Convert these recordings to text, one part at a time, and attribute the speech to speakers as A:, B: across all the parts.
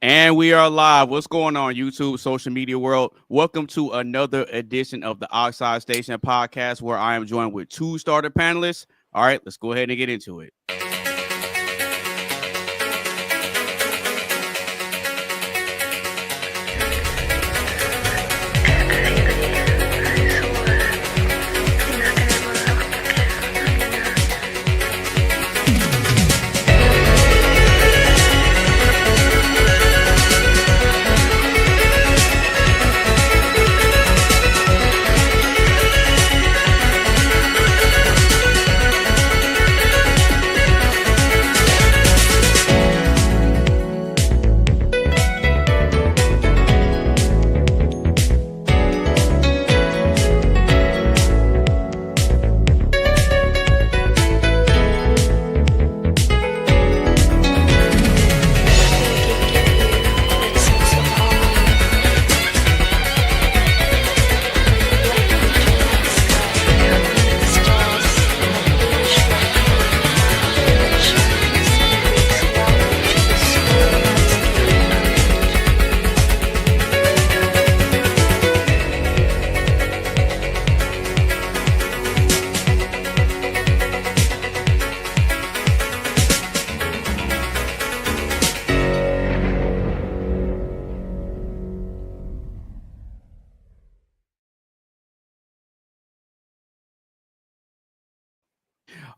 A: And we are live. What's going on, YouTube, social media world? Welcome to another edition of the Oxide Station podcast, where I am joined with two starter panelists. All right, let's go ahead and get into it.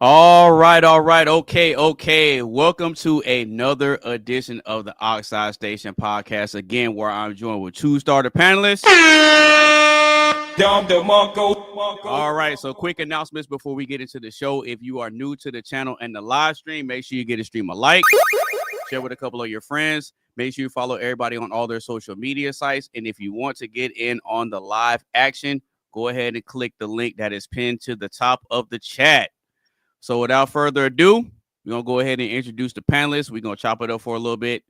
A: All right. Okay. Welcome to another edition of the Oxide Station podcast, again, where I'm joined with two starter panelists. All right, so quick announcements before we get into the show. If you are new to the channel and the live stream, make sure you get a stream a like, share with a couple of your friends. Make sure you follow everybody on all their social media sites. And if you want to get in on the live action, go ahead and click the link that is pinned to the top of the chat. So without further ado, we're going to go ahead and introduce the panelists. We're going to chop it up for a little bit.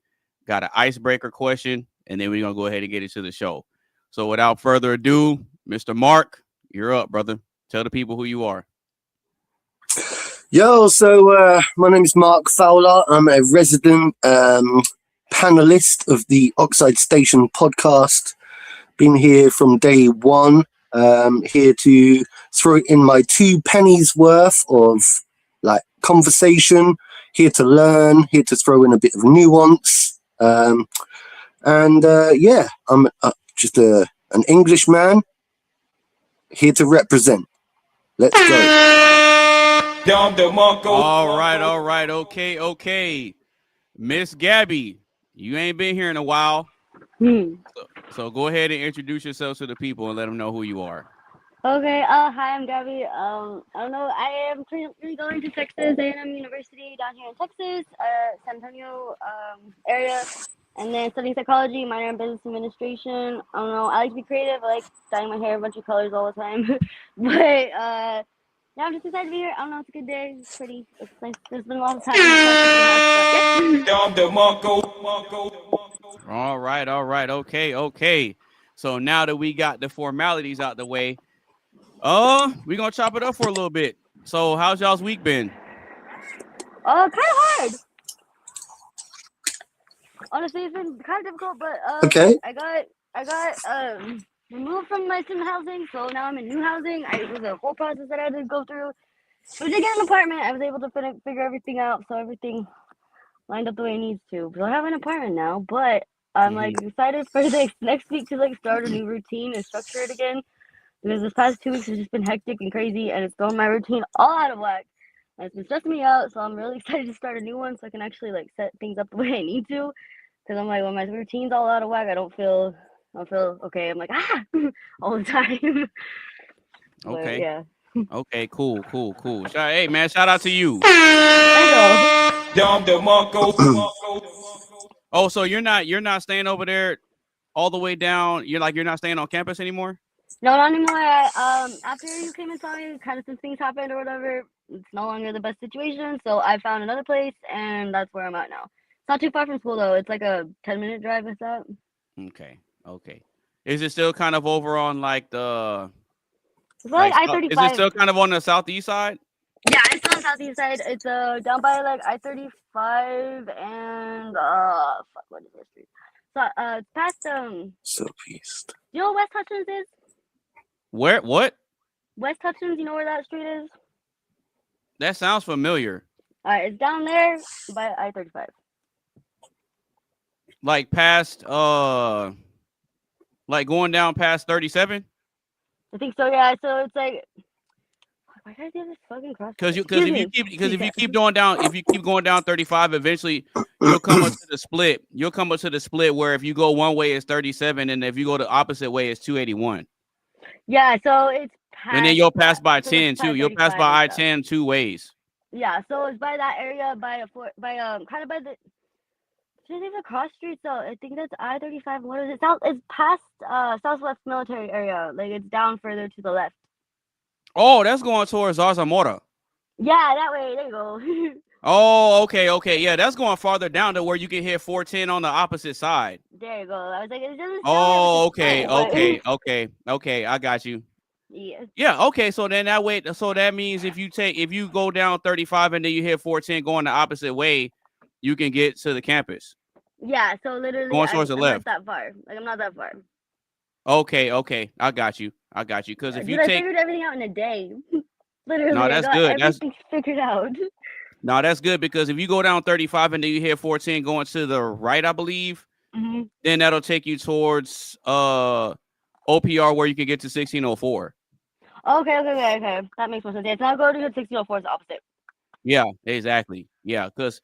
A: Got an icebreaker question, and then we're going to go ahead and get into the show. So without further ado, Mr. Mark, you're up, brother. Tell the people who you are.
B: Yo, so my name is Mark Fowler. I'm a resident panelist of the Oxide Station podcast. Been here from day one. Here to throw in my 2 pennies worth of conversation, here to learn, here to throw in a bit of nuance. I'm just an Englishman here to represent. Let's go.
A: All right. Okay. Miss Gabby, you ain't been here in a while. So go ahead and introduce yourself to the people and let them know who you are.
C: Okay. Hi, I'm Gabby. I don't know. I am currently going to Texas A&M University down here in Texas, San Antonio area, and then studying psychology, minor in business administration. I don't know. I like to be creative. I like dyeing my hair a bunch of colors all the time. But yeah, I'm just excited to be here. I don't know. It's a good day. It's pretty. It's nice. There's been a lot of time.
A: All right. Okay. So now that we got the formalities out the way, we're gonna chop it up for a little bit. So how's y'all's week been?
C: Kind of hard. Honestly, it's been kind of difficult, but
B: Okay.
C: I got removed from my student housing, so now I'm in new housing. It was a whole process that I had to go through. We did get an apartment. I was able to figure everything out, so everything lined up the way it needs to. So I have an apartment now, but I'm excited for the next week to start a new routine and structure it again, because this past 2 weeks has just been hectic and crazy, and it's thrown my routine all out of whack. And it's been stressing me out, so I'm really excited to start a new one so I can actually set things up the way I need to. Because I'm when my routine's all out of whack, I don't feel okay. I'm all the time.
A: Okay.
C: But, yeah.
A: Okay, cool. Hey man, shout out to you. Oh, so you're not staying over there all the way down. You're not staying on campus anymore?
C: No, not anymore. After you came and saw me, kind of since things happened or whatever, it's no longer the best situation. So I found another place, and that's where I'm at now. It's not too far from school though. It's like a 10-minute drive with that.
A: Okay. Is it still kind of over on the?
C: It's like I-35.
A: Is it still kind of on the southeast side?
C: Yeah, it's on the southeast side. It's down by like I-35 and fuck, what is this street? So it's past
B: Southeast.
C: you know what West Hutchins is?
A: Where? What?
C: West Hutchins, you know where that street is?
A: That sounds familiar.
C: All right, it's down there by I-35.
A: Like past like going down past 37.
C: I think so. Yeah. So it's like, why did I do this fucking cross?
A: Because if you keep going down 35, eventually you'll come up to the split. You'll come up to the split where if you go one way it's 37, and if you go the opposite way it's 281.
C: Yeah. So it's past,
A: and then you'll pass by
C: so
A: 10 too. You'll pass by I-10 two ways.
C: Yeah. So it's by that area by kind of by the. There's a cross street, so I think that's I-35. What is it? It's past Southwest Military Area. Like it's down further to the left.
A: Oh, that's going towards Zarzamora.
C: Yeah, that way. There you go.
A: Oh, okay. Yeah, that's going farther down to where you can hit 410 on the opposite side.
C: There you go. I was like, it doesn't.
A: Oh, okay. I got you.
C: Yeah.
A: Yeah. Okay. So then that way. So that means if you go down 35 and then you hit 410 going the opposite way, you can get to the campus.
C: Yeah, so literally
A: going towards the left.
C: I'm not that far. Like I'm not that far.
A: Okay. I got you. Because if you
C: I
A: take,
C: figured everything out in a day. Literally,
A: no, that's good.
C: Everything figured out.
A: No, that's good because if you go down 35 and then you hit 410 going to the right, I believe, then that'll take you towards OPR where you can get to 1604.
C: Okay. That makes more sense. Yeah, it's not going to 1604. It's the opposite.
A: Yeah, exactly. Yeah, because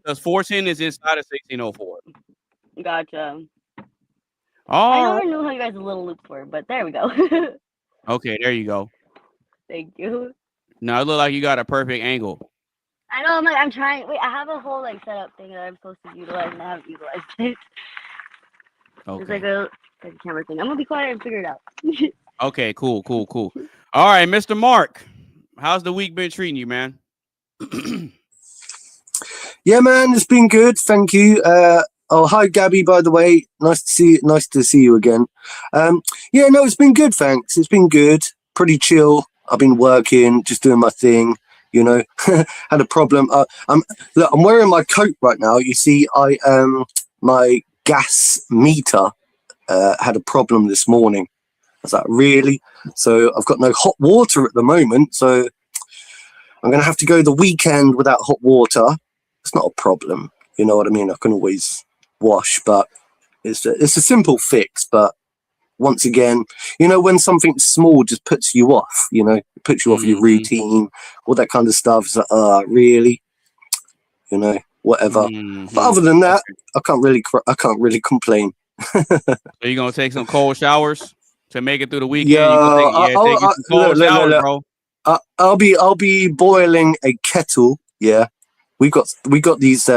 A: 410 is inside of 1604.
C: Gotcha.
A: I
C: never knew how you guys' little loops were, but there we go.
A: Okay, there you go.
C: Thank you.
A: Now it look like you got a perfect angle.
C: I know. I'm trying. Wait, I have a whole like setup thing that I'm supposed to utilize, and I haven't utilized it.
A: Okay.
C: It's like a camera thing. I'm gonna be quiet and figure it out.
A: Okay, cool. All right, Mr. Mark, how's the week been treating you, man?
B: Yeah, man, it's been good. Thank you. Hi, Gabby. By the way, nice to see you again. Yeah, no, it's been good. Thanks. It's been good. Pretty chill. I've been working, just doing my thing. You know, had a problem. I'm wearing my coat right now. You see, my gas meter had a problem this morning. I was like, really? So I've got no hot water at the moment. So I'm gonna have to go the weekend without hot water. It's not a problem. You know what I mean? I can always wash, but it's a simple fix. But once again, you know, when something small just puts you off, you know, it puts you off your routine, all that kind of stuff. It's like, really, you know, whatever. But other than that, I can't really complain.
A: So you gonna take some cold showers to make it through the weekend?
B: Yeah,
A: take some cold showers, bro.
B: I'll be boiling a kettle. Yeah, we got these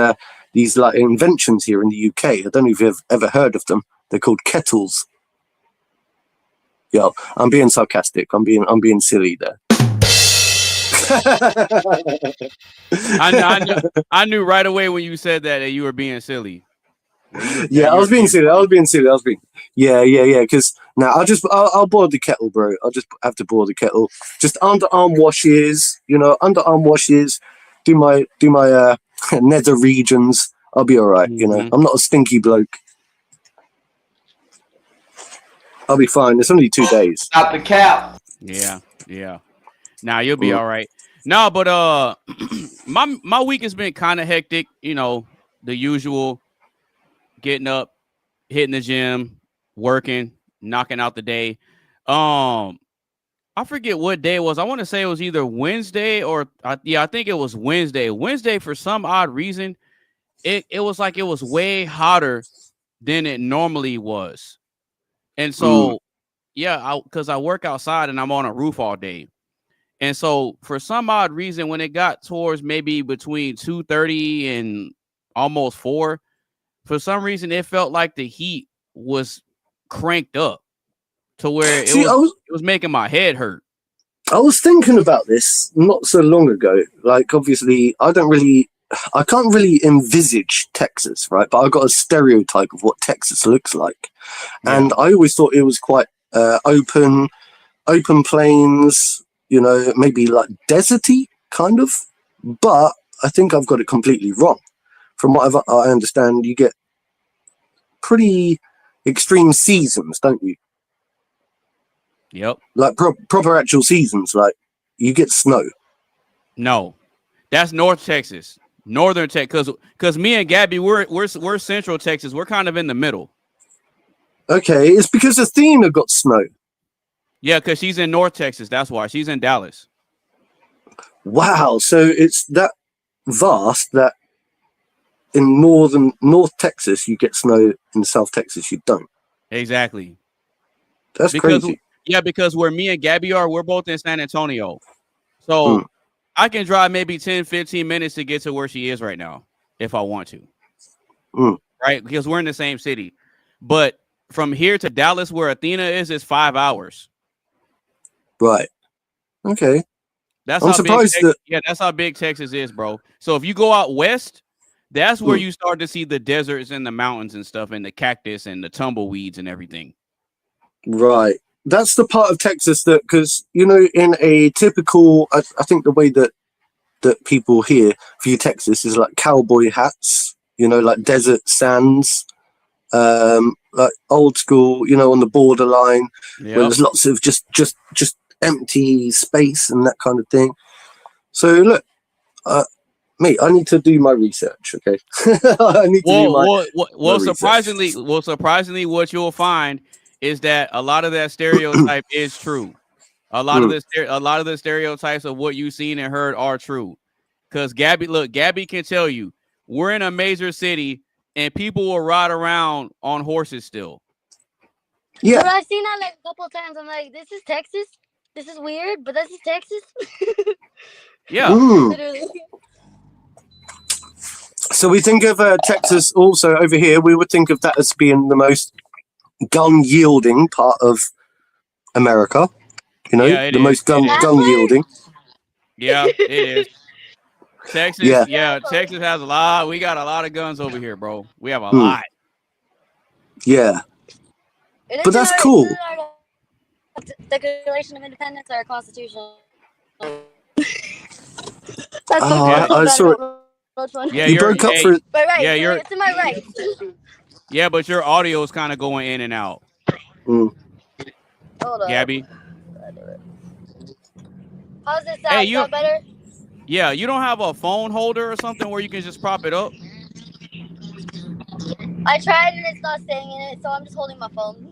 B: like inventions here in the UK. I don't know if you've ever heard of them. They're called kettles. Yo, I'm being sarcastic. I'm being silly there.
A: I knew right away when you said that you were being silly.
B: Yeah, I was being silly. Yeah. Because now I'll boil the kettle, bro. I'll just have to boil the kettle. Just underarm washes, you know, Do my nether regions. I'll be all right. You know, I'm not a stinky bloke. I'll be fine. It's only 2 days.
D: Stop the cap.
A: Yeah. Now you'll be all right. No, but my week has been kind of hectic. You know, the usual. Getting up, hitting the gym, working, knocking out the day. I forget what day it was. I want to say it was either Wednesday or I think it was Wednesday. Wednesday, for some odd reason, it was like it was way hotter than it normally was. And so, because I work outside and I'm on a roof all day. And so for some odd reason, when it got towards maybe between 2:30 and almost 4, for some reason, it felt like the heat was cranked up to where it was making my head hurt.
B: I was thinking about this not so long ago. Like, obviously, I can't really envisage Texas, right? But I got a stereotype of what Texas looks like. Yeah. And I always thought it was quite open plains, you know, maybe like deserty kind of. but I think I've got it completely wrong. From what I understand, you get pretty extreme seasons, don't you?
A: Yep.
B: Like proper actual seasons, like you get snow.
A: No, that's North Texas, Northern Texas, because me and Gabby, we're Central Texas. We're kind of in the middle.
B: Okay, it's because Athena got snow.
A: Yeah, because she's in North Texas. That's why she's in Dallas.
B: Wow, so it's that vast that in North Texas you get snow, in South Texas you don't.
A: Exactly.
B: That's crazy.
A: Yeah, because where me and Gabby are, we're both in San Antonio. So I can drive maybe 10, 15 minutes to get to where she is right now if I want to. Right? Because we're in the same city. But from here to Dallas, where Athena is 5 hours.
B: Right. Okay.
A: I'm surprised that's how big Texas is, bro. So if you go out west, that's where you start to see the deserts and the mountains and stuff and the cactus and the tumbleweeds and everything.
B: Right. That's the part of Texas that, because, you know, in a typical, I think the way that people here view Texas is like cowboy hats, you know, like desert sands, like old school, you know, on the borderline, where there's lots of just empty space and that kind of thing. So look, mate, I need to do my research. Okay, I need to do my
A: surprisingly, what you'll find is that a lot of that stereotype is true. A lot of the stereotypes of what you've seen and heard are true. Because Gabby can tell you, we're in a major city and people will ride around on horses still.
C: Yeah, but I've seen that like a couple of times. I'm like, this is Texas. This is weird, but this is Texas.
A: Yeah.
C: Literally.
B: So we think of Texas also over here. We would think of that as being the most gun-yielding part of America. You know, the most gun-yielding.
A: Yeah, it is. Texas, Texas has a lot. We got a lot of guns over here, bro. We have a lot.
B: Yeah. But that's cool.
C: Declaration of Independence or Constitution?
B: I saw it.
A: Yeah,
B: you broke up for it.
C: Right. Yeah, it's in my right.
A: Yeah, but your audio is kind of going in and out.
C: Hold on.
A: Gabby.
C: How's this sound? Is that better?
A: Yeah, you don't have a phone holder or something where you can just prop it up?
C: I tried and it's not staying in it, so I'm just holding my phone.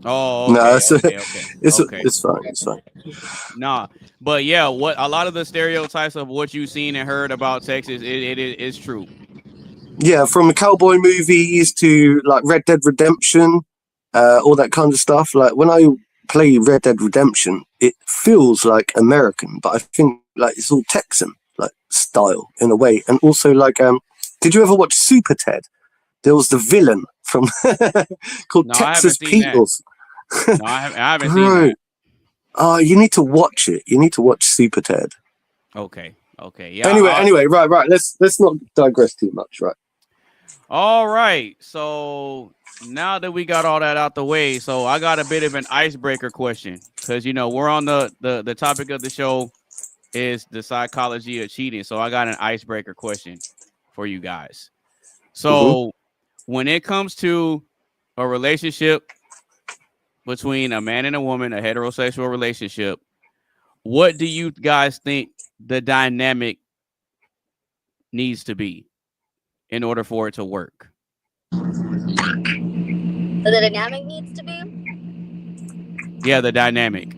A: Oh, okay, no,
B: it's fine. It's fine.
A: Nah, but yeah, what a lot of the stereotypes of what you've seen and heard about Texas, it is true.
B: Yeah, from cowboy movies to like Red Dead Redemption, all that kind of stuff. Like when I play Red Dead Redemption, it feels like American, but I think like it's all Texan like style in a way. And also like, did you ever watch Super Ted? There was the villain from called Texas Peoples.
A: No, I haven't seen that.
B: Oh, you need to watch it. You need to watch Super Ted.
A: Okay. Yeah.
B: Anyway, right. Let's not digress too much, right?
A: All right. So now that we got all that out the way, so I got a bit of an icebreaker question because you know we're on the topic of the show is the psychology of cheating. So I got an icebreaker question for you guys. So when it comes to a relationship between a man and a woman, a heterosexual relationship, what do you guys think the dynamic needs to be in order for it to work?
C: The dynamic needs to be?
A: Yeah, the dynamic.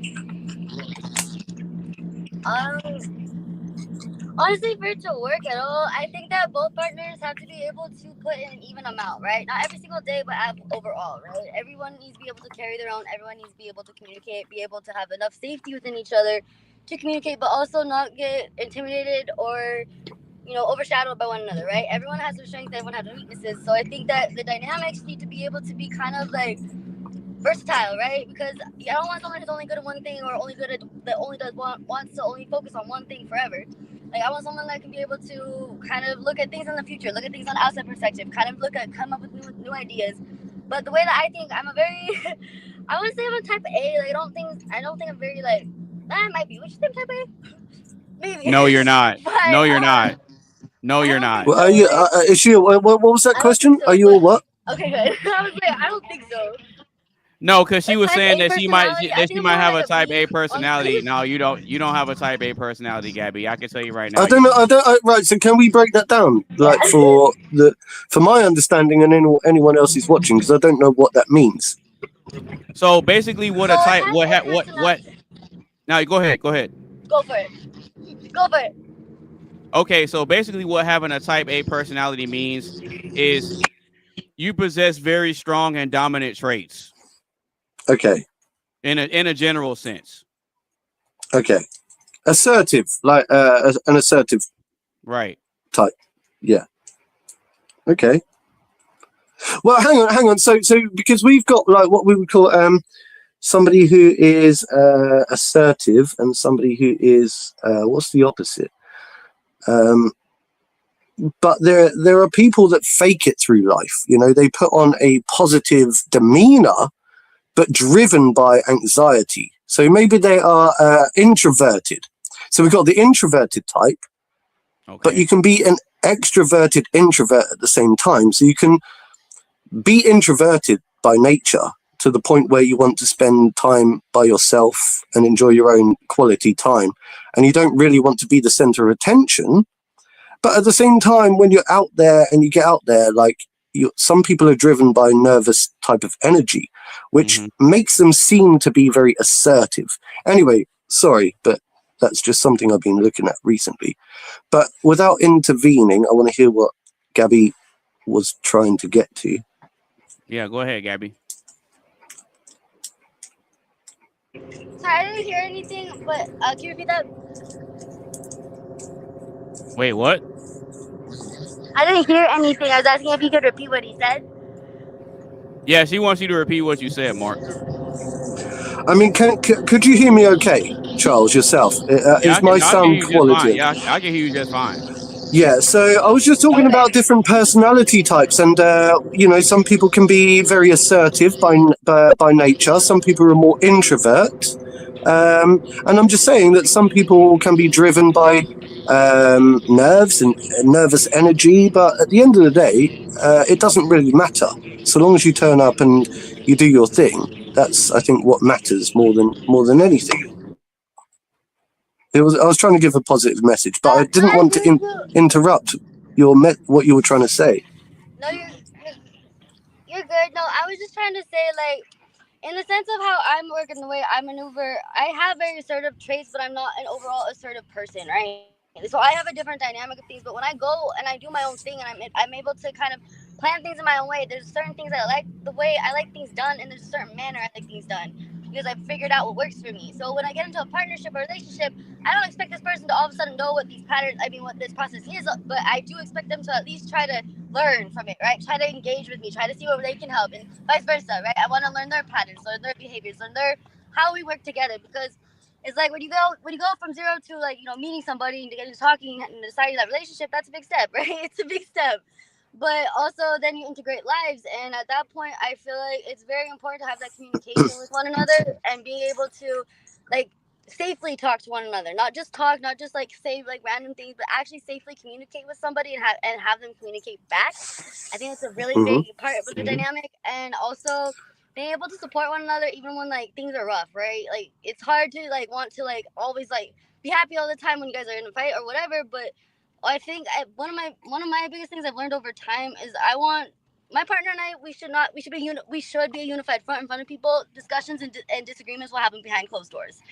C: Honestly, for it to work at all, I think that both partners have to be able to put in an even amount, right? Not every single day, but overall, right? Everyone needs to be able to carry their own. Everyone needs to be able to communicate, be able to have enough safety within each other to communicate, but also not get intimidated or, you know, overshadowed by one another, right? Everyone has their strengths, everyone has their weaknesses. So I think that the dynamics need to be able to be kind of like versatile, right? Because I don't want someone who's only good at one thing or only good at wants to only focus on one thing forever. Like I want someone that can be able to kind of look at things in the future, look at things on the outside perspective, come up with new ideas. But the way that I think, I'm a very, I wouldn't say I'm a type A. Like I don't think I'm very like. I might be. Would you think type A? Maybe.
A: No, you're not.
C: But,
A: No, you're not. No,
C: I
A: you're
C: don't
A: not.
C: think
B: Well, are
C: so,
B: you?
C: like,
B: Is she? What was that
C: I don't
B: question?
C: think so,
B: Are you a
C: but
B: what?
C: okay, good. I was like, I don't think so.
A: No, because she
C: A
A: was
C: type
A: saying
C: A
A: that
C: personality, I think
A: she
C: I'm
A: might
C: more
A: have
C: like
A: a
C: a
A: type A
C: B,
A: personality.
C: honestly.
A: No, you don't. You don't have a type A personality, Gabby. I can tell you right now.
B: I don't know. I don't. Right. So can we break that down,
C: Yeah.
B: like for my understanding and anyone else who's watching, because I don't know what that means.
A: So basically, what
C: So
A: a
C: a
A: type,
C: type
A: what,
C: A
A: what?
C: personality.
A: Now, go ahead. Go ahead.
C: Go for it. Go for it.
A: Okay, so basically, what having a type A personality means is you possess very strong and dominant traits
B: Okay.
A: in a general sense.
B: Okay. Assertive, like an assertive
A: Right.
B: type. Yeah. Okay. Well, hang on. So because we've got like what we would call somebody who is assertive and somebody who is what's the opposite? But there are people that fake it through life. You know, they put on a positive demeanor, but driven by anxiety. So maybe they are introverted. So we've got the introverted type,
A: Okay.
B: but you can be an extroverted introvert at the same time. So you can be introverted by nature to the point where you want to spend time by yourself and enjoy your own quality time. And you don't really want to be the center of attention. But at the same time, when you're out there and you get out there, like some people are driven by nervous type of energy, which makes them seem to be very assertive. Anyway, sorry, but that's just something I've been looking at recently. But without intervening, I want to hear what Gabby was trying to get to.
A: Yeah, go ahead, Gabby.
C: Sorry, I didn't hear anything, but can you repeat that?
A: Wait, what?
C: I didn't hear anything. I was asking if you could repeat what he said.
A: Yeah, she wants you to repeat what you said, Mark.
B: I mean, could you hear me okay, Charles, yourself? Is my sound quality?
A: Yeah, I can hear you just fine.
B: Yeah, so I was just talking about different personality types, and you know, some people can be very assertive by nature. Some people are more introvert, and I'm just saying that some people can be driven by nerves and nervous energy. But at the end of the day, it doesn't really matter so long as you turn up and you do your thing. That's, I think, what matters more than anything. I was trying to give a positive message, but I didn't want to interrupt what you were trying to say.
C: No, you're good. No, I was just trying to say, like, in the sense of how I'm working, the way I maneuver, I have very assertive traits, but I'm not an overall assertive person, right? So I have a different dynamic of things. But when I go and I do my own thing, and I'm able to kind of plan things in my own way, there's certain things I like the way I like things done, and there's a certain manner I like things done because I've figured out what works for me. So when I get into a partnership or relationship, I don't expect this person to all of a sudden know what these patterns, what this process is, but I do expect them to at least try to learn from it, right? Try to engage with me, try to see where they can help, and vice versa, right? I want to learn their patterns, learn their behaviors, learn how we work together, because it's like when you go from zero to, like, meeting somebody and getting to talking and deciding that relationship, that's a big step, right? It's a big step. But also then you integrate lives, and at that point I feel like it's very important to have that communication with one another and being able to, like, safely talk to one another, not just like say like random things, but actually safely communicate with somebody and have them communicate back. I think it's a really big part of the dynamic. And also being able to support one another even when, like, things are rough, right? Like, it's hard to, like, want to, like, always, like, be happy all the time when you guys are in a fight or whatever. But I think one of my biggest things I've learned over time is I want my partner and I, we should be a unified front in front of people. Discussions and disagreements will happen behind closed doors,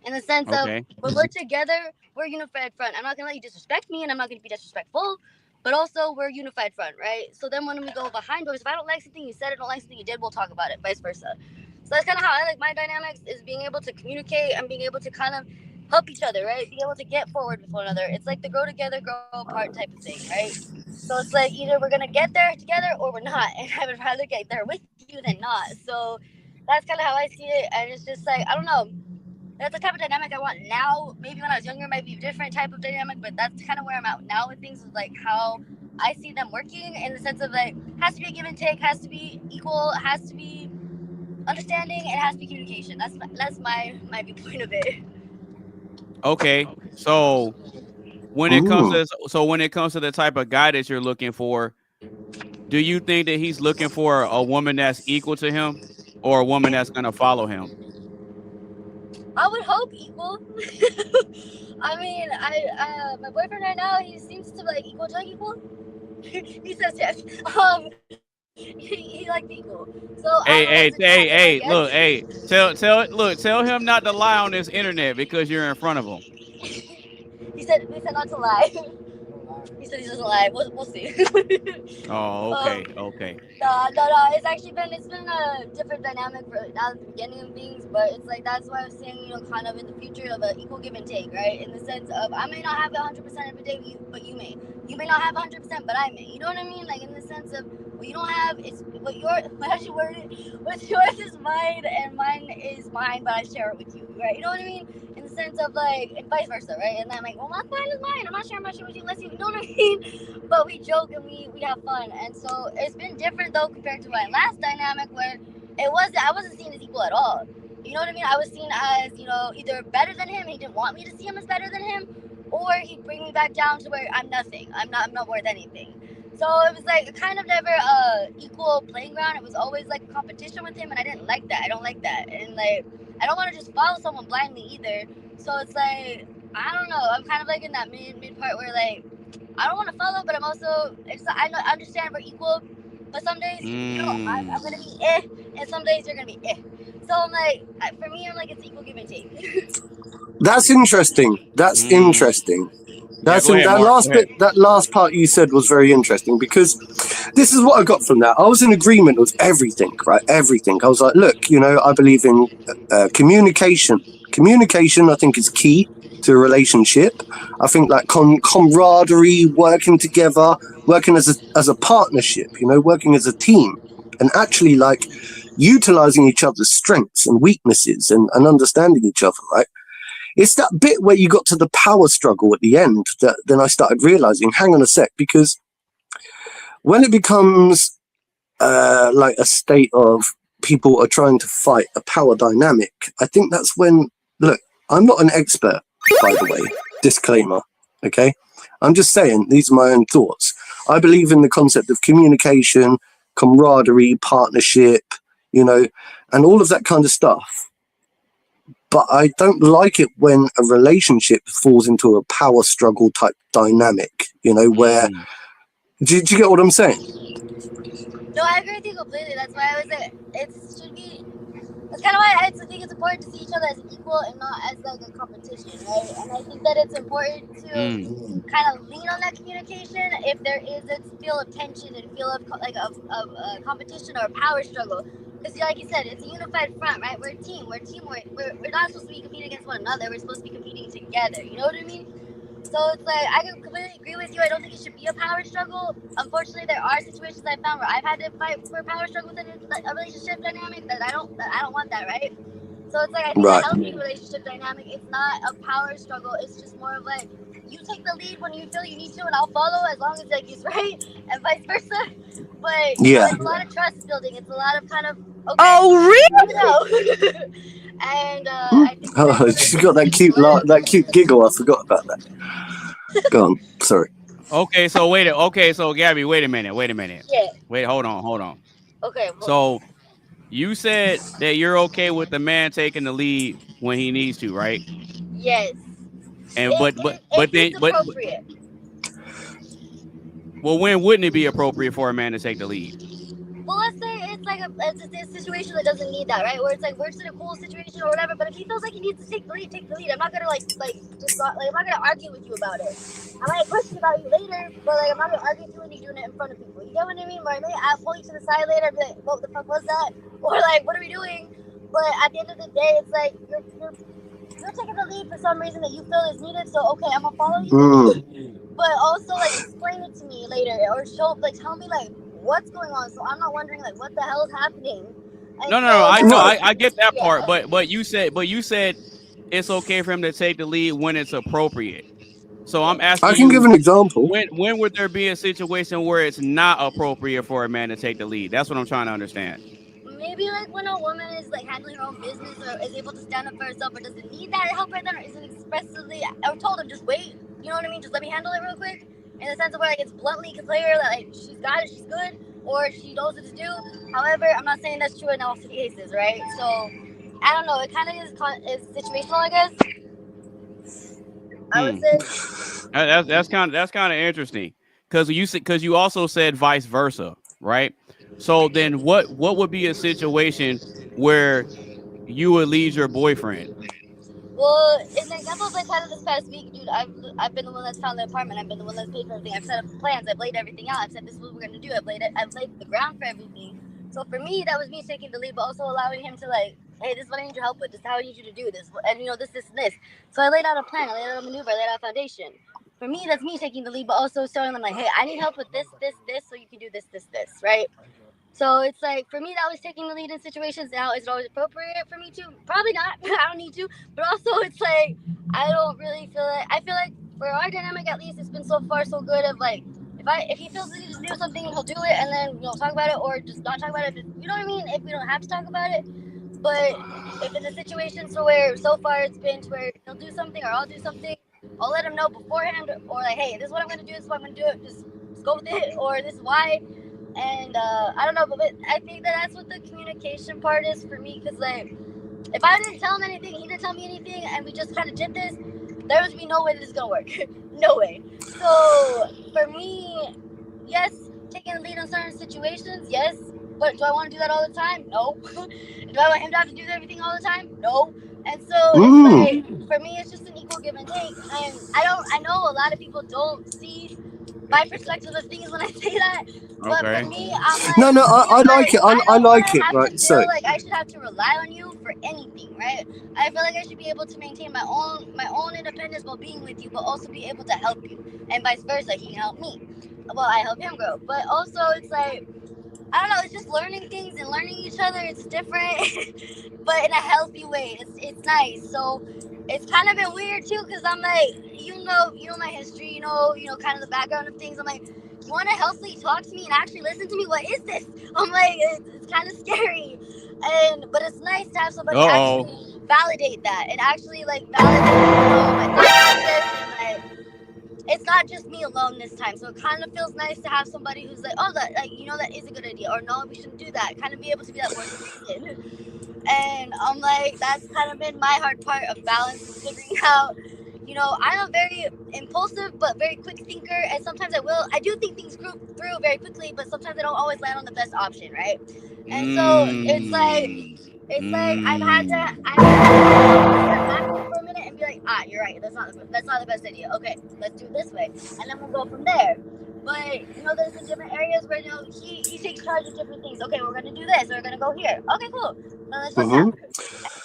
C: in the sense of when we're together, we're a unified front. I'm not gonna let you disrespect me, and I'm not gonna be disrespectful, but also we're a unified front, right? So then when we go behind doors, if I don't like something you said, or don't like something you did, we'll talk about it, vice versa. So that's kind of how I like my dynamics, is being able to communicate and being able to kind of help each other, right? Be able to get forward with one another. It's like the grow together, grow apart type of thing, right? So it's like either we're gonna get there together or we're not, and I would rather get there with you than not. So that's kind of how I see it, and it's just like, I don't know. That's the type of dynamic I want now. Maybe when I was younger, it might be a different type of dynamic, but that's kind of where I'm at now with things. Is like how I see them working, in the sense of, like, has to be a give and take, has to be equal, has to be understanding, and has to be communication. That's my viewpoint of it.
A: Okay, so when it comes to the type of guy that you're looking for, do you think that he's looking for a woman that's equal to him, or a woman that's gonna follow him?
C: I would hope equal. I mean, my boyfriend right now, he seems to like equal to equal. He says yes. He likes equal. So
A: Hey, look, hey, tell him not to lie on this internet because you're in front of him.
C: He said not to lie. He said he doesn't lie. We'll see.
A: Oh, okay.
C: No. It's been a different dynamic for now at the beginning of things, but it's like that's why I was saying, kind of in the future of an equal give and take, right? In the sense of I may not have it 100% every day, but you may. You may not have 100%, but I may. You know what I mean? Like in the sense of what you don't have is what what's yours is mine and mine is mine, but I share it with you, right? You know what I mean? In the sense of like, and vice versa, right? And I'm like, well, mine is mine. I'm not sharing my shit with you unless you know what I mean? But we joke and we have fun, and so it's been different though compared to my last dynamic where I wasn't seen as equal at all. You know what I mean? I was seen as either better than him. He didn't want me to see him as better than him, or he'd bring me back down to where I'm nothing. I'm not worth anything. So it was like kind of never equal playing ground. It was always like a competition with him, and I didn't like that. I don't like that, and like I don't want to just follow someone blindly either. So it's like I don't know. I'm kind of like in that mid part where like I don't want to follow, but I'm also I understand we're equal, but some days I'm gonna be and some days you're gonna be So I'm like, for me, I'm like it's equal give and take.
B: That's interesting. That's interesting. That last part you said was very interesting, because this is what I got from that. I was in agreement with everything, right? Everything. I was like, look, I believe in communication. Communication, I think, is key to a relationship. I think like camaraderie, working together, working as a partnership, working as a team, and actually like utilizing each other's strengths and weaknesses and understanding each other, right? It's that bit where you got to the power struggle at the end that then I started realizing, hang on a sec, because when it becomes like a state of people are trying to fight a power dynamic, I think that's when, look, I'm not an expert, by the way, disclaimer, okay? I'm just saying, these are my own thoughts. I believe in the concept of communication, camaraderie, partnership, and all of that kind of stuff. But I don't like it when a relationship falls into a power struggle type dynamic, where... Do you get what I'm saying?
C: No, I agree with you completely. That's why I was like, that's kind of why I think it's important to see each other as equal and not as like a competition, right? And I think that it's important to kind of lean on that communication if there is a feel of tension and feel of like a competition or a power struggle. Because like you said, it's a unified front, right? We're a team. We're teamwork. We're not supposed to be competing against one another. We're supposed to be competing together. You know what I mean? So it's like I can completely agree with you. I don't think it should be a power struggle. Unfortunately, there are situations I found where I've had to fight for a power struggle within a relationship dynamic that I don't want that, right? So it's like I think a healthy relationship dynamic, it's not a power struggle. It's just more of like you take the lead when you feel you need to, and I'll follow as long as like he's right, and vice versa. But it's a lot of trust building. It's a lot of kind of really? And I think
B: she got that cute giggle. I forgot about that. Go on. Sorry.
A: Okay, so Gabby, wait a minute.
C: Yeah.
A: Wait, hold on.
C: Okay.
A: So you said that you're okay with the man taking the lead when he needs to, right?
C: Yes.
A: And but
C: appropriate.
A: Well, when wouldn't it be appropriate for a man to take the lead?
C: Well, let's say it's like a situation that doesn't need that, right? Where it's like we're in a cool situation or whatever. But if he feels like he needs to take the lead, take the lead. I'm not gonna I'm not gonna argue with you about it. I might question about you later, but like I'm not gonna argue with you when you're doing it in front of people. You get what I mean? Where I'll pull you to the side later and be like, what the fuck was that? Or like, what are we doing? But at the end of the day, it's like you're taking the lead for some reason that you feel is needed. So okay, I'm gonna follow you. But also like explain it to me later or tell me like what's going on, so I'm not wondering like what the hell is happening. And
A: I get that part, but you said it's okay for him to take the lead when it's appropriate. So I'm asking.
B: I can give an example.
A: When would there be a situation where it's not appropriate for a man to take the lead? That's what I'm trying to understand.
C: maybe like when a woman is like handling her own business or is able to stand up for herself or doesn't need that help right then or isn't expressively or told him just wait, you know what I mean? Just let me handle it real quick. In the sense of where like it's bluntly clear that like she's got it, she's good, or she knows what to do. However, I'm not saying that's true in all cases, right? So I don't know. It kind of is situational, I guess. I would say.
A: That's kind of interesting because you also said vice versa, right? So then what would be a situation where you would leave your boyfriend?
C: Well, in the example of like kind of this past week, dude, I've been the one that's found the apartment. I've been the one that's paid for everything. I've set up plans. I've laid everything out. I've said this is what we're gonna do. I've laid the ground for everything. So for me, that was me taking the lead, but also allowing him to like, hey, this is what I need your help with. This is how I need you to do this, and you know this, and this. So I laid out a plan. I laid out a maneuver. I laid out a foundation. For me, that's me taking the lead, but also showing them like, hey, I need help with this, so you can do this, right? So it's like, for me, that was taking the lead in situations. Now, is it always appropriate for me to? Probably not. I don't need to. But also, it's like, I don't really feel it. I feel like for our dynamic, at least, it's been so far so good of like, if he feels the need to do something, he'll do it, and then, you know, talk about it, or just not talk about it. You know what I mean? If we don't have to talk about it. But if in a situation where so far it's been to where he'll do something or I'll do something, I'll let him know beforehand, or like, hey, this is what I'm going to do, this is what I'm going to do, just go with it, or this is why. And I don't know, but I think that's what the communication part is for me, because like, if I didn't tell him anything, he didn't tell me anything, and we just kind of did this, there would be no way this is going to work. No way. So for me, yes, taking the lead on certain situations, yes, but do I want to do that all the time? No. Do I want him to have to do everything all the time? No. And so it's like, for me, it's just an equal give and take. And I know a lot of people don't see my perspective of things when I say that. But for me, I'm like,
B: I like it. I like it. Right.
C: So like I should have to rely on you for anything, right? I feel like I should be able to maintain my own independence while being with you, but also be able to help you, and vice versa. He can help me. Well, I help him grow. But also, it's like, I don't know. It's just learning things and learning each other. It's different, but in a healthy way. It's nice. So it's kind of been weird too, because I'm like, you know my history, you know, kind of the background of things. I'm like, you want to healthily talk to me and actually listen to me? What is this? I'm like, it's kind of scary, but it's nice to have somebody actually validate that and actually like validate, my thought process, and it's not just me alone this time. So it kind of feels nice to have somebody who's like, oh, that, like, that is a good idea, or no, we shouldn't do that. Kind of be able to be that voice of reason. And I'm like, that's kind of been my hard part of balance, figuring out, I'm a very impulsive but very quick thinker, and sometimes I do think things through very quickly, but sometimes I don't always land on the best option, right? And so it's like I've had to back for a minute and be like, you're right, that's not the best idea. Okay, let's do it this way, and then we'll go from there. But there's been different areas where he takes charge of different things. Okay, we're gonna do this, we're gonna go here. Okay, cool. Let's just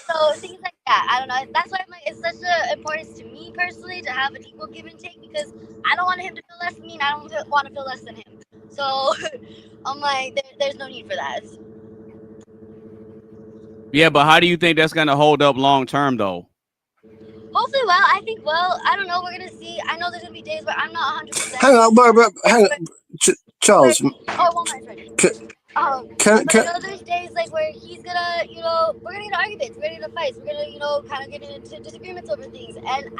C: so things like that. I don't know. That's why I'm like, it's such an importance to me personally to have an equal give and take, because I don't want him to feel less than me, and I don't want to feel less than him. So I'm like, there's no need for that.
A: Yeah, but how do you think that's gonna hold up long term though?
C: Hopefully, I don't know. We're gonna see. I know there's gonna be days where I'm not 100%.
B: Hang on, Charles.
C: I know there's days like where he's gonna, we're gonna get arguments, we're gonna get fights, we're gonna, kind of get into disagreements over things. And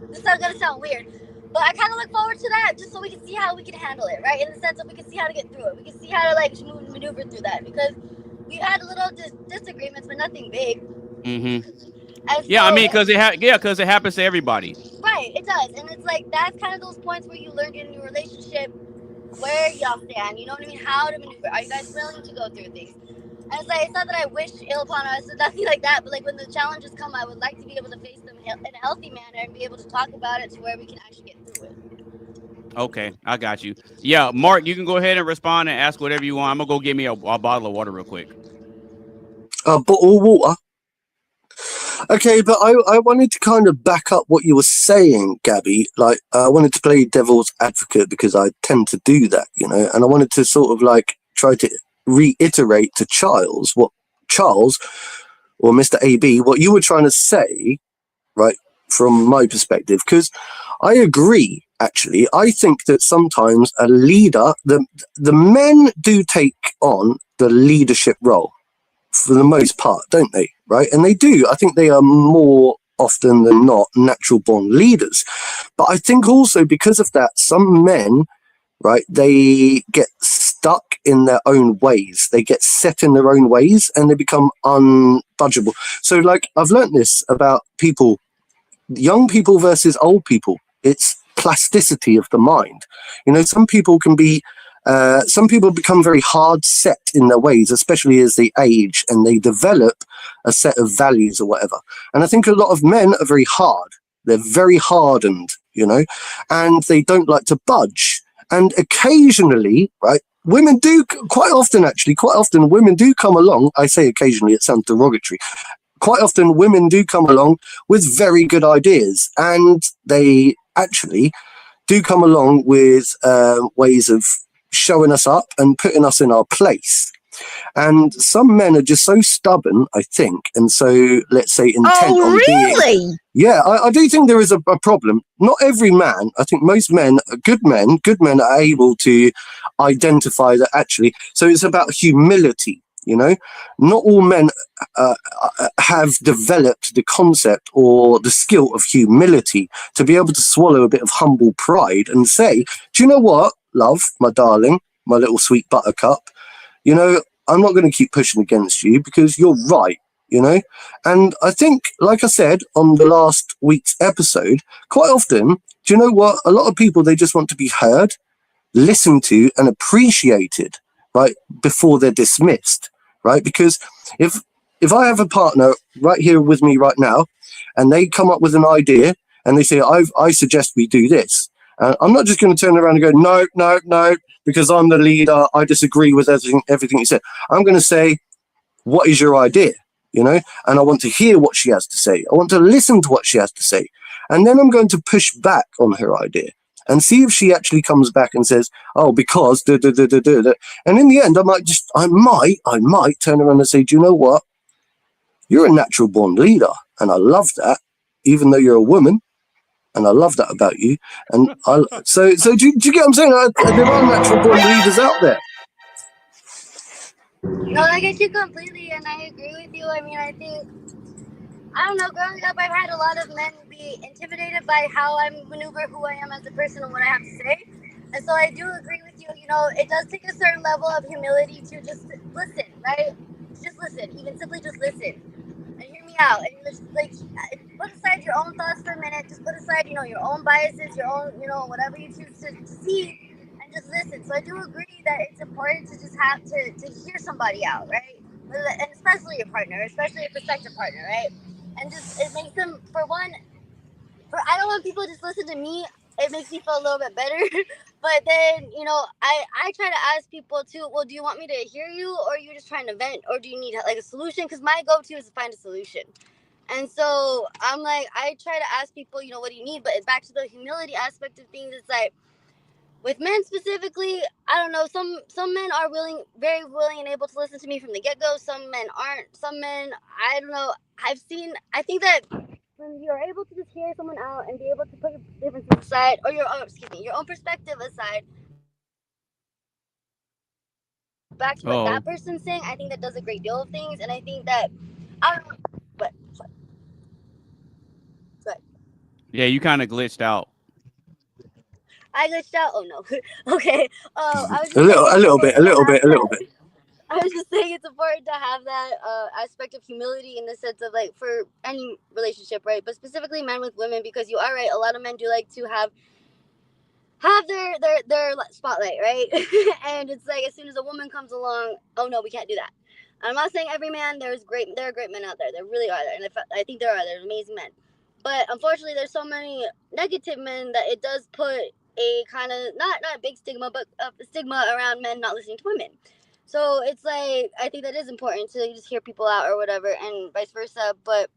C: this is gonna sound weird, but I kind of look forward to that, just so we can see how we can handle it, right? In the sense of we can see how to get through it, we can see how to like maneuver through that, because we had little disagreements, but nothing big.
A: Mm-hmm. Yeah, I mean, because it happens to everybody. Right,
C: it does, and it's like that's kind of those points where you learn in your relationship where y'all stand. You know what I mean? How to maneuver. Are you guys willing to go through things? And it's like, it's not that I wish ill upon us or nothing like that, but like when the challenges come, I would like to be able to face them in a healthy manner and be able to talk about it to where we can actually get through it.
A: Okay, I got you. Yeah, Mark, you can go ahead and respond and ask whatever you want. I'm gonna go get me a bottle of water real quick.
B: A bottle of water. Okay, but I wanted to kind of back up what you were saying, Gabby. Like, I wanted to play devil's advocate, because I tend to do that, and I wanted to sort of like try to reiterate to Charles or Mr. AB, what you were trying to say, right, from my perspective, because I agree, actually. I think that sometimes a leader, the men do take on the leadership role. for the most part, don't they? Right? And they do. I think they are more often than not natural born leaders. But I think also because of that, some men, right, they get stuck in their own ways. They get set in their own ways and they become unbudgeable. So like I've learned this about people, young people versus old people. It's plasticity of the mind. You know, some people become very hard set in their ways, especially as they age and they develop a set of values or whatever. And I think a lot of men are very hard. They're very hardened, you know, and they don't like to budge. And occasionally, right, women do quite often women do come along. I say occasionally, it sounds derogatory. Quite often women do come along with very good ideas, and they actually do come along with ways of showing us up and putting us in our place. And some men are just so stubborn, I think, and so, let's say, intent on being... Yeah, I do think there is a problem. Not every man, I think most men, good men are able to identify that actually. So it's about humility, you know. Not all men have developed the concept or the skill of humility to be able to swallow a bit of humble pride and say, do you know what, love, my darling, my little sweet buttercup, you know, I'm not going to keep pushing against you because you're right, you know? And I think, like I said on the last week's episode, quite often, do you know what? A lot of people, they just want to be heard, listened to, and appreciated, right, before they're dismissed, right? Because if I have a partner right here with me right now, and they come up with an idea, and they say, I suggest we do this, I'm not just going to turn around and go, no, because I'm the leader, I disagree with everything you said. I'm going to say, what is your idea? You know, and I want to hear what she has to say. I want to listen to what she has to say. And then I'm going to push back on her idea and see if she actually comes back and says, oh, because, And in the end, I might turn around and say, do you know what? You're a natural born leader. And I love that, even though you're a woman. And I love that about you. And so do you get what I'm saying? There are natural born leaders out there.
C: No, I get you completely, and I agree with you. I mean, I think, I don't know, growing up, I've had a lot of men be intimidated by how I maneuver, who I am as a person, and what I have to say. And so I do agree with you. You know, it does take a certain level of humility to just listen, right? Just listen, even simply just listen. And hear me out, and just like put aside your own thoughts for a minute. Just put aside, you know, your own biases, your own, you know, whatever you choose to see, and just listen. So I do agree that it's important to just have to hear somebody out, right? And especially your partner, especially a prospective partner, right? And just it makes them, I don't want people to just listen to me. It makes me feel a little bit better. But then, you know, I try to ask people too, well, do you want me to hear you, or are you just trying to vent, or do you need like a solution? Because my go-to is to find a solution. And so I'm like, I try to ask people, you know, what do you need? But it's back to the humility aspect of things. It's like, with men specifically, I don't know, some men are very willing and able to listen to me from the get-go. Some men aren't. Some men, I don't know, I think that when you're able to just hear someone out and be able to put your differences aside, or your own perspective aside, back to what that person's saying, I think that does a great deal of things. And I think that, I don't know, but
A: Yeah, you kind of glitched out.
C: I glitched out. Oh no. Okay. I was just
B: a little bit.
C: I was just saying it's important to have that aspect of humility in the sense of like for any relationship, right? But specifically men with women, because you are right. A lot of men do like to have their spotlight, right? And it's like as soon as a woman comes along, oh no, we can't do that. I'm not saying every man. There are great men out there. There really are there, and I think there's amazing men. But unfortunately, there's so many negative men that it does put a kind of not a big stigma, but a stigma around men not listening to women. So it's like, I think that is important to just hear people out or whatever, and vice versa. But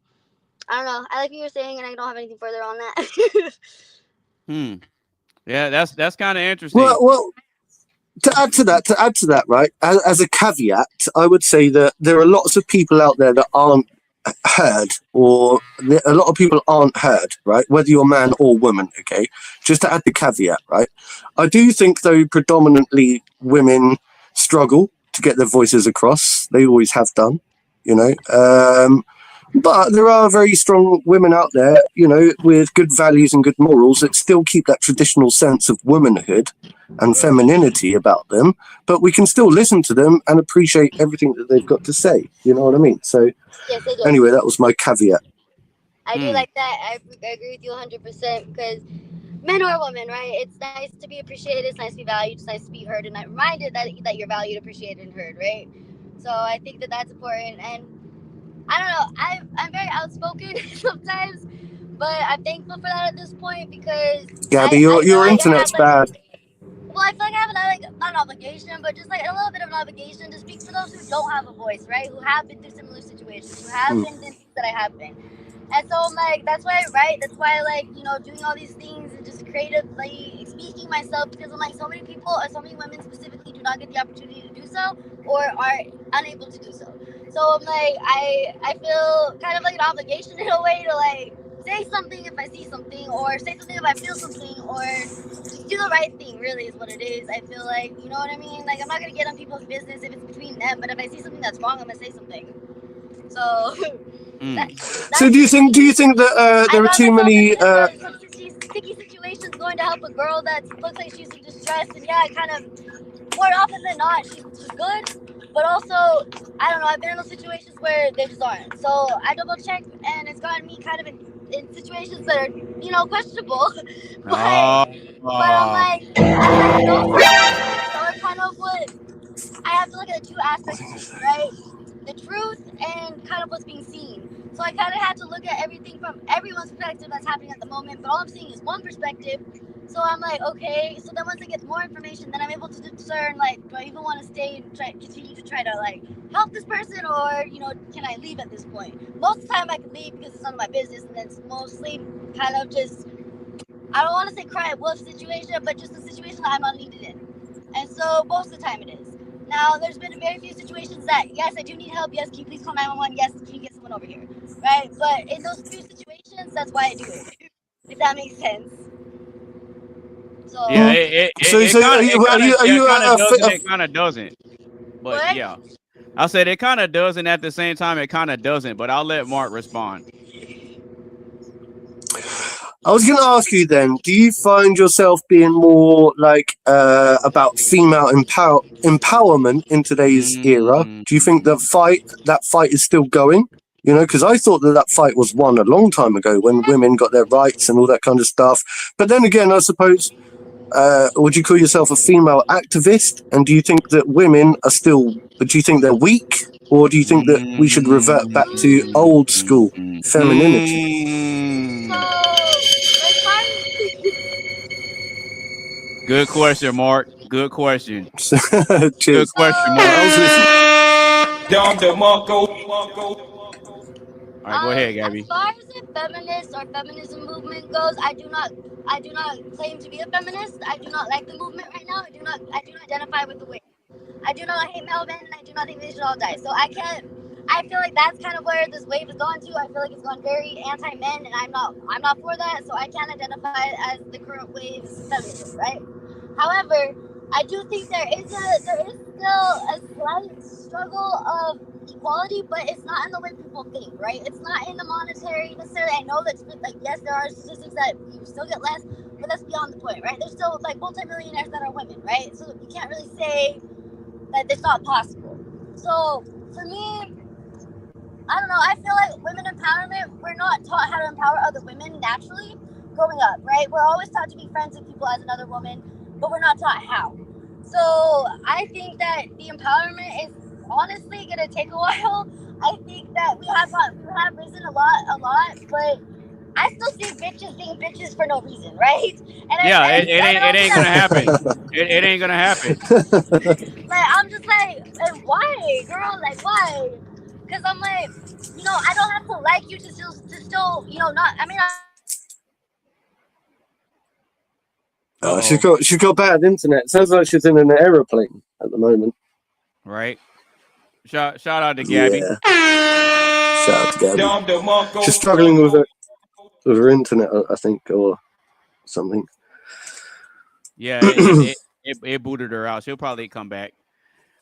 C: I don't know. I like what you're saying, and I don't have anything further on that.
A: Yeah, that's kind of interesting.
B: Well, to add to that, right? As a caveat, I would say that there are lots of people out there that aren't heard, or a lot of people aren't heard, right? Whether you're man or woman, okay? Just to add the caveat, right? I do think, though, predominantly women struggle to get their voices across. They always have done, you know. But there are very strong women out there, you know, with good values and good morals that still keep that traditional sense of womanhood and femininity about them. But we can still listen to them and appreciate everything that they've got to say. You know what I mean? So
C: Yes, I do.
B: anyway, that was my caveat.
C: I do like that. I agree with you 100% because men or women, right? It's nice to be appreciated. It's nice to be valued. It's nice to be heard, and I'm reminded that you're valued, appreciated, and heard, right? So I think that that's important. And I don't know. I'm very outspoken sometimes, but I'm thankful for that at this point because
B: Gabby,
C: I
B: your
C: feel like I
B: internet's
C: have, like,
B: bad.
C: well, I feel like I have not an obligation, but just like a little bit of an obligation to speak for those who don't have a voice, right? Who have been through similar situations, who have been things that I have been. And so I'm like, that's why I write. That's why I like, you know, doing all these things and just creatively speaking myself because I'm like, so many people or so many women specifically do not get the opportunity to do so or are unable to do so. So I'm like, I feel kind of like an obligation in a way to like say something if I see something or say something if I feel something or just do the right thing, really is what it is. I feel like, you know what I mean? Like, I'm not going to get on people's business if it's between them, but if I see something that's wrong, I'm going to say something. So...
B: So do you think that there are too many
C: some sticky situations going to help a girl that looks like she's in distress, and yeah, kind of more often than not she's good, but also I don't know, I've been in those situations where they just aren't. So I double check, and it's gotten me kind of in situations that are, you know, questionable. but I'm like those situations are kind of what I have to look at the two aspects of truth, right? The truth and kind of what's being seen. So I kind of had to look at everything from everyone's perspective that's happening at the moment, but all I'm seeing is one perspective. So I'm like, okay, so then once I get more information, then I'm able to discern, like, do I even want to stay and continue to try to, like, help this person, or, you know, can I leave at this point? Most of the time I can leave because it's none of my business, and it's mostly kind of just, I don't want to say cry wolf situation, but just a situation that I'm not needed in. And so most of the time it is. Now, there's been very few situations that, yes, I do need help. Yes, can you please call 911? Yes, can you get someone over here? Right? But in those few situations, that's why I do it. If that makes sense. So,
A: Yeah, it kind of doesn't. But
C: what?
A: yeah, I said it kind of does, and at the same time, it kind of doesn't. But I'll let Mark respond.
B: I was going to ask you then, do you find yourself being more like about female empowerment in today's era? Do you think that fight is still going? You know, because I thought that fight was won a long time ago when women got their rights and all that kind of stuff. But then again, I suppose, would you call yourself a female activist? And do you think that women are still, do you think they're weak? Or do you think that we should revert back to old school femininity?
C: So, as far
A: Good question, Mark. Good question.
B: Cheers.
A: Good question, Mark.
B: I was listening.
A: All right, go ahead, Gabby.
C: As far as the feminist or feminism movement goes, I do not claim to be a feminist. I do not like the movement right now. I do not identify with the wave. I do not hate male men, and I do not think they should all die. So I feel like that's kind of where this wave has gone to. I feel like it's gone very anti-men, and I'm not for that. So I can't identify as the current wave's feminist, right? However, I do think there is still a slight struggle of equality, but it's not in the way people think, right? It's not in the monetary necessarily. I know that, like, yes, there are statistics that you still get less, but that's beyond the point, right? There's still like multimillionaires that are women, right? So you can't really say that it's not possible. So for me, I don't know. I feel like women empowerment, we're not taught how to empower other women naturally growing up, right? We're always taught to be friends with people as another woman, but we're not taught how. So I think that the empowerment is honestly gonna take a while. I think that we have risen a lot, but I still see bitches being bitches for no reason, right? And
A: it ain't gonna happen. It ain't gonna happen.
C: Like, I'm just like, why, girl? Like, why? Because I'm like, you know, I don't have to like you to still, you know, not. I mean.
B: She's got bad internet. Sounds like she's in an aeroplane at the moment.
A: Right. Shout out to Gabby.
B: Yeah. Shout out to Gabby. She's struggling with her internet, I think, or something.
A: Yeah, it booted her out. She'll probably come back.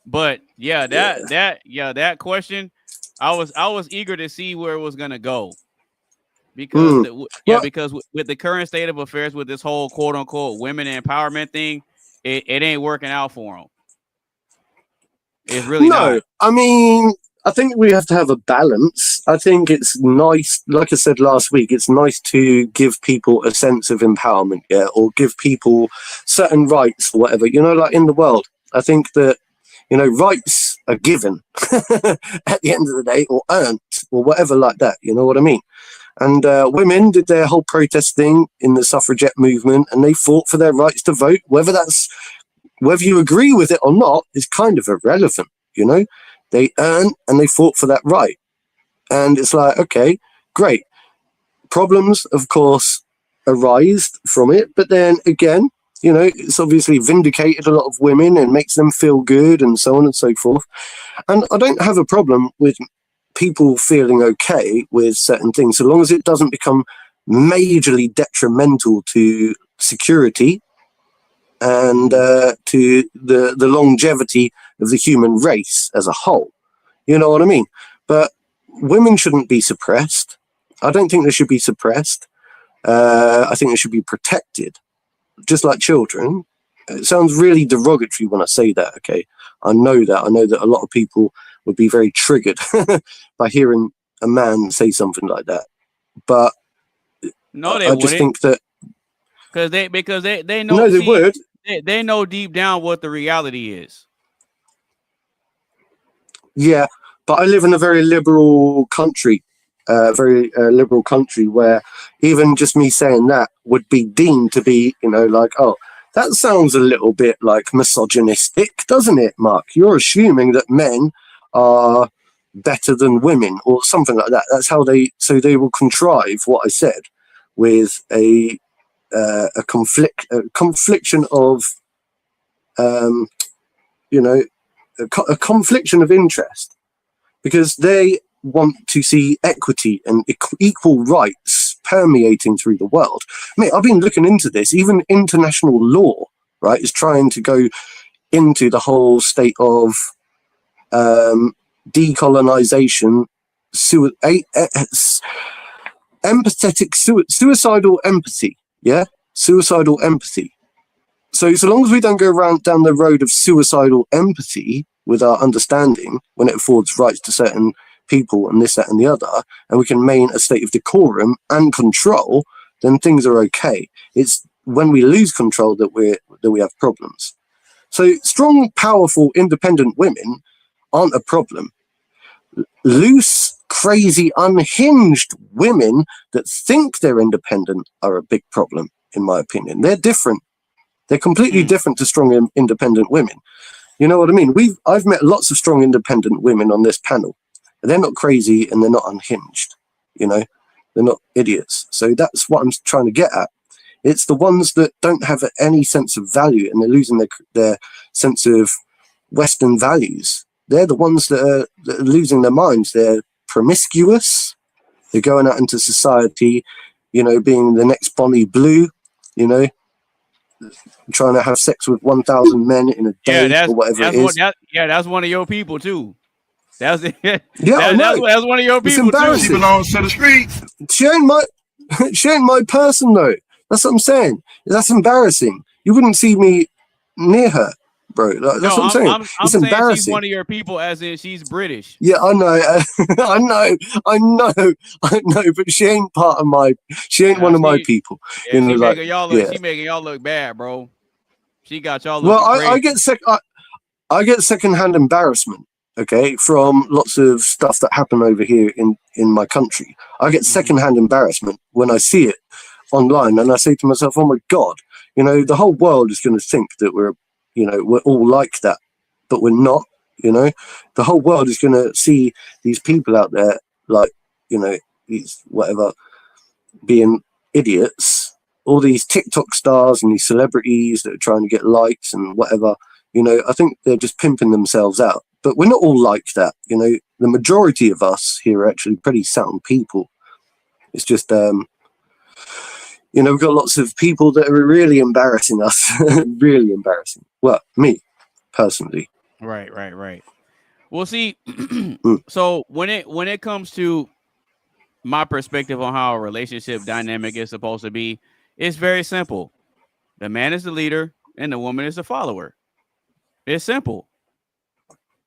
A: But yeah, that question, I was eager to see where it was gonna go because because with the current state of affairs with this whole quote unquote women empowerment thing, it ain't working out for them. It's really not.
B: I mean, I think we have to have a balance. I think it's nice, like I said last week, it's nice to give people a sense of empowerment, yeah, or give people certain rights or whatever, you know, like in the world. I think that, you know, rights are given at the end of the day, or earned, or whatever like that, you know what I mean? And women did their whole protest thing in the suffragette movement, and they fought for their rights to vote. Whether you agree with it or not is kind of irrelevant, you know? They earned and they fought for that right. And it's like, okay, great. Problems, of course, arise from it. But then again, you know, it's obviously vindicated a lot of women and makes them feel good and so on and so forth. And I don't have a problem with people feeling okay with certain things, so long as it doesn't become majorly detrimental to security and to the longevity of the human race as a whole. You know what I mean? But women shouldn't be suppressed. I don't think they should be suppressed. I think they should be protected, just like children. It sounds really derogatory when I say that, okay? I know that a lot of people would be very triggered by hearing a man say something like that. But
A: no, they
B: I
A: wouldn't.
B: just think that
A: because they know.
B: No, they would.
A: They know deep down what the reality is.
B: Yeah, but I live in a very liberal country, liberal country where even just me saying that would be deemed to be, you know, like, oh, that sounds a little bit like misogynistic, doesn't it, Mark? You're assuming that men are better than women or something like that. That's how they will contrive what I said with a confliction of, you know, a confliction of interest, because they want to see equity and equal rights permeating through the world. Mate, I've been looking into this. Even international law, right, is trying to go into the whole state of decolonization, suicidal empathy. Yeah, suicidal empathy. So long as we don't go down the road of suicidal empathy with our understanding, when it affords rights to certain people and this, that, and the other, and we can maintain a state of decorum and control, then things are okay. It's when we lose control that we have problems. So strong, powerful, independent women aren't a problem. Loose, crazy, unhinged women that think they're independent are a big problem, in my opinion. They're different. They're completely different to strong, independent women. You know what I mean? I've met lots of strong, independent women on this panel. They're not crazy and they're not unhinged. You know, they're not idiots. So that's what I'm trying to get at. It's the ones that don't have any sense of value and they're losing their sense of Western values. They're the ones that are losing their minds. They're promiscuous. They're going out into society, you know, being the next Bonnie Blue, you know, trying to have sex with 1,000 men in a day or whatever it is.
A: That's one of your people too. That's it.
B: Yeah,
A: that's one of your people too.
D: She belongs to the streets.
B: She ain't my person though. That's what I'm saying. That's embarrassing. You wouldn't see me near her, bro. That's what I'm saying. It's
A: saying
B: embarrassing.
A: She's one of your people, as in she's British.
B: Yeah, I know. I know. But she ain't part of my. She ain't one of my people.
A: Yeah,
B: you know,
A: she making y'all look bad, bro. She got y'all.
B: Well, I get secondhand embarrassment. Okay, from lots of stuff that happen over here in my country. I get secondhand embarrassment when I see it online, and I say to myself, "Oh my God, you know, the whole world is going to think that we're all like that, but we're not. You know, the whole world is going to see these people out there, like, you know, these whatever, being idiots. All these TikTok stars and these celebrities that are trying to get likes and whatever. You know, I think they're just pimping themselves out. But we're not all like that. You know, the majority of us here are actually pretty sound people. It's just, you know, we've got lots of people that are really embarrassing us, really embarrassing. Well, me, personally.
A: Right. Well, see, so when it comes to my perspective on how a relationship dynamic is supposed to be, it's very simple. The man is the leader and the woman is the follower. It's simple.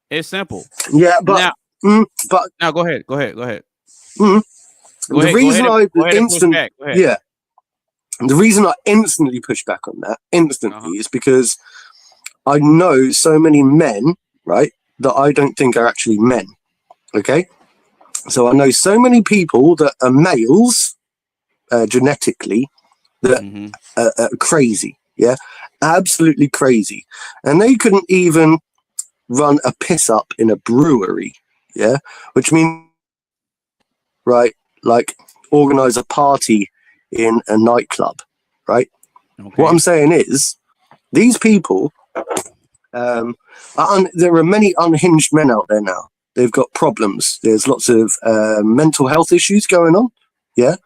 A: It's simple.
B: Yeah, but
A: now go ahead.
B: The reason I instantly push back on that is because I know so many men, right, that I don't think are actually men. Okay, so I know so many people that are males genetically that are crazy. Yeah, absolutely crazy, and they couldn't even run a piss up in a brewery. Yeah, which means, right, like organize a party in a nightclub, right? Okay. What I'm saying is, these people, there are many unhinged men out there now. They've got problems. There's lots of mental health issues going on. Yeah,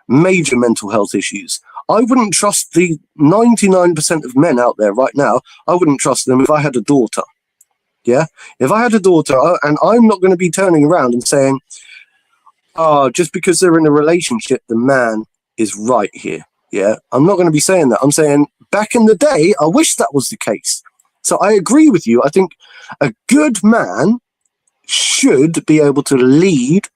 B: major mental health issues. I wouldn't trust the 99% of men out there right now. I wouldn't trust them if I had a daughter. Yeah, if I had a daughter, and I'm not going to be turning around and saying, "Oh, just because they're in a relationship, the man is right here." Yeah, I'm not going to be saying that. I'm saying back in the day, I wish that was the case. So I agree with you. I think a good man should be able to lead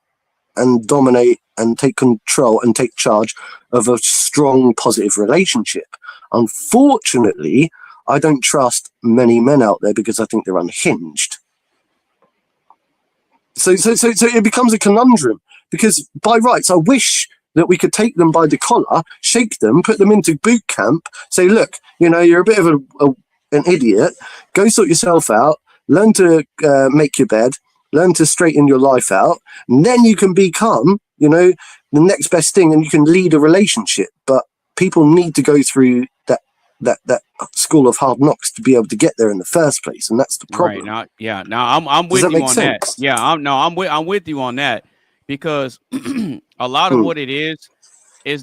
B: and dominate and take control and take charge of a strong, positive relationship. Unfortunately, I don't trust many men out there because I think they're unhinged. So it becomes a conundrum, because by rights, I wish that we could take them by the collar, shake them, put them into boot camp, say, look, you're a bit of an idiot, go sort yourself out, learn to make your bed, learn to straighten your life out, and then you can become, the next best thing, and you can lead a relationship. But people need to go through that school of hard knocks to be able to get there in the first place, and that's the problem.
A: Right. I'm with you on that. Yeah, I'm with you on that, because a lot of what it is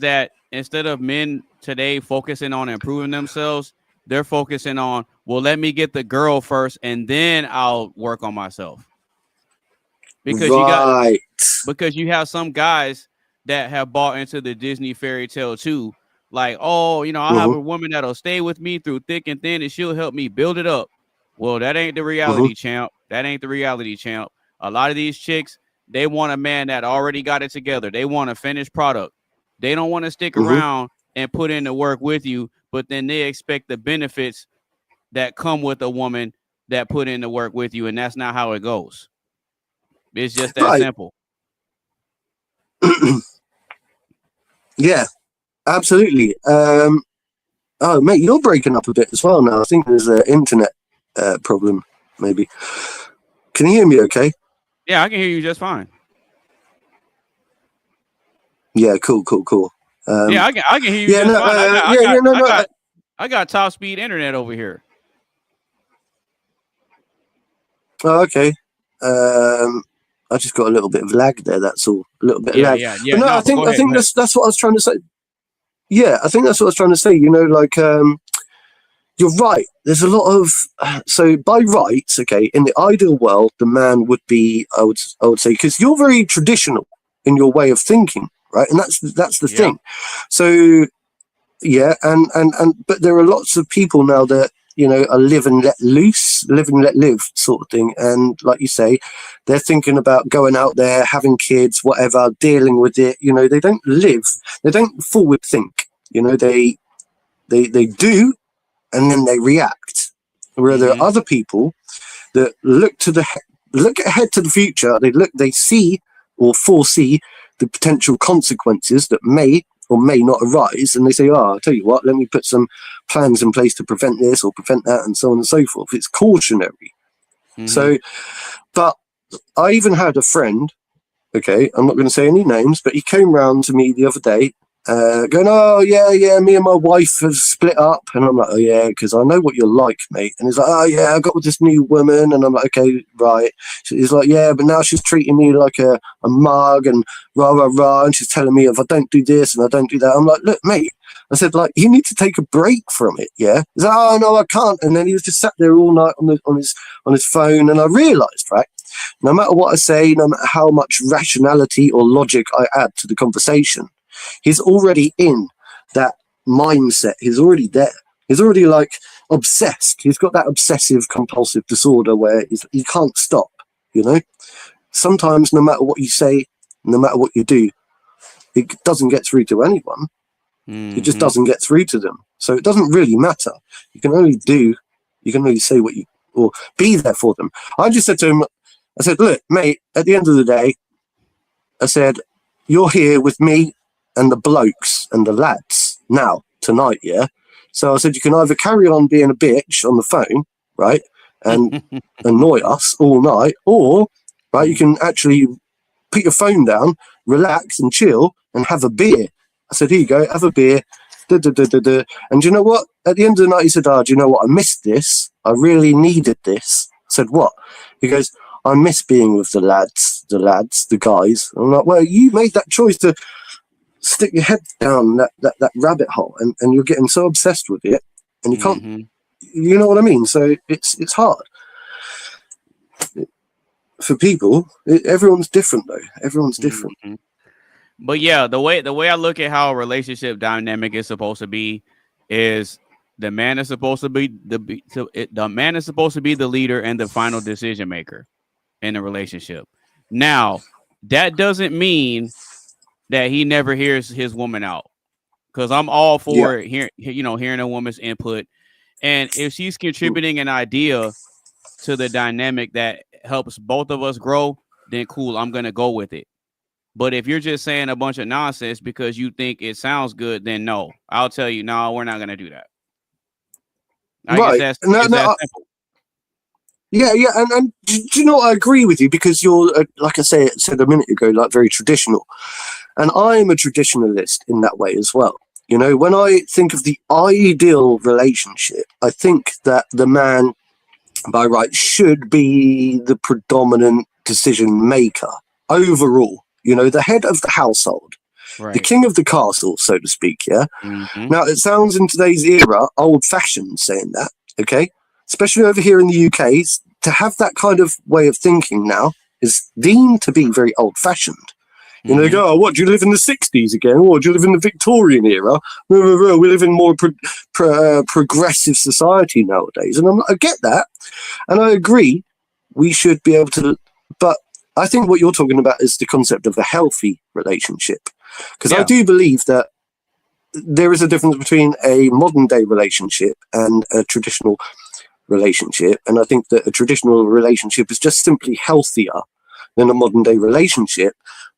A: that instead of men today focusing on improving themselves, they're focusing on, well, let me get the girl first and then I'll work on myself. Because you have some guys that have bought into the Disney fairy tale too. Like, oh, I have a woman that'll stay with me through thick and thin and she'll help me build it up. Well, that ain't the reality, champ. That ain't the reality, champ. A lot of these chicks, they want a man that already got it together. They want a finished product. They don't want to stick around and put in the work with you, but then they expect the benefits that come with a woman that put in the work with you, and that's not how it goes. It's just that simple.
B: Yeah, absolutely. Oh, mate, you're breaking up a bit as well now. I think there's an internet problem, maybe. Can you hear me okay?
A: Yeah, I can hear you just fine.
B: Yeah, cool.
A: Yeah, I can hear you just fine. I got top speed internet over here.
B: Oh, okay. I just got a little bit of lag there. That's all. A little bit of lag. Yeah. But no, I think that's what I was trying to say. Yeah, I think that's what I was trying to say. You're right. There's a lot of so by rights. Okay, in the ideal world, the man would be. I would say, because you're very traditional in your way of thinking, right? And that's the thing. So yeah, and but there are lots of people now that are live and let live sort of thing. And like you say, they're thinking about going out there, having kids, whatever, dealing with it. They don't live, they don't forward think. They do, and then they react. Where there are other people that look ahead to the future. They see or foresee the potential consequences that may or may not arise, and they say, I'll tell you what, let me put some plans in place to prevent this or prevent that, and so on and so forth. It's cautionary. So, but I even had a friend, okay, I'm not going to say any names, but he came round to me the other day going, oh, yeah, me and my wife have split up. And I'm like, oh, yeah, because I know what you're like, mate. And he's like, oh, yeah, I got with this new woman. And I'm like, okay, right. So he's like, yeah, but now she's treating me like a mug and rah. And she's telling me if I don't do this and I don't do that. I'm like, look, mate. I said, like, you need to take a break from it, yeah? He's like, oh, no, I can't. And then he was just sat there all night on his phone. And I realised, right, no matter what I say, no matter how much rationality or logic I add to the conversation, he's already in that mindset. He's already there. He's already like obsessed. He's got that obsessive compulsive disorder where he can't stop, you know? Sometimes no matter what you say, no matter what you do, it doesn't get through to anyone. It just doesn't get through to them. So it doesn't really matter. You can only say what you, or be there for them. I just said to him, I said, look, mate, at the end of the day, I said, you're here with me and the blokes and the lads now, tonight, yeah? So I said, you can either carry on being a bitch on the phone, right, and annoy us all night, or, right, you can actually put your phone down, relax and chill and have a beer. I said, here you go, have a beer. And you know what? At the end of the night, he said, do you know what? I missed this. I really needed this. I said, what? He goes, I miss being with the lads, the guys. I'm like, well, you made that choice to stick your head down that rabbit hole, and you're getting so obsessed with it, and you can't, you know what I mean? So it's hard for people. Everyone's different though. Everyone's different.
A: But yeah, the way I look at how a relationship dynamic is supposed to be is the man is supposed to be the man is supposed to be the leader and the final decision maker in a relationship. Now, that doesn't mean that he never hears his woman out, because I'm all for hearing a woman's input, and if she's contributing an idea to the dynamic that helps both of us grow, then cool, I'm gonna go with it. But if you're just saying a bunch of nonsense because you think it sounds good, then no, I'll tell you, no, we're not gonna do that. I guess that's simple.
B: Yeah, and do you know what? I agree with you, because you're, like I said a minute ago, like very traditional. And I'm a traditionalist in that way as well. You know, when I think of the ideal relationship, I think that the man, by right, should be the predominant decision maker overall. You know, the head of the household, right, the king of the castle, so to speak, yeah? Now, it sounds in today's era old-fashioned saying that, okay? Especially over here in the UK, to have that kind of way of thinking now is deemed to be very old-fashioned. You know, they go, oh, what, do you live in the 60s again? Or do you live in the Victorian era? No, we live in more progressive society nowadays. And I get that. And I agree, we should be able to, but I think what you're talking about is the concept of a healthy relationship. Because I do believe that there is a difference between a modern day relationship and a traditional relationship. And I think that a traditional relationship is just simply healthier than a modern day relationship.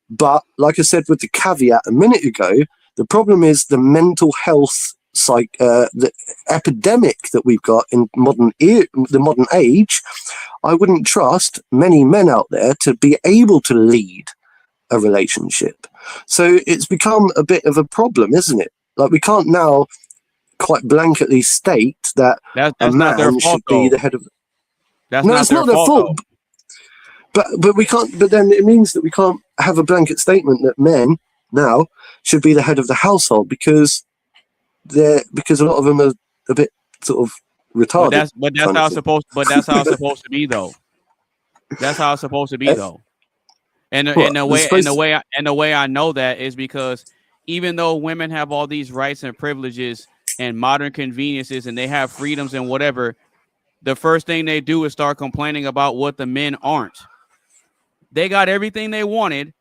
B: But like I said with the caveat a minute ago, the problem is the mental health the epidemic that we've got in the modern age. I wouldn't trust many men out there to be able to lead a relationship. So it's become a bit of a problem, isn't it? Like, we can't now quite blanketly state that a man should be the head of. It's not their fault. But we can't. But then it means that we can't have a blanket statement that men now should be the head of the household, because a lot of them are a bit sort of retarded.
A: But that's how it's supposed. But that's how it's supposed to be, though. That's how it's supposed to be, though. And the way I know that is because even though women have all these rights and privileges and modern conveniences and they have freedoms and whatever, the first thing they do is start complaining about what the men aren't. They got everything they wanted,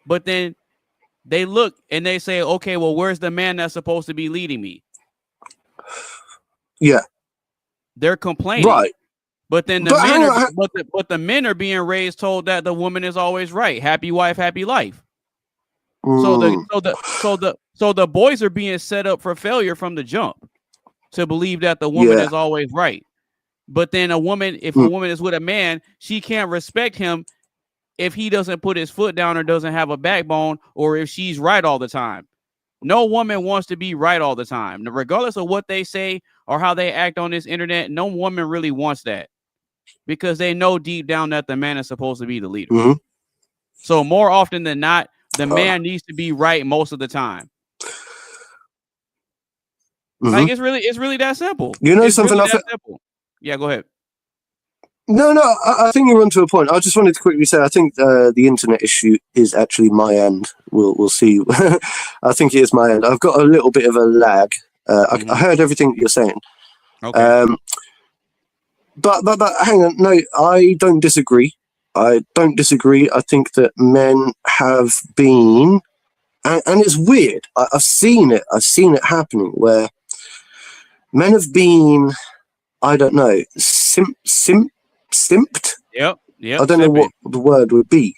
A: but then they look and they say, okay, well, where's the man that's supposed to be leading me?
B: Yeah. They're
A: complaining.
B: Right.
A: But then the men are being raised told that the woman is always right. Happy wife, happy life. So the boys are being set up for failure from the jump to believe that the woman is always right. But then a woman is with a man, she can't respect him if he doesn't put his foot down or doesn't have a backbone, or if she's right all the time. No woman wants to be right all the time. Regardless of what they say or how they act on this internet, no woman really wants that, because they know deep down that the man is supposed to be the leader. So more often than not, the man needs to be right most of the time. Like, it's really that simple.
B: You know, it's something
A: really that simple. Yeah, go ahead.
B: No, I think you're onto a point. I just wanted to quickly say I think the internet issue is actually my end. We'll see. I think it is my end. I've got a little bit of a lag. I heard everything that you're saying.
A: Okay.
B: But hang on. No, I don't disagree. I think that men have been, and it's weird. I've seen it. I've seen it happening where men have been, I don't know, simped.
A: Yep.
B: I don't know what the word would be.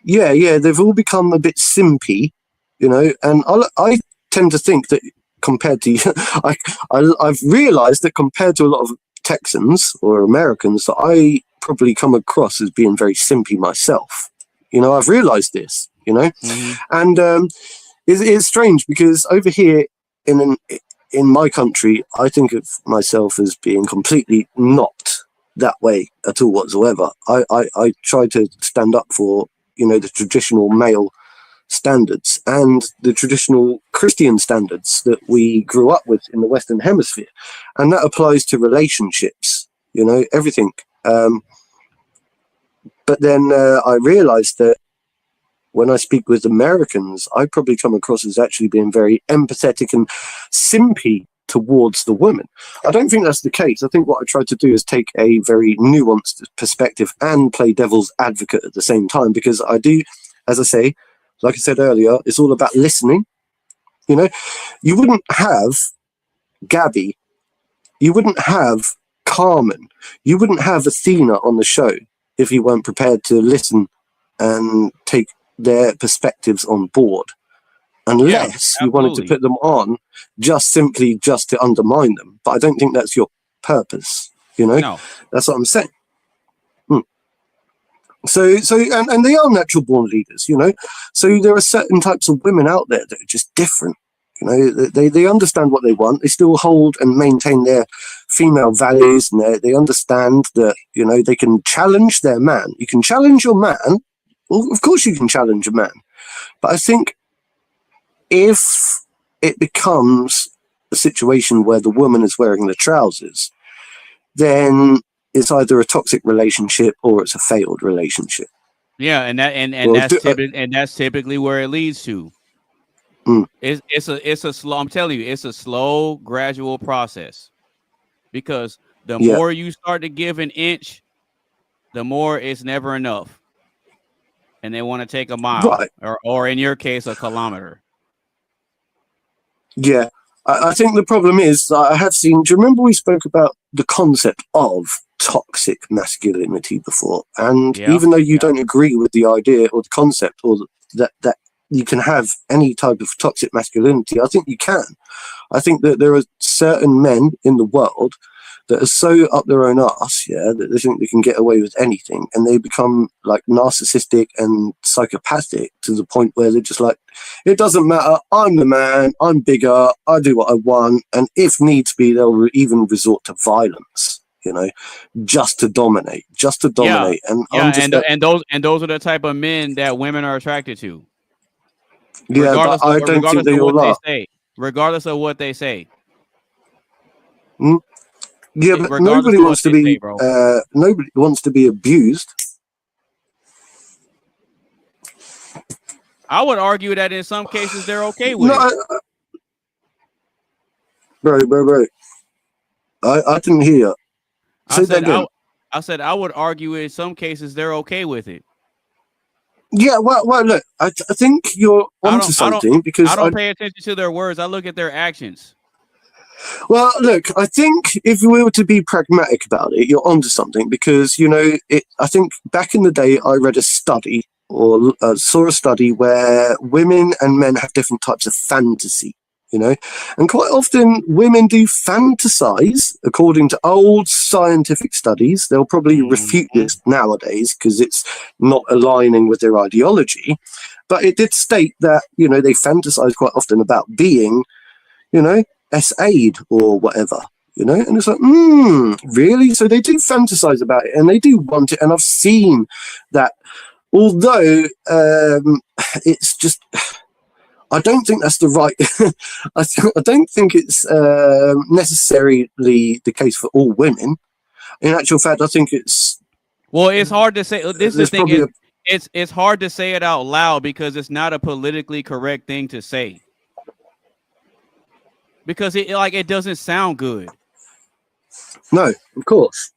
B: Yeah. They've all become a bit simpy, and I tend to think that compared to I've realized that compared to a lot of Texans or Americans, that I probably come across as being very simpy myself. I've realized this, and it's strange because over here in my country, I think of myself as being completely not that way at all whatsoever. I try to stand up for, the traditional male standards and the traditional Christian standards that we grew up with in the Western Hemisphere. And that applies to relationships, everything. But then I realized that when I speak with Americans, I probably come across as actually being very empathetic and simpy towards the woman. I don't think that's the case. I think what I try to do is take a very nuanced perspective and play devil's advocate at the same time, because I do, as I say, like I said earlier, it's all about listening. You wouldn't have Gabby, you wouldn't have Carmen, you wouldn't have Athena on the show if you weren't prepared to listen and take their perspectives on board. Unless you wanted to put them on just to undermine them. But I don't think that's your purpose, No. That's what I'm saying. So and they are natural born leaders, So there are certain types of women out there that are just different. They understand what they want. They still hold and maintain their female values, and they understand that, they can challenge their man. You can challenge your man. Well, of course you can challenge a man. But I think if it becomes a situation where the woman is wearing the trousers, then it's either a toxic relationship or it's a failed relationship.
A: Yeah, and that's typically where it leads to. It's a slow. I'm telling you, it's a slow, gradual process. Because the more you start to give an inch, the more it's never enough, and they want to take a mile, right. or in your case, a kilometer.
B: Yeah, I think the problem is I have seen. Do you remember we spoke about the concept of toxic masculinity before? And even though you don't agree with the idea or the concept, or that you can have any type of toxic masculinity, I think you can. I think that there are certain men in the world that are so up their own arse, that they think they can get away with anything, and they become like narcissistic and psychopathic to the point where they're just like, it doesn't matter, I'm the man, I'm bigger, I do what I want, and if needs be, they'll even resort to violence, just to dominate. And
A: those are the type of men that women are attracted to.
B: Yeah, but I don't think they all are.
A: Regardless of what they say.
B: Yeah, but nobody wants to be abused.
A: I would argue that in some cases they're okay with it.
B: Bro. I didn't hear you. Say that again.
A: I said I would argue in some cases they're okay with it.
B: Yeah, well, look, I think you're onto something, because
A: I don't pay attention to their words. I look at their actions.
B: Well, look, I think if we were to be pragmatic about it, you're onto something, because, I think back in the day I read a study or saw a study where women and men have different types of fantasy, and quite often women do fantasize according to old scientific studies. They'll probably refute this nowadays because it's not aligning with their ideology. But it did state that, they fantasize quite often about being, S-aid or whatever, and it's like, really? So they do fantasize about it and they do want it. And I've seen that, although it's just, I don't think that's the right, I don't think it's necessarily the case for all women. in actual fact, I think it's
A: hard to say. This is the
B: there's
A: thing.
B: probably
A: It's hard to say it out loud because it's not a politically correct thing to say. Because it doesn't sound good.
B: no, of course.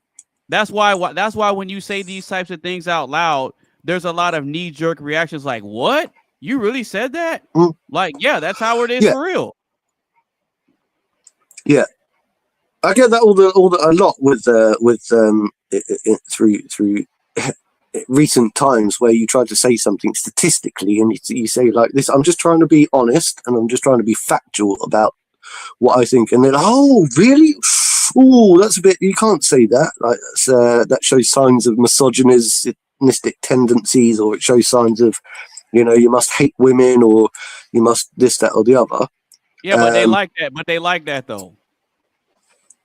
A: That's why when you say these types of things out loud, there's a lot of knee-jerk reactions like, what? You really said that?
B: Mm.
A: Like, yeah, that's how it is for real.
B: Yeah. I get that a lot with through recent times where you try to say something statistically and you say like this, I'm just trying to be honest and I'm just trying to be factual about what I think, and then oh really? Oh, that's a bit. You can't say that. Like that shows signs of misogynistic tendencies, or it shows signs of, you must hate women, or you must this, that, or the other.
A: Yeah, but they like that. But they like that though.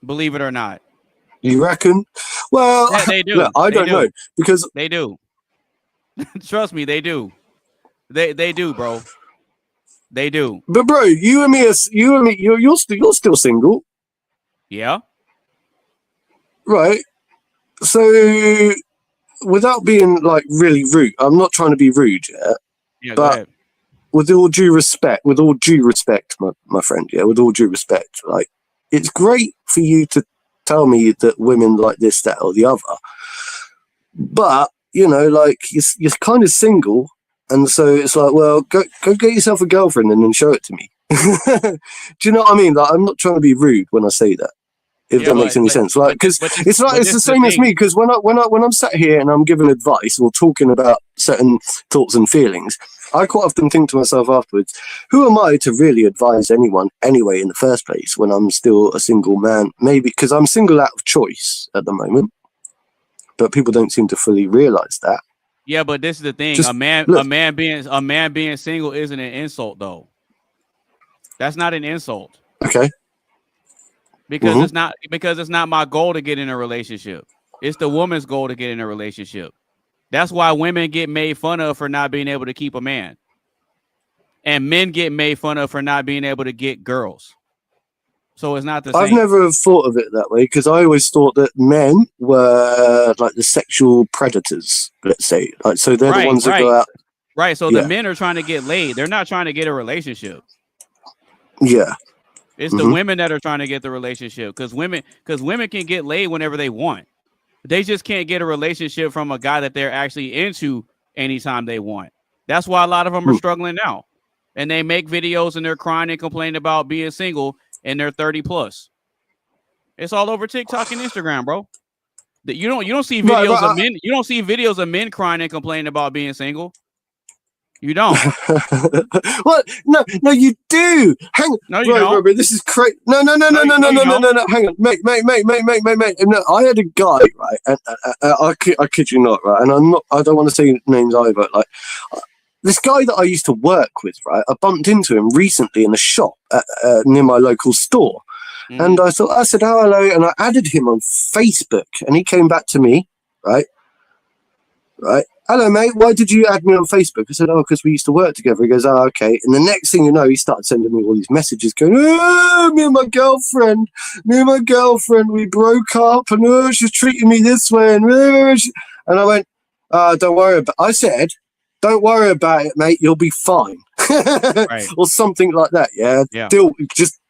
A: Believe it or not.
B: You reckon? Well,
A: yeah, they do.
B: Look, I don't know because
A: they do. Trust me, they do. They do, bro. They do.
B: But bro, you and me, you're still single.
A: Yeah.
B: Right. So, without being like really rude, I'm not trying to be rude,
A: Yeah.
B: But with all due respect, my friend, with all due respect, like it's great for you to tell me that women like this, that, or the other. But like you're kind of single. And so it's like, well, go get yourself a girlfriend and then show it to me. Do you know what I mean? Like, I'm not trying to be rude when I say that, if that makes any sense. Like, because it's the same as me. Because when I'm sat here and I'm giving advice or talking about certain thoughts and feelings, I quite often think to myself afterwards, who am I to really advise anyone anyway in the first place when I'm still a single man? Maybe because I'm single out of choice at the moment, but people don't seem to fully realize that.
A: Yeah, but this is the thing. A man being single isn't an insult, though. That's not an insult.
B: Okay.
A: Because it's not my goal to get in a relationship. It's the woman's goal to get in a relationship. That's why women get made fun of for not being able to keep a man. And men get made fun of for not being able to get girls. So it's not the same.
B: I've never thought of it that way because I always thought that men were like the sexual predators, let's say. Like, so they're the ones that go out.
A: Right. So the men are trying to get laid. They're not trying to get a relationship.
B: Yeah.
A: It's the women that are trying to get the relationship because women can get laid whenever they want. They just can't get a relationship from a guy that they're actually into anytime they want. That's why a lot of them are struggling now. And they make videos and they're crying and complaining about being single and they're 30 plus. It's all over TikTok and Instagram, bro. You don't see videos of men. You don't see videos of men crying and complaining about being single. You don't.
B: What? No, you do. Hang on.
A: No, you don't.
B: Bro, this is crazy. No. Hang on, mate. No, I had a guy, right? And I kid you not, right? And I don't want to say names either. Like this guy that I used to work with, right? I bumped into him recently in a shop near my local store, and I said, "Oh, hello," and I added him on Facebook, and he came back to me, right. Hello, mate. Why did you add me on Facebook? I said, oh, because we used to work together. He goes, oh, okay. And the next thing you know, he started sending me all these messages going, oh, me and my girlfriend, we broke up and she's treating me this way. And I went, don't worry about it. I said, don't worry about it, mate. You'll be fine. Right. Or something like that. Yeah.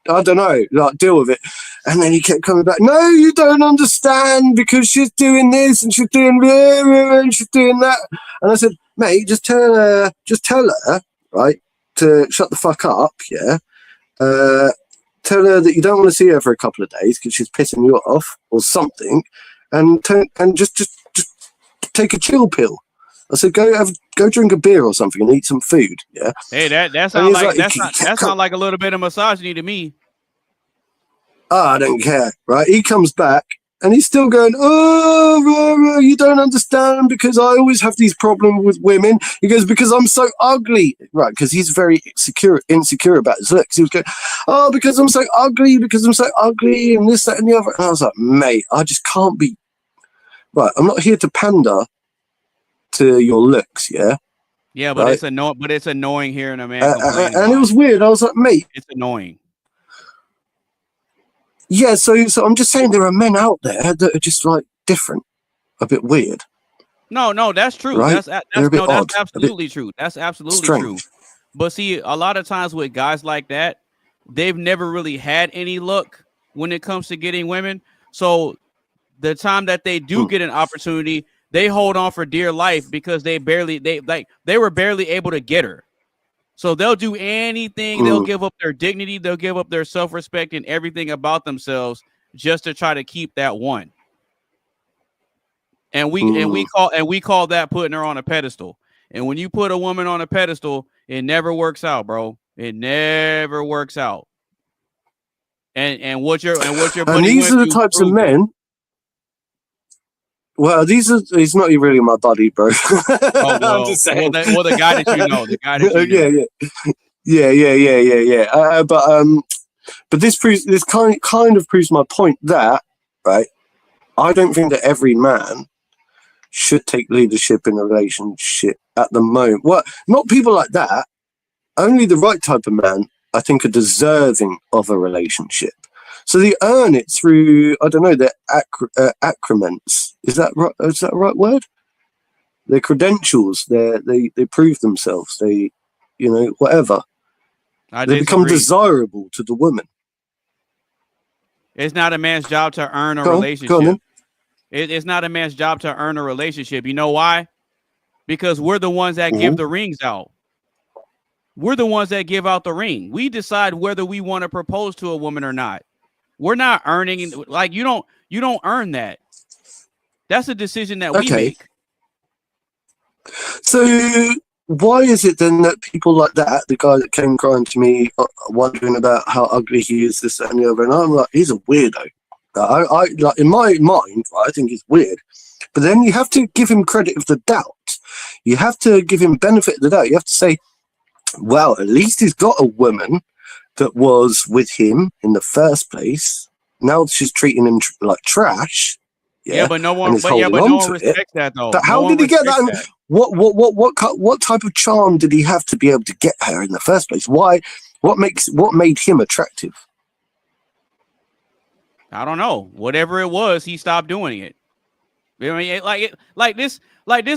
B: I don't know, like deal with it. And then he kept coming back. No, you don't understand because she's doing this and she's doing and she's doing that. And I said, mate, just tell her, right, to shut the fuck up. Yeah. Tell her that you don't want to see her for a couple of days because she's pissing you off or something, and just take a chill pill. I said, go drink a beer or something and eat some food. Yeah.
A: Hey, that sounds like a little bit of misogyny to me.
B: I don't care. Right. He comes back and he's still going, oh, you don't understand because I always have these problems with women. He goes, because I'm so ugly. Right. Because he's very insecure about his looks. He was going, oh, because I'm so ugly and this, that, and the other. And I was like, mate, I just can't be. Right. I'm not here to pander to your looks, yeah.
A: Yeah, but right? It's annoying hearing a man complain
B: and it was weird. I was like, mate,
A: it's annoying.
B: Yeah, so I'm just saying there are men out there that are just like different, a bit weird.
A: No, that's true.
B: Right?
A: That's
B: They're a bit odd,
A: that's absolutely true. That's absolutely
B: strange.
A: true. But see, a lot of times with guys like that, they've never really had any luck when it comes to getting women. So the time that they do get an opportunity, they hold on for dear life because they were barely able to get her. So they'll do anything. They'll give up their dignity. They'll give up their self-respect and everything about themselves just to try to keep that one. And we call that putting her on a pedestal. And when you put a woman on a pedestal, it never works out, bro. It never works out. And what your
B: and these are the types of men. Well, he's not really my buddy, bro. I'm just saying.
A: The guy that you know,
B: Yeah. But this kind of proves my point that, right? I don't think that every man should take leadership in a relationship at the moment. Well, not people like that. Only the right type of man, I think, are deserving of a relationship. So they earn it through, I don't know, their accrements. Is that right? Is that the right word? Their credentials. They prove themselves. They, whatever. They become desirable to the woman.
A: It's not a man's job to earn a relationship. It's not a man's job to earn a relationship. You know why? Because we're the ones that give the rings out. We're the ones that give out the ring. We decide whether we want to propose to a woman or not. We're not earning, like, you don't earn that. That's a decision that we make.
B: So why is it then that people like that, the guy that came crying to me, wondering about how ugly he is, this, that, and the other, and I'm like, he's a weirdo. I like, in my mind, I think he's weird. But then you have to give him credit of the doubt. You have to give him benefit of the doubt. You have to say, well, at least he's got a woman that was with him in the first place. Now she's treating him like trash.
A: Yeah, but no one respects that though.
B: But how did he get that? What type of charm did he have to be able to get her in the first place? Why? What made him attractive?
A: I don't know. Whatever it was, he stopped doing it. I mean, like this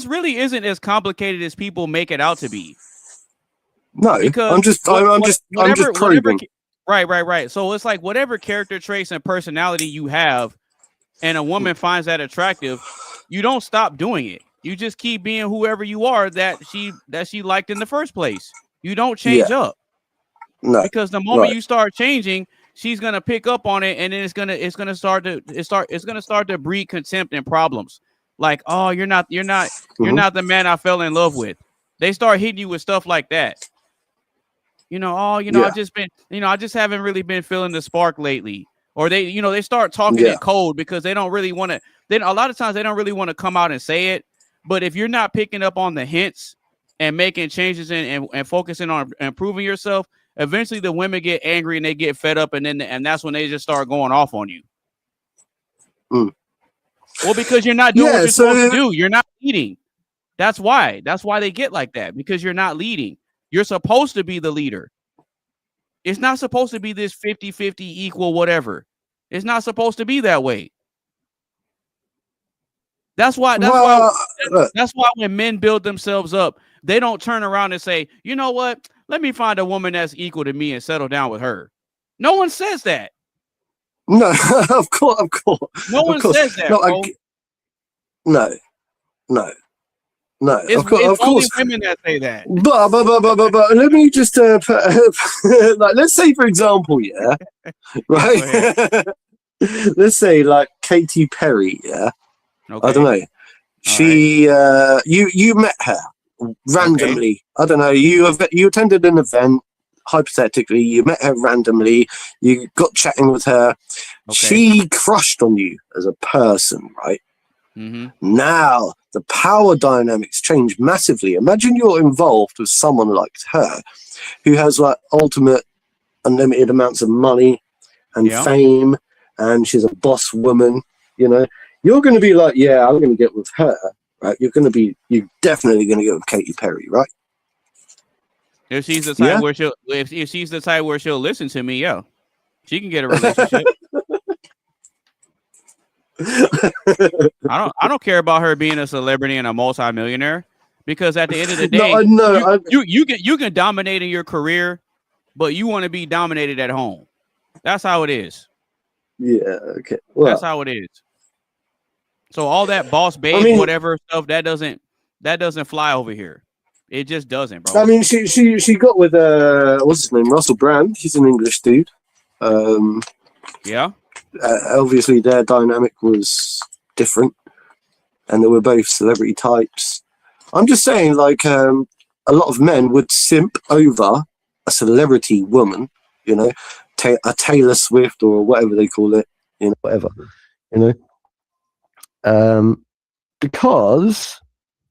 A: really isn't as complicated as people make it out to be.
B: No, because I'm just probing.
A: Right. So it's like whatever character traits and personality you have, and a woman finds that attractive, you don't stop doing it. You just keep being whoever you are that she liked in the first place. You don't change up.
B: No,
A: because the moment you start changing, she's gonna pick up on it, and then it's gonna start to breed contempt and problems. Like, oh, you're not the man I fell in love with. They start hitting you with stuff like that. I just haven't really been feeling the spark lately. Or they start talking in code because they don't really want to. Then a lot of times they don't really want to come out and say it. But if you're not picking up on the hints and making changes and focusing on improving yourself, eventually the women get angry and they get fed up, and that's when they just start going off on you. Well, because you're not doing what you're supposed to do. You're not leading. That's why they get like that, because you're not leading. You're supposed to be the leader. It's not supposed to be this 50-50 equal whatever. It's not supposed to be that way. That's why when men build themselves up, they don't turn around and say, you know what? Let me find a woman that's equal to me and settle down with her. No one says that.
B: No, of course.
A: No one says that.
B: No.
A: It's,
B: of course.
A: Only women that say that.
B: But let me just like, let's say, for example, right? Let's say like Katy Perry, Okay. I don't know. She, you met her randomly. Okay. I don't know. You attended an event. Hypothetically, you met her randomly. You got chatting with her. Okay. She crushed on you as a person, right? Mm-hmm. Now the power dynamics change massively. Imagine you're involved with someone like her, who has like ultimate, unlimited amounts of money and fame, and she's a boss woman. You're going to be like, yeah, I'm going to get with her, right? You're definitely going to get with Katy Perry, right?
A: If she's the type where if she's the type where she'll listen to me, she can get a relationship. I don't care about her being a celebrity and a multimillionaire, because at the end of the day,
B: No, I know.
A: you can dominate in your career, but you want to be dominated at home. That's how it is.
B: Yeah. Okay. Well,
A: That's how it is. So all that boss babe, whatever stuff, that doesn't fly over here. It just doesn't, bro.
B: I mean, she got with what's his name, Russell Brand. He's an English dude.
A: Yeah.
B: Obviously, their dynamic was different, and they were both celebrity types. I'm just saying, like, a lot of men would simp over a celebrity woman, you know, a Taylor Swift or whatever they call it, you know, whatever, you know, because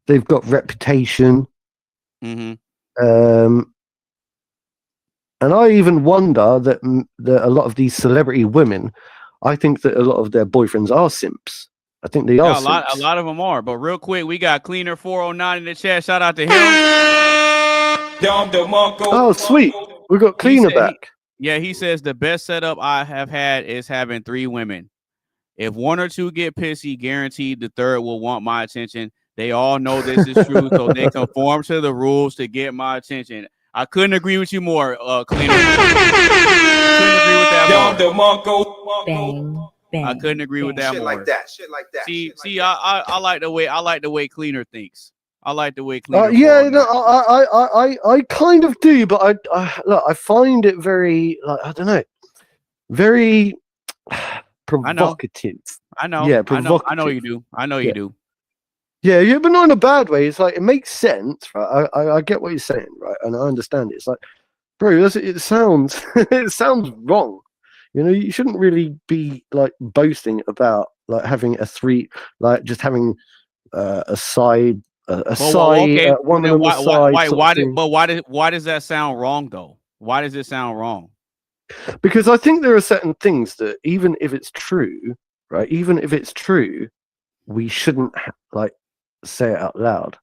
B: they've got reputation.
A: Mm-hmm.
B: And I even wonder that a lot of these celebrity women, I think that a lot of their boyfriends are simps. I think they are
A: a lot of them are. But real quick, we got Cleaner 409 in the chat. Shout out to him.
B: Oh, sweet. We got Cleaner back.
A: He says the best setup I have had is having 3 women. If 1 or 2 get pissy, guaranteed the third will want my attention. They all know this is true, so they conform to the rules to get my attention. I couldn't agree with you more, Cleaner. Couldn't agree with that more.
D: Bang, bang,
A: I couldn't agree with that
E: Shit
A: more.
E: like that.
A: See, I like the way Cleaner thinks. I like the way
B: Cleaner. I kind of do, but I find it very, like, I don't know, very provocative.
A: I know.
B: Yeah,
A: I know you do. I know you do.
B: Yeah, but not in a bad way. It's like, it makes sense, right? I get what you're saying, right? And I understand it. It's like, bro, it sounds it sounds wrong. You know, you shouldn't really be like boasting about like having just having a side, one on the side.
A: Why does that sound wrong though? Why does it sound wrong?
B: Because I think there are certain things that even if it's true, right? Even if it's true, we shouldn't say it out loud.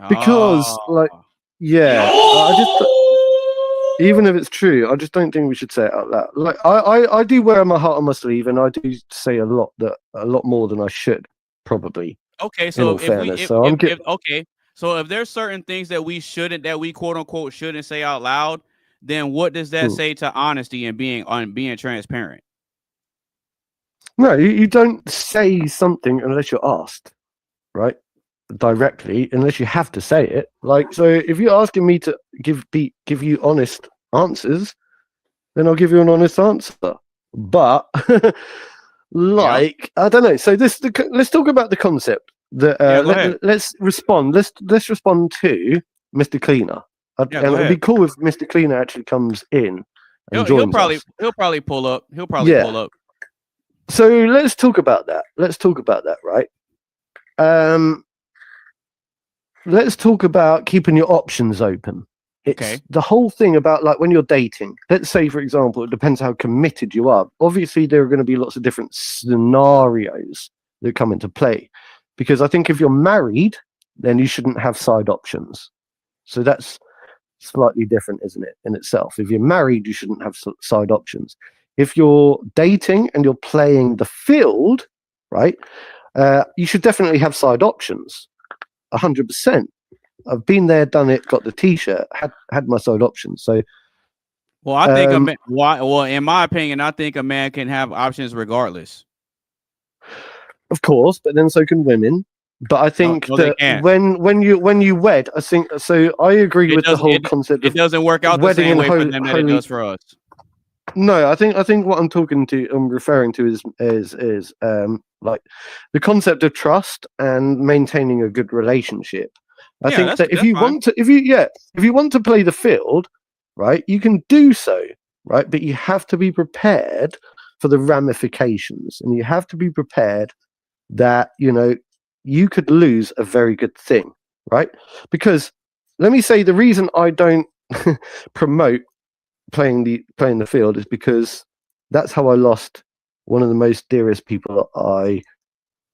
B: Because even if it's true, I just don't think we should say it out loud. Like I do wear my heart on my sleeve, and I do say a lot more than I should probably.
A: Okay, so if there's certain things that we quote unquote shouldn't say out loud, then what does that say to honesty and being transparent?
B: No, you don't say something unless you're asked, right? Directly, unless you have to say it. Like, so if you're asking me to give you honest answers, then I'll give you an honest answer. But I don't know. So let's talk about the concept that let's respond. Let's respond to Mr. Cleaner. And it'd be cool if Mr. Cleaner actually comes in and joins us.
A: He'll probably pull up. Pull up.
B: So let's talk about that. Right? Let's talk about keeping your options open. It's the whole thing about, like, when you're dating. Let's say, for example, it depends how committed you are. Obviously, there are going to be lots of different scenarios that come into play. Because I think if you're married, then you shouldn't have side options. So that's slightly different, isn't it, in itself? If you're married, you shouldn't have side options. If you're dating and you're playing the field, right, you should definitely have side options, 100%. I've been there, done it, got the T-shirt, had my side options. So,
A: well, I think in my opinion, I think a man can have options regardless.
B: Of course, but then so can women. But I think that when you wed, I think so. I agree with the whole concept.
A: It doesn't work out the same way for them that it does for us.
B: No, I think what I'm referring to is like the concept of trust and maintaining a good relationship. I think that if you want to play the field, right, you can do so, right, but you have to be prepared for the ramifications, and you have to be prepared that, you know, you could lose a very good thing, right? Because let me say, the reason I don't promote playing the field is because that's how I lost one of the most dearest people I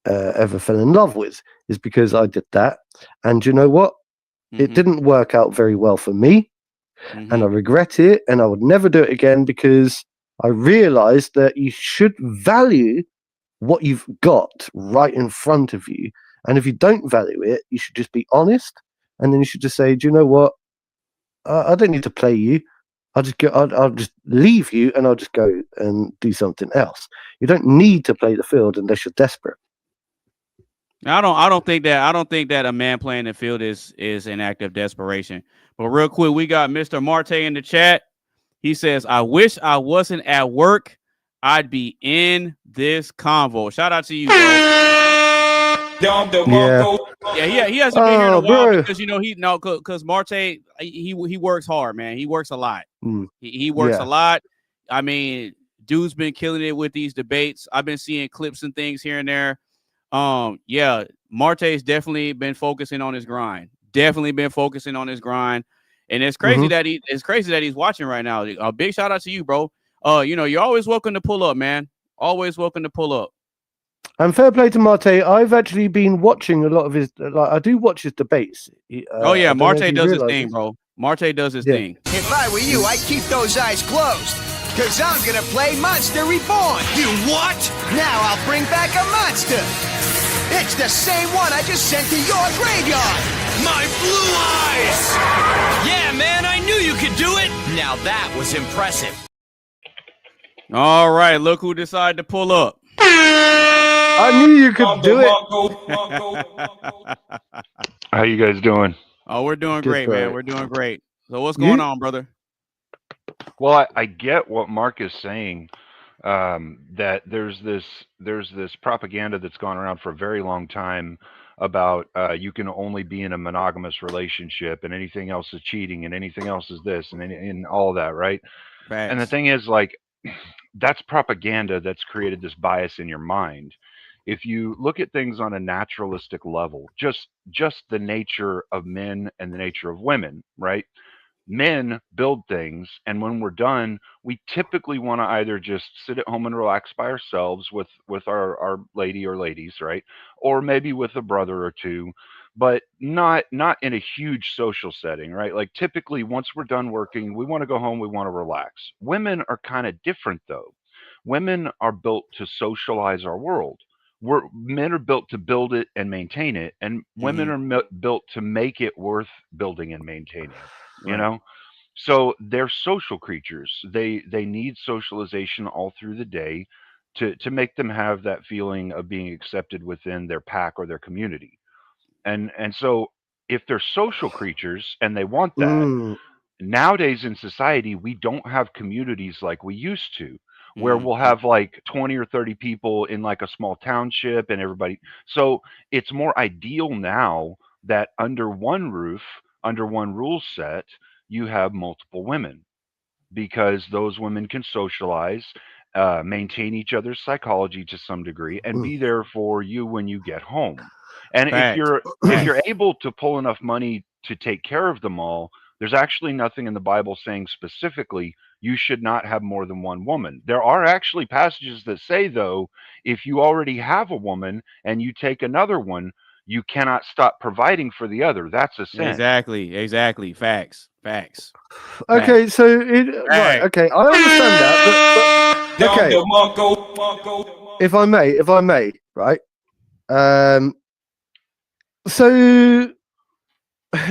B: ever fell in love with, is because I did that. And you know what? It didn't work out very well for me, and I regret it, and I would never do it again, because I realized that you should value what you've got right in front of you. And if you don't value it, you should just be honest. And then you should just say, do you know what? I don't need to play you. I'll just leave you and I'll just go and do something else. You don't need to play the field unless you're desperate.
A: I don't think that a man playing the field is an act of desperation. But real quick, we got Mr. Marte in the chat. He says, I wish I wasn't at work. I'd be in this convo. Shout out to you, bro. Yeah, he hasn't been here in a while because because Marte he works hard, man. He works a lot. He works a lot. I mean, dude's been killing it with these debates. I've been seeing clips and things here and there. Yeah, Marte's definitely been focusing on his grind. And it's crazy that he's watching right now. A big shout out to you, bro. You're always welcome to pull up, man. Always welcome to pull up.
B: And fair play to Marte. I've actually been watching a lot of his. I do watch his debates.
A: Marte does his thing, bro. Marte does his thing.
D: If I were you, I'd keep those eyes closed, because I'm gonna play Monster Reborn. You what? Now I'll bring back a monster. It's the same one I just sent to your graveyard. My blue eyes! Yeah, man, I knew you could do it. Now that was impressive.
A: All right, look who decided to pull up.
B: I knew you could do it.
E: How you guys doing?
A: Oh, we're doing great, man. We're doing great. So what's going on, brother?
E: Well, I get what Mark is saying. That there's this propaganda that's gone around for a very long time about you can only be in a monogamous relationship and anything else is cheating and anything else is this and all of that, right?
A: Facts.
E: And the thing is, like, that's propaganda that's created this bias in your mind. If you look at things on a naturalistic level, just the nature of men and the nature of women, right? Men build things, and when we're done, we typically want to either just sit at home and relax by ourselves with our lady or ladies, right? Or maybe with a brother or two, but not in a huge social setting, right? Like typically once we're done working, we want to go home, we want to relax. Women are kind of different though. Women are built to socialize our world. Men are built to build it and maintain it, and women are built to make it worth building and maintaining. You know, so they're social creatures. They need socialization all through the day to make them have that feeling of being accepted within their pack or their community. And so if they're social creatures and they want that, nowadays in society we don't have communities like we used to, where we'll have like 20 or 30 people in like a small township and everybody. So it's more ideal now that under one roof, under one rule set, you have multiple women, because those women can socialize, maintain each other's psychology to some degree, and be there for you when you get home. And if you're able to pull enough money to take care of them all, there's actually nothing in the Bible saying specifically you should not have more than one woman. There are actually passages that say, though, if you already have a woman and you take another one, you cannot stop providing for the other. That's a sin.
A: Exactly. Facts.
B: Okay, so right. Okay, I understand that, but okay. If I may, right? So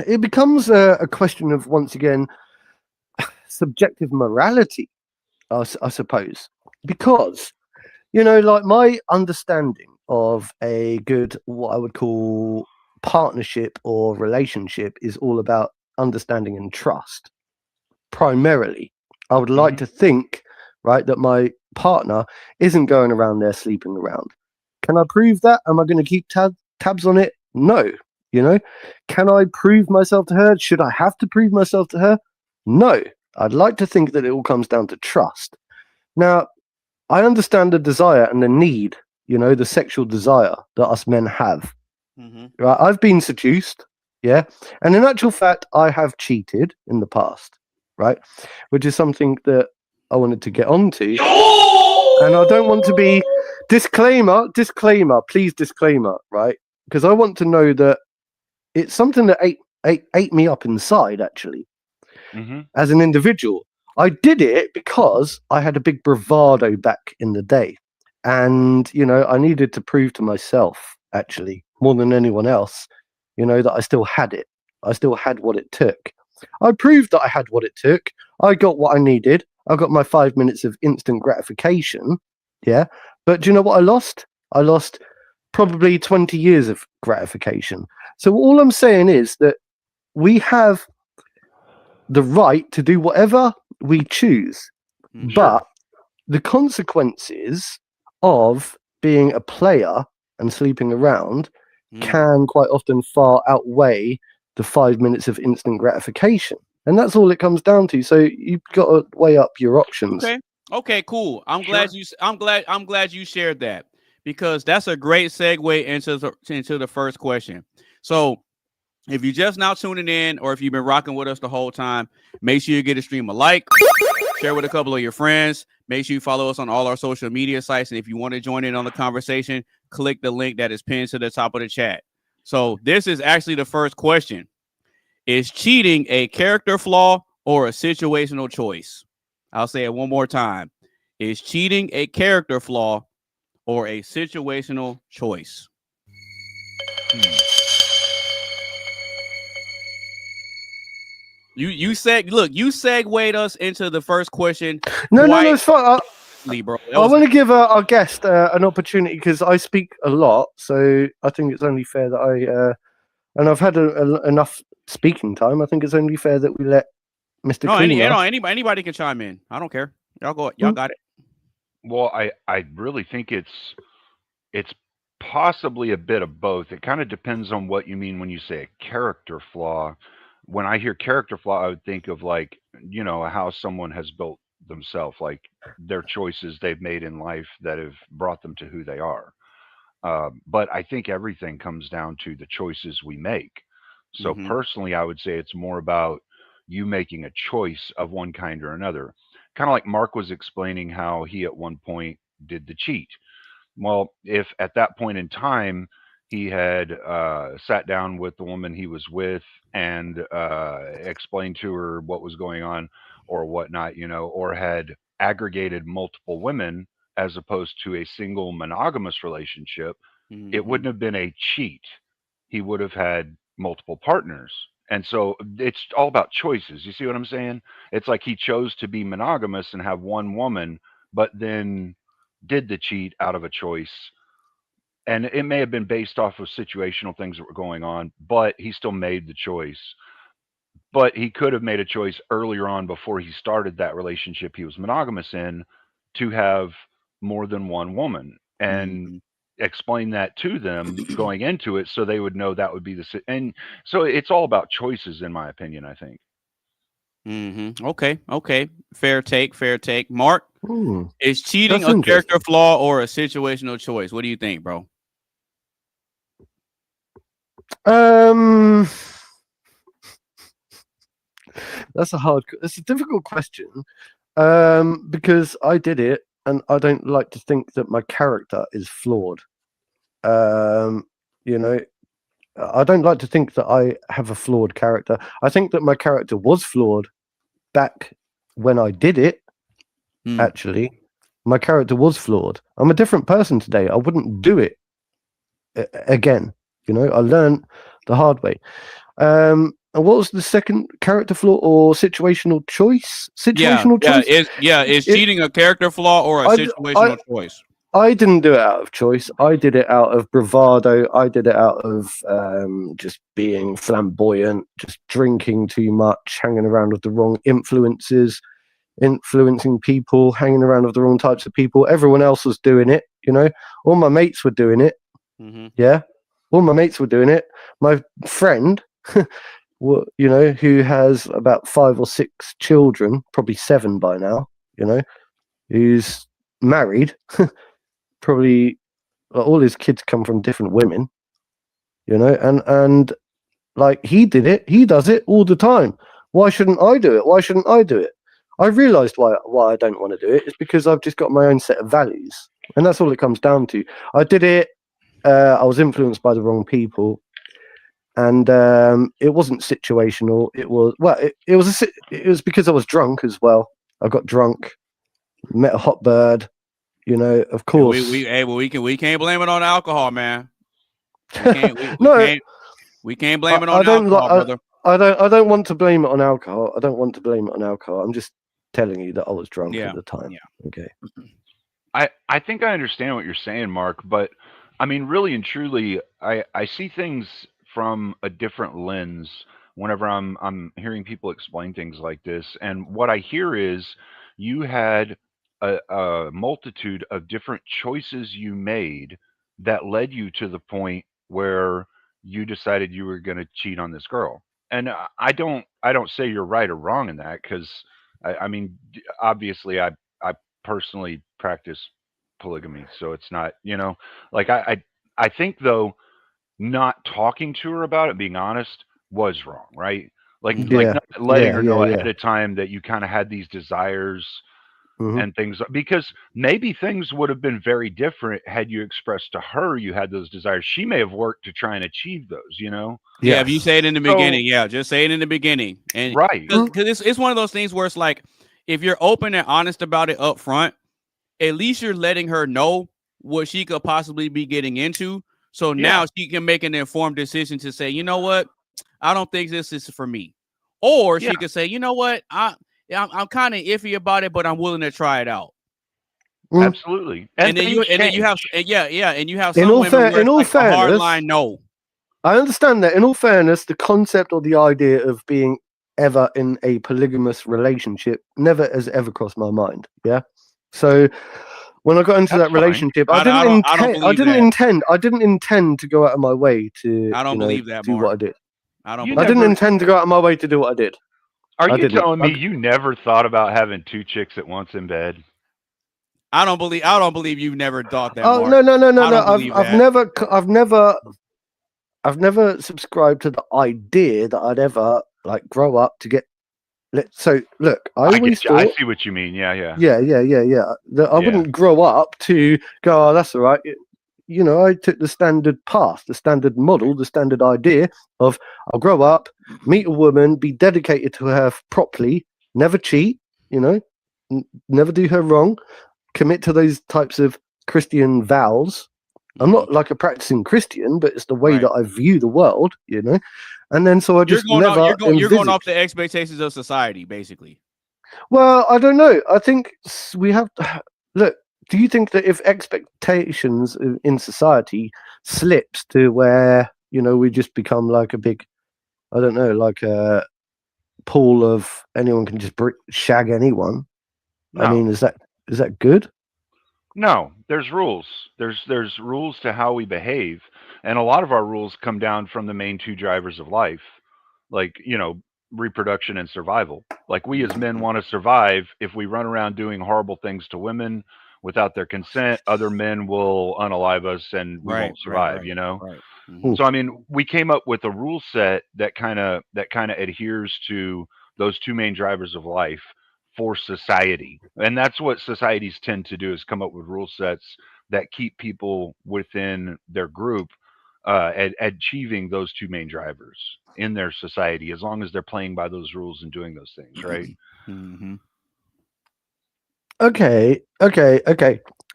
B: it becomes a question of, once again, subjective morality, I suppose, because like my understanding of a good, what I would call, partnership or relationship is all about understanding and trust. Primarily, I would like to think, right, that my partner isn't going around there sleeping around. Can I prove that? Am I going to keep tabs on it? No. Can I prove myself to her? Should I have to prove myself to her? No. I'd like to think that it all comes down to trust. Now, I understand the desire and the need, the sexual desire that us men have. Right? I've been seduced, yeah, and in actual fact, I have cheated in the past, right? Which is something that I wanted to get onto, and I don't want to be disclaimer, please disclaimer, right? Because I want to know that it's something that ate me up inside, actually, as an individual. I did it because I had a big bravado back in the day. And, you know, I needed to prove to myself, actually, more than anyone else, you know, that I still had it. I still had what it took. I proved that I had what it took. I got what I needed. I got my 5 minutes of instant gratification. Yeah. But do you know what I lost? I lost probably 20 years of gratification. So all I'm saying is that we have the right to do whatever we choose.
A: Mhm.
B: But the consequences of being a player and sleeping around can quite often far outweigh the 5 minutes of instant gratification. And that's all it comes down to. So you've got to weigh up your options.
A: Okay, cool. I'm glad you shared that, because that's a great segue into the first question. So if you're just now tuning in, or if you've been rocking with us the whole time, make sure you get a stream a like, share with a couple of your friends. Make sure you follow us on all our social media sites. And if you want to join in on the conversation, click the link that is pinned to the top of the chat. So this is actually the first question. Is cheating a character flaw or a situational choice? I'll say it one more time. Is cheating a character flaw or a situational choice? You segued us into the first question.
B: No, it's fine.
A: Bro.
B: I want to give our guest an opportunity, because I speak a lot, so I think it's only fair that and I've had enough speaking time. I think it's only fair that we let Mr.
A: Anybody can chime in. I don't care. Y'all go. Y'all got it.
E: Well, I really think it's possibly a bit of both. It kind of depends on what you mean when you say a character flaw. When I hear character flaw, I would think of, like, you know, how someone has built themselves, like their choices they've made in life that have brought them to who they are. But I think everything comes down to the choices we make. So personally, I would say it's more about you making a choice of one kind or another. Kind of like Mark was explaining how he at one point did the cheat. Well, if at that point in time he had sat down with the woman he was with and explained to her what was going on or whatnot, you know, or had aggregated multiple women as opposed to a single monogamous relationship, it wouldn't have been a cheat. He would have had multiple partners. And so it's all about choices. You see what I'm saying? It's like he chose to be monogamous and have one woman, but then did the cheat out of a choice. And it may have been based off of situational things that were going on, but he still made the choice. But he could have made a choice earlier on before he started that relationship he was monogamous in to have more than one woman and explain that to them going into it so they would know that would be and so it's all about choices, in my opinion, I think.
A: Okay. Fair take. Mark, is cheating a character flaw or a situational choice? What do you think, bro?
B: That's a difficult question, because I did it, and I don't like to think that my character is flawed. You know, I don't like to think that I have a flawed character. I think that my character was flawed back when I did it. Actually, my character was flawed. I'm a different person today. I wouldn't do it again. You know, I learned the hard way. And what was the second, character flaw or situational choice? Choice?
A: Is cheating a character flaw or a situational choice?
B: I didn't do it out of choice. I did it out of bravado. I did it out of just being flamboyant, just drinking too much, hanging around with the wrong influences, influencing people, hanging around with the wrong types of people. Everyone else was doing it, you know. All my mates were doing it. Yeah, all my mates were doing it. My friend, you know, who has about 5 or 6 children, probably 7 by now, you know, who's married. Probably all his kids come from different women, you know, and like he did it, he does it all the time. Why shouldn't I do it? Why shouldn't I do it? I realized why I don't want to do it. It's because I've just got my own set of values, and that's all it comes down to. I did it. I was influenced by the wrong people, and it wasn't situational. It was it was because I was drunk as well. I got drunk, met a hot bird, You know, of
A: Yeah,
B: course.
A: we can't blame it on alcohol, man. We can't,
B: No,
A: we can't blame it on
B: I don't
A: alcohol, brother.
B: I don't want to blame it on alcohol. I don't want to blame it on alcohol. I'm just telling you that I was drunk
A: Yeah,
B: at the time.
A: yeah.
B: Okay.
E: I think I understand what you're saying, Mark, but I mean, really and truly, I see things from a different lens whenever I'm hearing people explain things like this. And what I hear is you had a multitude of different choices you made that led you to the point where you decided you were going to cheat on this girl. And I don't say you're right or wrong in that, because I mean, obviously I personally practice polygamy, so it's not, like I think though, not talking to her about it, being honest, was wrong, right? Like
B: Yeah.
E: not letting her know
B: Yeah.
E: ahead of time that you kind of had these desires
B: Mhm.
E: and things, because maybe things would have been very different had you expressed to her you had those desires. She may have worked to try and achieve those,
A: Yeah, if you say it in the
E: So-
A: beginning, just say it in the beginning, and
E: right.
A: because it's one of those things where it's like, if you're open and honest about it up front, at least you're letting her know what she could possibly be getting into. So now she can make an informed decision to say, you know what, I don't think this is for me. Or she could say, you know what, I'm kind of iffy about it, but I'm willing to try it out.
E: Absolutely.
A: And then you have some
B: In all
A: women where
B: in all
A: it's like a hard
B: fairness,
A: line no.
B: I understand that. In all fairness, the concept or the idea of being ever in a polygamous relationship never has ever crossed my mind. Yeah. So when I got into that relationship, I didn't intend to go out of my way to
A: I don't believe that,
B: do
A: Mark.
B: what I did.
A: I
B: didn't intend to go out of my way to do what I did.
E: Are you telling me you never thought about having two chicks at once in bed?
A: I don't believe you've never thought that.
B: Oh,
A: Mark.
B: no. I've never subscribed to the idea that I'd ever like grow up to get. So look, I
E: see what you mean. Yeah.
B: I wouldn't grow up to go, oh, that's all right. I took the standard path, the standard model, the standard idea of I'll grow up, meet a woman, be dedicated to her properly, never cheat, never do her wrong, commit to those types of Christian vows. I'm not like a practicing Christian, but it's the way that I view the world, And then so I just
A: you're going off the expectations of society, basically.
B: Well, I don't know. I think we have to look. Do you think that if expectations in society slips to where we just become like a big, I don't know, like a pool of anyone can just shag anyone? No. I mean, is that good?
E: No, there's rules. There's rules to how we behave, and a lot of our rules come down from the main two drivers of life, like reproduction and survival. Like, we as men want to survive. If we run around doing horrible things to women without their consent, other men will unalive us and we won't survive.
A: Right.
E: Mm-hmm. So I mean, we came up with a rule set that kind of adheres to those two main drivers of life for society. And that's what societies tend to do, is come up with rule sets that keep people within their group achieving those two main drivers in their society, as long as they're playing by those rules and doing those things, right?
A: Mm-hmm.
B: Okay.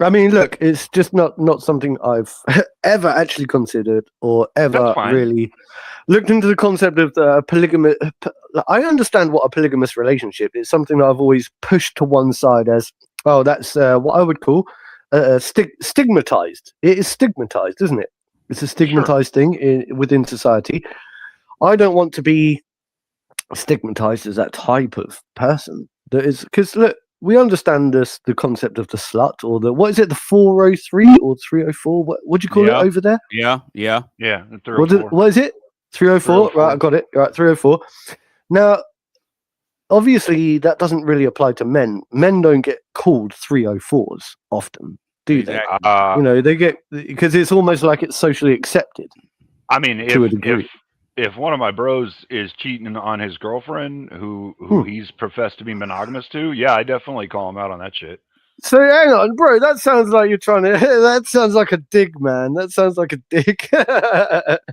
B: I mean, look, it's just not something I've ever actually considered or ever really looked into the concept of the polygamous. I understand what a polygamous relationship is. Something that I've always pushed to one side as, oh, that's what I would call stigmatized. It is stigmatized, isn't it? It's a stigmatized thing within society. I don't want to be stigmatized as that type of person. That is, because look, we understand the concept of the slut, or the, what is it, the 403 or 304? What do you call it over there?
A: Yeah.
E: The 304.
B: What is it? 304. Right, I got it. Right, 304. Now, obviously, that doesn't really apply to men. Men don't get called 304s often, do they? They get, because it's almost like it's socially accepted.
E: I mean, if one of my bros is cheating on his girlfriend, who he's professed to be monogamous to, yeah, I definitely call him out on that shit.
B: So hang on, bro. That sounds like you're trying to. That sounds like a dig, man. That sounds like a dig.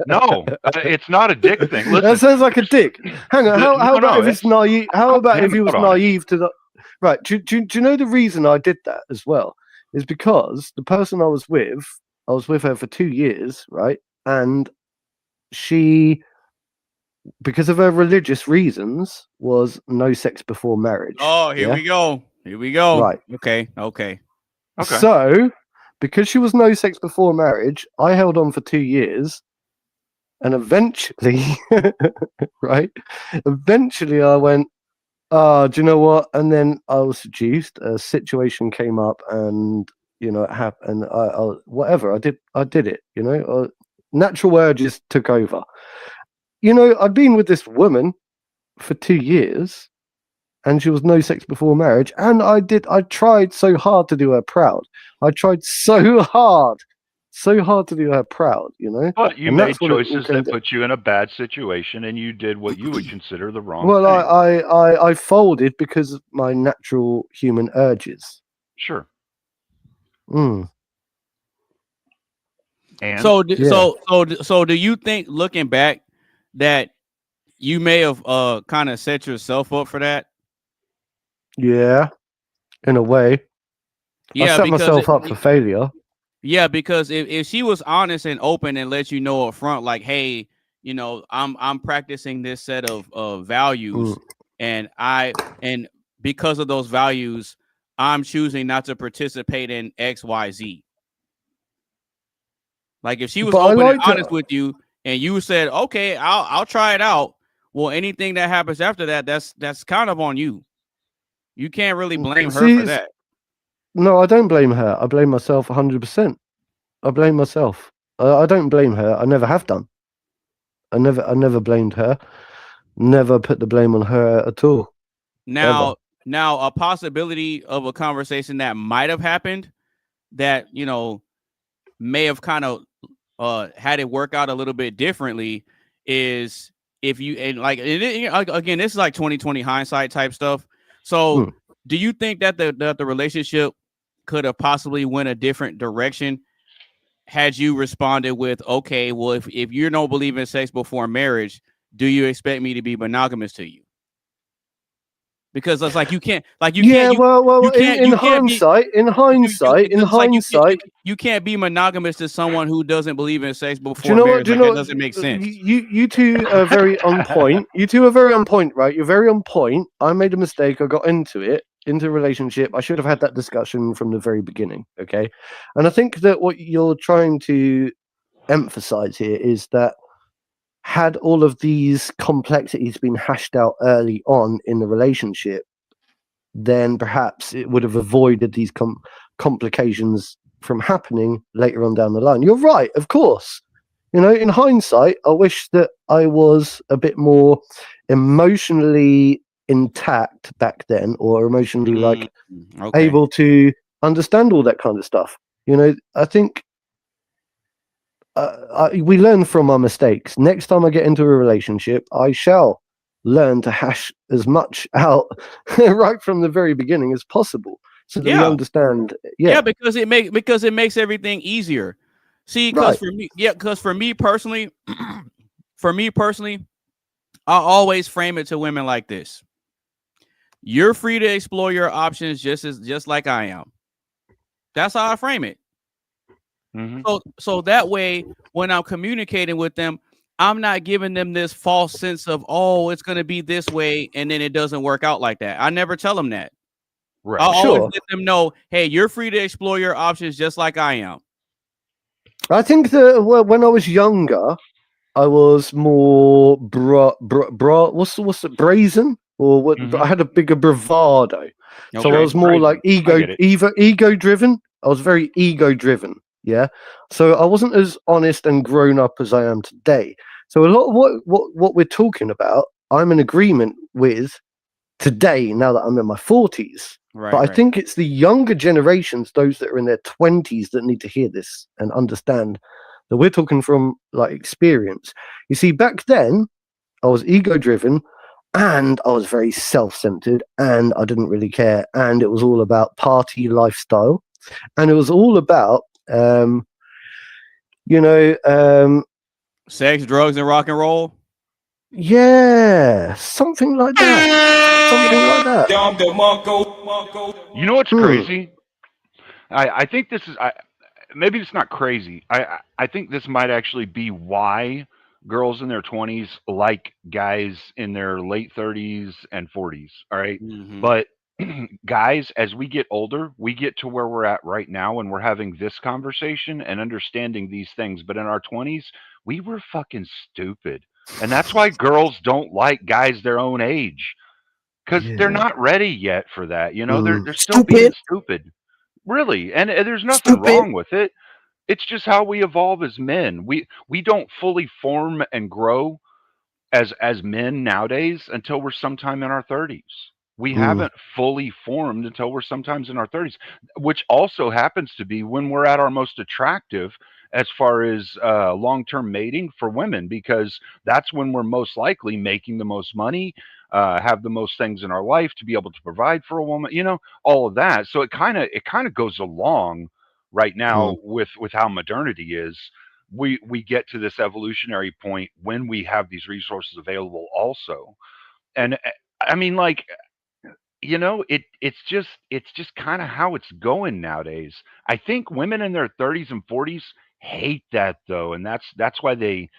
E: No, it's not a dick thing. Listen,
B: that sounds like a dig. Hang on. How about if it's naive? How about if he was naive to the? Right. Do you know the reason I did that as well? is because the person I was with her for 2 years, right? And she, because of her religious reasons, was no sex before marriage.
A: Oh, here we go. Here we go.
B: Right.
A: Okay.
B: So, because she was no sex before marriage, I held on for 2 years, and eventually, right? Eventually, I went, do you know what? And then I was seduced. A situation came up, and it happened. I whatever. I did it. Natural urges took over. I'd been with this woman for 2 years, and she was no sex before marriage. And I tried so hard to do her proud. I tried so hard to do her proud,
E: But you
B: And
E: made
B: that's what it
E: choices
B: came
E: that
B: to.
E: put you in a bad situation, and you did what you would consider the wrong
B: Well,
E: thing.
B: I folded because of my natural human urges.
E: Sure.
B: Mm.
E: And
A: So do you think, looking back, that you may have kind of set yourself up for that?
B: Yeah, in a way.
A: Yeah,
B: I set
A: because
B: myself up for failure.
A: Yeah, because if she was honest and open and let you know up front, like, hey, I'm practicing this set of values, and because of those values, I'm choosing not to participate in XYZ. Like, if she was open and honest with you, and you said, okay, I'll try it out. Well, anything that happens after that, that's kind of on you. You can't really blame her for that.
B: No, I don't blame her. I blame myself 100%. I blame myself. I don't blame her. I never have done. I never blamed her. Never put the blame on her at all.
A: Now, a possibility of a conversation that might have happened that, may have kind of had it work out a little bit differently is if you, and like, again, this is like 2020 hindsight type stuff. So do you think that the relationship could have possibly went a different direction had you responded with, okay, well, if you don't believe in sex before marriage, do you expect me to be monogamous to you? Because it's like you can't. In
B: hindsight,
A: you can't be monogamous to someone who doesn't believe in sex before marriage.
B: That
A: doesn't make sense.
B: You two are very on point. You two are very on point, right? You're very on point. I made a mistake. I got into a relationship. I should have had that discussion from the very beginning. Okay, and I think that what you're trying to emphasize here is that, had all of these complexities been hashed out early on in the relationship, then perhaps it would have avoided these complications from happening later on down the line. You're right, of course. In hindsight, I wish that I was a bit more emotionally intact back then, or emotionally able to understand all that kind of stuff. I think we learn from our mistakes. Next time I get into a relationship, I shall learn to hash as much out right from the very beginning as possible, so that we understand.
A: Because it makes everything easier. See, because for me personally, I always frame it to women like this: you're free to explore your options just like I am. That's how I frame it. Mm-hmm. So that way, when I'm communicating with them, I'm not giving them this false sense of, oh, it's going to be this way, and then it doesn't work out like that. I never tell them that. Right. I'll always let them know, hey, you're free to explore your options just like I am.
B: I think that when I was younger, I was more what's the brazen, or what? Mm-hmm. I had a bigger bravado, so I was more like ego driven. I was very ego driven. Yeah, so I wasn't as honest and grown up as I am today. So a lot of what we're talking about, I'm in agreement with today, now that I'm in my 40s. Right, but I think it's the younger generations, those that are in their 20s, that need to hear this and understand that we're talking from like experience. You see, back then, I was ego driven, and I was very self-centered, and I didn't really care, and it was all about party lifestyle, and it was all about
A: sex, drugs, and rock and roll.
B: Yeah, something like that.
E: You know what's crazy? I think this is maybe it's not crazy. I think this might actually be why girls in their 20s like guys in their late 30s and 40s. All right,
A: Mm-hmm.
E: but guys, as we get older, we get to where we're at right now, and we're having this conversation and understanding these things. But in our 20s, we were fucking stupid, and that's why girls don't like guys their own age because they're
B: Yeah.
E: not ready yet for that. You know, they're still being
B: Stupid.
E: stupid. Really, and there's nothing
B: Stupid.
E: wrong with it. It's just how we evolve as men. We don't fully form and grow as men nowadays until we're sometime in our 30s. We haven't fully formed until we're sometimes in our 30s, which also happens to be when we're at our most attractive as far as long-term mating for women, because that's when we're most likely making the most money, have the most things in our life to be able to provide for a woman, you know, all of that. So it kind of goes along right now with how modernity is. We get to this evolutionary point when we have these resources available also. And I mean, like, you know, it's just kind of how it's going nowadays. I think women in their 30s and 40s hate that though, and that's why they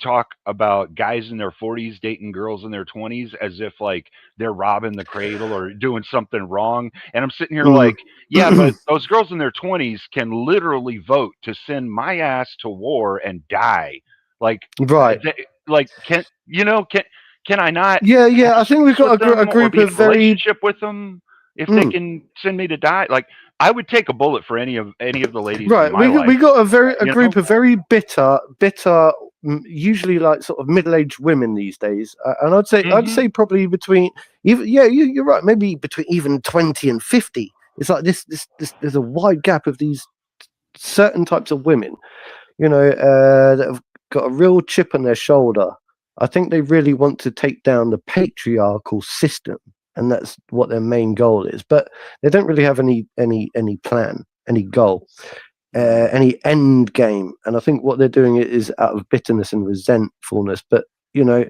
E: talk about guys in their 40s dating girls in their 20s as if like they're robbing the cradle or doing something wrong. And I'm sitting here like, yeah, but those girls in their 20s can literally vote to send my ass to war and die. Like,
B: Right.
E: like can I not
B: Yeah,
E: have
B: I think we've
E: sex with
B: got a
E: them or
B: group
E: be in
B: of
E: a
B: very
E: relationship with them if they can send me to die? Like, I would take a bullet for any of the ladies
B: right.
E: in my life.
B: We got a
E: you
B: group
E: know?
B: of very bitter, usually like sort of middle-aged women these days, and I'd
E: Mhm.
B: say probably between even you're right, maybe between even 20 and 50. It's like this there's a wide gap of these certain types of women, you know, that have got a real chip on their shoulder. I think they really want to take down the patriarchal system, and that's what their main goal is. But they don't really have any plan, any goal, any end game. And I think what they're doing is out of bitterness and resentfulness. But you know,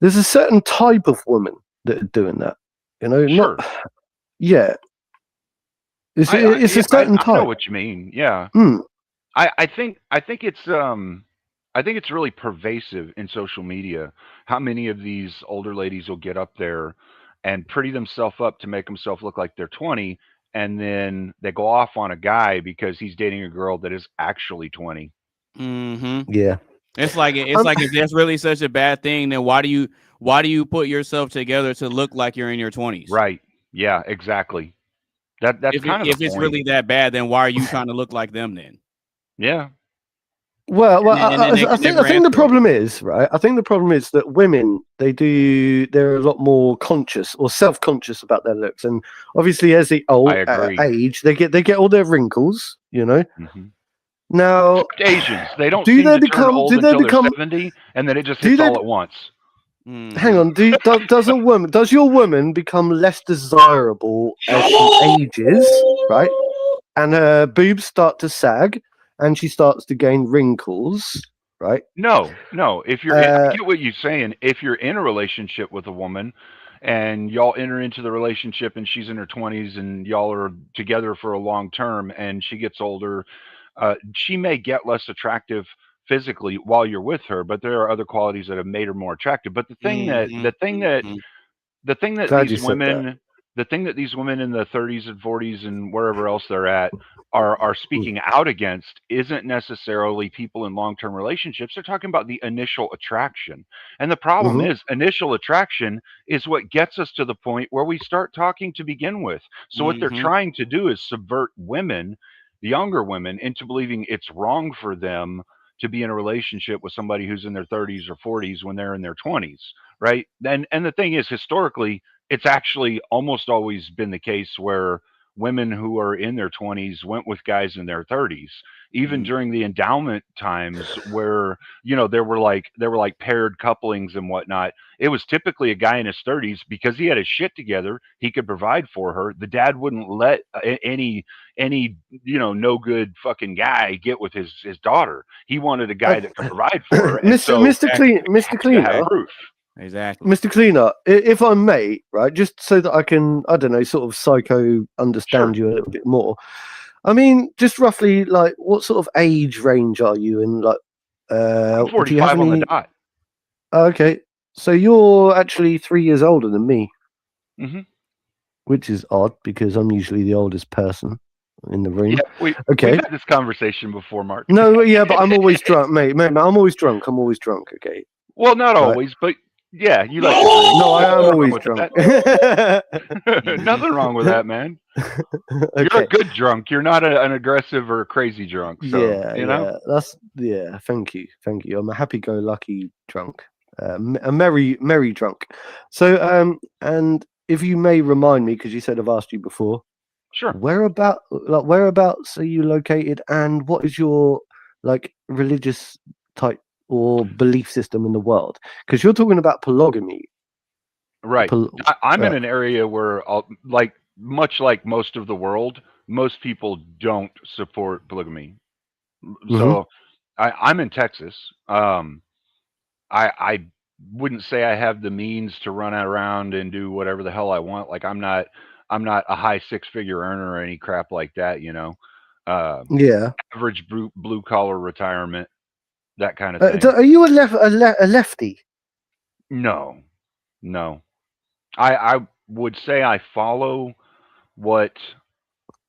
B: there's a certain type of woman that are doing that. You know,
E: Sure.
B: not yeah. It's
E: I
B: a
E: yeah,
B: certain
E: I know
B: type.
E: what you mean. Yeah.
B: Mm,
E: I think it's really pervasive in social media how many of these older ladies will get up there and pretty themselves up to make themselves look like they're 20, and then they go off on a guy because he's dating a girl that is actually 20.
A: Mm-hmm.
B: yeah.
A: It's like if that's really such a bad thing, then why do you put yourself together to look like you're in your 20s?
E: Right. Yeah, exactly. That's kind of the
A: If it's
E: point.
A: really that bad, then why are you trying to look like them then?
E: Yeah.
B: Well,
A: And then they
B: I
A: can
B: think
A: never
B: the
A: answer it.
B: problem is, right. I think the problem is that women they're a lot more conscious or self-conscious about their looks, and obviously as they
E: I agree.
B: age, they get all their wrinkles. You know.
E: Mhm.
B: Now,
E: Except Asians, they don't
B: do
E: seem
B: they
E: to turn
B: become?
E: old
B: Do they
E: until they're
B: become?
E: 70, and then it just
B: Do
E: hits
B: they?
E: all at once.
B: Hang on. Does your woman become less desirable as she ages, right? And her boobs start to sag, and she starts to gain wrinkles, right?
E: No. If you're, I
B: Uh,
E: get what you're saying. If you're in a relationship with a woman, and y'all enter into the relationship, and she's in her 20s, and y'all are together for a long term, and she gets older, she may get less attractive physically while you're with her, but there are other qualities that have made her more attractive. But the thing that
B: glad you
E: these
B: said that.
E: women the thing that these women in the 30s and 40s and wherever else they're at are speaking out against isn't necessarily people in long-term relationships. They're talking about the initial attraction. And the problem is initial attraction is what gets us to the point where we start talking to begin with. So what they're trying to do is subvert women, the younger women, into believing it's wrong for them to be in a relationship with somebody who's in their 30s or 40s when they're in their 20s, right? And the thing is, historically, it's actually almost always been the case where women who are in their 20s went with guys in their 30s, even during the endowment times where, you know, there were like paired couplings and whatnot. It was typically a guy in his 30s because he had his shit together, he could provide for her. The dad wouldn't let any no good fucking guy get with his daughter. He wanted a guy that could provide for her, and so
B: Mr. Cleaner,
E: proof.
A: Exactly.
B: Mr. Cleaner, if I may, right, just so that I can, I don't know, sort of psycho understand you a little bit more. I mean, just roughly, like, what sort of age range are you in? Like,
E: I'm
B: do you have
E: 45 on the
B: any?
E: dot.
B: Okay, so you're actually 3 years older than me,
E: Hmm.
B: which is odd because I'm usually the oldest person in the room.
E: Yeah, we've
B: Okay.
E: had this conversation before, Mark.
B: No, yeah, but I'm always drunk, mate. I'm always drunk. I'm always drunk. Okay.
E: Well, not
B: Right.
E: always, but yeah, you like to drink.
B: No, I am
E: Nothing
B: always
E: wrong with
B: drunk.
E: that. Nothing wrong with that, man. You're
B: Okay.
E: a good drunk. You're not an aggressive or a crazy drunk. So,
B: Yeah. Thank you. I'm a happy-go-lucky drunk, a merry drunk. So, and if you may remind me, because you said I've asked you before,
E: sure.
B: whereabouts are you located, and what is your like religious type or belief system in the world? Because you're talking about polygamy,
E: Right. I'm in an area where, much like most of the world, most people don't support polygamy. So I'm in Texas. I wouldn't say I have the means to run around and do whatever the hell I want. Like I'm not a high six-figure earner or any crap like that, you know.
B: Yeah.
E: Average blue collar retirement, that kind of thing.
B: Are you a lefty?
E: No. I would say I follow what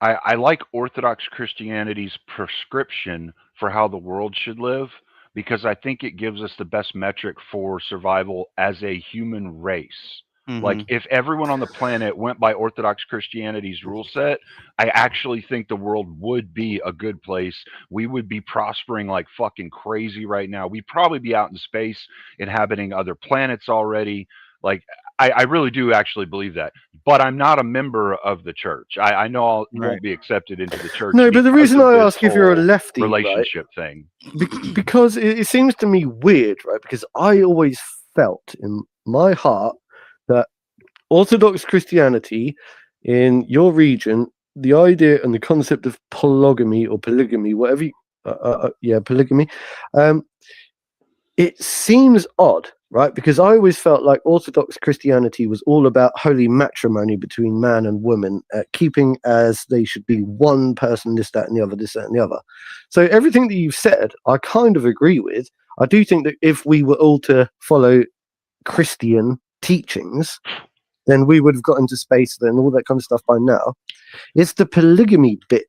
E: I like Orthodox Christianity's prescription for how the world should live, because I think it gives us the best metric for survival as a human race. Like if everyone on the planet went by Orthodox Christianity's rule set, I actually think the world would be a good place. We would be prospering like fucking crazy right now. We'd probably be out in space inhabiting other planets already. Like I really do actually believe that, but I'm not a member of the church. I know I won't be accepted into the church.
B: No, but the reason I ask if you're a
E: whole
B: lefty,
E: relationship thing,
B: because it seems to me weird, right? Because I always felt in my heart that Orthodox Christianity in your region, the idea and the concept of polygamy, whatever polygamy, it seems odd, right? Because I always felt like Orthodox Christianity was all about holy matrimony between man and woman, keeping as they should be one person, this, that, and the other, this, that, and the other. So everything that you've said, I kind of agree with. I do think that if we were all to follow Christian teachings, then we would have got into space and all that kind of stuff by now. It's the polygamy bit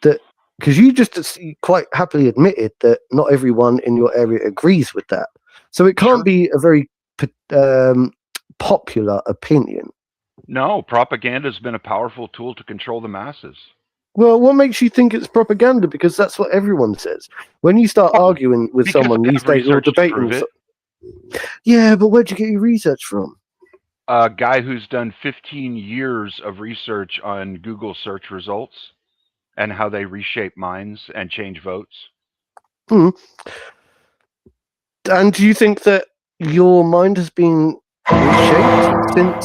B: that, because you just quite happily admitted that not everyone in your area agrees with that. So it can't be a very popular opinion.
E: No, propaganda has been a powerful tool to control the masses.
B: Well, what makes you think it's propaganda? Because that's what everyone says. When you start arguing with someone these days or debating, yeah, but where'd you get your research from?
E: A guy who's done 15 years of research on Google search results and how they reshape minds and change votes.
B: And do you think that your mind has been reshaped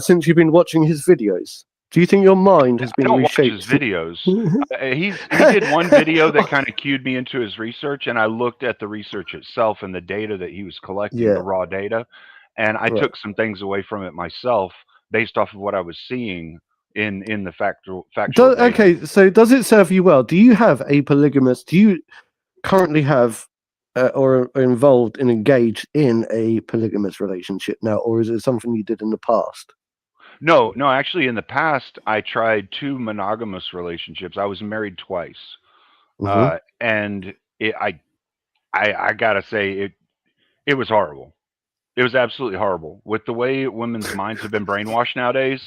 B: since you've been watching his videos? Do you think your mind has been reshaped?
E: Watch his videos. He did one video that kind of cued me into his research, and I looked at the research itself and the data that he was collecting, the raw data, and I took some things away from it myself based off of what I was seeing in the factual data.
B: Okay, so does it serve you well? Do you have a polygamous? Do you currently have or are involved and engaged in a polygamous relationship now, or is it something you did in the past?
E: No, actually in the past I tried 2 monogamous relationships. I was married twice. And I gotta say it was horrible. It was absolutely horrible. With the way women's minds have been brainwashed nowadays,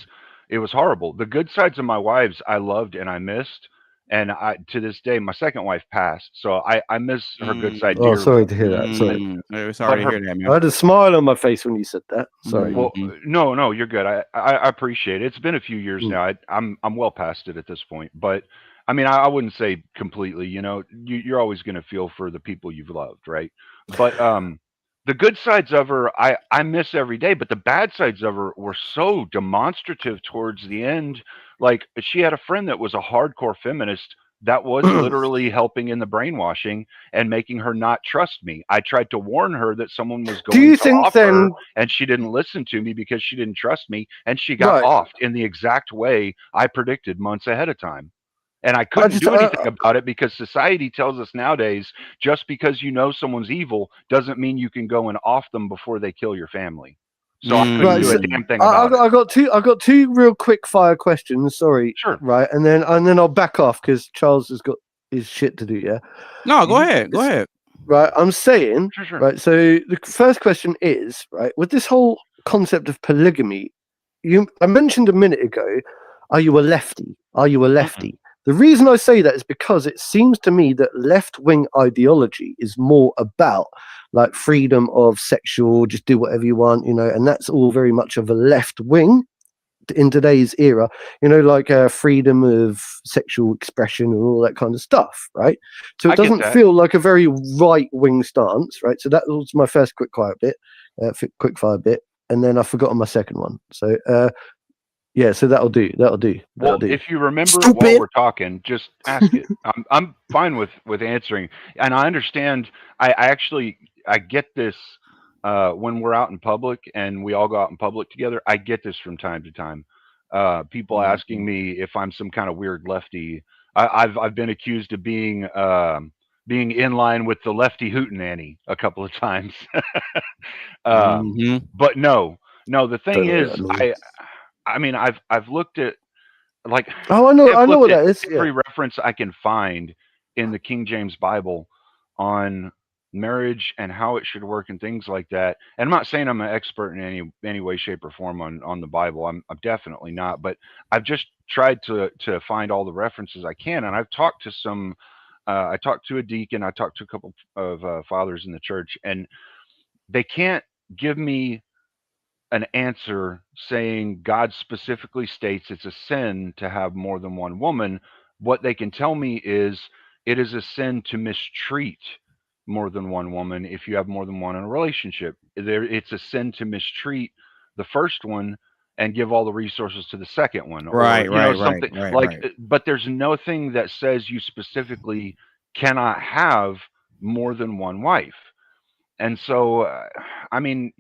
E: it was horrible. The good sides of my wives I loved and I missed. And to this day, my second wife passed, so I miss her good side dearly.
B: Oh, sorry to hear that.
A: Sorry to hear that, man.
B: I had a smile on my face when you said that. Sorry.
E: Well, no, you're good. I appreciate it. It's been a few years now. I'm well past it at this point. But I mean, I wouldn't say completely. You know, you're always going to feel for the people you've loved, right? But the good sides of her, I miss every day. But the bad sides of her were so demonstrative towards the end. Like, she had a friend that was a hardcore feminist that was literally helping in the brainwashing and making her not trust me. I tried to warn her that someone was going to off her, and she didn't listen to me because she didn't trust me, and she got offed in the exact way I predicted months ahead of time. And I couldn't do anything about it because society tells us nowadays, just because you know someone's evil doesn't mean you can go and off them before they kill your family. So I couldn't do a damn thing about it.
B: I got two real quick fire questions. Sorry.
E: Sure.
B: Right, and then I'll back off because Charles has got his shit to do. Yeah.
A: No, go ahead. Go ahead.
B: Right, I'm saying.
E: Sure.
B: Right. So the first question is, right, with this whole concept of polygamy, I mentioned a minute ago, are you a lefty? Are you a lefty?
E: Mm-hmm.
B: The reason I say that is because it seems to me that left-wing ideology is more about like freedom of sexual, just do whatever you want, and that's all very much of a left wing in today's era, like freedom of sexual expression and all that kind of stuff, right? So it doesn't feel like a very right-wing stance, right? So that was my first quick fire bit, and then I've forgotten my second one. So yeah, so that'll do.
E: Well, if you remember while we're talking, just ask it. I'm fine with answering, and I understand. I get this when we're out in public and we all go out in public together. I get this from time to time. People asking me if I'm some kind of weird lefty. I've been accused of being in line with the lefty hootenanny a couple of times. But no. The thing is, I mean, I've looked at like
B: I know what that is.
E: Every reference I can find in the King James Bible on marriage and how it should work and things like that. And I'm not saying I'm an expert in any way, shape, or form on the Bible. I'm definitely not. But I've just tried to find all the references I can. And I've talked to some. I talked to a deacon. I talked to a couple of fathers in the church, and they can't give me an answer saying God specifically states it's a sin to have more than one woman. What they can tell me is it is a sin to mistreat more than one woman if you have more than one in a relationship. It's a sin to mistreat the first one and give all the resources to the second one.
A: Right.
E: But there's nothing that says you specifically cannot have more than one wife. And so, I mean,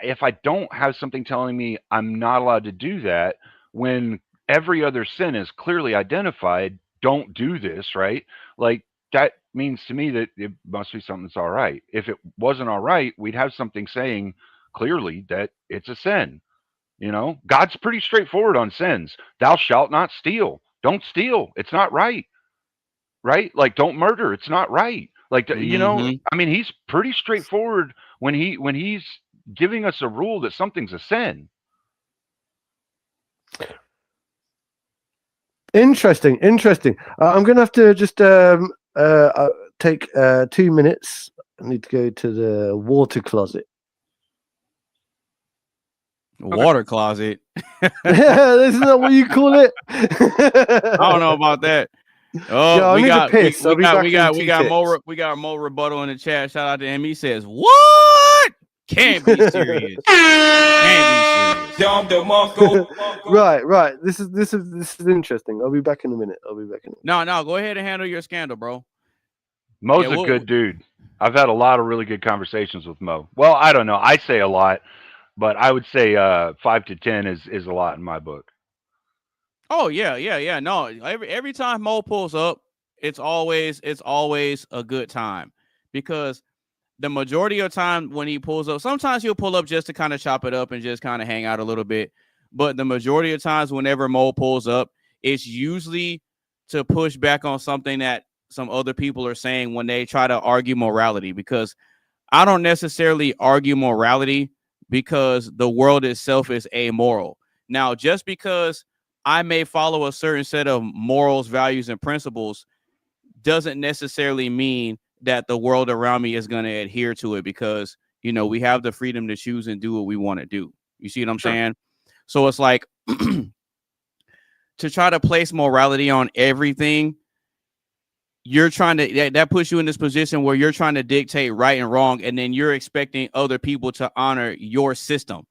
E: if I don't have something telling me I'm not allowed to do that, when every other sin is clearly identified, don't do this, right? Like that means to me that it must be something that's all right. If it wasn't all right, we'd have something saying clearly that it's a sin. God's pretty straightforward on sins. Thou shalt not steal. Don't steal. It's not right. Right? Like don't murder. It's not right. Like, I mean, he's pretty straightforward when he's giving us a rule that something's a sin.
B: Interesting. I'm gonna have to just take 2 minutes. I need to go to the water closet.
A: Water closet.
B: This is not what you call it.
A: I don't know about that. Oh,
B: yeah,
A: we got more rebuttal in the chat. Shout out to him. He says, "What? Can't be serious. Can't be serious."
B: Right. This is interesting. I'll be back in a minute.
A: No. Go ahead and handle your scandal, bro.
E: Mo's a good dude. I've had a lot of really good conversations with Mo. Well, I don't know. I say a lot, but I would say 5 to 10 is a lot in my book.
A: Oh yeah. No, every time Mo pulls up, it's always a good time, because the majority of the time when he pulls up, sometimes he'll pull up just to kind of chop it up and just kind of hang out a little bit. But the majority of times whenever Mo pulls up, it's usually to push back on something that some other people are saying when they try to argue morality, because I don't necessarily argue morality because the world itself is amoral. Now, just because I may follow a certain set of morals, values, and principles doesn't necessarily mean that the world around me is going to adhere to it, because, we have the freedom to choose and do what we want to do. You see what I'm saying? So it's like to try to place morality on everything, you're trying to, that puts you in this position where you're trying to dictate right and wrong, and then you're expecting other people to honor your system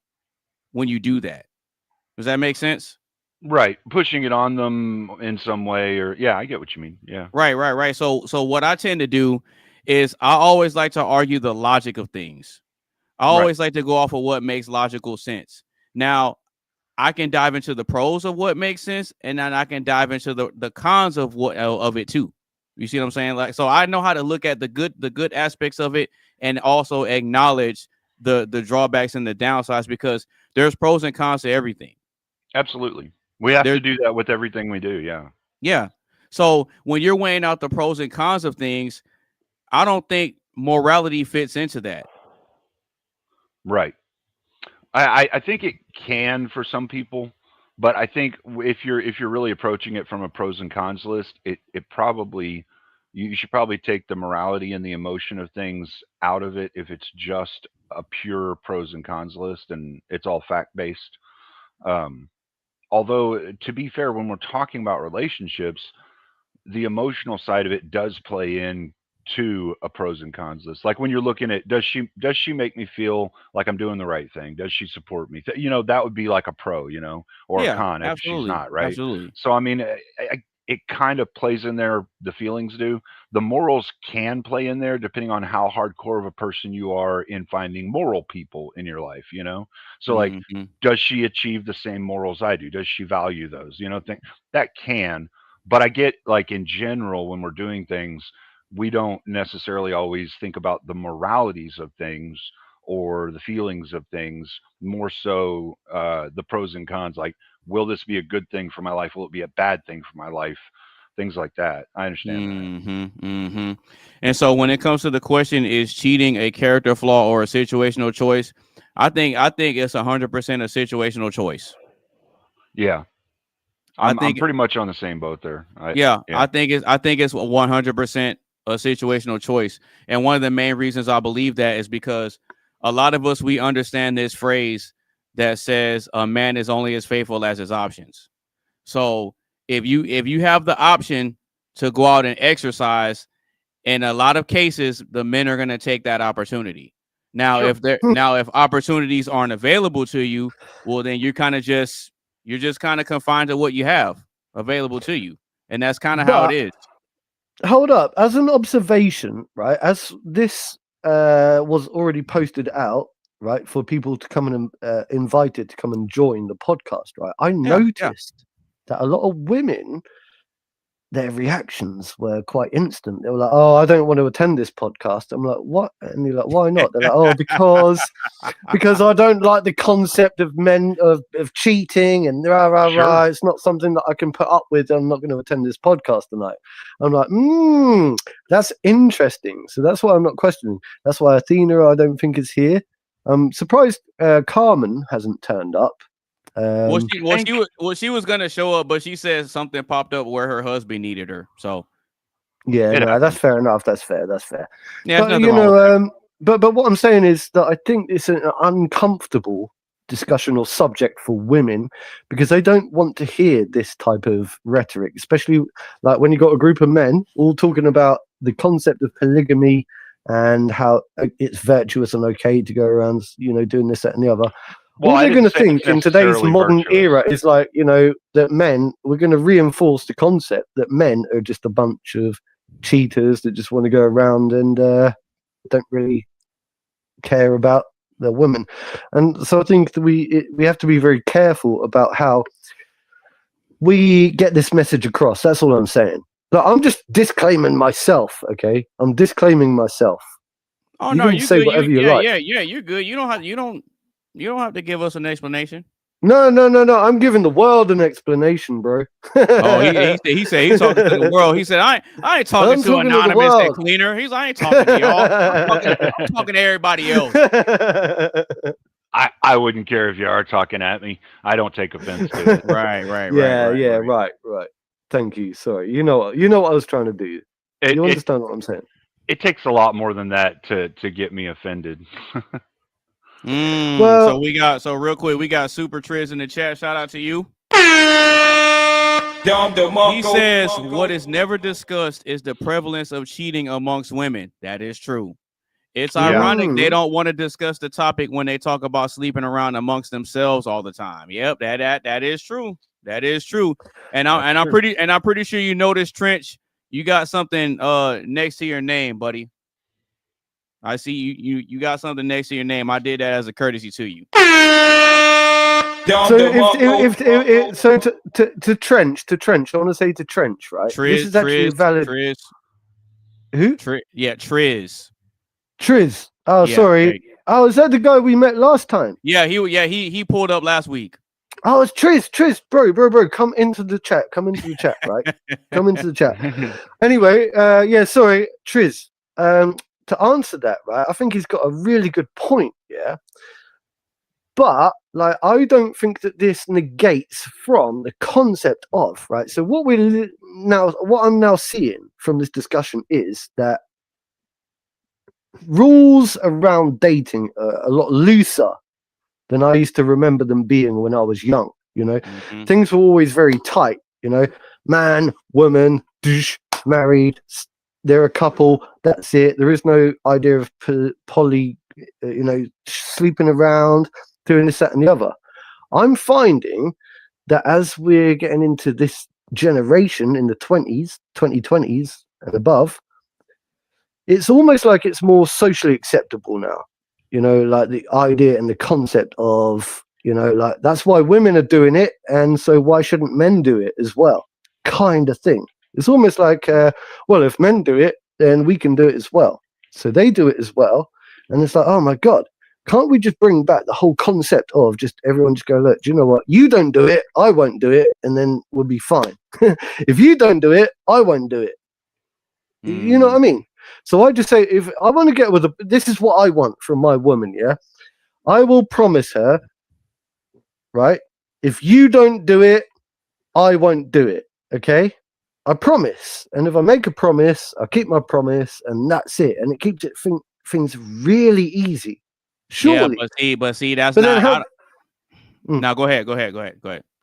A: when you do that. Does that make sense?
E: Right. Pushing it on them in some way, or I get what you mean. Yeah.
A: Right. So what I tend to do is I always like to argue the logic of things. I always like to go off of what makes logical sense. Now, I can dive into the pros of what makes sense, and then I can dive into the cons of what of it too. You see what I'm saying? Like, so I know how to look at the good aspects of it, and also acknowledge the drawbacks and the downsides, because there's pros and cons to everything.
E: Absolutely. We have
A: There,
E: to do that with everything we do. Yeah.
A: yeah. So when you're weighing out the pros and cons of things, I don't think morality fits into that.
E: Right. I think it can for some people, but I think if you're really approaching it from a pros and cons list, it probably, you should probably take the morality and the emotion of things out of it if it's just a pure pros and cons list and it's all fact based. Although to be fair, when we're talking about relationships, the emotional side of it does play in to a pros and cons list. Like when you're looking at, does she make me feel like I'm doing the right thing? Does she support me? That would be like a pro, or a
A: Yeah,
E: con if she's
A: absolutely,
E: not, right?
A: absolutely.
E: So I mean, it kind of plays in there. The feelings do. The morals can play in there depending on how hardcore of a person you are in finding moral people in your life. So like,
A: Mhm.
E: does she achieve the same morals I do? Does she value those? Think that can. But I get, like, in general, when we're doing things, we don't necessarily always think about the moralities of things or the feelings of things, more so the pros and cons, like, will this be a good thing for my life? Will it be a bad thing for my life? Things like that. I understand that.
A: And so when it comes to the question, is cheating a character flaw or a situational choice? I think it's 100% a situational choice.
E: Yeah.
A: I
E: I'm
A: think
E: pretty much on the same boat there.
A: Yeah. I think it's 100% a situational choice. And one of the main reasons I believe that is because a lot of us, we understand this phrase that says a man is only as faithful as his options. So if you have the option to go out and exercise, in a lot of cases, the men are going to take that opportunity. Now,
E: Sure.
A: if opportunities aren't available to you, well, then you're just kind of confined to what you have available to you, and that's kind of how it is.
B: Hold up, as an observation, right? As this was already posted out, right, for people to come and invited to come and join the podcast, right? I noticed that a lot of women, their reactions were quite instant. They were like, "Oh, I don't want to attend this podcast." I'm like, "What?" And you're like, "Why not?" They're like, "Oh, because I don't like the concept of men of cheating and rah.
E: Sure.
B: It's not something that I can put up with. I'm not going to attend this podcast tonight." I'm like, that's interesting. So that's why I'm not questioning. That's why Athena, I don't think, is here. I'm surprised Carmen hasn't turned up.
A: She was gonna show up, but she said something popped up where her husband needed her. So
B: yeah, no, that's fair enough. That's fair.
A: yeah,
B: But you know, but what I'm saying is that I think it's an uncomfortable discussion or subject for women because they don't want to hear this type of rhetoric, especially like when you got a group of men all talking about the concept of polygamy and how it's virtuous and okay to go around, doing this, that, and the other.
E: Well,
B: all they're going to think in today's
E: necessarily
B: modern
E: virtuous.
B: era is like, that men, we're going to reinforce the concept that men are just a bunch of cheaters that just want to go around and don't really care about the women. And so I think that we have to be very careful about how we get this message across. That's all I'm saying. Look, I'm just disclaiming myself, okay? I'm disclaiming myself.
A: Oh,
B: you
A: no,
B: can
A: you
B: say
A: good.
B: whatever you like.
A: Yeah, you're good. You don't have to give us an explanation.
B: No. I'm giving the world an explanation, bro.
A: Oh, he said he's talking to the world. He said I ain't talking to Anonymous and Cleaner. I ain't talking to y'all. I'm talking to everybody else.
E: I wouldn't care if you are talking at me. I don't take offense to it.
A: Right.
B: Right. Thank you. Sorry. You know what I was trying to do. You understand what I'm saying?
E: It takes a lot more than that to get me offended.
B: Well,
A: so real quick, we got SuperTriz in the chat. Shout out to you. He says what is never discussed is the prevalence of cheating amongst women. That is true. It's ironic they don't want to discuss the topic when they talk about sleeping around amongst themselves all the time. Yep, that is true. That is true. And I'm pretty sure you noticed, Trench, you got something next to your name, buddy. I see you got something next to your name. I did that as a courtesy to you.
B: So to trench, I want to say to trench, right? This is actually a valid.
A: Triz.
B: Who?
A: Triz.
B: Triz. Oh,
A: Yeah,
B: sorry. Oh, is that the guy we met last time?
A: Yeah, he pulled up last week.
B: Oh, it's Triz, bro, come into the chat, right? Come into the chat. Anyway, yeah, sorry, Triz. To answer that, right, I think he's got a really good point, yeah. But like, I don't think that this negates from the concept of, right. So what I'm now seeing from this discussion is that rules around dating are a lot looser than I used to remember them being when I was young. You know, things were always very tight. You know, man, woman, married, they're a couple. That's it. There is no idea of poly. You know, sleeping around, doing this, that, and the other. I'm finding that as we're getting into this generation in the 2020s and above, it's almost like it's more socially acceptable now. You know, like the idea and the concept of, you know, like that's why women are doing it, and so why shouldn't men do it as well? Kind of thing. It's almost like, well, if men do it, then we can do it as well. So they do it as well, and it's like, oh my God, can't we just bring back the whole concept of just everyone just go, look, do you know what? You don't do it, I won't do it, and then we'll be fine. If you don't do it, I won't do it. You know what I mean? So I just say, if I want to get with this is what I want from my woman, yeah? I will promise her, right? If you don't do it, I won't do it, okay? I promise. And if I make a promise, I keep my promise, and that's it. And it keeps things really easy. Surely.
A: Yeah, but see, that's not. Now go ahead.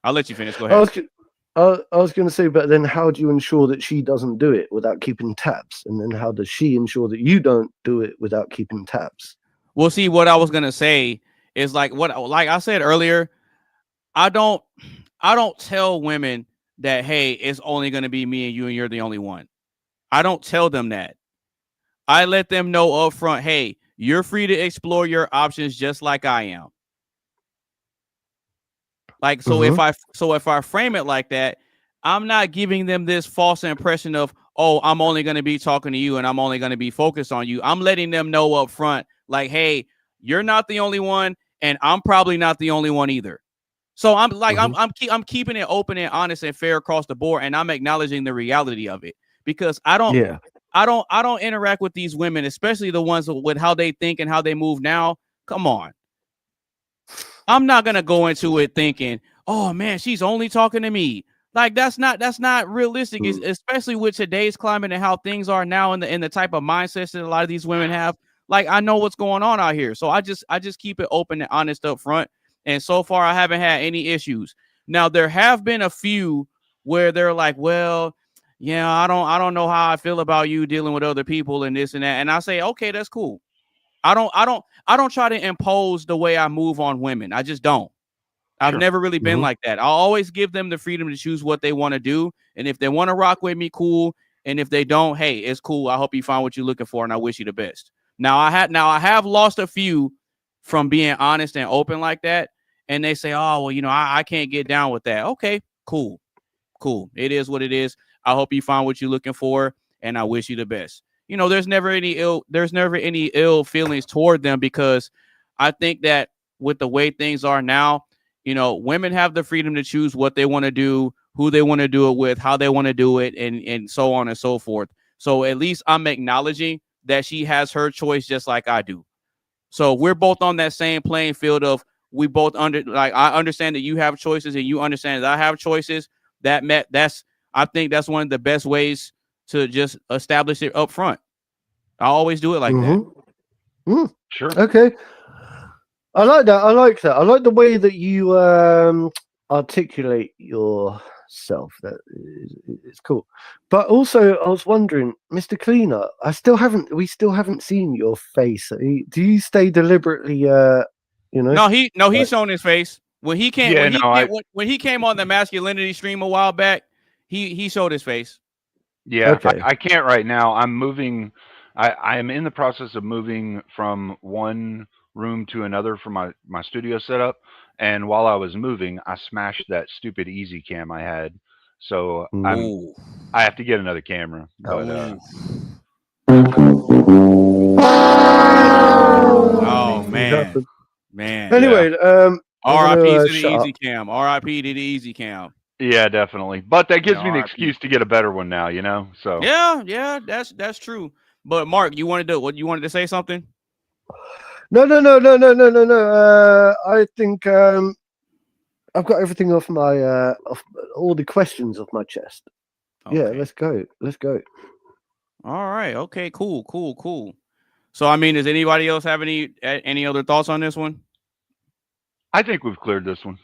A: I'll let you finish. Go ahead.
B: I was going to say, but then how do you ensure that she doesn't do it without keeping tabs? And then how does she ensure that you don't do it without keeping tabs?
A: Well, see, what I was going to say is like I said earlier, I don't tell women that, hey, it's only going to be me and you and you're the only one. I don't tell them that. I let them know up front, hey, you're free to explore your options just like I am. Like, so if I frame it like that, I'm not giving them this false impression of, oh, I'm only going to be talking to you and I'm only going to be focused on you. I'm letting them know up front, like, hey, you're not the only one, and I'm probably not the only one either. So I'm like, I'm keeping it open and honest and fair across the board, and I'm acknowledging the reality of it, because I don't interact with these women, especially the ones with how they think and how they move now. Come on. I'm not going to go into it thinking, oh man, she's only talking to me. Like that's not realistic, especially with today's climate and how things are now in the type of mindsets that a lot of these women have. Like, I know what's going on out here. So I just keep it open and honest up front. And so far I haven't had any issues. Now there have been a few where they're like, well, yeah, I don't know how I feel about you dealing with other people and this and that. And I say, okay, that's cool. I don't try to impose the way I move on women. I just don't. I've never really been like that. I'll always give them the freedom to choose what they want to do. And if they want to rock with me, cool. And if they don't, hey, it's cool. I hope you find what you're looking for, and I wish you the best. Now I have lost a few from being honest and open like that. And they say, oh, well, you know, I can't get down with that. Okay, cool. It is what it is. I hope you find what you're looking for, and I wish you the best. You know, there's never any ill feelings toward them, because I think that with the way things are now, you know, women have the freedom to choose what they want to do, who they want to do it with, how they want to do it, and so on and so forth. So at least I'm acknowledging that she has her choice just like I do. So we're both on that same playing field of, we both I understand that you have choices and you understand that I have choices. I think that's one of the best ways to just establish it up front. I always do it like that.
E: Sure.
B: Okay. I like that. I like the way that you articulate yourself. That is cool. But also, I was wondering, Mr. Cleaner, we still haven't seen your face. Do you stay deliberately, you know?
A: No, he's shown his face. When he came when he came on the masculinity stream a while back, he showed his face.
E: Yeah,
B: okay.
E: I can't right now. I'm moving I am in the process of moving from one room to another for my studio setup. And while I was moving, I smashed that stupid Easy Cam I had. So
A: Ooh.
E: I have to get another camera. But
A: Ooh. Oh man. Man.
B: Anyway, I'm
A: RIP
B: gonna,
A: to the
B: shut
A: Easy
B: up.
A: Cam. RIP to the Easy Cam.
E: yeah, definitely. But that gives
A: Yeah,
E: me an
A: RIP.
E: excuse to get a better one now, you know? So
A: Yeah, that's true. But Mark, you wanted to say something?
B: No. I think I've got everything off my off all the questions off my chest.
A: Okay.
B: Yeah, let's go.
A: All right. Okay. Cool. So, I mean, does anybody else have any other thoughts on this one?
E: I think we've cleared this one.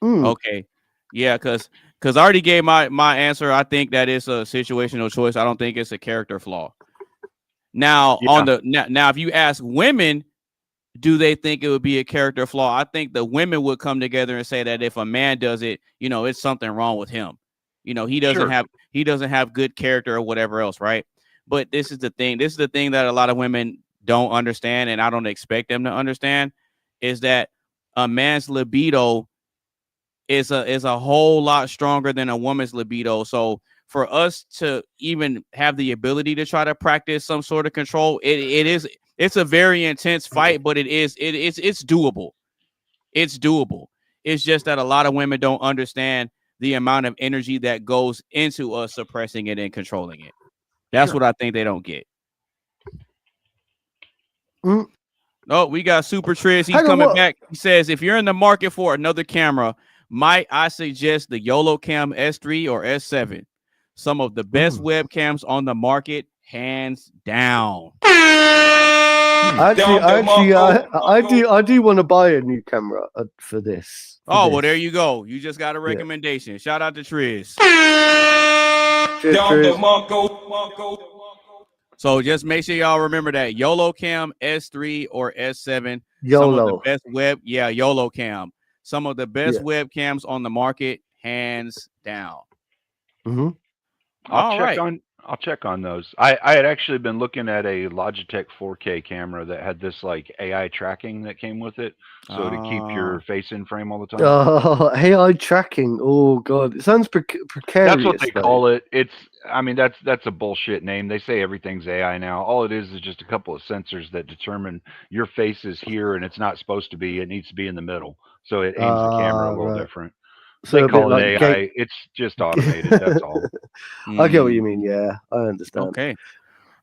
A: Okay. Yeah, because I already gave my answer. I think that it's a situational choice. I don't think it's a character flaw. Now, now, if you ask women, do they think it would be a character flaw? I think the women would come together and say that if a man does it, it's something wrong with him. He doesn't have good character or whatever else, right? But this is the thing. This is the thing that a lot of women don't understand, and I don't expect them to understand, is that a man's libido is a whole lot stronger than a woman's libido. So for us to even have the ability to try to practice some sort of control, it's a very intense fight, but it's doable. It's doable. It's just that a lot of women don't understand the amount of energy that goes into us suppressing it and controlling it. That's what I think they don't get. Oh, we got SuperTriz. He's coming back. He says, if you're in the market for another camera, might I suggest the YoloCam S3 or S7? Some of the best webcams on the market, hands down.
B: I do want to buy a new camera for this.
A: Well, there you go. You just got a recommendation. Shout out to Triz.
B: Cheers,
A: So just make sure y'all remember that YoloCam S3 or S7.
B: YOLO.
A: Some of the best YoloCam. Some of the best webcams on the market, hands down.
E: I'll check on those. I had actually been looking at a Logitech 4K camera that had this like AI tracking that came with it, so to keep your face in frame all the time.
B: Oh, AI tracking. Oh god, it sounds precarious.
E: That's what they call it. That's a bullshit name. They say everything's AI now. All it is just a couple of sensors that determine your face is here and it's not supposed to be. It needs to be in the middle, so it aims the camera a little different. So they call it AI. It's just automated. That's all.
B: I get what you mean. Yeah, I understand.
A: Okay.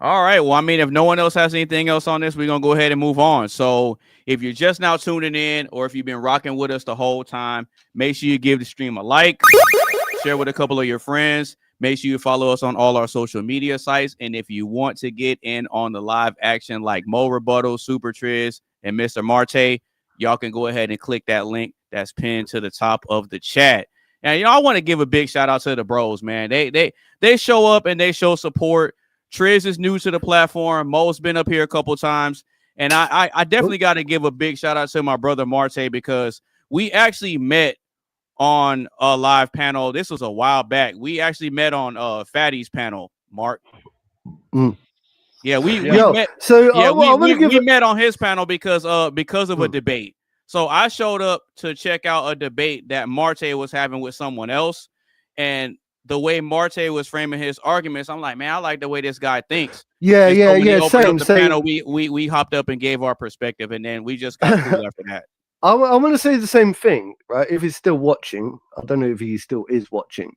A: All right. Well, I mean, if no one else has anything else on this, we're going to go ahead and move on. So if you're just now tuning in, or if you've been rocking with us the whole time, make sure you give the stream a like, share with a couple of your friends. Make sure you follow us on all our social media sites. And if you want to get in on the live action like Mo Rebuttal, SuperTriz, and Mr. Marte, y'all can go ahead and click that link that's pinned to the top of the chat. And I want to give a big shout out to the bros, man. They show up and they show support. Triz is new to the platform. Mo's been up here a couple times, and I definitely got to give a big shout out to my brother Marte, because we actually met on a live panel. This was a while back. We actually met on Fatty's panel, Mark. Yeah, we met. So yeah, we met on his panel because of a debate. So I showed up to check out a debate that Marte was having with someone else, and the way Marte was framing his arguments, I'm like, man, I like the way this guy thinks. Same. Panel, we hopped up and gave our perspective, and then we just got cool after that.
B: I want to say the same thing, right? If he's still watching, I don't know if he still is watching.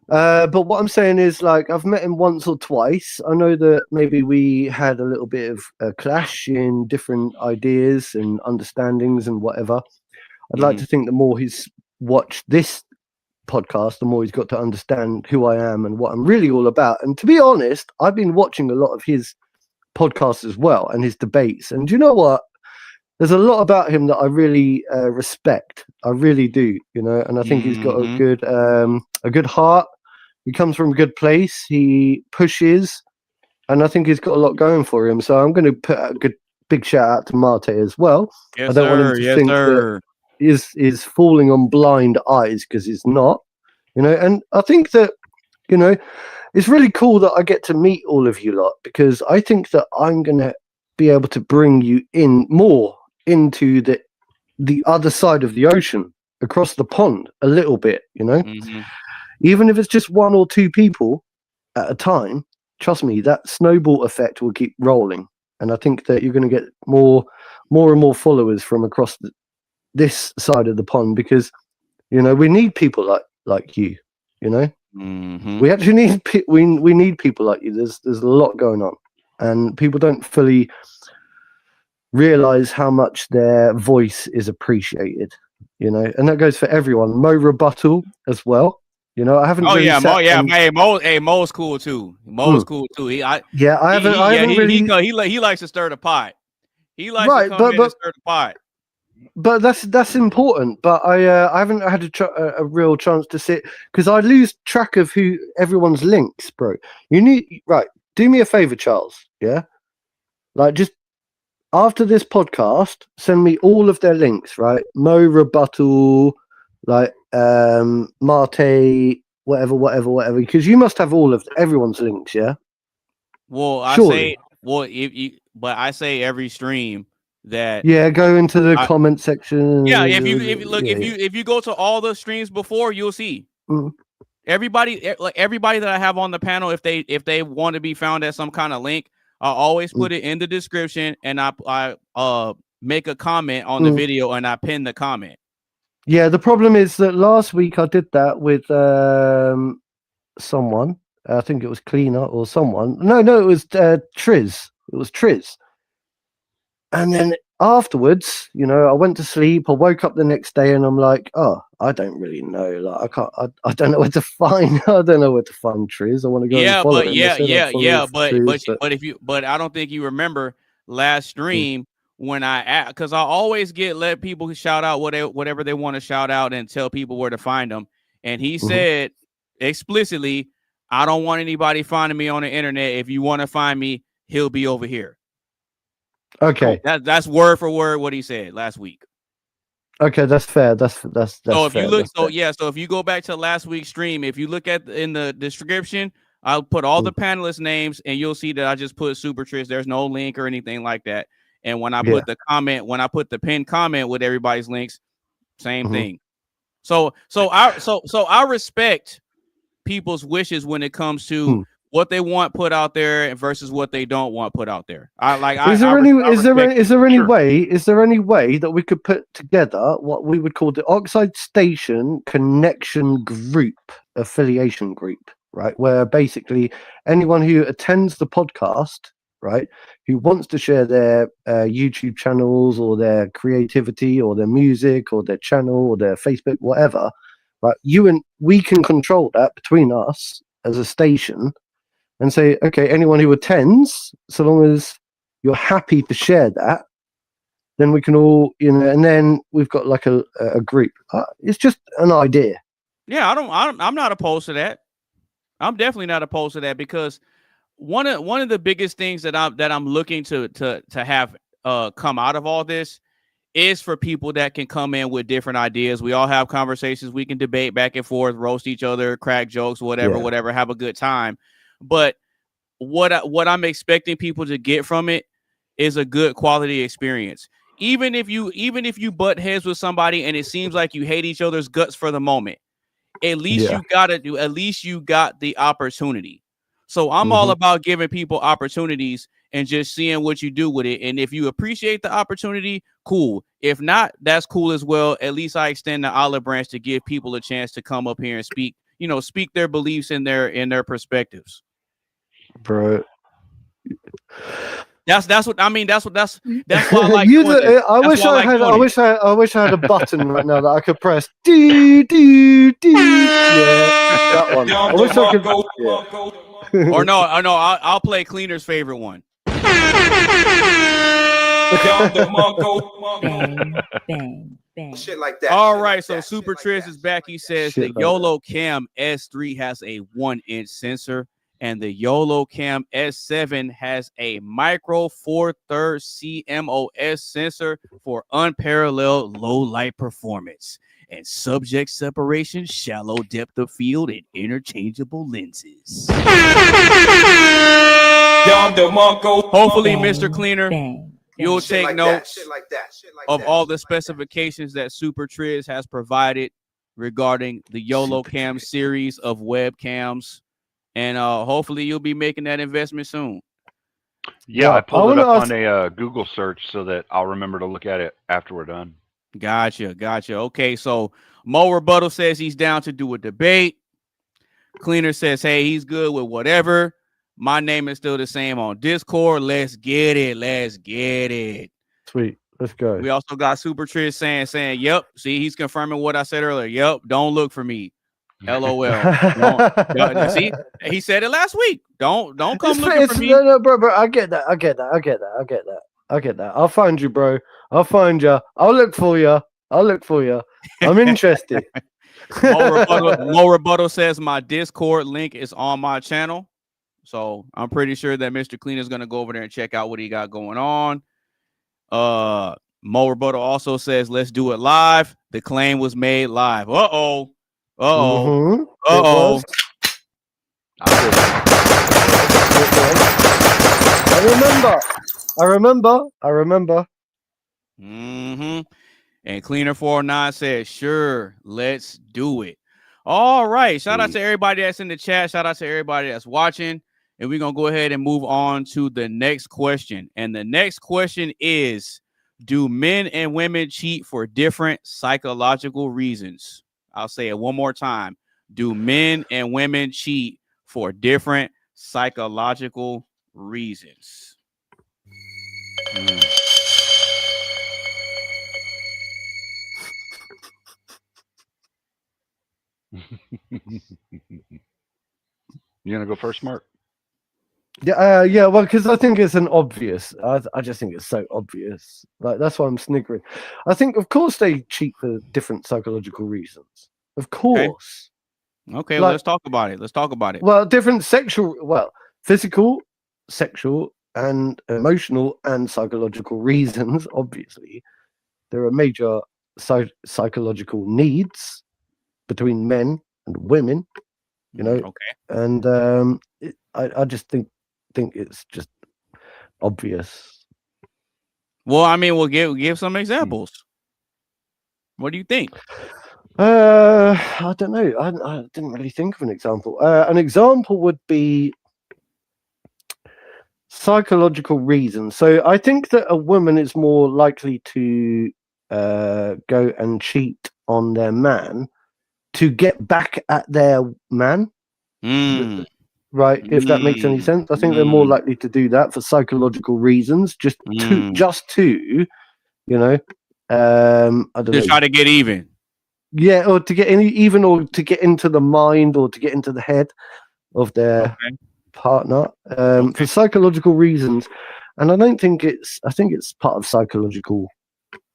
B: But what I'm saying is, like, I've met him once or twice. I know that maybe we had a little bit of a clash in different ideas and understandings and whatever. I'd like to think the more he's watched this podcast, the more he's got to understand who I am and what I'm really all about. And to be honest, I've been watching a lot of his podcasts as well and his debates. And do you know what? There's a lot about him that I really respect. I really do, and I think he's got a good heart. He comes from a good place. He pushes, and I think he's got a lot going for him. So I'm going to put a big shout out to Marte as well.
A: Yes,
B: I don't want him to think that is falling on blind eyes, because he's not. And I think that it's really cool that I get to meet all of you lot, because I think that I'm gonna be able to bring you in more into the other side of the ocean, across the pond a little bit, you know.
A: Mhm.
B: Even if it's just one or two people at a time, trust me, that snowball effect will keep rolling. And I think that you're going to get more and more followers from across this side of the pond, because, you know, we need people like you, you know.
A: Mhm.
B: We actually need we need people like you. There's a lot going on, and people don't fully realize how much their voice is appreciated, you know. And that goes for everyone. Mo Rebuttal as well. You know, I haven't
A: Oh
B: really
A: yeah, Mo.
B: sat
A: Yeah,
B: and
A: Mo's cool too. Mo's cool too. He
B: haven't really
A: he likes to stir the pot. He likes to
B: right,
A: come in and stir the pot.
B: but that's important. But I haven't had a real chance to sit, because I lose track of who everyone's links, bro. You need, right? Do me a favor, Charles. Yeah, like, just after this podcast, send me all of their links. Right, Mo Rebuttal, like Marte, whatever. Because you must have all of everyone's links. Yeah.
A: Well,
B: Surely.
A: I say every stream that
B: Yeah, go into the comment section.
A: yeah. If you go to all the streams before, you'll see.
B: Mm.
A: Everybody that I have on the panel, if they want to be found as some kind of link, I always put it in the description, and I make a comment on the video, and I pin the comment.
B: Yeah, the problem is that last week I did that with someone. I think it was Cleaner or someone. No, it was Triz. It was Triz. And then afterwards, you know, I went to sleep. I woke up the next day, and I'm like, oh, I don't really know. Like, I don't know where to find. I don't know where to find Triz. I want to go and follow him.
A: But I don't think you remember last stream when because I always let people shout out whatever they want to shout out and tell people where to find them. And he said explicitly, I don't want anybody finding me on the internet. If you want to find me, he'll be over here.
B: Okay,
A: that's word for word what he said last week.
B: Okay, that's fair. That's
A: so if
B: fair.
A: you look, so if you go back to last week's stream, if you look at in the description, I'll put all the panelist names, and you'll see that I just put SuperTriz. There's no link or anything like that. And when I put the comment, when I put the pinned comment with everybody's links, same thing. So I respect people's wishes when it comes to what they want put out there versus what they don't want put out there. Is there any
B: way that we could put together what we would call the Oxide Station Connection Group, affiliation group, right? Where basically anyone who attends the podcast, right, who wants to share their YouTube channels or their creativity or their music or their channel or their Facebook, whatever, right? We can control that between us as a station and say, okay, anyone who attends, so long as you're happy to share that, then we can all, you know, and then we've got like a group. It's just an idea.
A: Yeah, I'm not opposed to that. I'm definitely not opposed to that, because one of the biggest things that I'm looking to have come out of all this is for people that can come in with different ideas. We all have conversations. We can debate back and forth, roast each other, crack jokes, whatever, have a good time. But what I'm expecting people to get from it is a good quality experience. Even if you butt heads with somebody and it seems like you hate each other's guts for the moment, at least you got the opportunity. So I'm all about giving people opportunities and just seeing what you do with it. And if you appreciate the opportunity, cool. If not, that's cool as well. At least I extend the olive branch to give people a chance to come up here and speak their beliefs in their perspectives.
B: Bro.
A: That's what I mean. That's why I like
B: I wish I had a button right now that I could press. Yeah, that one. I wish I could. Yeah.
A: Or no, I'll play Cleaner's favorite one.
F: Bang.
G: Shit like that.
A: All right, so SuperTriz is back. He says the YOLO Cam S3 has a 1-inch sensor, and the YOLO Cam S7 has a micro 4/3 CMOS sensor for unparalleled low light performance. and subject separation, shallow depth of field, and interchangeable lenses. Hopefully, Mr. Cleaner, you'll take notes of all the specifications that SuperTriz has provided regarding the YOLO Cam series of webcams, and hopefully you'll be making that investment soon.
E: Yeah, I pulled it up on a Google search so that I'll remember to look at it after we're done.
A: Gotcha. Okay, so Mo Rebuttal says he's down to do a debate. Cleaner says, hey, he's good with whatever. My name is still the same on Discord. Let's get it.
F: Sweet. Let's go.
A: We also got SuperTriz saying, yep. See, he's confirming what I said earlier. Yep. Don't look for me. LOL. See, he said it last week. Don't come looking for me.
F: No, bro. I get that. I'll find you, bro. I'll find you. I'll look for you. I'm interested.
A: Mo Rebuttal says my Discord link is on my channel. So I'm pretty sure that Mr. Clean is going to go over there and check out what he got going on. Mo Rebuttal also says, let's do it live. The claim was made live. Uh-oh.
F: I remember.
A: And Cleaner 409 says, sure, let's do it. All right. Shout out to everybody that's in the chat. Shout out to everybody that's watching. And we're going to go ahead and move on to the next question. And the next question is, do men and women cheat for different psychological reasons? I'll say it one more time. Do men and women cheat for different psychological reasons?
E: You gonna go first, Mark?
F: Yeah. Well, because I think it's an obvious. I just think it's so obvious. Like that's why I'm sniggering. I think, of course, they cheat for different psychological reasons. Of course.
A: Okay. Like, let's talk about it.
F: Well, different physical, sexual, and emotional and psychological reasons. Obviously, there are major psychological needs between men and women. You know.
A: Okay.
F: And I just think it's just obvious.
A: Well, I mean, we'll give some examples. What do you think?
F: I don't know. I didn't really think of an example. An example would be psychological reasons. So I think that a woman is more likely to go and cheat on their man to get back at their man. Right, if that makes any sense. I think they're more likely to do that for psychological reasons, just to, you know, I don't know.
A: Try to get even.
F: Yeah, or to get even, or to get into the mind, or to get into the head of their partner, for psychological reasons. And I think it's part of psychological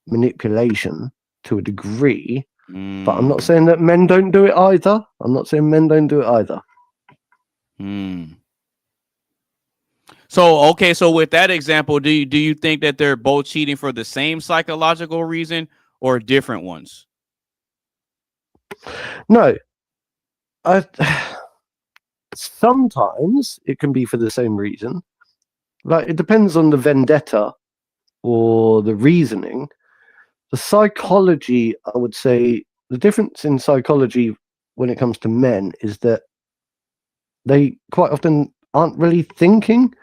F: manipulation to a degree. But I'm not saying that men don't do it either.
A: So with that example, do you think that they're both cheating for the same psychological reason or different ones?
F: No. Sometimes it can be for the same reason. Like, it depends on the vendetta or the reasoning. The psychology, I would say, the difference in psychology when it comes to men is that they quite often aren't really thinking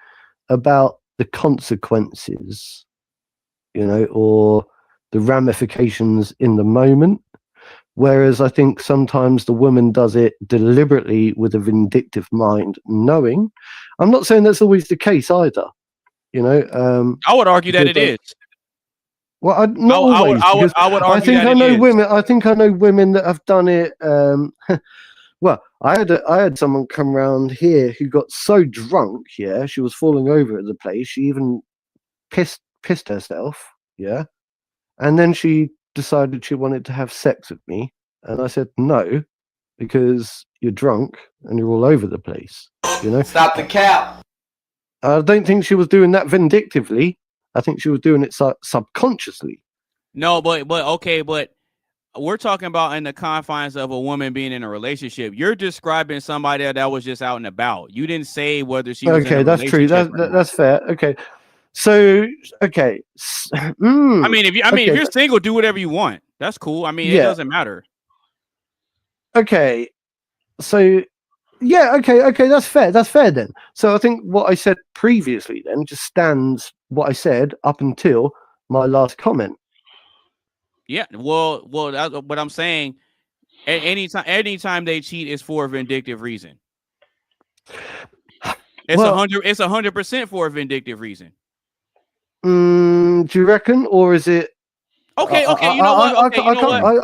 F: about the consequences, you know, or the ramifications in the moment. Whereas I think sometimes the woman does it deliberately with a vindictive mind, knowing. I'm not saying that's always the case either, you know.
A: I would argue that it is.
F: Well, I would argue I think I know women. I think I know women that have done it. Well, I had someone come round here who got so drunk, yeah, she was falling over at the place. She even pissed herself, yeah, and then she decided she wanted to have sex with me, and I said no, because you're drunk and you're all over the place, you know.
D: Stop the cap.
F: I don't think she was doing that vindictively. I think she was doing it subconsciously.
A: No, but we're talking about in the confines of a woman being in a relationship. You're describing somebody that was just out and about. You didn't say whether she was in a
F: that's true.
A: relationship.
F: That's fair. Okay. So, okay.
A: I mean, if
F: okay.
A: you're single, do whatever you want. That's cool. I mean, it doesn't matter.
F: Okay. So, yeah, okay, that's fair. That's fair then. So I think what I said previously then just stands what I said up until my last comment.
A: Yeah, well, that's what I'm saying. Anytime they cheat is for a vindictive reason. It's 100% for a vindictive reason.
F: Do you reckon, or is it?
A: Okay, you know what?
F: I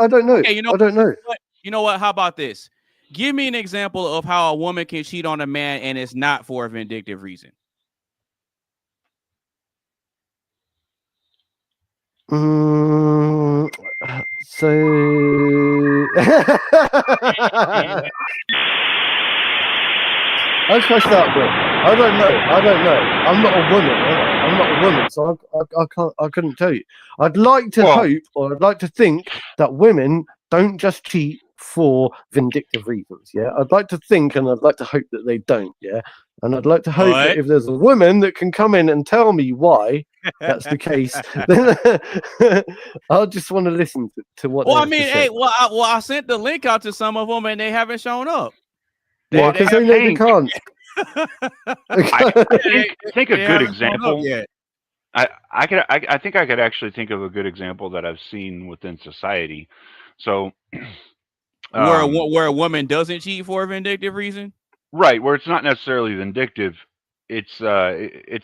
F: don't know.
A: Okay,
F: I don't know.
A: You know what? How about this? Give me an example of how a woman can cheat on a man and it's not for a vindictive reason.
F: So how should I start, bro? I don't know. I'm not a woman. I'm not a woman, so I can't. I couldn't tell you. I'd like to hope, or I'd like to think that women don't just cheat for vindictive reasons. Yeah, I'd like to think, and I'd like to hope that they don't. Yeah, and I'd like to hope that if there's a woman that can come in and tell me why that's the case, then I'll just want to listen to what.
A: Well, I mean, hey, I sent the link out to some of them, and they haven't shown up.
F: Yeah, because they can't.
E: I think a good example. I think I could actually think of a good example that I've seen within society. So,
A: where a woman doesn't cheat for a vindictive reason,
E: right? Where it's not necessarily vindictive, it's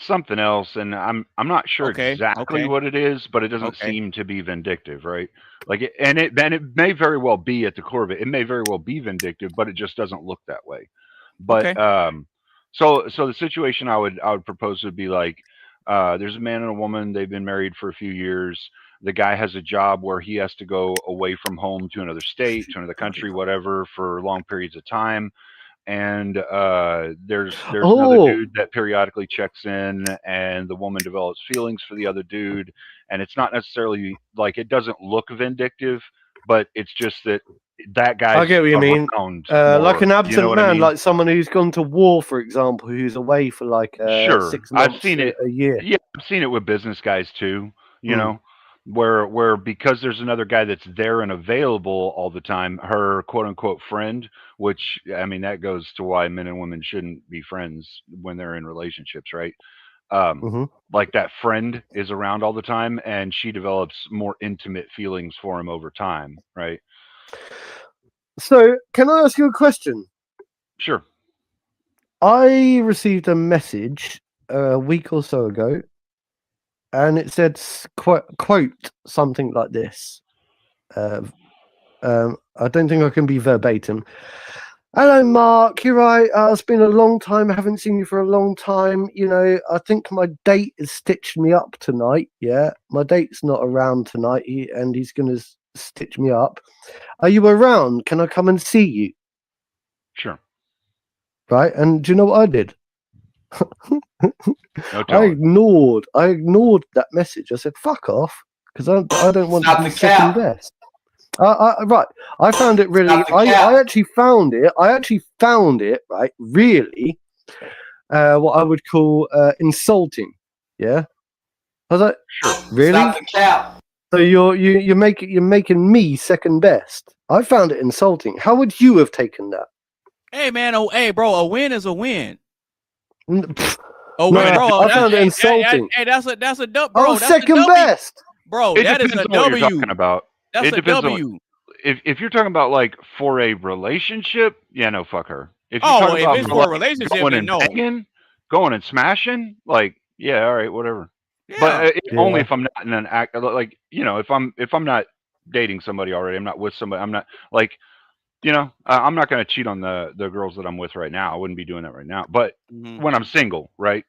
E: something else, and I'm not sure exactly what it is, but it doesn't seem to be vindictive, right? Like, it may very well be at the core of it. It may very well be vindictive, but it just doesn't look that way. But so the situation I would propose would be like, there's a man and a woman. They've been married for a few years. The guy has a job where he has to go away from home to another state, to another country, whatever, for long periods of time. And there's another dude that periodically checks in, and the woman develops feelings for the other dude. And it's not necessarily like, it doesn't look vindictive, but it's just that guy.
F: I get what you mean. Like an absent man, like someone who's gone to war, for example, who's away for like 6 months,
E: I've seen it
F: a year.
E: Yeah, I've seen it with business guys too. You know, where because there's another guy that's there and available all the time, her quote unquote friend, which I mean that goes to why men and women shouldn't be friends when they're in relationships, right? Like that friend is around all the time, and she develops more intimate feelings for him over time, right?
F: So, can I ask you a question?
E: Sure.
F: I received a message a week or so ago, and it said quote something like this. I don't think I can be verbatim. Hello, Mark. You're right. It's been a long time. I haven't seen you for a long time. You know, I think my date has stitched me up tonight. Yeah, my date's not around tonight, and he's going to stitch me up. Are you around? Can I come and see you?
E: Sure.
F: Right. And do you know what I did? I ignored that message. I said, fuck off, because I don't want to be second best. Right. I found it really. I actually found it right. Really, what I would call insulting. Yeah. I was like,
E: sure.
F: Really?
G: Stop the cap.
F: So you're making me second best. I found it insulting. How would you have taken that?
A: Hey man, hey bro, a win is a win.
F: Oh,
A: bro,
F: I found it insulting.
A: Hey, that's a dub, bro.
F: Oh, second best,
A: bro. That is a W.
E: You're talking about.
A: That's a W.
E: If you're talking about like for a relationship, yeah, no, fuck her. If you're
A: talking about it's for a relationship, then no.
E: Going and smashing, like, yeah, all right, whatever. Yeah. But only if I'm not in an act, like, you know, if I'm not dating somebody already, I'm not with somebody, I'm not like, you know, I'm not going to cheat on the girls that I'm with right now. I wouldn't be doing that right now. But when I'm single, right?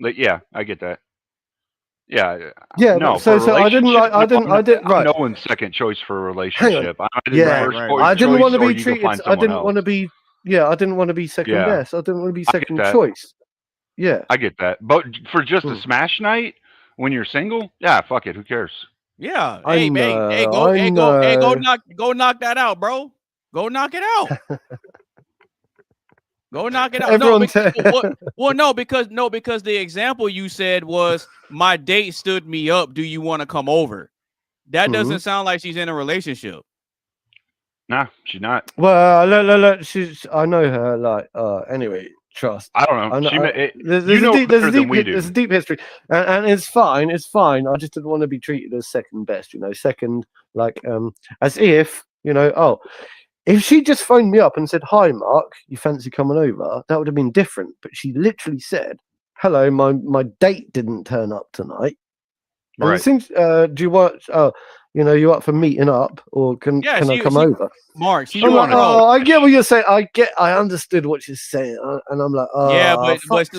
E: Like, yeah, I get that. Yeah. No.
F: So I didn't right.
E: No one's second choice for a relationship.
F: I didn't want to be treated. I didn't want to be. Yeah, I didn't want to be second best. I didn't want to be second choice. Yeah,
E: I get that. But for just a smash night when you're single, yeah, fuck it. Who cares?
A: Yeah.
F: I
A: Hey,
F: know,
A: hey, go,
F: I
A: hey,
F: know.
A: go knock that out, bro. Go knock it out. Go knock it out.
F: Everyone
A: Because the example you said was my date stood me up. Do you want to come over? That doesn't sound like she's in a relationship.
E: Nah, she's not.
F: Well, look, I know her. Like, anyway, trust.
E: I don't know.
F: There's a deep history, and it's fine. It's fine. I just didn't want to be treated as second best. Second, like, as if Oh, if she just phoned me up and said, "Hi, Mark, you fancy coming over?" That would have been different. But she literally said, "Hello, my date didn't turn up tonight." And
E: Right.
F: it seems, do you want? You up for meeting up, or can I come over?
A: Mark,
F: I get what you're saying. I understood what she's saying, and I'm like,
A: yeah,
F: why did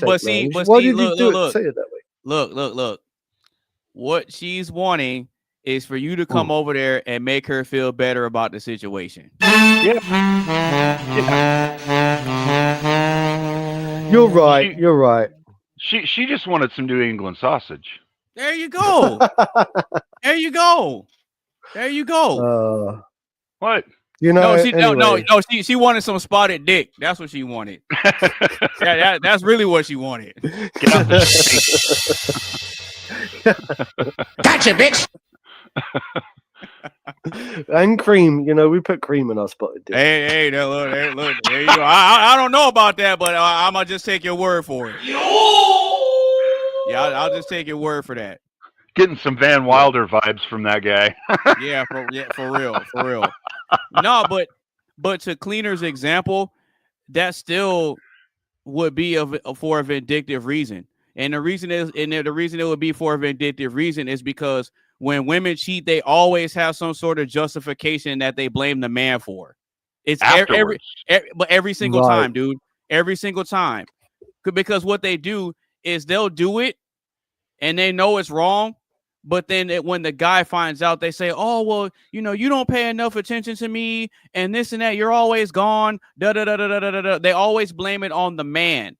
F: you do it? Say it that way.
A: Look. What she's wanting is for you to come over there and make her feel better about the situation.
E: Yeah.
F: You're right. You're right.
E: She just wanted some New England sausage.
A: There you go. There you go.
E: What?
A: She wanted some spotted dick. That's what she wanted. That's really what she wanted.
D: Gotcha, bitch.
F: And cream, we put cream in our spotted dick.
A: Hey, look, there you go. I don't know about that, but I'm gonna just take your word for it. Yeah, I'll just take your word for that.
E: Getting some Van Wilder vibes from that guy.
A: for real. No, but to Cleaner's example, that still would be for a vindictive reason. And the reason it would be for a vindictive reason is because when women cheat, they always have some sort of justification that they blame the man for. It's every single time, dude. Every single time. Because what they do is they'll do it and they know it's wrong. But then when the guy finds out, they say, "Oh, well, you don't pay enough attention to me and this and that. You're always gone." Da da da da da da da. They always blame it on the man.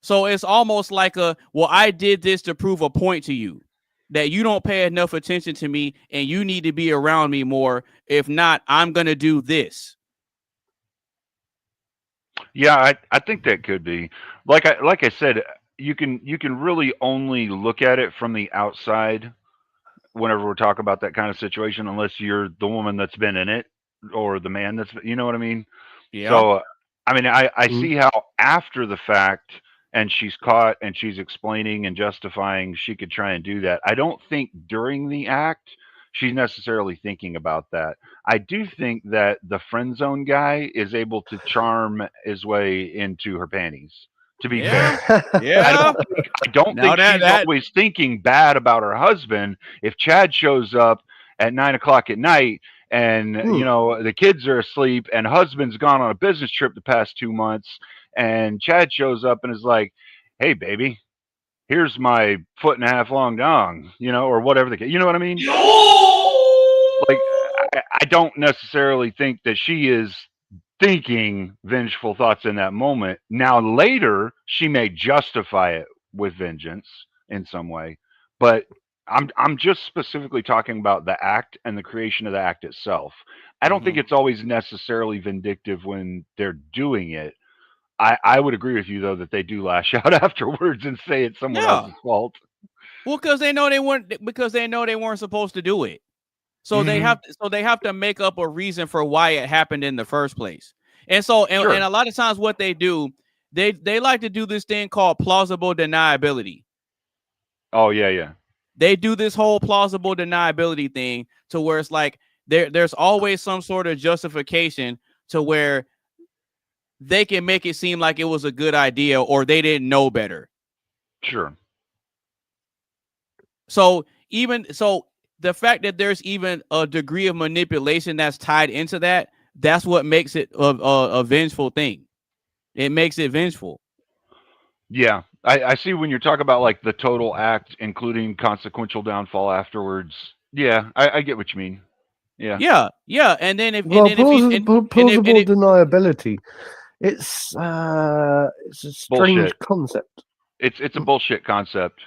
A: So it's almost like I did this to prove a point to you that you don't pay enough attention to me and you need to be around me more. If not, I'm going to do this.
E: Yeah, I think that could be. Like I said, you can really only look at it from the outside whenever we're talking about that kind of situation, unless you're the woman that's been in it or the man that's, you know what I mean?
A: Yeah.
E: So, I mean, I see how after the fact and she's caught and she's explaining and justifying she could try and do that. I don't think during the act she's necessarily thinking about that. I do think that the friend zone guy is able to charm his way into her panties. To be fair,
A: yeah.
E: I don't think she's always thinking bad about her husband. If Chad shows up at 9 o'clock at night and the kids are asleep and husband's gone on a business trip the past 2 months, and Chad shows up and is like, "Hey, baby, here's my 1.5 foot long dong," or whatever the case. You know what I mean? Like, I don't necessarily think that she is thinking vengeful thoughts in that moment. Now later she may justify it with vengeance in some way, but I'm just specifically talking about the act and the creation of the act itself. I don't think it's always necessarily vindictive when they're doing it. I would agree with you though that they do lash out afterwards and say it's someone else's fault.
A: Well, because they know they weren't supposed to do it. So they have to make up a reason for why it happened in the first place. And so and a lot of times what they do, they like to do this thing called plausible deniability.
E: Oh, yeah.
A: They do this whole plausible deniability thing to where it's like there's always some sort of justification to where they can make it seem like it was a good idea or they didn't know better.
E: Sure.
A: So the fact that there's even a degree of manipulation that's tied into that's what makes it a vengeful thing. It makes it vengeful. Yeah.
E: I see when you're talking about like the total act, including consequential downfall afterwards. Yeah, I get what you mean. Yeah. And then
F: plausible deniability, it's a strange concept.
E: It's a bullshit concept.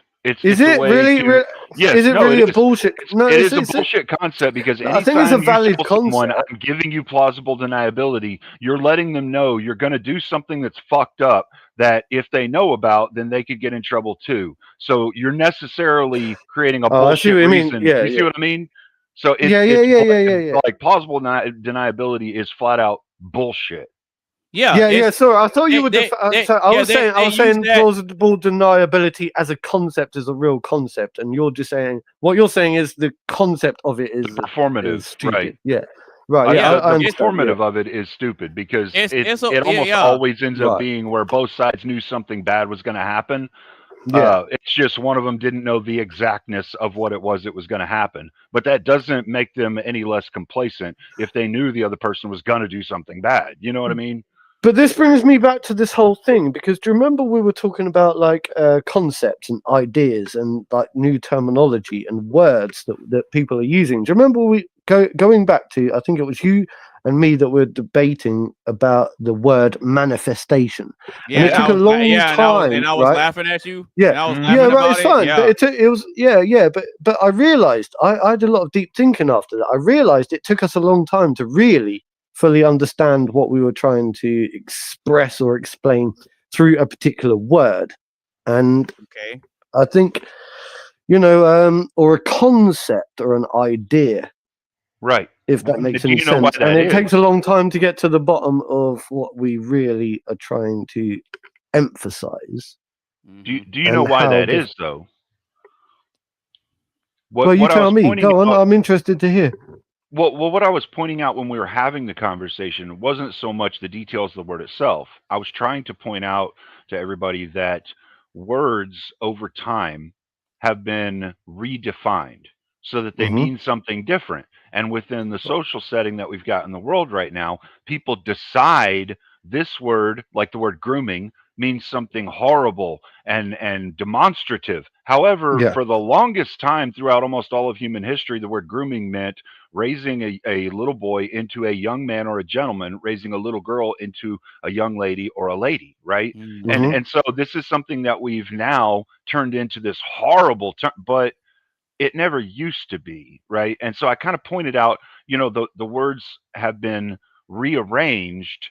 F: Is it really?
E: Yes,
F: is it
E: no,
F: really
E: it
F: a
E: is.
F: bullshit? No,
E: It is a bullshit concept because
F: I think it's a
E: anytime you
F: valid
E: tell someone,
F: concept.
E: I'm giving you plausible deniability, you're letting them know you're going to do something that's fucked up that if they know about, then they could get in trouble too. So you're necessarily creating a
F: Oh, I see
E: bullshit
F: what you mean.
E: reason.
F: Yeah,
E: You see
F: yeah.
E: what I mean? So
F: Yeah.
E: like plausible deniability is flat out bullshit.
F: Yeah. Sorry, I thought you were. I was
A: use
F: saying
A: that.
F: plausible deniability as a concept is a real concept, and you're just saying what you're saying is the concept of it is
E: Performative,
F: stupid.
E: right?
F: Yeah, right. Yeah, I
E: the
F: understand.
E: performative of it is stupid because
A: It's
E: it almost
A: yeah.
E: always ends up
F: Right.
E: being where both sides knew something bad was going to happen.
F: Yeah.
E: It's just one of them didn't know the exactness of what it was that was going to happen. But that doesn't make them any less complacent if they knew the other person was going to do something bad. You know what I mean?
F: But this brings me back to this whole thing because do you remember we were talking about like concepts and ideas and like new terminology and words that people are using? Do you remember we going back to, I think it was you and me that were debating about the word manifestation.
A: Yeah,
F: and it took a long time.
A: And I was
F: right?
A: laughing at you.
F: Yeah,
A: and I was
F: yeah,
A: laughing
F: right.
A: about
F: It's fine,
A: Yeah.
F: but it was But I realized I had a lot of deep thinking after that. I realized it took us a long time to really fully understand what we were trying to express or explain through a particular word. And
A: Okay.
F: I think, or a concept or an idea,
E: right?
F: If that makes any
E: know why
F: sense.
E: that
F: And it
E: is?
F: takes a long time to get to the bottom of what we really are trying to emphasize.
E: Do you know why that is, though?
F: Well, you tell me. Go on. I'm interested to hear.
E: Well, what I was pointing out when we were having the conversation wasn't so much the details of the word itself. I was trying to point out to everybody that words over time have been redefined so that they mean something different. And within the social setting that we've got in the world right now, people decide this word, like the word grooming, means something horrible and demonstrative. However, for the longest time throughout almost all of human history, the word grooming meant raising a little boy into a young man or a gentleman, raising a little girl into a young lady or a lady, right? And so this is something that we've now turned into this horrible term, but it never used to be, right? And so I kind of pointed out, the words have been rearranged,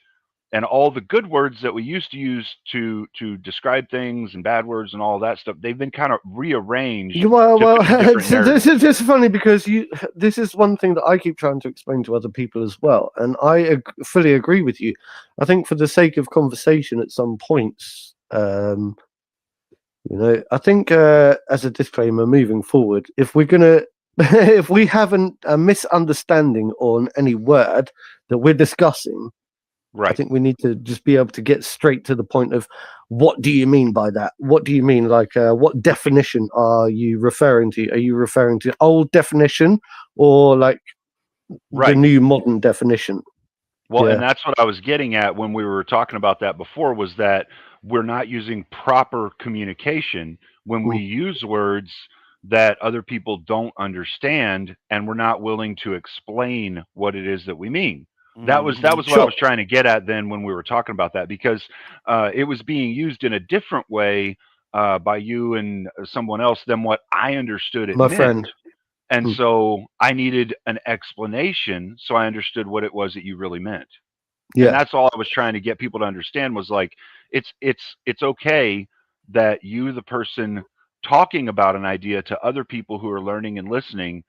E: and all the good words that we used to use to describe things and bad words and all that stuff, they've been kind of rearranged.
F: Well, this is funny because this is one thing that I keep trying to explain to other people as well, and I fully agree with you. I think for the sake of conversation at some points, I think as a disclaimer moving forward, if we're gonna if we have a misunderstanding on any word that we're discussing, I think we need to just be able to get straight to the point of what do you mean by that? What do you mean? Like, what definition are you referring to? Are you referring to old definition or like the new modern definition?
E: Well, and that's what I was getting at when we were talking about that before, was that we're not using proper communication when we use words that other people don't understand, and we're not willing to explain what it is that we mean. That was what I was trying to get at then when we were talking about that, because it was being used in a different way by you and someone else than what I understood it meant.
F: Friend.
E: And so I needed an explanation so I understood what it was that you really meant.
F: Yeah.
E: And that's all I was trying to get people to understand, was like, it's okay that you, the person talking about an idea to other people who are learning and listening,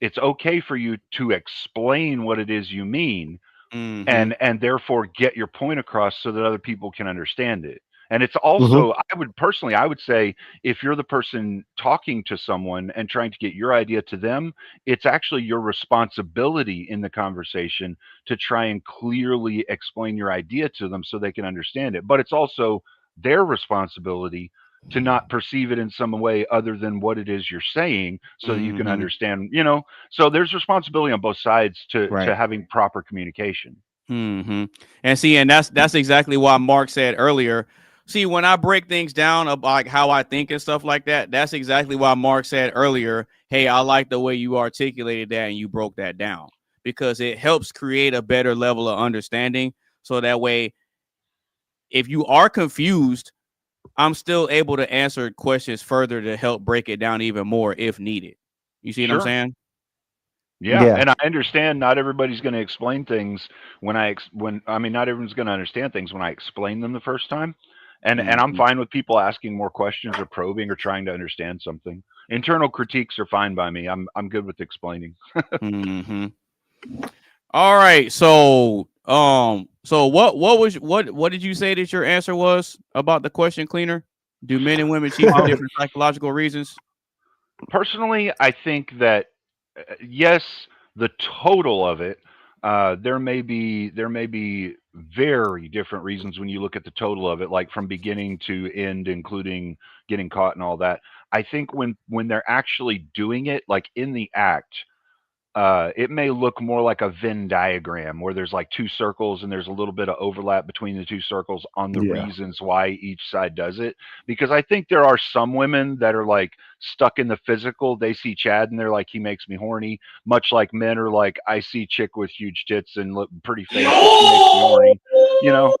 E: it's okay for you to explain what it is you mean, and therefore get your point across so that other people can understand it. And it's also, I would say, if you're the person talking to someone and trying to get your idea to them, it's actually your responsibility in the conversation to try and clearly explain your idea to them so they can understand it. But it's also their responsibility to not perceive it in some way other than what it is you're saying, so that you can understand, so there's responsibility on both sides to having proper communication.
A: And see, and that's exactly why Mark said earlier, see, when I break things down about like how I think and stuff like that, that's exactly why Mark said earlier, hey, I like the way you articulated that and you broke that down, because it helps create a better level of understanding. So that way, if you are confused, I'm still able to answer questions further to help break it down even more if needed. You see what I'm
E: Sure.
A: saying?
E: Yeah,
F: Yeah.
E: and I understand not everybody's going to explain things when not everyone's going to understand things when I explain them the first time. And I'm
A: Mhm.
E: fine with people asking more questions or probing or trying to understand something. Internal critiques are fine by me. I'm good with explaining.
A: Mm-hmm. All right. So what did you say that your answer was about the question, Cleaner? Do men and women cheat for different psychological reasons?
E: Personally, I think that yes, the total of it. There may be very different reasons when you look at the total of it, like from beginning to end, including getting caught and all that. I think when they're actually doing it, like in the act, it may look more like a Venn diagram where there's like two circles and there's a little bit of overlap between the two circles on the
F: Yeah.
E: reasons why each side does it. Because I think there are some women that are like stuck in the physical. They see Chad and they're like, he makes me horny. Much like men are like, I see chick with huge tits and look pretty face, and she makes me horny. You know,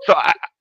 E: so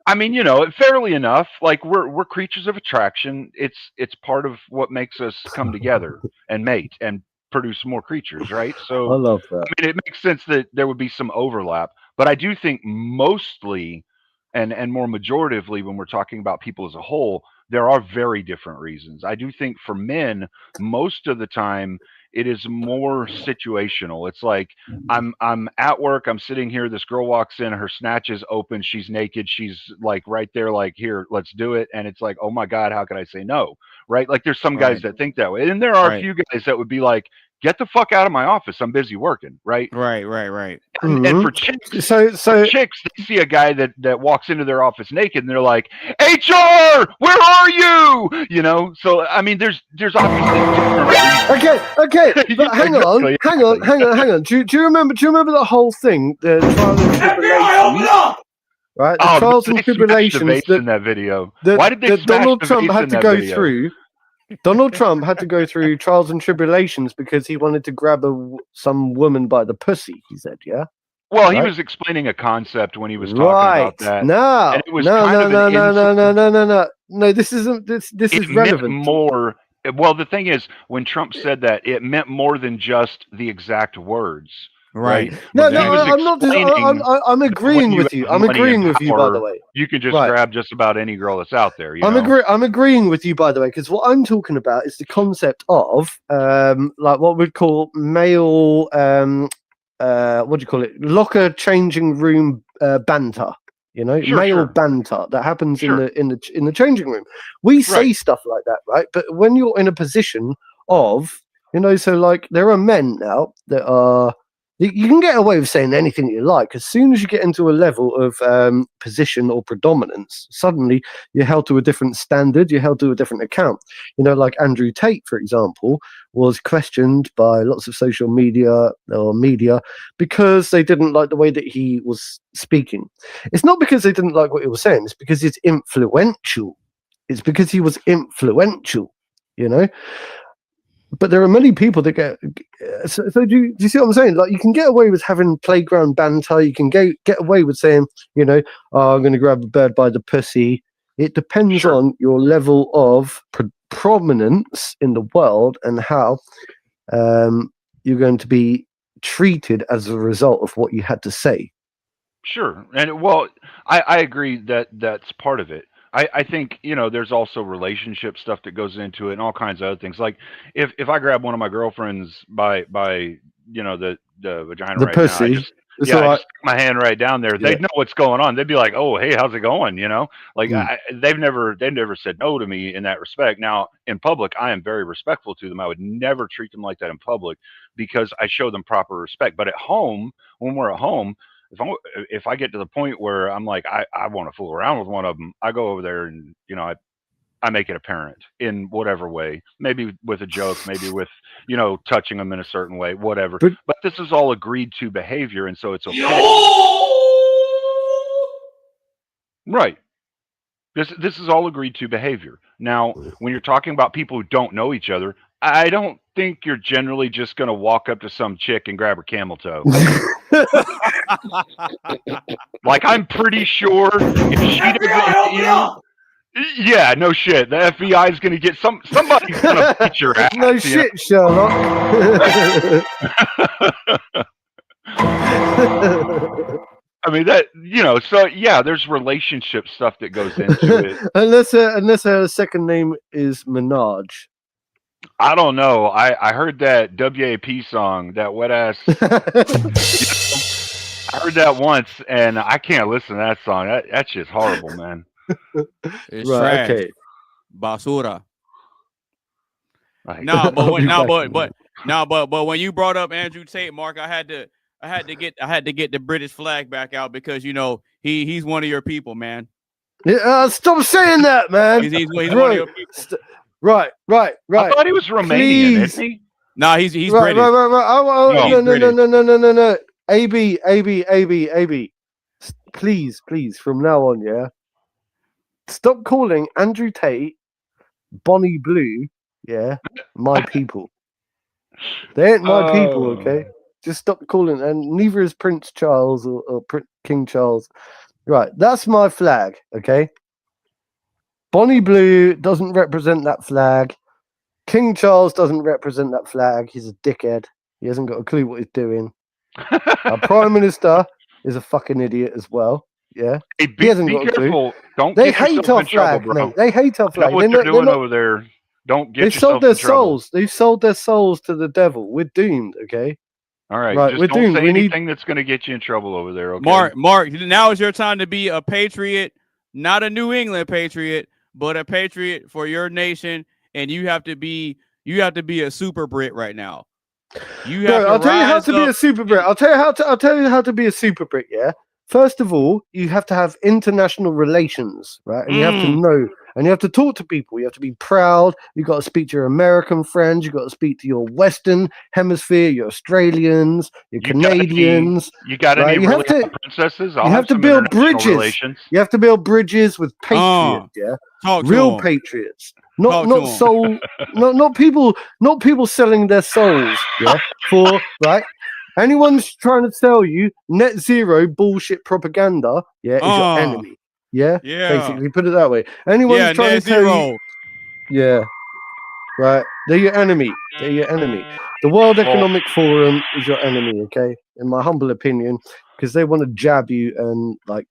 E: I mean, fairly enough. Like we're creatures of attraction. It's part of what makes us come together and mate and produce more creatures, right?
F: I
E: So,
F: love
E: I
F: that.
E: mean, it makes sense that there would be some overlap, but I do think mostly and more majoritively when we're talking about people as a whole, there are very different reasons. I do think for men, most of the time it is more situational. It's like I'm at work, I'm sitting here, this girl walks in, her snatch is open, she's naked, she's like right there, like, here, let's do it. And it's like, oh my God, how could I say no? Right? Like there's some guys
A: Right.
E: that think that way. And there are a
A: Right.
E: few guys that would be like, get the fuck out of my office. I'm busy working. Right.
A: Right.
E: And for chicks,
F: So
E: they see a guy that walks into their office naked and they're like, HR, where are you? So I mean, there's obviously different reasons.
F: okay, but hang
E: Exactly.
F: on. Do you remember the whole thing, the trials and tribulations? Right, the trials and
E: they smashed the
F: tribulations
E: vase in that video.
F: that,
E: Why did they
F: that
E: smash
F: Donald
E: the
F: Trump
E: vase
F: had
E: in
F: to
E: that
F: go
E: video?
F: through. Donald Trump had to go through trials and tribulations because he wanted to grab some woman by the pussy. He said, "Yeah."
E: Well, he
F: Right?
E: was explaining a concept when he was talking about that.
F: No,
E: And it was
F: no. This isn't. This
E: it
F: is
E: meant
F: relevant.
E: more. Well, the thing is, when Trump said that, it meant more than just the exact words. Right?
F: No,
E: He was
F: I'm not.
E: explaining
F: I'm
E: that
F: agreeing
E: when you
F: with you.
E: have
F: I'm
E: money
F: agreeing
E: and
F: with you, by the
E: power,
F: way.
E: you can just
F: Right.
E: grab just about any girl that's out there.
F: I'm agreeing with you, by the way, because what I'm talking about is the concept of like what we'd call male what do you call it? Locker changing room banter. Male banter that happens in the changing room. We say stuff like that, right? But when you're in a position of, so like there are men now that are. You can get away with saying anything you like. As soon as you get into a level of position or predominance, suddenly you're held to a different standard, you're held to a different account. Like Andrew Tate, for example, was questioned by lots of social media or media because they didn't like the way that he was speaking. It's not because they didn't like what he was saying, it's because he's influential. It's because he was influential, But there are many people that get. So do you see what I'm saying? Like you can get away with having playground banter. You can get away with saying, I'm going to grab a bird by the pussy. It depends on your level of prominence in the world and how you're going to be treated as a result of what you had to say.
E: Sure, and well, I agree that that's part of it. I think there's also relationship stuff that goes into it and all kinds of other things. Like if I grab one of my girlfriends by the vagina
F: The
E: right
F: pussy.
E: now, I just stick my hand right down there. They'd know what's going on. They'd be like, "Oh, hey, how's it going?" Like they've never said no to me in that respect. Now in public, I am very respectful to them. I would never treat them like that in public because I show them proper respect. But at home, when we're at home, if I get to the point where I'm like, I want to fool around with one of them, I go over there and, I make it apparent in whatever way, maybe with a joke, maybe with, touching them in a certain way, whatever. But this is all agreed to behavior. And so it's okay. Right. This is all agreed to behavior. Now, when you're talking about people who don't know each other, I don't think you're generally just going to walk up to some chick and grab her camel toe. Like, I'm pretty sure if she doesn't hit you, Yeah, no shit. The FBI is going to get somebody's going to beat your ass.
F: No shit, Sherlock.
E: I mean that, so yeah, there's relationship stuff that goes into it.
F: unless her second name is Minaj.
E: I don't know. I heard that WAP song, that wet ass. I heard that once, and I can't listen to that song. That's just horrible, man.
A: It's
F: Right,
A: trash.
F: okay.
A: Basura.
E: Like,
A: No,
F: I'll be back
A: but when you brought up Andrew Tate, Mark, I had to get the British flag back out because he's one of your people, man.
F: Yeah, stop saying that, man.
A: He's one of your people.
F: Right.
E: I thought he was Romanian, isn't he?
A: No, he's
F: Right.
A: British.
F: No. AB. Please, from now on, yeah. Stop calling Andrew Tate, Bonnie Blue, yeah, my people. They ain't my people, okay? Just stop calling, and neither is Prince Charles or King Charles. Right, that's my flag, okay? Bonnie Blue doesn't represent that flag. King Charles doesn't represent that flag. He's a dickhead. He hasn't got a clue what he's doing. Our Prime Minister is a fucking idiot as well. Yeah,
E: Hey,
F: he hasn't got a
E: careful.
F: clue.
E: Don't
F: They
E: get
F: hate
E: yourself
F: our
E: in trouble,
F: flag,
E: bro.
F: mate. They hate our flag.
E: Know what they're doing over there. Don't get
F: They've
E: yourself
F: sold their
E: in trouble.
F: souls. They've sold their souls to the devil. We're doomed. Okay.
E: All right,
F: Right,
E: just
F: we're
E: don't
F: doomed.
E: say
F: We need-
E: anything that's going to get you in trouble over there, okay?
A: Mark, now is your time to be a patriot, not a New England patriot, but a patriot for your nation, and you have to be a super Brit right now. You have
F: I'll
A: to
F: tell you how
A: rise
F: to be a
A: up.
F: super Brit. I'll tell you how to be a super Brit. Yeah. First of all, you have to have international relations, right? And you have to know, and you have to talk to people. You have to be proud. You got to speak to your American friends. You got to speak to your Western Hemisphere, your Australians, your Canadians.
E: You got
F: right?
E: any
F: You have
E: really
F: to-
E: hot princesses?
F: you have to
E: some
F: build
E: international
F: bridges.
E: Relations.
F: You have to build bridges with patriots. Yeah.
A: Talk to
F: Real
A: him.
F: patriots,
A: Talk to
F: not
A: 'em.
F: soul, not people selling their souls. Yeah, for right. Anyone's trying to sell you net zero bullshit propaganda, yeah, is your enemy. Yeah,
A: Yeah.
F: basically, put it that way. Anyone's trying
A: net
F: to tell
A: zero.
F: you, yeah, right, they're your enemy. They're your enemy. The World Economic Forum is your enemy. Okay, in my humble opinion, because they want to jab you and like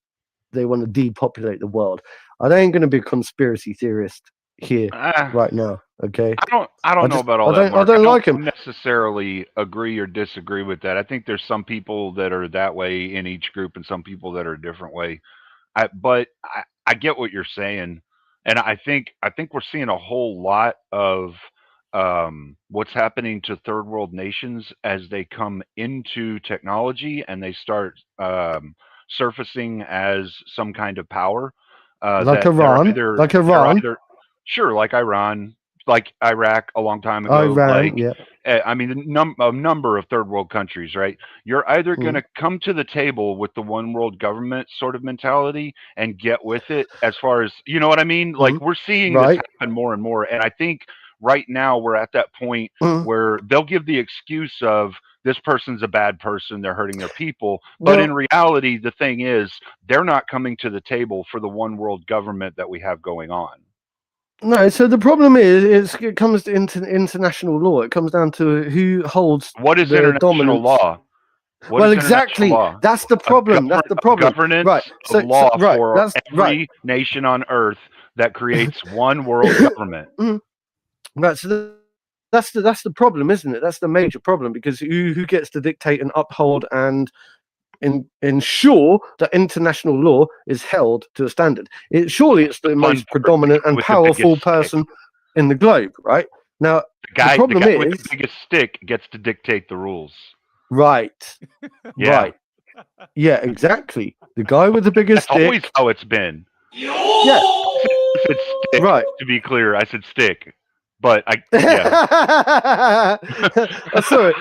F: they want to depopulate the world. I ain't going to be a conspiracy theorist here right now. Okay.
E: I don't know about all that.
F: I don't like him.
E: Necessarily agree or disagree with that. I think there's some people that are that way in each group, and some people that are a different way. But I get what you're saying, and I think we're seeing a whole lot of what's happening to third world nations as they come into technology and they start surfacing as some kind of power.
F: Like Iran.
E: Sure, like Iran, like Iraq a long time ago.
F: Iran, yeah.
E: I mean, a number of third world countries, right? You're either going to come to the table with the one world government sort of mentality and get with it as far as, you know what I mean? Like we're seeing this happen more and more. And I think right now we're at that point where they'll give the excuse of this person's a bad person, they're hurting their people. But in reality, the thing is, they're not coming to the table for the one world government that we have going on.
F: No, so the problem is it comes to international law. It comes down to who holds
E: what is
F: the
E: international
F: dominance.
E: law.
F: Well, exactly.
E: Law?
F: That's the problem. That's the problem.
E: Governance
F: right.
E: So law for every nation on Earth that creates one world government.
F: Right. So that's the problem, isn't it? That's the major problem, because who gets to dictate and uphold and ensure that international law is held to a standard? Surely it's the most predominant and powerful person in the globe, right? Now, the guy with the
E: biggest stick gets to dictate the rules.
F: Right.
E: Yeah.
F: Right. Yeah, exactly. The guy with the biggest stick.
E: Always how it's been.
F: Yeah.
E: I said stick,
F: right.
E: To be clear, I said stick. But I
F: sorry.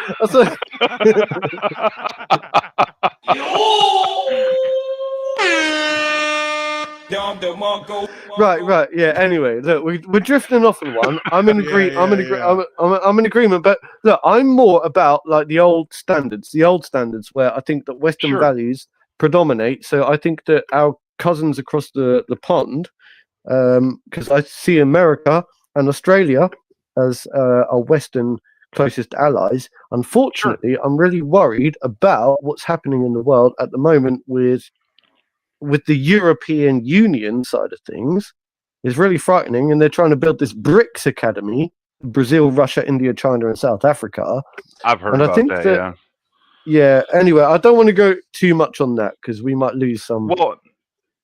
F: Right. Yeah. Anyway, look, we're drifting off on one. I'm in agreement. But look, I'm more about like the old standards where I think that Western values predominate. So I think that our cousins across the pond because I see America and Australia as our Western closest allies. Unfortunately, I'm really worried about what's happening in the world at the moment with the European Union side of things. Is really frightening, and they're trying to build this BRICS Academy: Brazil, Russia, India, China, and South Africa.
E: I've heard
F: And I
E: about
F: think
E: that.
F: that,
E: Yeah.
F: yeah. Anyway, I don't want to go too much on that because we might lose some.
E: Well,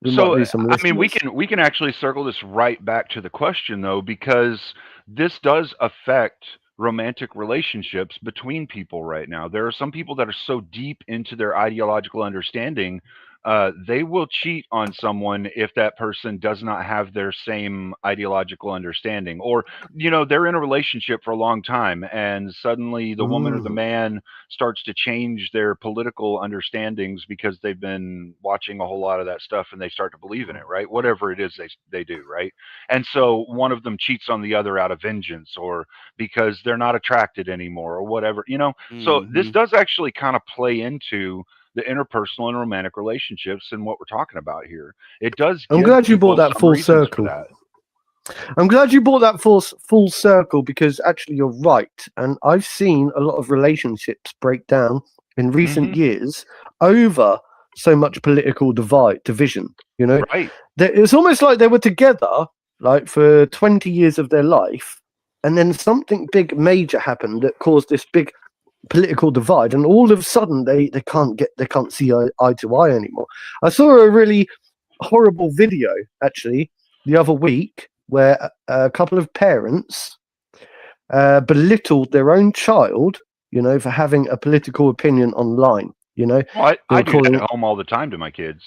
F: We might
E: so
F: lose some
E: I mean,
F: listeners.
E: we can actually circle this right back to the question though, because this does affect romantic relationships between people right now. There are some people that are so deep into their ideological understanding, they will cheat on someone if that person does not have their same ideological understanding, or they're in a relationship for a long time and suddenly the woman or the man starts to change their political understandings because they've been watching a whole lot of that stuff and they start to believe in it, right? Whatever it is they do, right? And so one of them cheats on the other out of vengeance, or because they're not attracted anymore, or whatever. So this does actually kind of play into the interpersonal and romantic relationships and what we're talking about here. It does
F: I'm
E: give
F: glad you brought
E: people
F: that
E: some
F: full
E: reasons for
F: circle.
E: that.
F: I'm glad you brought that full circle, because actually you're right. And I've seen a lot of relationships break down in recent years over so much political division.
E: Right.
F: It's almost like they were together like for 20 years of their life, and then something big major happened that caused this big political divide, and all of a sudden they can't see eye to eye anymore. I saw a really horrible video actually the other week where a couple of parents belittled their own child, for having a political opinion online.
E: Well,
F: they
E: I
F: were
E: do
F: calling
E: that at home all the time to my kids.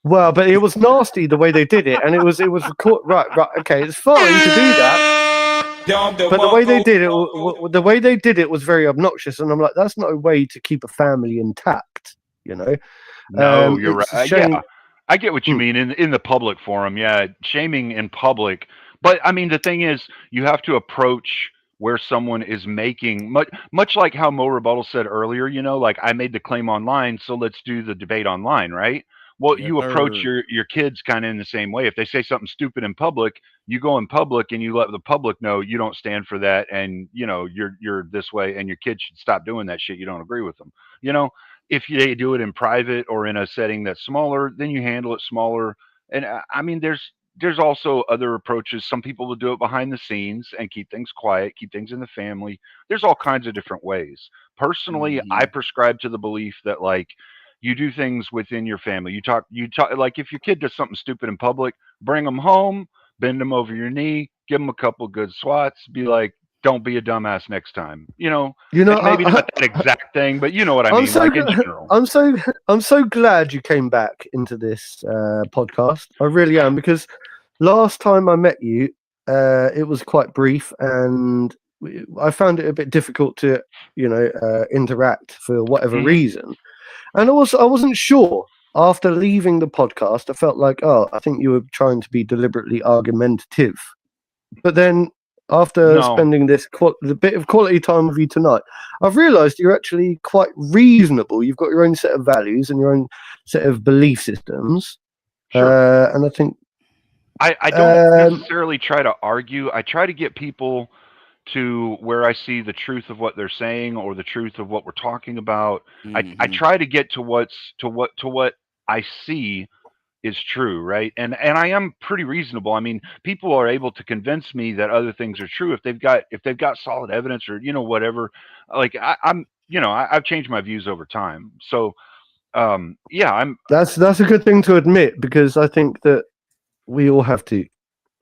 F: well, but it was nasty the way they did it, and it was right. Okay, it's fine to do that, but the way they did it was very obnoxious, and I'm like, that's not a way to keep a family intact.
E: No, you're
F: It's a
E: right.
F: shame.
E: Yeah, I get what you mean in the public forum. Yeah, shaming in public. But I mean, the thing is, you have to approach where someone is making much like how Mo Rebuttal said earlier. Like I made the claim online, so let's do the debate online, right? Well,
A: Yes,
E: you approach
A: sir.
E: your kids kind of in the same way. If they say something stupid in public, you go in public and you let the public know you don't stand for that, and you're this way, and your kids should stop doing that shit. You don't agree with them. You know, if they do it in private or in a setting that's smaller, then you handle it smaller. And I mean, there's also other approaches. Some people will do it behind the scenes and keep things quiet, keep things in the family. There's all kinds of different ways. Personally, I prescribe to the belief that like you do things within your family. You talk like if your kid does something stupid in public, bring them home, bend them over your knee, give them a couple good swats, be like, don't be a dumbass next time. And maybe not that exact thing, but you know what I
F: I'm
E: mean,
F: so
E: like in general.
F: I'm so glad you came back into this podcast. I really am, because last time I met you, it was quite brief, and I found it a bit difficult to, interact for whatever reason. And I wasn't sure. After leaving the podcast, I felt like, oh, I think you were trying to be deliberately argumentative. But then after
E: No.
F: spending this the bit of quality time with you tonight, I've realised you're actually quite reasonable. You've got your own set of values and your own set of belief systems.
E: Sure.
F: And I think
E: I don't necessarily try to argue. I try to get people to where I see the truth of what they're saying or the truth of what we're talking about. I try to get to what I see is true, right? And I am pretty reasonable. I mean, people are able to convince me that other things are true if they've got solid evidence or whatever. Like I've changed my views over time. So yeah,
F: that's a good thing to admit, because I think that we all have to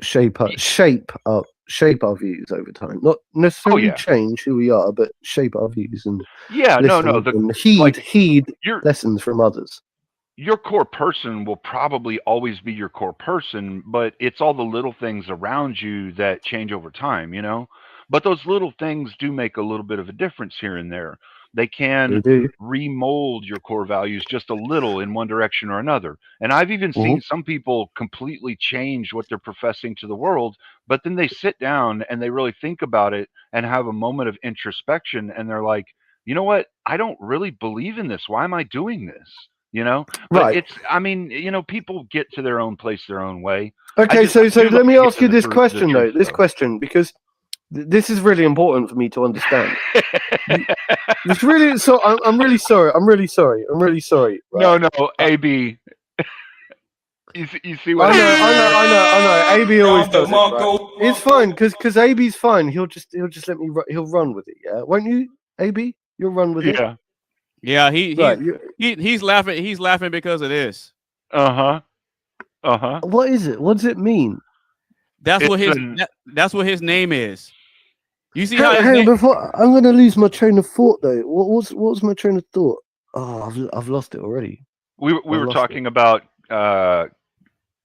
F: shape our views over time. Not necessarily change who we are, but shape our views and and heed lessons from others.
E: Your core person will probably always be your core person, but it's all the little things around you that change over time, But those little things do make a little bit of a difference here and there. They can remold your core values just a little in one direction or another. And I've even seen some people completely change what they're professing to the world, but then they sit down and they really think about it and have a moment of introspection, and they're like, you know what? I don't really believe in this. Why am I doing this? you know. But
F: Right.
E: it's, I mean, you know, people get to their own place their own way.
F: Okay,
E: I
F: so
E: do
F: let
E: love
F: me
E: to get
F: ask
E: to
F: you
E: the
F: this
E: truth-
F: question,
E: the truth,
F: this question, because this is really important for me to understand. It's really so. I'm really sorry. I'm really sorry. Right?
E: No, AB. You see what
F: I know. AB always does it. Right? It's fine because AB's fine. He'll just let me. He'll run with it. Yeah, won't you, AB? You'll run with it.
E: Yeah.
A: Yeah,
F: Right.
A: he's laughing. He's laughing because of this.
F: What is it? What does it mean?
A: That's what
E: It's
A: that's what his name is. You see how
F: Hang
A: his
F: on,
A: name,
F: before I'm going to lose my train of thought though. What was my train of thought? Oh, I've lost it already.
E: we
F: I've
E: were
F: lost
E: talking about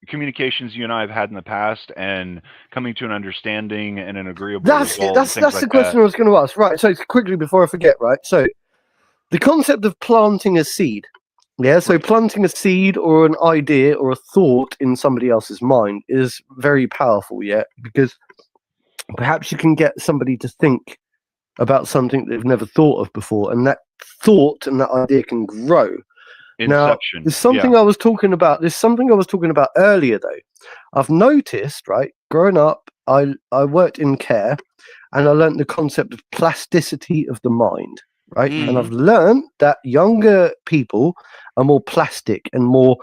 E: communications you and I have had in the past, and coming to an understanding and an agreeable
F: That's
E: result.
F: that's
E: and things
F: the
E: like
F: question
E: that.
F: I was going to ask. Right. So quickly before I forget. Right. So the concept of planting a seed. Yeah. So planting a seed or an idea or a thought in somebody else's mind is very powerful. Yeah, because perhaps you can get somebody to think about something they've never thought of before, and that thought and that idea can grow. Now,
E: Inception.
F: there's something I was talking about. There's something I was talking about earlier, though. I've noticed, right? Growing up, I worked in care, and I learned the concept of plasticity of the mind, right? And I've learned that younger people are more plastic and more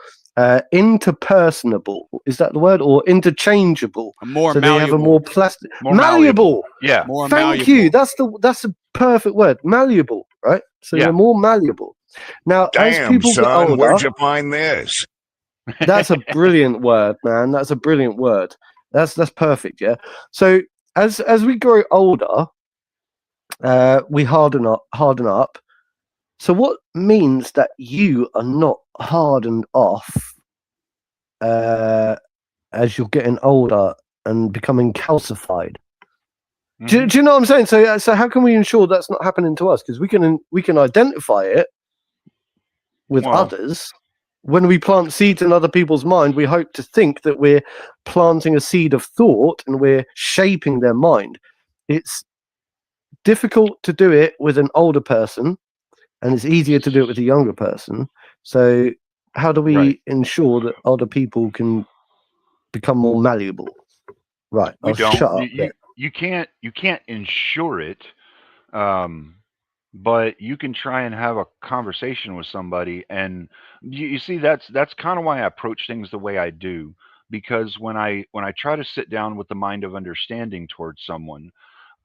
F: interpersonable. Is that the word? Or interchangeable?
A: more
F: So
A: malleable.
F: they have a more plastic,
E: More
F: malleable.
E: Yeah.
A: More
F: Thank
A: malleable.
F: you. That's a perfect word. Malleable, right? So
E: Yeah.
F: they're more malleable. Now, as
G: Damn,
F: people get
G: son,
F: older,
G: where'd you find this?
F: that's a brilliant word, man. That's a brilliant word. That's perfect. Yeah. So as we grow older, we harden up. So what means that you are not hardened off as you're getting older and becoming calcified? Do you know what I'm saying? So how can we ensure that's not happening to us? Because we can identify it with others. When we plant seeds in other people's mind, we hope to think that we're planting a seed of thought and we're shaping their mind. It's difficult to do it with an older person, and it's easier to do it with a younger person. So how do we ensure that older people can become more malleable? Right.
E: We don't.
F: Shut up.
E: You can't ensure it, but you can try and have a conversation with somebody. And you see, that's kind of why I approach things the way I do, because when I try to sit down with the mind of understanding towards someone,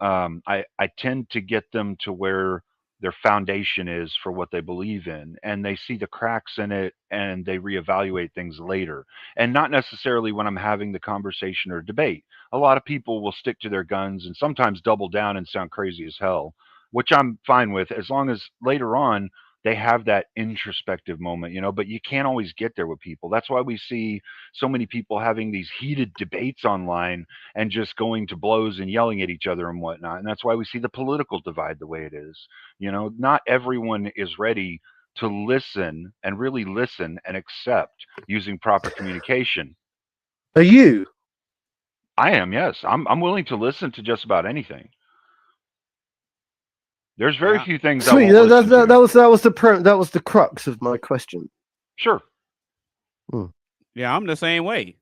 E: I tend to get them to where their foundation is for what they believe in, and they see the cracks in it and they reevaluate things later, and not necessarily when I'm having the conversation or debate. A lot of people will stick to their guns and sometimes double down and sound crazy as hell, which I'm fine with, as long as later on they have that introspective moment, but you can't always get there with people. That's why we see so many people having these heated debates online and just going to blows and yelling at each other and whatnot. And that's why we see the political divide the way it is. Not everyone is ready to listen and really listen and accept using proper communication.
F: Are you?
E: I am, yes. I'm willing to listen to just about anything. There's very few things
F: Sweet.
E: I won't listen to.
F: That was the crux of my question.
E: Sure.
A: Yeah, I'm the same way.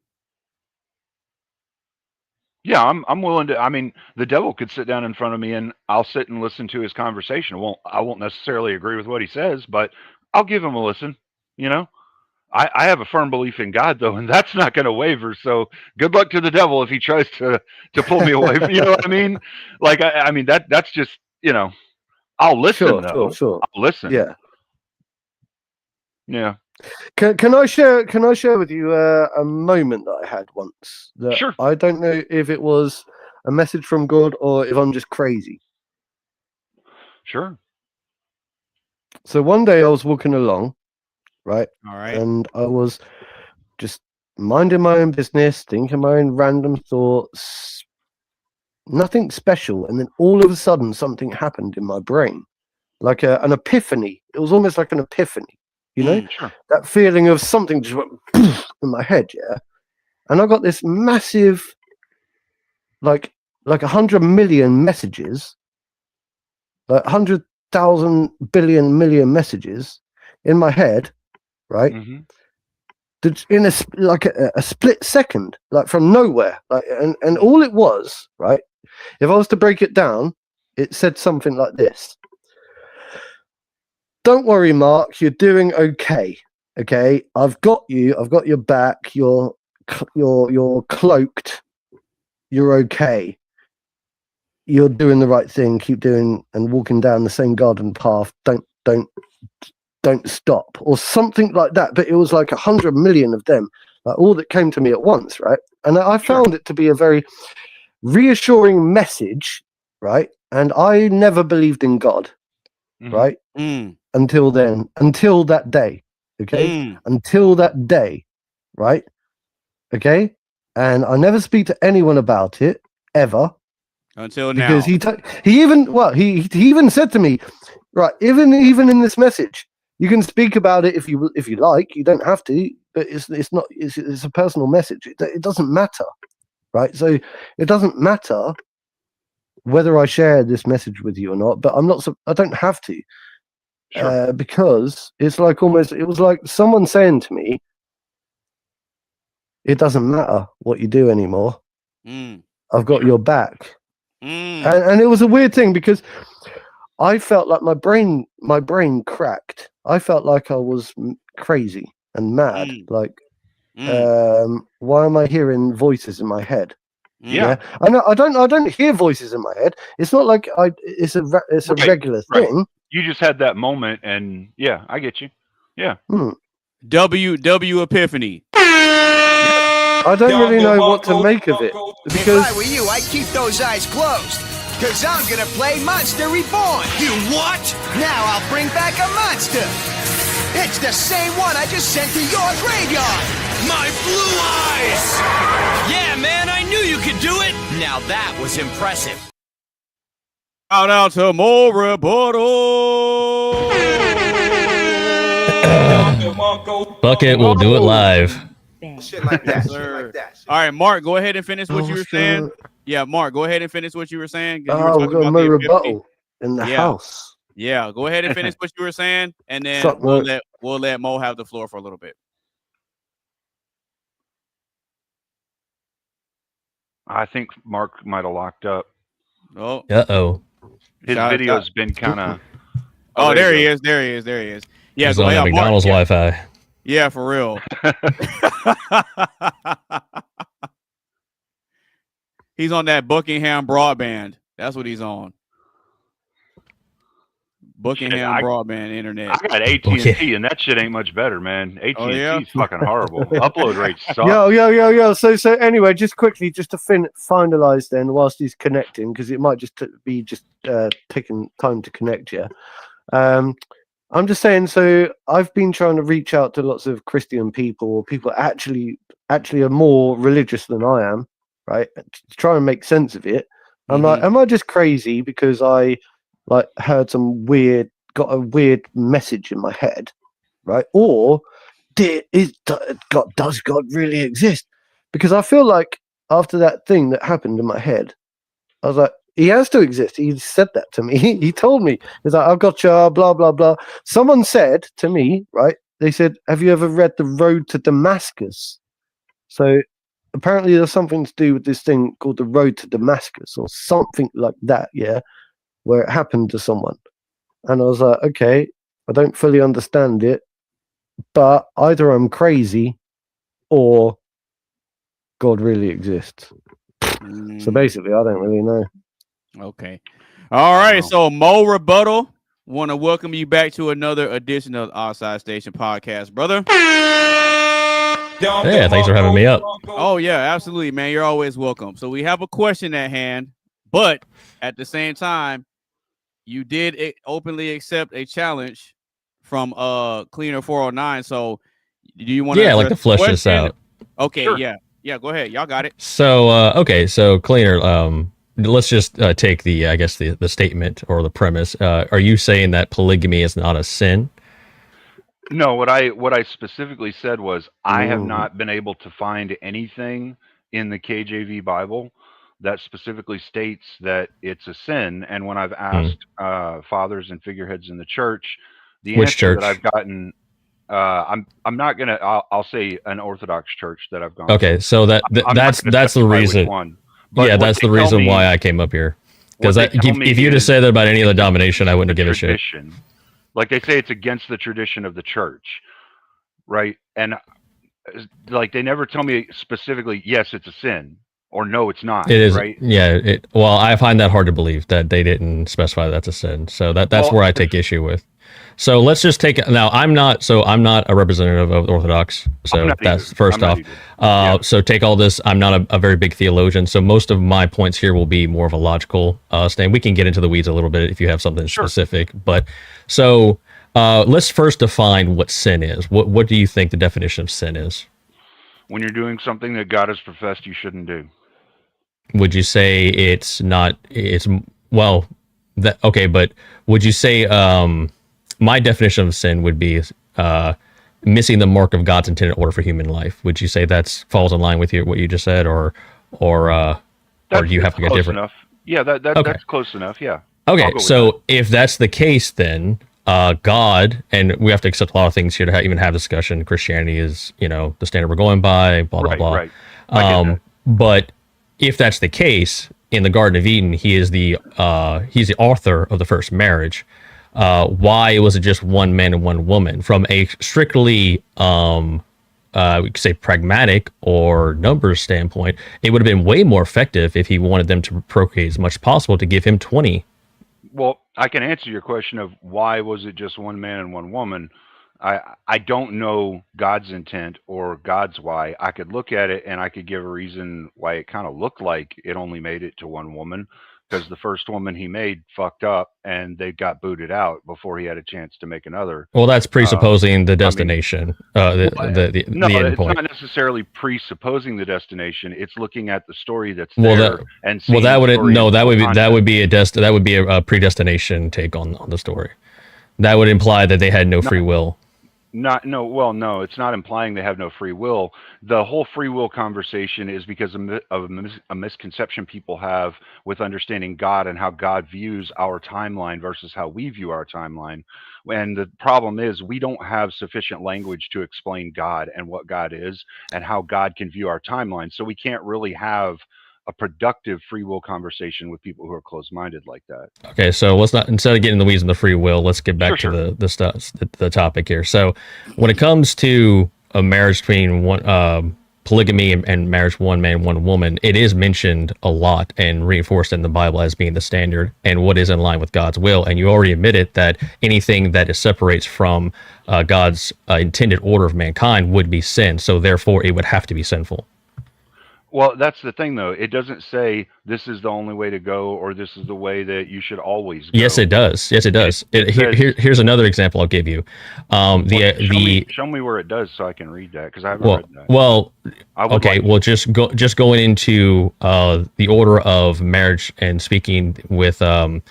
E: Yeah, I'm willing to. I mean, the devil could sit down in front of me and I'll sit and listen to his conversation. I won't necessarily agree with what he says, but I'll give him a listen. I have a firm belief in God, though, and that's not going to waver. So good luck to the devil if he tries to pull me away. You know what I mean? Like, I mean, that's just, I'll listen, though.
F: Sure.
E: I'll listen.
F: Yeah.
E: Yeah.
F: Can I share with you a moment that I had once?
E: Sure.
F: I don't know if it was a message from God or if I'm just crazy.
E: Sure.
F: So one day I was walking along, right?
A: All right.
F: And I was just minding my own business, thinking my own random thoughts, nothing special. And then all of a sudden something happened in my brain, like an epiphany. It was almost like an epiphany.
E: Sure.
F: That feeling of something just went in my head, yeah. And I got this massive, like 100 million messages, like 100,000 billion million messages in my head, right?
E: Mm-hmm.
F: In a split second, like from nowhere, like and all it was, right? If I was to break it down, it said something like this: "Don't worry, Mark, you're doing okay. Okay, I've got you. I've got your back. You're cloaked. You're okay. You're doing the right thing. Keep doing and walking down the same garden path. Don't stop," or something like that. But it was like 100 million of them, like all that came to me at once, right? And I found it to be a very reassuring message, right? And I never believed in God, right? Until that day, okay? Until that day, right? Okay? And I never speak to anyone about it ever.
A: Until now.
F: Because he even said to me, right, even in this message, you can speak about it if you like. You don't have to, but it's a personal message. It doesn't matter, right? So it doesn't matter whether I share this message with you or not. But I don't have to, because it's like it was like someone saying to me, "It doesn't matter what you do anymore. I've got your back." And it was a weird thing because I felt like my brain cracked. I felt like I was crazy and mad. Like, why am I hearing voices in my head?
E: Yeah.
F: I don't hear voices in my head. It's not like it's a regular thing.
E: You just had that moment, and yeah, I get you. Yeah.
A: W Epiphany.
F: I don't really know what to make of it because
D: if I were you, I'd keep those eyes closed. Cause I'm gonna play Monster Reborn. You what? Now I'll bring back a monster. It's the same one I just sent to your graveyard.
G: My blue eyes! Yeah, man, I knew you could do it. Now that was impressive.
A: Shout out to Mo Rebuttal.
H: Bucket will do it live.
D: Shit like that.
A: Yes, sir. All right, Mark, go ahead and finish what you were saying. Yeah, Mark, go ahead and finish what you were saying.
F: we got Mo Rebuttal in the house.
A: Yeah, go ahead and finish what you were saying, and then we'll let Mo have the floor for a little bit.
E: I think Mark might have locked up.
A: Oh.
H: Uh-oh.
E: His video's been kind of...
A: Oh, there he is. There he is. Yeah,
H: he's on McDonald's Wi-Fi.
A: Yeah, for real. He's on that Buckingham broadband. That's what he's on. Buckingham broadband internet.
E: I got AT&T, and that shit ain't much better, man. AT&T's fucking horrible. Upload rates suck.
F: Yo. So anyway, just quickly, just to finalize then, whilst he's connecting, because it might just be taking time to connect. Yeah. I'm just saying. So I've been trying to reach out to lots of Christian people, or people actually are more religious than I am, right? To try and make sense of it. I'm like, am I just crazy because I heard got a weird message in my head, right? Or does God really exist? Because I feel like after that thing that happened in my head, I was like, he has to exist. He said that to me. He told me, he's like, I've got you, blah, blah, blah. Someone said to me, right? They said, have you ever read The Road to Damascus? So apparently there's something to do with this thing called The Road to Damascus or something like that, yeah, where it happened to someone. And I was like, okay, I don't fully understand it, but either I'm crazy or God really exists. So basically, I don't really know.
A: Okay. All right. So Mo Rebuttal, want to welcome you back to another edition of the Oxide Station podcast, brother.
H: Yeah, thanks for having me up.
A: Oh, yeah, absolutely, man. You're always welcome. So we have a question at hand, but at the same time, you did openly accept a challenge from Cleaner 409. So do you want to?
H: Yeah, I like to flesh this out.
A: Okay,
E: Sure.
A: Yeah. Go ahead, y'all got it.
H: So okay, so Cleaner, let's just take the statement or the premise. Are you saying that polygamy is not a sin?
E: No, what I specifically said was I have not been able to find anything in the KJV Bible that specifically states that it's a sin. And when I've asked fathers and figureheads in the church, the
H: Which
E: answer
H: church?
E: that I've gotten, I'm not gonna. I'll say an Orthodox church that I've gone.
H: Okay,
E: to.
H: so
E: I'm not
H: that's
E: gonna
H: the
E: specify which
H: reason.
E: one, but
H: Yeah,
E: what
H: that's
E: they
H: the
E: tell
H: reason
E: me-
H: why I came up here. Because
E: what they tell me
H: if you just
E: is
H: say that about any other
E: it's
H: domination, I
E: against
H: wouldn't
E: the
H: give a shit.
E: tradition. Like they say, it's against the tradition of the church, right? And like they never tell me specifically, yes, it's a sin, or no, it's not.
H: It is,
E: right?
H: yeah. Well, I find that hard to believe that they didn't specify that's a sin. So that's
E: Well,
H: where I take issue with. So let's just take now. I'm not a representative of Orthodox. So
E: not
H: that's
E: either.
H: first
E: I'm not
H: off.
E: either. Yeah.
H: So take all this. I'm not a very big theologian. So most of my points here will be more of a logical stand. We can get into the weeds a little bit if you have something
E: Sure.
H: specific. But so let's first define what sin is. What do you think the definition of sin is?
E: When you're doing something that God has professed you shouldn't do.
H: Would you say it's not? It's well, that okay. But would you say my definition of sin would be missing the mark of God's intended order for human life? Would you say that's falls in line with what you just said, or do you have to get
E: close
H: different?
E: enough. Yeah,
H: Okay.
E: that's close enough. Yeah.
H: Okay,
E: I'll go with
H: so if that's the case, then God, and we have to accept a lot of things here to even have discussion. Christianity is, the standard we're going by. Blah blah
E: Right,
H: blah.
E: right. I get that.
H: But if that's the case, in the Garden of Eden, he's the author of the first marriage. Why was it just one man and one woman? From a strictly we could say pragmatic or numbers standpoint, it would have been way more effective if he wanted them to procreate as much as possible to give him 20.
E: Well, I can answer your question of why was it just one man and one woman. I don't know God's intent or God's why. I could look at it and I could give a reason why it kind of looked like it only made it to one woman, because the first woman he made fucked up and they got booted out before he had a chance to make another.
H: Well, that's presupposing the destination, the end
E: it's
H: point.
E: not necessarily presupposing the destination. It's looking at the story that's
H: Well,
E: there
H: that-
E: and
H: Well,
E: seeing
H: that
E: the
H: would
E: story in
H: that
E: full
H: would be
E: context.
H: that would be a predestination take on the story. That would imply that they had no free will.
E: No, it's not implying they have no free will. The whole free will conversation is because of a misconception people have with understanding God and how God views our timeline versus how we view our timeline. And the problem is we don't have sufficient language to explain God and what God is and how God can view our timeline. So we can't really have a productive free will conversation with people who are closed-minded like that.
H: Okay, so let's not, instead of getting in the weeds in the free will, let's get back
E: Sure,
H: to the topic here. So when it comes to a marriage between one polygamy and marriage one man, one woman, it is mentioned a lot and reinforced in the Bible as being the standard and what is in line with God's will. And you already admitted that anything that separates from God's intended order of mankind would be sin. So therefore, it would have to be sinful.
E: Well, that's the thing, though. It doesn't say this is the only way to go or this is the way that you should always go.
H: Yes, it does. Yes, it does. Here's another example I'll give you.
E: Show me where it does so I can read that, because I haven't read that.
H: Well,
E: I would
H: okay.
E: like
H: Well, just going into the order of marriage and speaking with the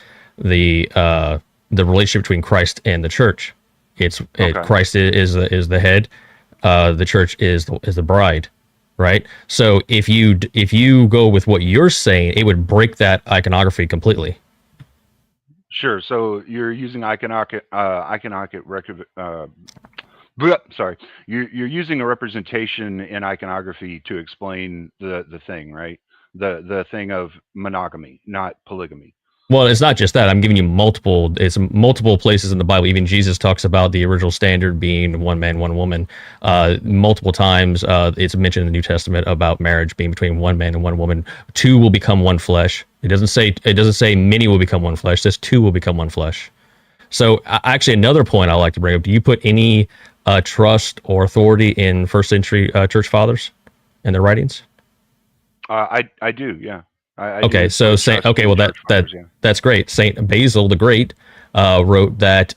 H: relationship between Christ and the church. Christ is the head. The church is the bride. Right. So if you go with what you're saying, it would break that iconography completely.
E: Sure. So you're using You're using a representation in iconography to explain the thing, right? The thing of monogamy, not polygamy.
H: Well, it's not just that. I'm giving you multiple places in the Bible. Even Jesus talks about the original standard being one man, one woman. Multiple times it's mentioned in the New Testament about marriage being between one man and one woman. Two will become one flesh. It doesn't say many will become one flesh. It says two will become one flesh. So actually, another point I like to bring up: do you put any trust or authority in first century church fathers and their writings?
E: I do, yeah.
H: Okay, so that's great. Saint Basil the Great wrote that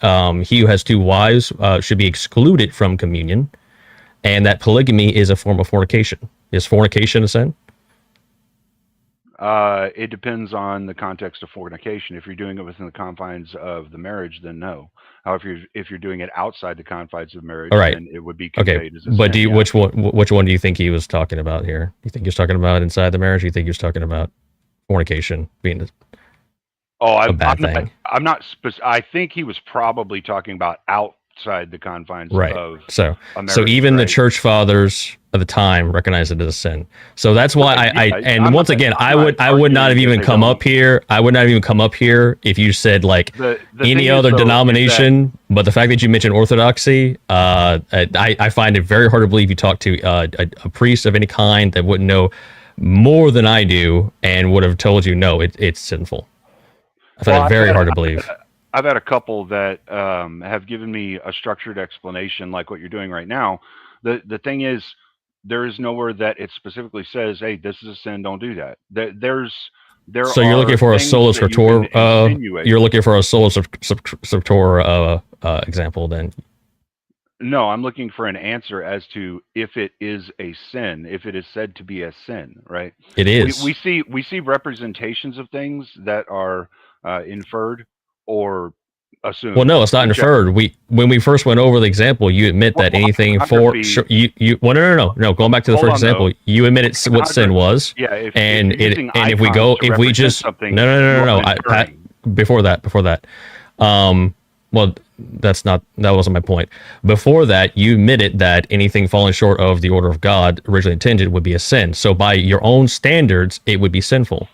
H: he who has two wives should be excluded from communion, and that polygamy is a form of fornication. Is fornication a sin?
E: It depends on the context of fornication. If you're doing it within the confines of the marriage, then no. However, if you're doing it outside the confines of marriage, then it would be conveyed as a sin.
H: But which one do you think he was talking about here? Do you think he was talking about inside the marriage? Or do you think he was talking about fornication being a bad thing?
E: I think he was probably talking about outside the confines
H: Right.
E: of
H: So
E: America,
H: even the
E: right?
H: church fathers of the time recognized it as a sin. So that's why
E: Right,
H: and
E: I'm
H: once
E: not-
H: again,
E: I'm
H: I would not have
E: arguing that
H: even
E: they
H: come
E: don't.
H: up here. I would not even come up here if you said like
E: The
H: any
E: thing is,
H: other
E: though, is
H: denomination. But the fact that you mentioned Orthodoxy, I find it very hard to believe you talk to a priest of any kind that wouldn't know more than I do and would have told you no, it's sinful. I find it very hard to believe.
E: I've had a couple that have given me a structured explanation like what you're doing right now. The thing is, there is nowhere that it specifically says, "Hey, this is a sin. Don't do that."
H: So you're looking for a sola scriptura. You're looking for a sola scriptura example, then.
E: No, I'm looking for an answer as to if it is a sin, if it is said to be a sin, right?
H: It is.
E: We see representations of things that are inferred or assumed.
H: Well, no, it's not inferred. When we first went over the example, you admit that anything for you. Well, no. Going back to the first example, you admited what sin was.
E: Yeah,
H: if we go, if we just no. Before that. Well, that wasn't my point. Before that, you admitted that anything falling short of the order of God originally intended would be a sin. So by your own standards, it would be sinful.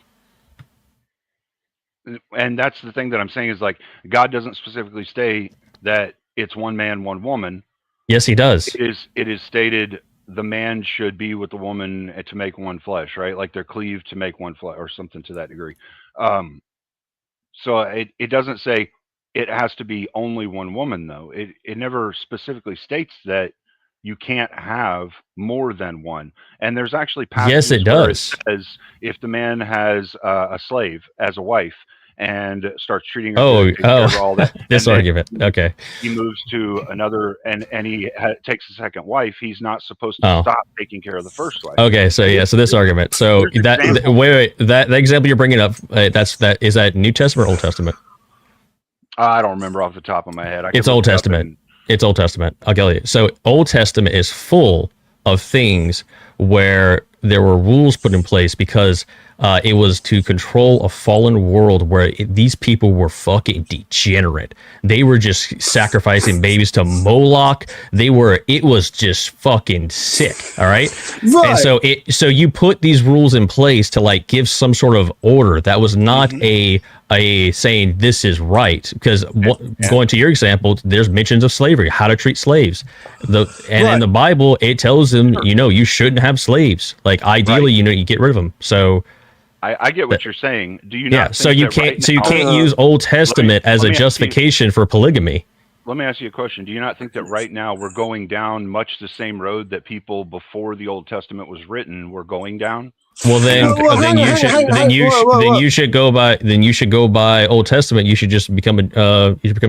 E: And that's the thing that I'm saying is like God doesn't specifically state that it's one man, one woman.
H: Yes, he does.
E: It is stated the man should be with the woman to make one flesh, right? Like they're cleaved to make one flesh or something to that degree. So it doesn't say it has to be only one woman though. It never specifically states that you can't have more than one. And there's actually passages
H: it
E: where
H: does.
E: it says if the man has a slave as a wife and starts treating her all that.
H: This argument. Okay.
E: He moves to another and he takes a second wife. He's not supposed to stop taking care of the first wife.
H: Okay. So yeah. So this argument. So wait. That example you're bringing up. Is that New Testament or Old Testament?
E: I don't remember off the top of my head.
H: It's Old Testament. It's Old Testament. I'll tell you. So Old Testament is full of things where there were rules put in place because it was to control a fallen world where these people were fucking degenerate. They were just sacrificing babies to Moloch. It was just fucking sick. All right. And so you put these rules in place to like give some sort of order. That was not a saying this is right, because going to your example, there's mentions of slavery, how to treat slaves. In the Bible, it tells them, you shouldn't have slaves. Like ideally, you get rid of them. So
E: I get what you're saying. Do you not?
H: Yeah. So you can't use Old Testament as a justification for polygamy.
E: Let me ask you a question. Do you not think that right now we're going down much the same road that people before the Old Testament was written were going down?
H: Well, you should go by Old Testament. You should just become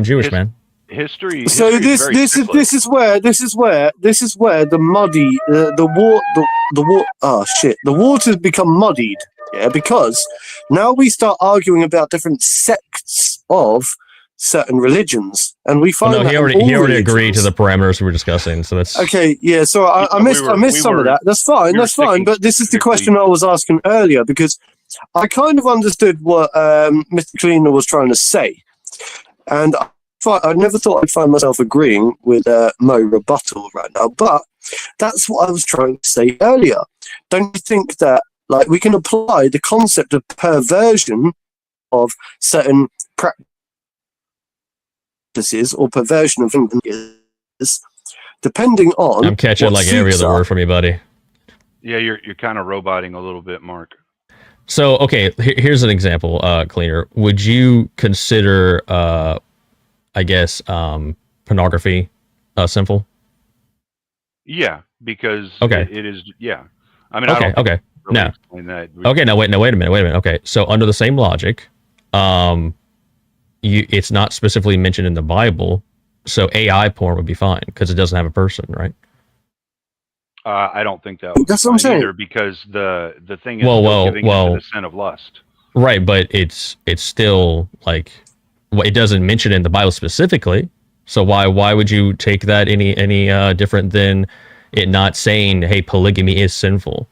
H: Jewish, man.
E: History.
B: So this is where the muddy the waters become muddied. Yeah, because now we start arguing about different sects of certain religions, and we find
H: he already agreed to the parameters we were discussing. So that's
B: okay. Yeah, so I missed some of that. That's fine. But this is the question I was asking earlier, because I kind of understood what Mr. Cleaner was trying to say, and I never thought I'd find myself agreeing with Mo rebuttal right now. But that's what I was trying to say earlier. Don't you think that like we can apply the concept of perversion of certain practices or perversion of things, depending on
H: I'm catching like every other word from you, buddy.
E: Yeah, you're kind of roboting a little bit, Mark.
H: So okay, here's an example, Cleaner. Would you consider pornography sinful? Yeah,
E: because it is. Yeah, I mean, now
H: wait a minute. Okay, so under the same logic, it's not specifically mentioned in the Bible, so AI porn would be fine because it doesn't have a person, right?
E: I don't think
B: that's what I'm saying.
E: Either, because the thing is giving into the sin of lust,
H: right? But it's still like it doesn't mention it in the Bible specifically. So why would you take that any different than it not saying, hey, polygamy is sinful?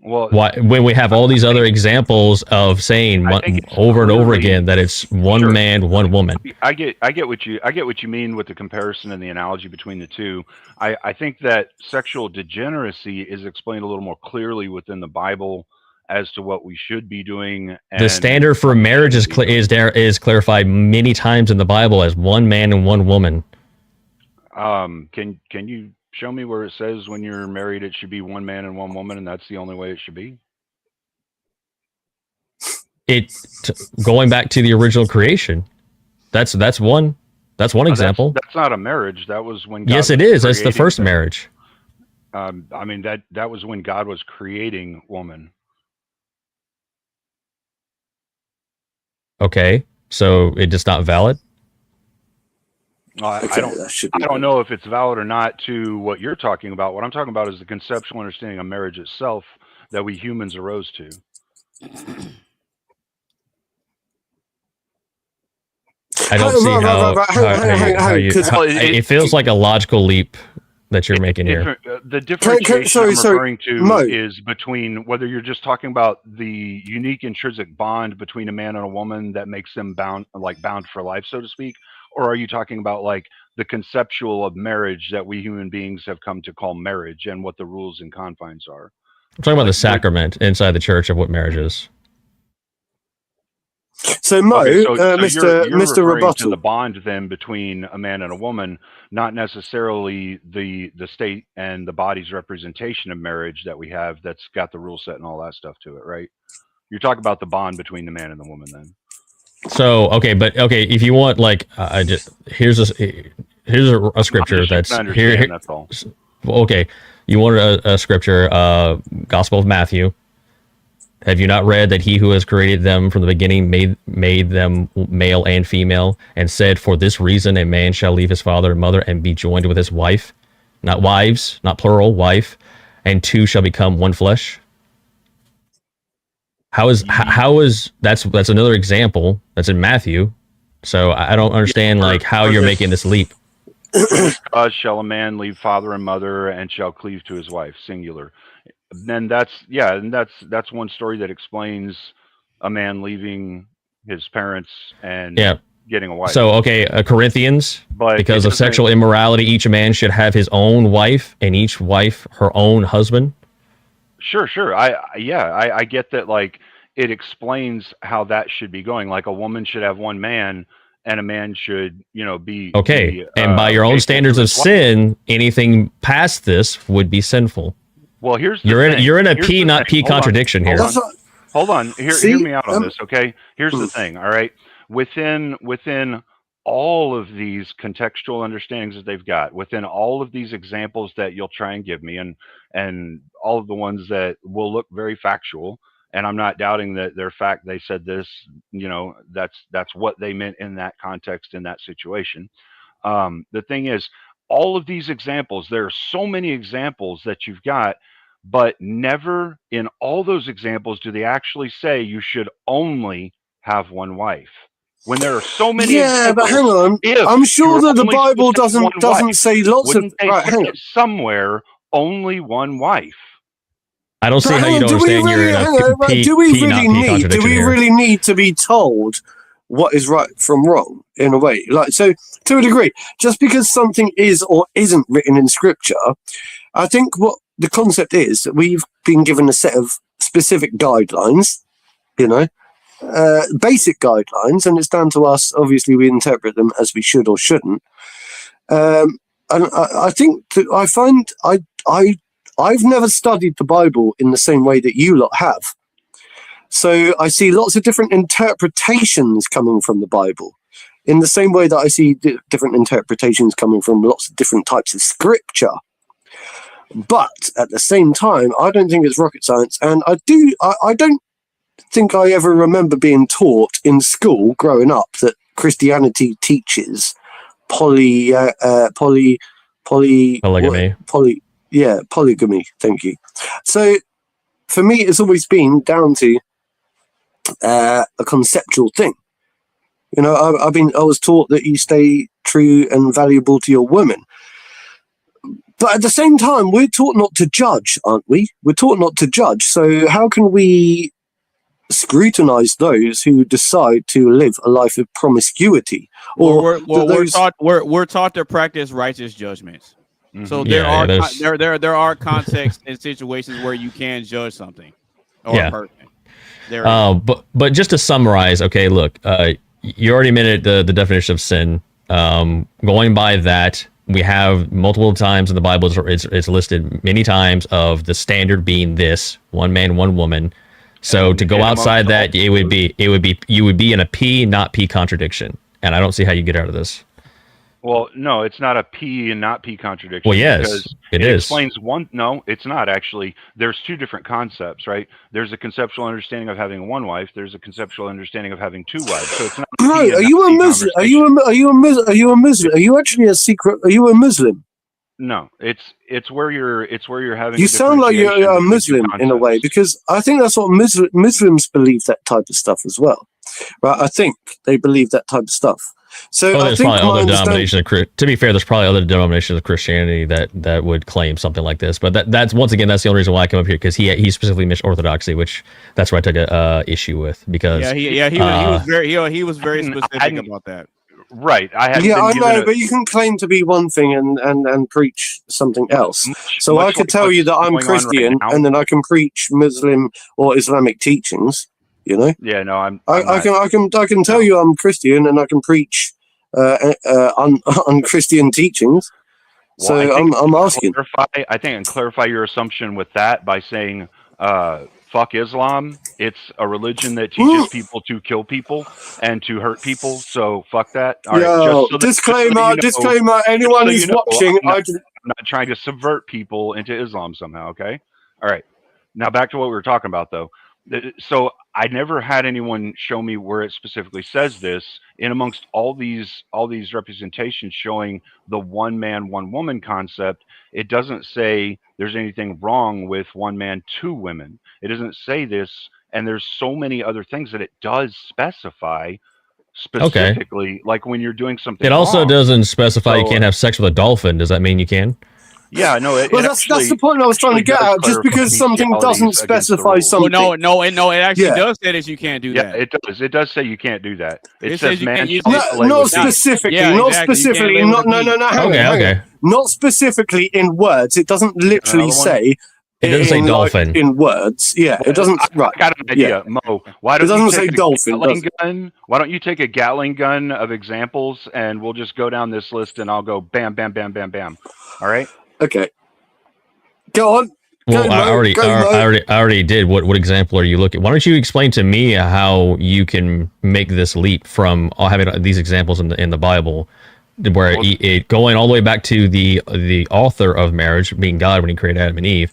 E: Well,
H: Why, when we have all these other examples of saying over and over again that it's one man, one woman.
E: I get what you mean with the comparison and the analogy between the two. I think that sexual degeneracy is explained a little more clearly within the Bible as to what we should be doing. And
H: the standard for marriage is clarified many times in the Bible as one man and one woman.
E: Can you show me where it says when you're married it should be one man and one woman, and that's the only way it should be?
H: Going back to the original creation, that's one example.
E: That's not a marriage. That was when God
H: yes, it is. That's the first marriage.
E: I mean that was when God was creating woman.
H: Okay, so it's just not valid.
E: I don't know if it's valid or not to what you're talking about. What I'm talking about is the conceptual understanding of marriage itself that we humans arose to.
H: I don't see how you. It feels like a logical leap that you're making here.
E: The differentiation I'm referring to is between whether you're just talking about the unique intrinsic bond between a man and a woman that makes them bound for life, so to speak, or are you talking about like the conceptual of marriage that we human beings have come to call marriage and what the rules and confines are?
H: I'm talking about the sacrament inside the church of what marriage is.
B: So Mo, Mr. Rebuttal,
E: to the bond then between a man and a woman, not necessarily the state and the body's representation of marriage that we have that's got the rule set and all that stuff to it, right? You're talking about the bond between the man and the woman then.
H: So if you want here's a scripture that's here.
E: That's all.
H: Okay, you want a scripture, Gospel of Matthew. Have you not read that he who has created them from the beginning made them male and female, and said, for this reason a man shall leave his father and mother and be joined with his wife, not wives, not plural, wife, and two shall become one flesh? How is that's another example that's in Matthew. So I don't understand how you're making this leap.
E: Because shall a man leave father and mother and shall cleave to his wife, singular. Then that's one story that explains a man leaving his parents and getting a wife.
H: So Corinthians, because of sexual immorality, each man should have his own wife and each wife her own husband.
E: Sure. I get that. Like, it explains how that should be going. Like, a woman should have one man, and a man should, be
H: okay. And by your own standards of sin, anything past this would be sinful.
E: Well, here's
H: the thing. You're in a P not P contradiction here.
E: Hold on. Hear me out on this, okay? Here's the thing. All right, within all of these contextual understandings that they've got, within all of these examples that you'll try and give me, and all of the ones that will look very factual, and I'm not doubting that they're fact. They said this, that's what they meant in that context, in that situation. The thing is, all of these examples, there are so many examples that you've got, but never in all those examples do they actually say you should only have one wife. When there are so many
B: but hang on. I'm sure that the Bible doesn't say lots of
E: somewhere only one wife.
H: I don't see how you don't understand
B: do we really need to be told what is right from wrong in a way? Like, so to a degree, just because something is or isn't written in scripture, I think what the concept is that we've been given a set of specific guidelines, basic guidelines, and it's down to us. Obviously, we interpret them as we should or shouldn't. And I think I've never studied the Bible in the same way that you lot have. So I see lots of different interpretations coming from the Bible, in the same way that I see different interpretations coming from lots of different types of scripture. But at the same time, I don't think it's rocket science, and I don't think I ever remember being taught in school growing up that Christianity teaches polygamy. Polygamy. Thank you. So for me, it's always been down to a conceptual thing. I was taught that you stay true and valuable to your woman. But at the same time, we're taught not to judge, aren't we? We're taught not to judge. So how can we scrutinize those who decide to live a life of promiscuity? Or
A: we're taught to practice righteous judgments. Mm-hmm. So there are contexts and situations where you can judge something or a person.
H: But just to summarize, okay, look, you already admitted the definition of sin. Going by that, we have multiple times in the Bible, it's listed many times of the standard being this: one man, one woman. So to go outside that, you would be in a P, not P contradiction, and I don't see how you get out of this.
E: Well, no, it's not a P and not P contradiction.
H: Well, yes,
E: because
H: it is.
E: Explains one. No, it's not actually. There's two different concepts, right? There's a conceptual understanding of having one wife. There's a conceptual understanding of having two wives. So it's not.
B: Bro, are you a Muslim? Are you a Muslim? Are you actually a secret? Are you a Muslim?
E: No, it's where you're having.
B: You sound like you're a Muslim in a way, because I think that's what Muslims believe, that type of stuff as well. Right? I think they believe that type of stuff. So
H: there's probably other denominations. To be fair, there's probably other denominations of Christianity that would claim something like this. But that's once again, that's the only reason why I come up here, because he specifically mentioned orthodoxy, which that's what I took a issue with, because
A: he was very specific about that.
E: Right.
B: I know, but you can claim to be one thing and preach something else. So I could tell you that I'm Christian, and then I can preach Muslim or Islamic teachings. You know? Yeah, no, I can tell you I'm Christian, and I can preach on Christian teachings. So I'm asking.
E: I think I can clarify your assumption with that by saying, fuck Islam. It's a religion that teaches people to kill people and to hurt people. So fuck that. All right,
B: disclaimer. Anyone who's watching,
E: I'm not trying to subvert people into Islam somehow. Okay. All right. Now back to what we were talking about, though. So I never had anyone show me where it specifically says this. In amongst all these representations showing the one man, one woman concept, it doesn't say there's anything wrong with one man, two women. It doesn't say this, and there's so many other things that it does specify specifically, like when you're doing something.
H: It also doesn't specify you can't have sex with a dolphin. Does that mean you can?
E: Yeah, no.
B: That's the point I was trying to get at. Just because something doesn't specify something.
A: No, it actually does say that you can't do that.
E: Yeah, it does. It does say you can't do that. It says man.
B: Not specifically. Not specifically. Okay. Not specifically in words. It doesn't literally say.
H: It doesn't say dolphin
B: in words. Yeah, it doesn't. Right.
E: I got an idea, Mo. Why don't
B: it doesn't say dolphin?
E: Why don't you take a Gatling gun of examples, and we'll just go down this list, and I'll go bam, bam, bam, bam, bam. All right.
B: Okay. Go on.
H: Well, I already did. What example are you looking? Why don't you explain to me how you can make this leap from having these examples in the Bible, where it going all the way back to the author of marriage being God when He created Adam and Eve,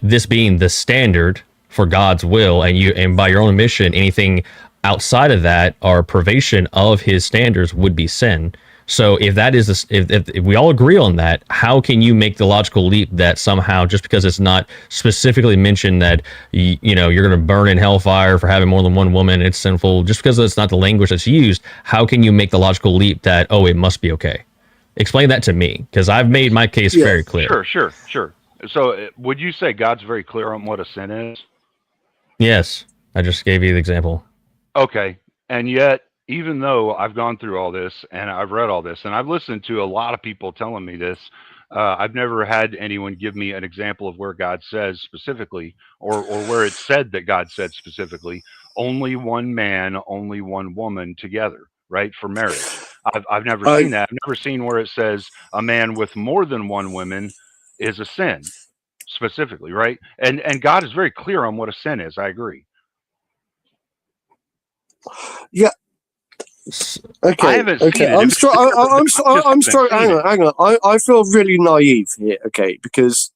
H: this being the standard for God's will, and by your own admission, anything outside of that or privation of His standards would be sin. So if that is if we all agree on that, how can you make the logical leap that somehow, just because it's not specifically mentioned that you're going to burn in hellfire for having more than one woman, it's sinful, just because it's not the language that's used, how can you make the logical leap that, it must be okay? Explain that to me, because I've made my case very clear.
E: Sure. So would you say God's very clear on what a sin is?
H: Yes, I just gave you the example.
E: Okay, and yet, even though I've gone through all this and I've read all this and I've listened to a lot of people telling me this, I've never had anyone give me an example of where God says specifically, or where it said that God said specifically, only one man, only one woman together, right, for marriage. I've never seen that. I've never seen where it says a man with more than one woman is a sin specifically, right? And God is very clear on what a sin is. I agree.
B: Yeah. Okay. I'm struggling. Hang on. I feel really naive here. Okay, because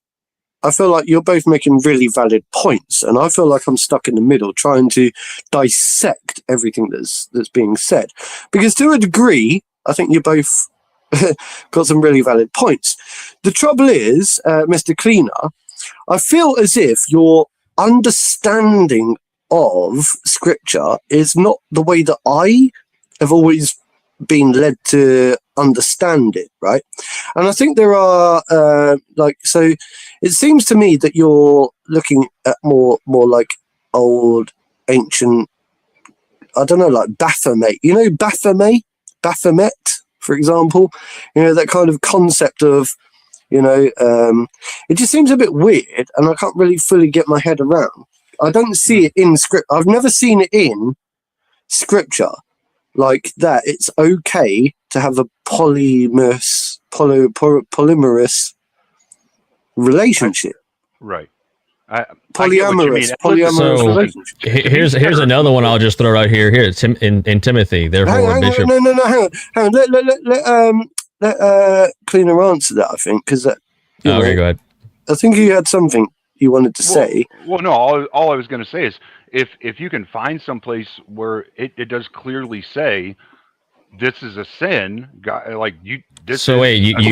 B: I feel like you're both making really valid points, and I feel like I'm stuck in the middle trying to dissect everything that's being said. Because to a degree, I think you both got some really valid points. The trouble is, Mr. Cleaner, I feel as if your understanding of Scripture is not the way that I have always been led to understand it, right? And I think there are so it seems to me that you're looking at more like old ancient, I don't know, like Baphomet, Baphomet, for example, that kind of concept of, it just seems a bit weird, and I can't really fully get my head around. I don't see it in script. I've never seen it in scripture like that. It's okay to have a polyamorous relationship.
E: Right.
B: Polyamorous
H: So,
B: relationship.
H: Here's another one I'll just throw right here. Here, in Timothy. Therefore, Bishop.
B: Hang on. Let Cleaner answer that, I think, because
H: Okay, go ahead.
B: I think you had something you wanted to say.
E: Well, no. All I was going to say is if you can find some place where it does clearly say this is a sin, like you.
H: So wait, you're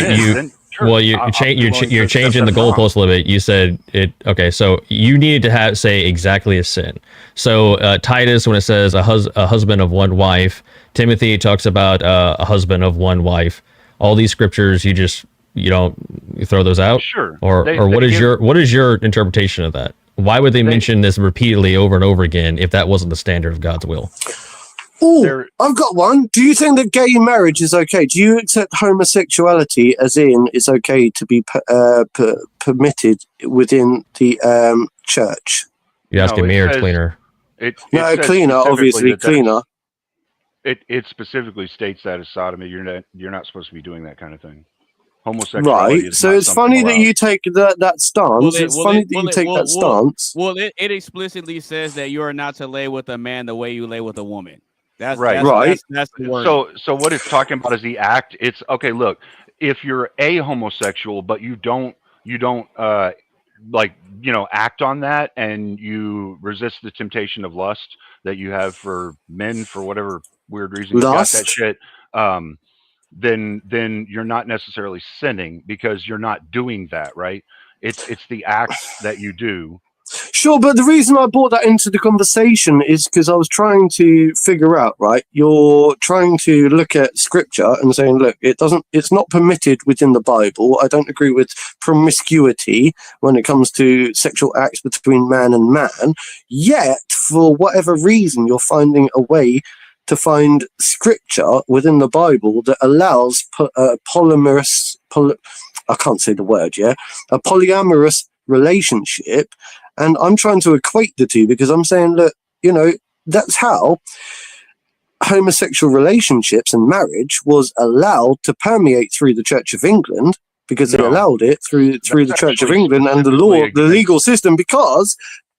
H: changing the goalpost a little bit. You said it. Okay, so you needed to say exactly a sin. So Titus, when it says a husband of one wife, Timothy talks about a husband of one wife. All these scriptures, you throw those out.
E: Sure.
H: Or what is your interpretation of that? Why would they mention this repeatedly over and over again if that wasn't the standard of God's will?
B: Oh, I've got one. Do you think that gay marriage is okay? Do you accept homosexuality as in it's okay to be permitted within the church?
H: You're asking me or Cleaner?
B: Cleaner, obviously, Cleaner.
E: It specifically states that as sodomy. You're not supposed to be doing that kind of thing. Homosexuality.
B: Right. So it's funny that you take that stance. That stance.
A: Well, it explicitly says that you are not to lay with a man the way you lay with a woman. That's
B: right.
A: That's the word.
E: So what it's talking about is the act. It's okay. Look, if you're a homosexual, but you don't act on that, and you resist the temptation of lust that you have for men for whatever weird reason you got that shit, then you're not necessarily sinning because you're not doing that, right? It's the act that you do.
B: Sure, but the reason I brought that into the conversation is because I was trying to figure out, right? You're trying to look at scripture and saying, look, it's not permitted within the Bible. I don't agree with promiscuity when it comes to sexual acts between man and man. Yet, for whatever reason, you're finding a way to find scripture within the Bible that allows a polyamorous relationship. And I'm trying to equate the two because I'm saying, look, that's how homosexual relationships and marriage was allowed to permeate through the Church of England, because they allowed it through the Church of England and the legal system, because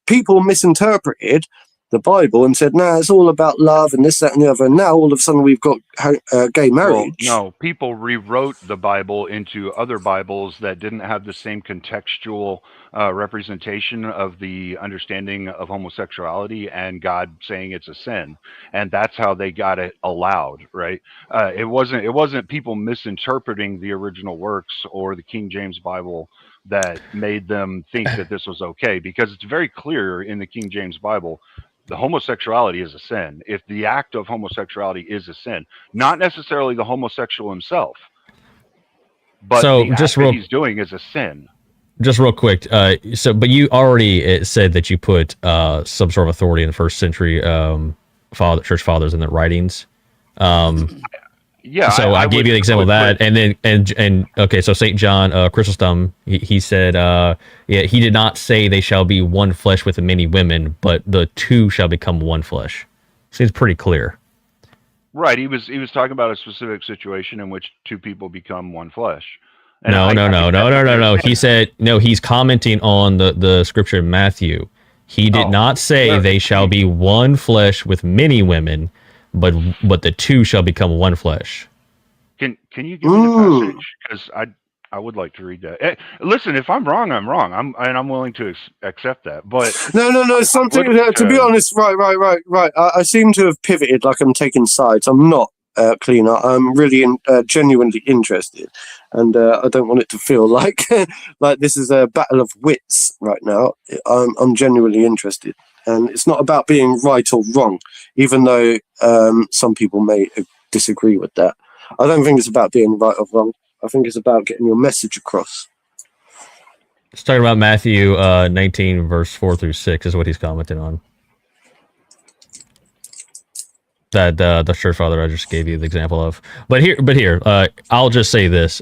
B: people misinterpreted the Bible and said, nah, it's all about love and this, that, and the other. And now all of a sudden we've got gay marriage.
E: Well, no, people rewrote the Bible into other Bibles that didn't have the same contextual representation of the understanding of homosexuality and God saying it's a sin, and that's how they got it allowed, right? It wasn't people misinterpreting the original works or the King James Bible that made them think that this was okay, because it's very clear in the King James Bible. The homosexuality is a sin. If the act of homosexuality is a sin, not necessarily the homosexual himself, but the act that he's doing is a sin.
H: Just real quick. But you already said that you put some sort of authority in the first century church fathers in their writings.
E: Yeah.
H: So I gave you an example of that, and so St. John Chrysostom, he said, he did not say they shall be one flesh with many women, but the two shall become one flesh. Seems pretty clear.
E: Right. He was talking about a specific situation in which two people become one flesh.
H: And no. He said, no, he's commenting on the scripture in Matthew. He did not say they shall be one flesh with many women, but the two shall become one flesh.
E: Can you give me the passage? Because I would like to read that. Listen, if I'm wrong, I'm wrong. I'm willing to accept that. But
B: no. Something to be honest, right. I seem to have pivoted, like I'm taking sides. I'm not Cleaner. I'm really genuinely interested, and I don't want it to feel like like this is a battle of wits right now. I'm genuinely interested. And it's not about being right or wrong, even though some people may disagree with that. I don't think it's about being right or wrong. I think it's about getting your message across.
H: It's talking about Matthew 19, verse 4 through 6 is what he's commenting on. That the church father I just gave you the example of. But here, I'll just say this: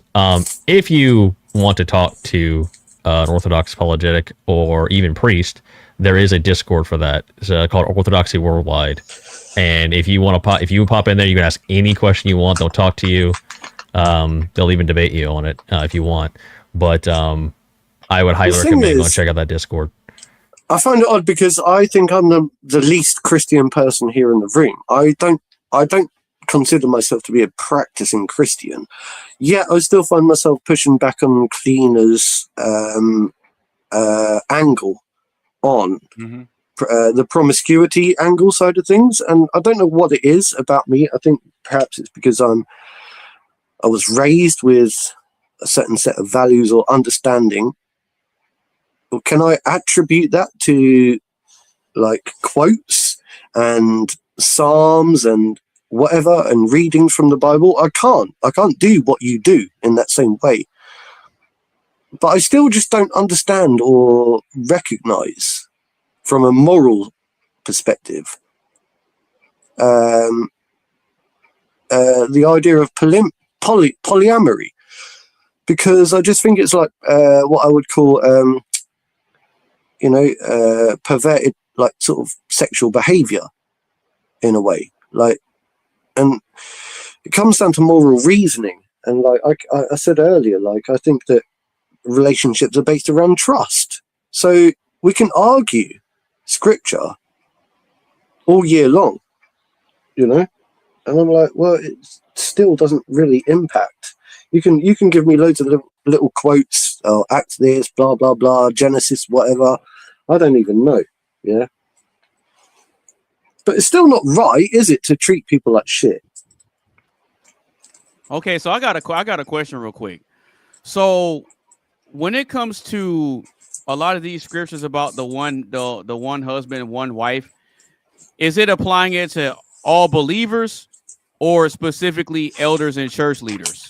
H: if you want to talk to an Orthodox apologetic or even priest, there is a Discord for that. It's called Orthodoxy Worldwide, and if you pop in there, you can ask any question you want. They'll talk to you. They'll even debate you on it if you want. But I would highly recommend going check out that Discord.
B: I find it odd because I think I'm the least Christian person here in the room. I don't consider myself to be a practicing Christian, yet I still find myself pushing back on Cleaner's angle on the promiscuity angle side of things, and I don't know what it is about me. I think perhaps it's because I was raised with a certain set of values or understanding. Or can I attribute that to like quotes and psalms and whatever and readings from the Bible? I can't do what you do in that same way. But I still just don't understand or recognize from a moral perspective the idea of polyamory, because I just think it's like what I would call perverted, like sort of sexual behavior in a way, like, and it comes down to moral reasoning. And like I said earlier, like, I think that relationships are based around trust. So we can argue scripture all year long, and I'm like, well, it still doesn't really impact. You can give me loads of little quotes, act this, blah, blah, blah, Genesis, whatever. I don't even know, yeah? But it's still not right, is it, to treat people like shit?
A: Okay, so I got a question real quick. So when it comes to a lot of these scriptures about the one husband, one wife, is it applying it to all believers or specifically elders and church leaders?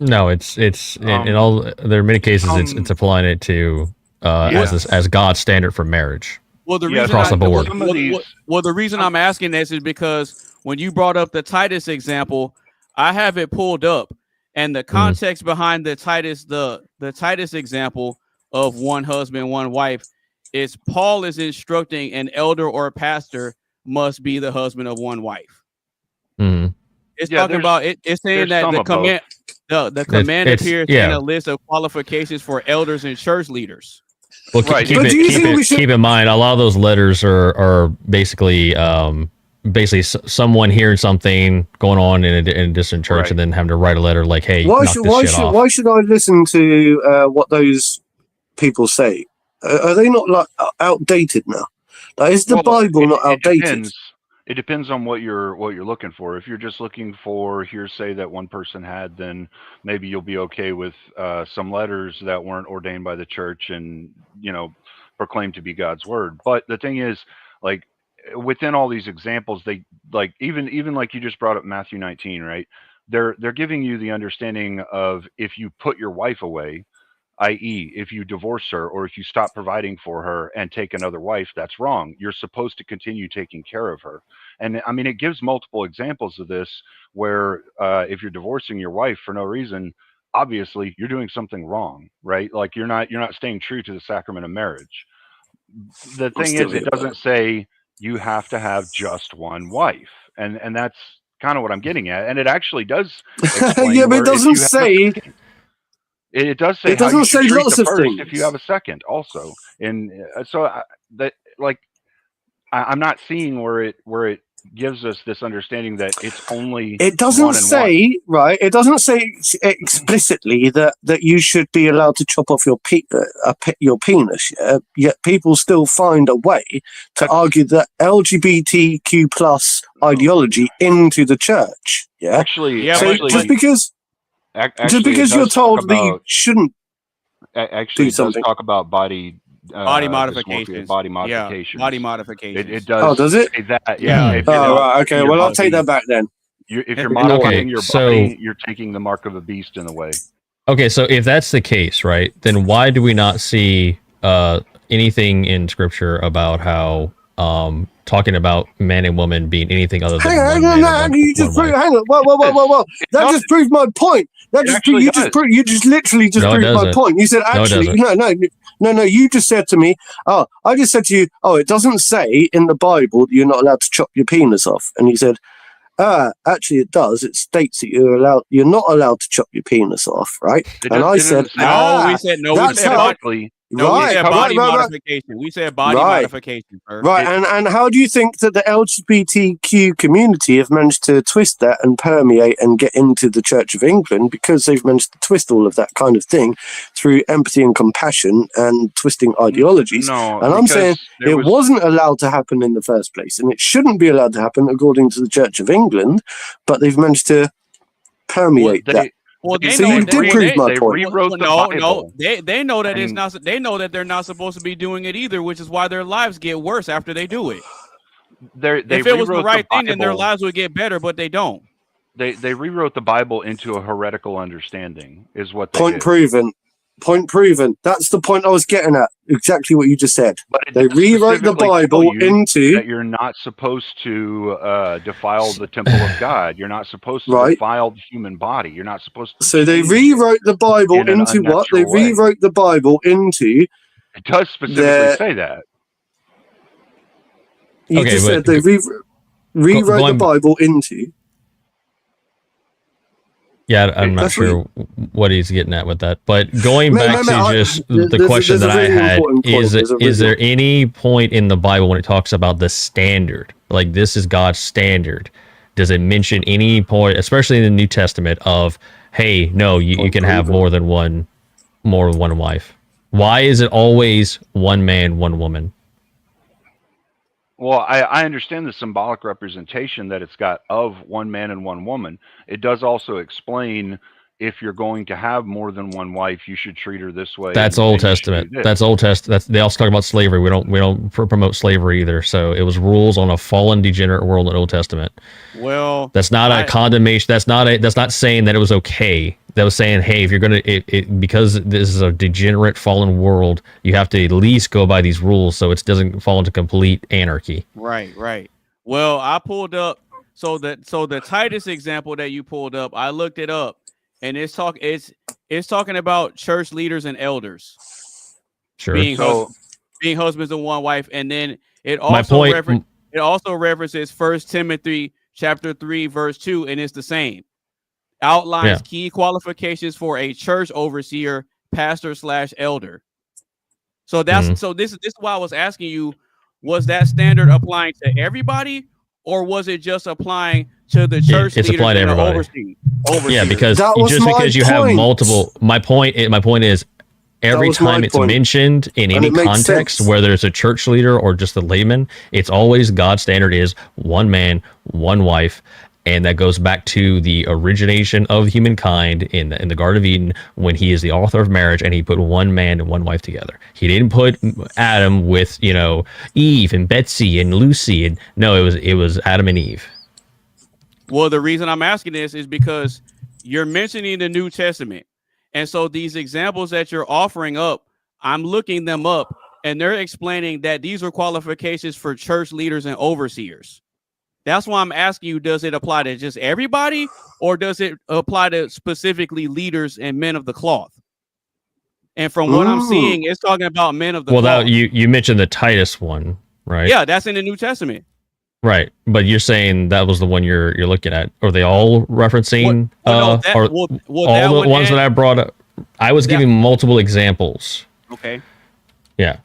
H: No, it's in all. There are many cases it's applying it to as God's standard for marriage.
A: Well, the reason
H: across the board.
A: The reason I'm asking this is because when you brought up the Titus example, I have it pulled up, and the context behind the Titus example of one husband, one wife is Paul is instructing an elder or a pastor must be the husband of one wife.
H: Mm-hmm.
A: It's talking about it. It's saying that the command. The command appears in a list of qualifications for elders and church leaders.
H: Well, keep in mind, a lot of those letters are basically someone hearing something going on in a distant church and then having to write a letter like, "Hey,
B: why should I listen to what those people say? Are they not like outdated now? Like, is the Bible not outdated?
E: It depends on what you're looking for. If you're just looking for hearsay that one person had, then maybe you'll be okay with some letters that weren't ordained by the church and proclaimed to be God's word. But the thing is, like, within all these examples, they like even like you just brought up Matthew 19, right? They're giving you the understanding of if you put your wife away, i.e., if you divorce her or if you stop providing for her and take another wife, that's wrong. You're supposed to continue taking care of her. And I mean, it gives multiple examples of this where if you're divorcing your wife for no reason, obviously you're doing something wrong, right? Like you're not staying true to the sacrament of marriage. The thing is, it doesn't say you have to have just one wife. And that's kind of what I'm getting at. And it actually does explain
B: yeah, but it doesn't say...
E: It does say
B: it doesn't say lots of things
E: if you have a second also. And so I'm not seeing where it gives us this understanding that it's only
B: it doesn't say one. Right, it doesn't say explicitly that you should be allowed to chop off your penis, yet people still find a way to argue that LGBTQ plus ideology into the church.
E: Actually,
B: just because you're told that you shouldn't
E: do something. It does talk about body
A: modifications.
E: Body modifications.
A: Yeah, body modifications.
E: It does.
B: Oh, does it?
E: Say that,
B: yeah.
E: Right.
B: Okay. Well, I'll take that back then.
E: If you're
A: Okay,
E: modifying your
H: so-
E: body, you're taking the mark of a beast in a way.
H: Okay, so if that's the case, right, then why do we not see anything in scripture about how talking about man and woman being anything other than
B: Hang
H: one
B: on,
H: man and
B: hang on, you just
H: one
B: proved,
H: wife?
B: hang on, whoa. That
E: does.
B: just proved my point. That
E: It
B: just
E: actually
B: you
E: does.
B: just proved, you just literally just
H: No, it
B: proved my
H: doesn't.
B: point. You said
H: No, it
B: actually,
H: doesn't.
B: no. You just said to me, oh, I just said to you, oh, it doesn't say in the Bible that you're not allowed to chop your penis off, and you said, actually, it does. It states that you're not allowed to chop your penis off, right?
E: It
B: And
E: does-
B: I
E: it
B: said,
E: doesn't say-
A: we said no. We
B: that's
A: said
B: how-
A: body. No, we
B: right,
A: said
B: right,
A: body
B: right, right.
A: modification. We said body
B: Right.
A: modification, sir.
B: Right, and how do you think that the LGBTQ community have managed to twist that and permeate and get into the Church of England? Because they've managed to twist all of that kind of thing through empathy and compassion and twisting ideologies.
E: No,
B: And I'm
E: because
B: saying
E: there
B: it wasn't allowed to happen in the first place, and it shouldn't be allowed to happen according to the Church of England, but they've managed to permeate that.
A: Well, they
B: So
A: know
B: you
A: that
B: did prove my
E: they
B: point.
E: rewrote the
A: no,
E: Bible.
A: they know that it's
E: And-
A: not. They know that they're not supposed to be doing it either, which is why their lives get worse after they do it.
E: They
A: If it was the
E: rewrote
A: right thing, then their
E: Bible.
A: lives would get better, but they don't.
E: They rewrote the Bible into a heretical understanding, is what they
B: Point
E: did.
B: proven. Point proven. That's the point I was getting at. Exactly what you just said.
E: But it
B: They
E: does
B: rewrote the
E: specifically tell
B: Bible
E: you
B: into
E: that you're not supposed to defile the temple of God. You're not supposed to
B: Right.
E: defile the human body. You're not supposed to.
B: So they
E: change
B: rewrote the Bible
E: in an
B: into what? They
E: unnatural way.
B: rewrote the Bible into.
E: It does specifically
B: the-
E: say that.
B: You
H: Okay,
B: just
H: but
B: said they rewrote the
H: going-
B: Bible into.
H: Yeah, I'm not
B: That's what
H: sure what he's getting at with that. But going
B: Mate,
H: back
B: mate,
H: to
B: I-
H: just
B: there's-
H: the question
B: there's a
H: that I
B: really
H: had
B: important point.
H: is
B: There's a
H: is
B: really-
H: there any point in the Bible when it talks about the standard, like this is God's standard? Does it mention any point, especially in the New Testament, of hey, no, you can have more than one wife? Why is it always one man, one woman?
E: Well, I understand the symbolic representation that it's got of one man and one woman. It does also explain if you're going to have more than one wife, you should treat her this way.
H: That's
E: and
H: Old
E: you should do
H: Testament.
E: this.
H: That's Old Testament. They also talk about slavery. We don't promote slavery either. So it was rules on a fallen, degenerate world in the Old Testament.
A: Well,
H: That's not a condemnation. That's not saying that it was okay. That was saying, hey, if you're gonna because this is a degenerate, fallen world, you have to at least go by these rules so it doesn't fall into complete anarchy.
A: right. Well, I pulled up so the Titus example that you pulled up, I looked it up, and it's talking about church leaders and elders
H: Sure.
A: being husbands and one wife, and then it
H: My
A: also
H: point.
A: references 1 Timothy chapter 3 verse 2, and it's the same. Outlines key qualifications for a church overseer, pastor / elder. So that's this is why I was asking you, was that standard applying to everybody, or was it just applying to the church
H: It's
A: leaders
H: applied to
A: and the
H: everybody.
A: overseers?
H: Yeah, because
B: That was
H: just
B: my
H: because you have
B: point.
H: multiple, my point is every
B: was my
H: time it's
B: point.
H: mentioned in
B: And
H: any
B: it makes
H: context,
B: sense.
H: whether it's a church leader or just a layman, it's always God's standard is one man, one wife. And that goes back to the origination of humankind in the Garden of Eden, when he is the author of marriage and he put one man and one wife together. He didn't put Adam with, Eve and Betsy and Lucy. And no, it was Adam and Eve.
A: Well, the reason I'm asking this is because you're mentioning the New Testament. And so these examples that you're offering up, I'm looking them up, and they're explaining that these are qualifications for church leaders and overseers. That's why I'm asking you, does it apply to just everybody, or does it apply to specifically leaders and men of the cloth? And from what I'm seeing, it's talking about men of the cloth.
H: Well, you mentioned the Titus one, right?
A: Yeah, that's in the New Testament.
H: Right, but you're saying that was the one you're looking at. Are they all referencing all the ones that I brought up? I was giving multiple examples.
A: Okay.
H: Yeah.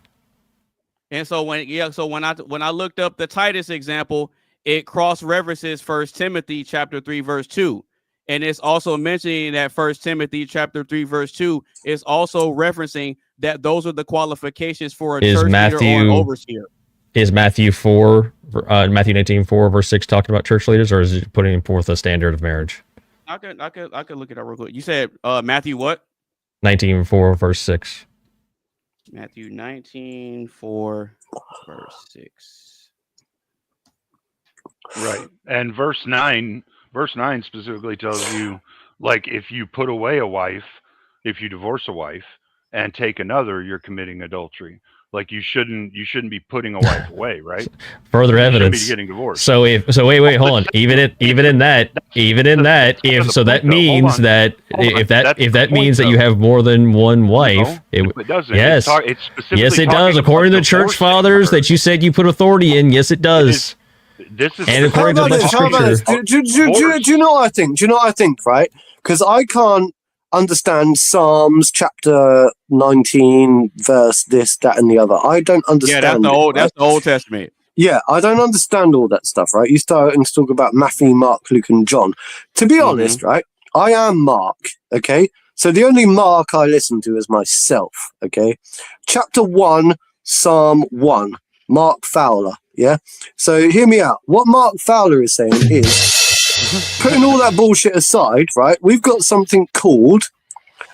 A: And so when I looked up the Titus example, it cross references 1 Timothy chapter 3 verse 2. And it's also mentioning that 1 Timothy chapter 3 verse 2 is also referencing that those are the qualifications for a church leader or an overseer.
H: Is Matthew 19:4 verse 6 talking about church leaders, or is it putting forth a standard of marriage?
A: I could look it up real quick. You said Matthew what?
H: 19:4 verse 6.
A: Matthew 19:4 verse 6.
E: Right. And verse 9 Verse 9 specifically tells you, like, if you put away a wife, if you divorce a wife and take another, you're committing adultery. Like, you shouldn't be putting a wife away, right?
H: Further
E: You shouldn't
H: evidence.
E: be getting divorced.
H: So wait, hold on. Even in that, if so, that means that if that means that you have more than one wife,
E: it doesn't.
H: Yes,
E: it's specifically
H: yes, it does. According to the church fathers that you said you put authority in, yes, it does.
E: This is
H: And according to the scripture,
B: do you know what I think? Do you know what I think? Right? Because I can't understand Psalms chapter 19, verse this, that, and the other. I don't understand.
A: Yeah, that's the Old Testament.
B: Yeah, I don't understand all that stuff, right? You start to talk about Matthew, Mark, Luke, and John. To be honest, right, I am Mark, okay? So the only Mark I listen to is myself, okay? Chapter 1, Psalm 1, Mark Fowler, yeah? So hear me out. What Mark Fowler is saying is, putting all that bullshit aside, right, we've got something called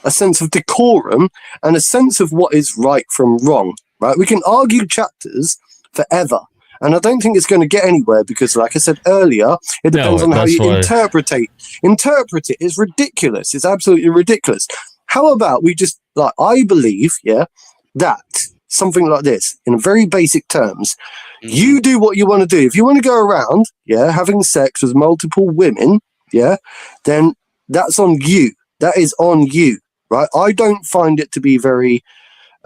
B: a sense of decorum and a sense of what is right from wrong, right? We can argue chapters forever. And I don't think it's going to get anywhere because, like I said earlier, it depends on how you interpret it. Interpret it is ridiculous. It's absolutely ridiculous. How about we just, like, I believe, yeah, that something like this, in very basic terms, you do what you want to do. If you want to go around, yeah, having sex with multiple women, yeah, then that's on you. That is on you, right? I don't find it to be very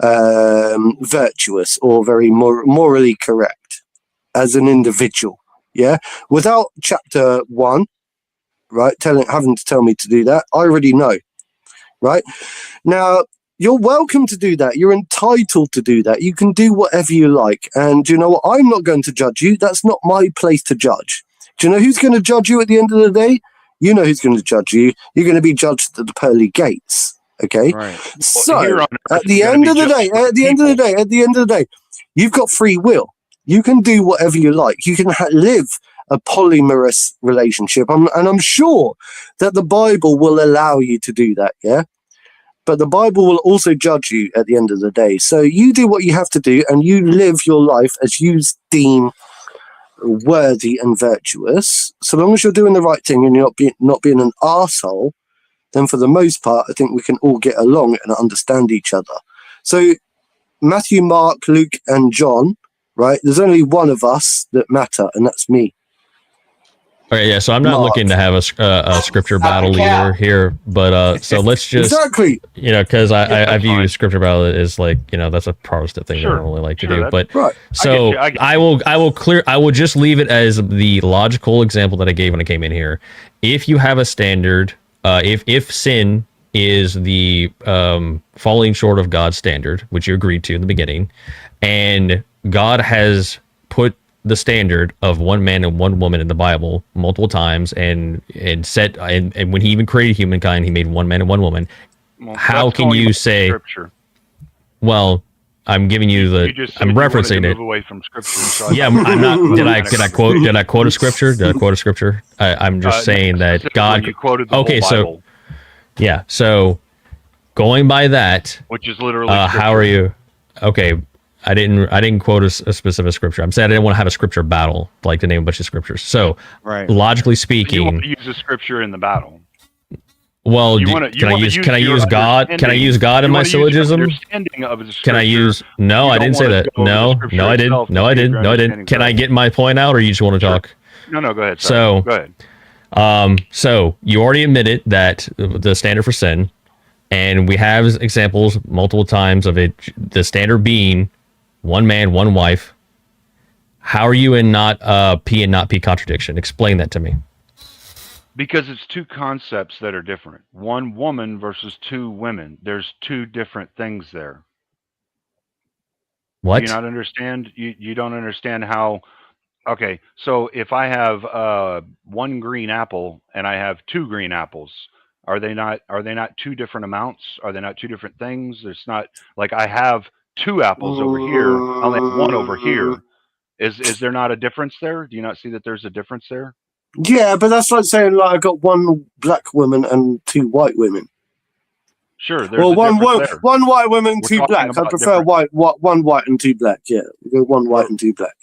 B: virtuous or very morally correct as an individual, yeah? Without chapter 1, right, having to tell me to do that, I already know, right? Now, you're welcome to do that. You're entitled to do that. You can do whatever you like. And you know what? I'm not going to judge you. That's not my place to judge. Do you know who's going to judge you at the end of the day? You know who's going to judge you. You're going to be judged at the pearly gates. Okay?
A: Right.
B: So, at the end of the day, you've got free will. You can do whatever you like. You can live a polyamorous relationship. And I'm sure that the Bible will allow you to do that, yeah? But the Bible will also judge you at the end of the day. So you do what you have to do and you live your life as you deem worthy and virtuous. So long as you're doing the right thing and you're not being an arsehole, then for the most part, I think we can all get along and understand each other. So Matthew, Mark, Luke, and John, right? There's only one of us that matter, and that's me.
H: Okay, yeah, so I'm not looking to have a scripture battle either here, but so let's just you know, because I view scripture battle as like, you know, that's a Protestant thing I don't really like to do. But so I will just leave it as the logical example that I gave when I came in here. If you have a standard, if sin is the falling short of God's standard, which you agreed to in the beginning, and God has put the standard of one man and one woman in the Bible multiple times, and when he even created humankind, he made one man and one woman. Well, how can you say? Scripture. Well, I'm giving you the. I'm referencing it. Move away from scripture. So yeah, I'm not. Did I quote a scripture? Did I quote a scripture? I'm just saying that God.
E: You quoted the whole Bible.
H: So yeah, so going by that,
E: which is literally.
H: How are you? Okay. I didn't quote a specific scripture. I'm saying I didn't want to have a scripture battle, like to name a bunch of scriptures. So, logically speaking,
E: you want to use a scripture in the battle.
H: Well, can I use God? Can I use God in my syllogism? Can I use? No, I didn't say that. No, I didn't. Can I get my point out, or you just want to talk?
E: No, go ahead.
H: So,
E: go ahead.
H: So you already admitted that the standard for sin, and we have examples multiple times of it. The standard being one man, one wife. How are you in not P and not P contradiction? Explain that to me.
E: Because it's two concepts that are different. One woman versus two women. There's two different things there.
H: What?
E: Do you not understand? You don't understand how... Okay, so if I have one green apple and I have two green apples, are they not two different amounts? Are they not two different things? It's not like I have two apples over here, I only have one over here. Is there not a difference there? Do you not see that there's a difference there?
B: Yeah, but that's like saying like I got one black woman and two white women.
E: Sure.
B: Well, one white woman, two black. I prefer one white and two black. Yeah, we go one white and two black.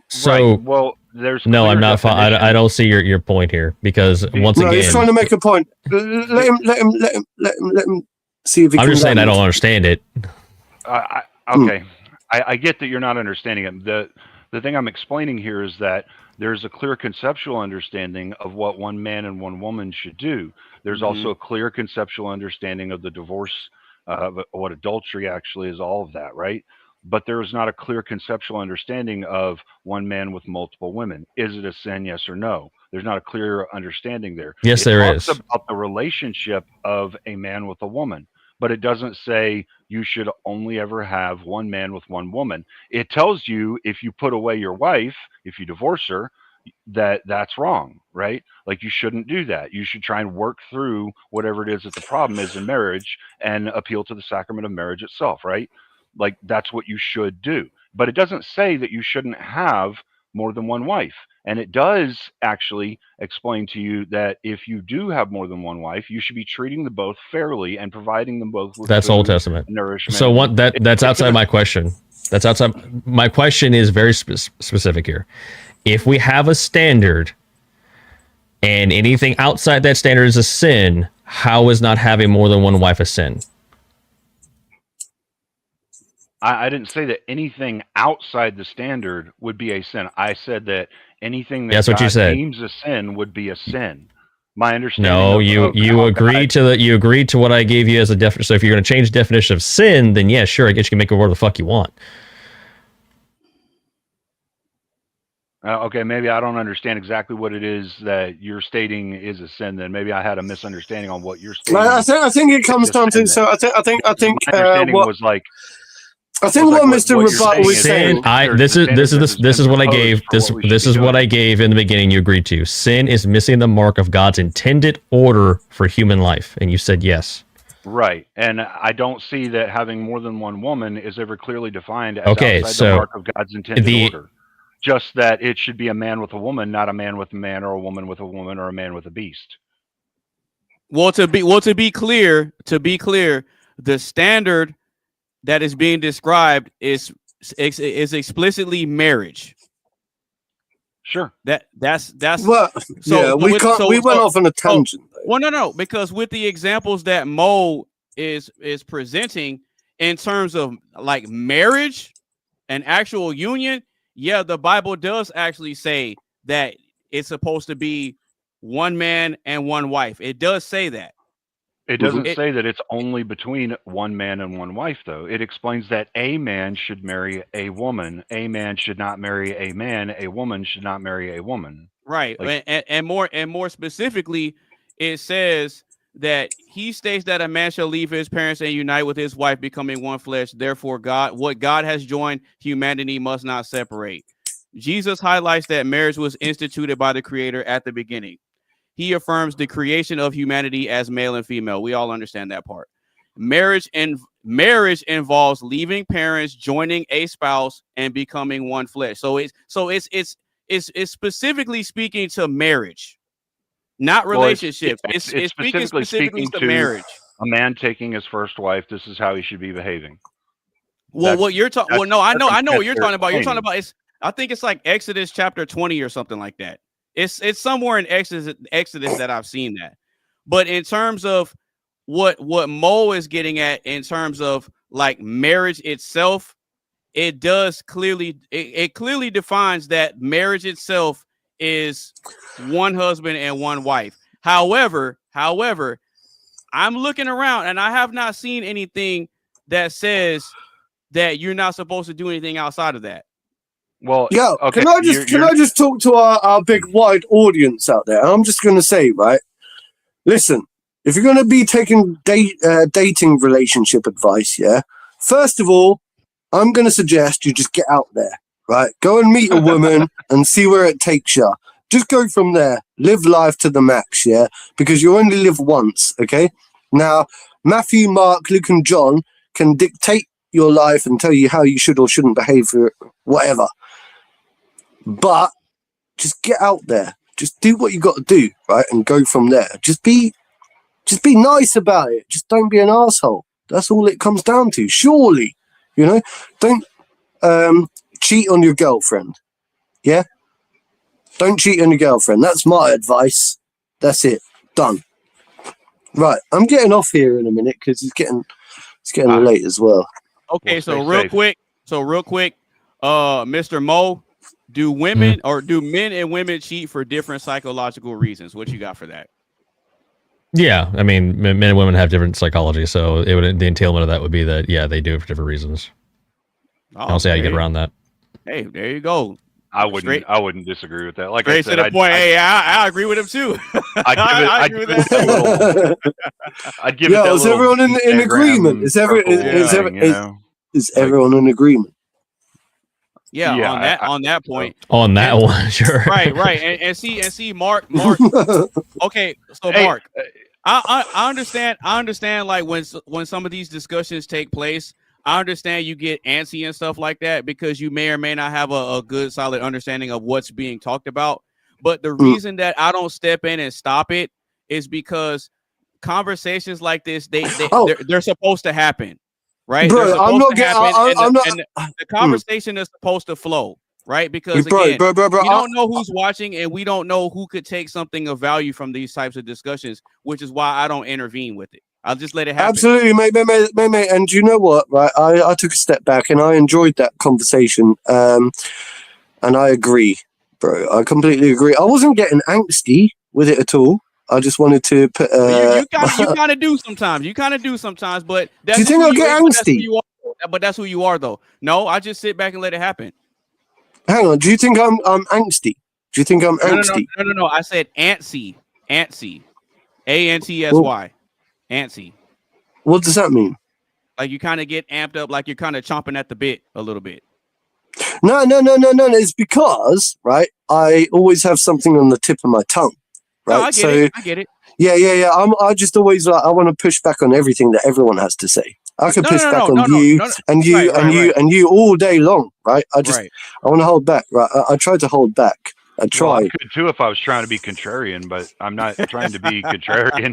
H: So,
E: right. Well, there's
H: No,
E: clear
H: I'm not. I
E: definition.
H: don't see your point here because once
B: No, he's
H: again,
B: trying to make a point. Let him see if he
H: I'm
B: can
H: just saying I
B: land.
H: don't understand it.
E: Okay, I get that you're not understanding it. The thing I'm explaining here is that there's a clear conceptual understanding of what one man and one woman should do. There's also a clear conceptual understanding of the divorce, what adultery actually is, all of that, right? But there is not a clear conceptual understanding of one man with multiple women. Is it a sin, yes or no? There's not a clear understanding there.
H: Yes, there is.
E: It talks about the relationship of a man with a woman, but it doesn't say you should only ever have one man with one woman. It tells you if you put away your wife, if you divorce her, that's wrong, right? Like you shouldn't do that. You should try and work through whatever it is that the problem is in marriage and appeal to the sacrament of marriage itself, right? Like that's what you should do. But it doesn't say that you shouldn't have more than one wife. And it does actually explain to you that if you do have more than one wife, you should be treating them both fairly and providing them both with
H: That's
E: food,
H: Old Testament.
E: nourishment.
H: So what? That's outside my question. That's outside. My question is very specific here. If we have a standard and anything outside that standard is a sin, how is not having more than one wife a sin?
E: I didn't say that anything outside the standard would be a sin. I said that anything that
H: That's what you
E: God
H: said.
E: deems a sin would be a sin. My understanding.
H: No,
E: of
H: you
E: how
H: agreed
E: God-
H: you agreed to what I gave you as a definition. So if you're going to change the definition of sin, then yeah, sure, I guess you can make it whatever the fuck you want.
E: Okay, maybe I don't understand exactly what it is that you're stating is a sin. Then maybe I had a misunderstanding on what you're stating.
B: I think it comes down to. So I think
E: my understanding
B: what
E: was like.
B: I think what Mr.
E: you're
B: Rebuttal was
E: saying
B: saying.
E: is
H: This is what I gave. This is what I gave in the beginning. You agreed to. Sin is missing the mark of God's intended order for human life, and you said yes.
E: Right, and I don't see that having more than one woman is ever clearly defined as
H: Okay,
E: outside
H: so
E: the mark of God's intended order. Just that it should be a man with a woman, not a man with a man, or a woman with a woman, or a man with a beast.
A: Well, to be clear, the standard that is being described is explicitly marriage.
E: Sure.
A: That's
B: Well,
A: so
B: yeah, we went off on a tangent.
A: Well, no, because with the examples that Mo is presenting in terms of like marriage and actual union, yeah, the Bible does actually say that it's supposed to be one man and one wife. It does say that.
E: It doesn't say that it's only between one man and one wife, though. It explains that a man should marry a woman. A man should not marry a man. A woman should not marry a woman.
A: Right.
E: Like,
A: and more specifically, it says that he states that a man shall leave his parents and unite with his wife, becoming one flesh. Therefore, what God has joined, humanity must not separate. Jesus highlights that marriage was instituted by the Creator at the beginning. He affirms the creation of humanity as male and female. We all understand that part. Marriage involves leaving parents, joining a spouse, and becoming one flesh. So it's specifically speaking to marriage, not relationship. It's speaking specifically to marriage.
E: A man taking his first wife. This is how he should be behaving.
A: Well, what you're talking. Well, no, I know what you're talking about. You're talking about. I think it's like Exodus chapter 20 or something like that. It's somewhere in Exodus that I've seen that. But in terms of what Mo is getting at in terms of like marriage itself, it does clearly it clearly defines that marriage itself is one husband and one wife. However, I'm looking around and I have not seen anything that says that you're not supposed to do anything outside of that.
E: Well,
B: yeah.
E: Okay,
B: can I just talk to our big wide audience out there? I'm just going to say, right? Listen, if you're going to be taking dating relationship advice, yeah. First of all, I'm going to suggest you just get out there, right? Go and meet a woman and see where it takes you. Just go from there. Live life to the max, yeah. Because you only live once, okay? Now, Matthew, Mark, Luke, and John can dictate your life and tell you how you should or shouldn't behave for whatever. But just get out there. Just do what you got to do, right? And go from there. Just be nice about it. Just don't be an asshole. That's all it comes down to. Surely, don't cheat on your girlfriend. Yeah. Don't cheat on your girlfriend. That's my advice. That's it. Done. Right. I'm getting off here in a minute because it's getting late as well.
A: Okay,
E: Well,
A: so
E: stay
A: real
E: safe.
A: quick, Mr. Mo, do women or do men and women cheat for different psychological reasons? What you got for that?
H: Yeah, I mean, men and women have different psychology, so the entailment of that would be that they do it for different reasons. I don't see how you get around that.
A: Hey, there you go.
E: I wouldn't disagree with that. Like
A: Straight
E: I said,
A: to the point. I agree with him too.
E: I'd give it that
B: Is
E: little
B: everyone in
E: Instagram
B: agreement? Is everyone in agreement?
A: Yeah, on that point.
H: On that one, sure.
A: Right. And see, Mark. Okay, so
E: Hey,
A: Mark, I understand. Like when some of these discussions take place, I understand you get antsy and stuff like that because you may or may not have a good, solid understanding of what's being talked about. But the reason that I don't step in and stop it is because conversations like this, they're supposed to happen, right?
B: Bro,
A: the conversation is supposed to flow, right? Because again, we don't know who's watching, and we don't know who could take something of value from these types of discussions, which is why I don't intervene with it. I'll just let it happen.
B: Absolutely, mate. And you know what? Right, I took a step back and I enjoyed that conversation. And I agree, bro. I completely agree. I wasn't getting angsty with it at all. I just wanted to put.
A: You kind of do sometimes. But that's
B: do you think I get angsty?
A: But that's who you are, though. No, I just sit back and let it happen.
B: Hang on. Do you think I'm angsty? Do you think I'm angsty?
A: No. I said antsy. Antsy. ANTSY. Antsy.
B: What does that mean?
A: Like you kind of get amped up, like you're kind of chomping at the bit a little bit.
B: No. It's because, right, I always have something on the tip of my tongue. Right.
A: No, I get it.
B: Yeah. I just always I want to push back on everything that everyone has to say. I can push back on you and you all day long, right? I want to hold back, right? I try to hold back. I try.
E: Well, I could too if I was trying to be contrarian, but I'm not trying to be contrarian.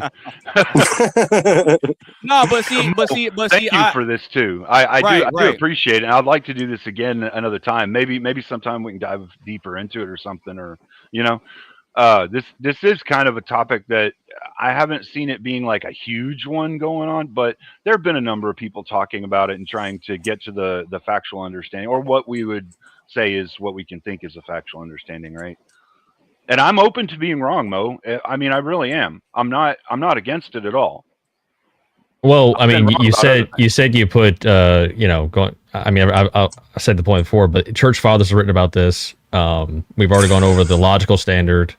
A: No, but see.
E: Thank you for this too. I do appreciate it. And I'd like to do this again another time. Maybe sometime we can dive deeper into it or something, or this is kind of a topic that I haven't seen it being like a huge one going on, but there have been a number of people talking about it and trying to get to the factual understanding, or what we would say is what we can think is a factual understanding, right? And I'm open to being wrong, Mo. I mean, I really am. I'm not against it at all.
H: Well, I mean, you said you put going. I mean, I said the point before, but church fathers have written about this. We've already gone over the logical standard.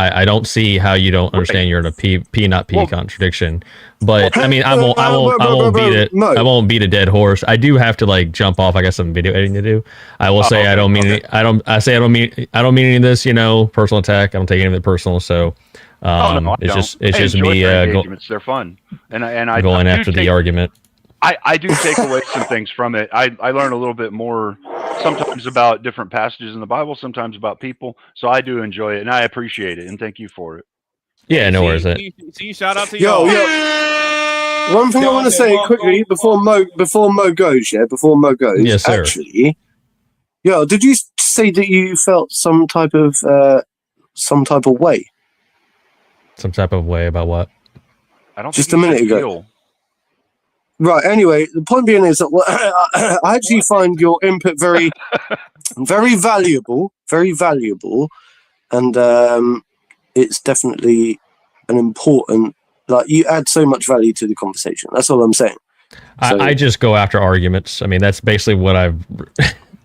H: I don't see how you don't understand you're in a P not P contradiction. But I mean, I won't beat a dead horse. I do have to like jump off. I got some video editing to do. I will say I don't mean any of this. Personal attack. I don't take any of it personal. So it's just me.
E: They're fun, and I
H: going after the argument.
E: I do take away some things from it. I learn a little bit more sometimes about different passages in the Bible, sometimes about people. So I do enjoy it, and I appreciate it, and thank you for it.
H: Yeah, no worries.
A: See, shout out to y'all.
B: One thing I want to say quickly before Mo goes.
H: Yes, sir.
B: Actually, did you say that you felt some type of way?
H: Some type of way about what?
E: I don't.
B: Just a minute ago. Right. Anyway, the point being is that I actually find your input very, very valuable, and it's definitely an important. Like you add so much value to the conversation. That's all I'm saying. So,
H: I just go after arguments. I mean, that's basically what I've been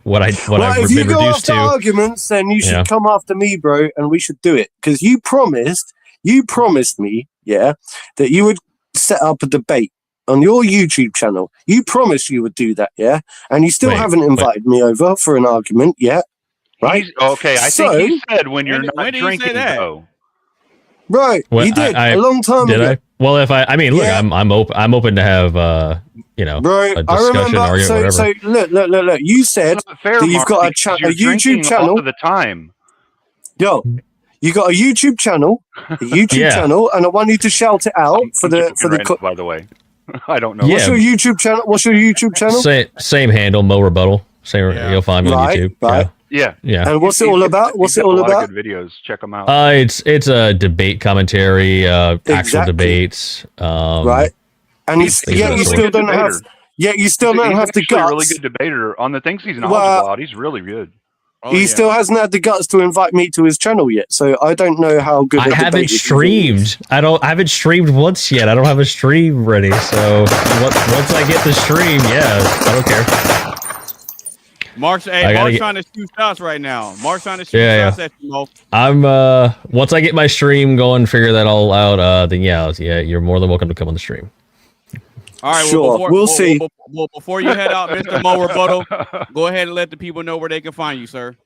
H: reduced to.
B: If you go after arguments, then you should come after me, bro, and we should do it because you promised me, that you would set up a debate on your YouTube channel. You promised you would do that, and you still haven't invited me over for an argument yet, right?
E: Okay, I think he said when you're not drinking, though.
B: Right, you did a long time ago.
H: I? Well, look, I'm open to have a discussion, argument, whatever.
B: So look. You said that you've got a YouTube channel
E: all of the time.
B: Yo, you got a YouTube channel, channel, and I want you to shout it out for the.
E: By the way. I don't know.
B: What's your YouTube channel?
H: Same handle, Mo Rebuttal. Same. You'll find me on YouTube.
B: Right.
E: Yeah.
H: Yeah.
B: And what's it all about? What's
E: He's
B: it
E: got
B: all
E: a lot
B: about?
E: of good videos. Check them out.
H: It's a debate commentary, actual
B: Exactly.
H: debates.
B: Right. And
E: He's
H: things
B: yet
H: of
B: you
H: the
B: still
H: sort.
B: don't have.
E: Debater.
B: Yet you still don't
E: He's
B: have the
E: actually a really
B: guts.
E: good debater on the things he's
B: Well,
E: knowledgeable about. He's really good.
A: Oh,
B: He
A: yeah.
B: still hasn't had the guts to invite me to his channel yet, so I don't know how good.
H: I
B: a
H: haven't
B: debater he is.
H: streamed. I haven't streamed once yet. I don't have a stream ready. So once I get the stream, yeah, I don't care.
A: Mark's trying to shoot shots right now. Mark's trying to shoot shots at you, Mo.
H: I'm once I get my stream going, figure that all out, then yeah, you're more than welcome to come on the stream.
A: All right,
B: Sure, we'll see.
A: Before you head out, Mr. Mo Rebuttal, go ahead and let the people know where they can find you, sir.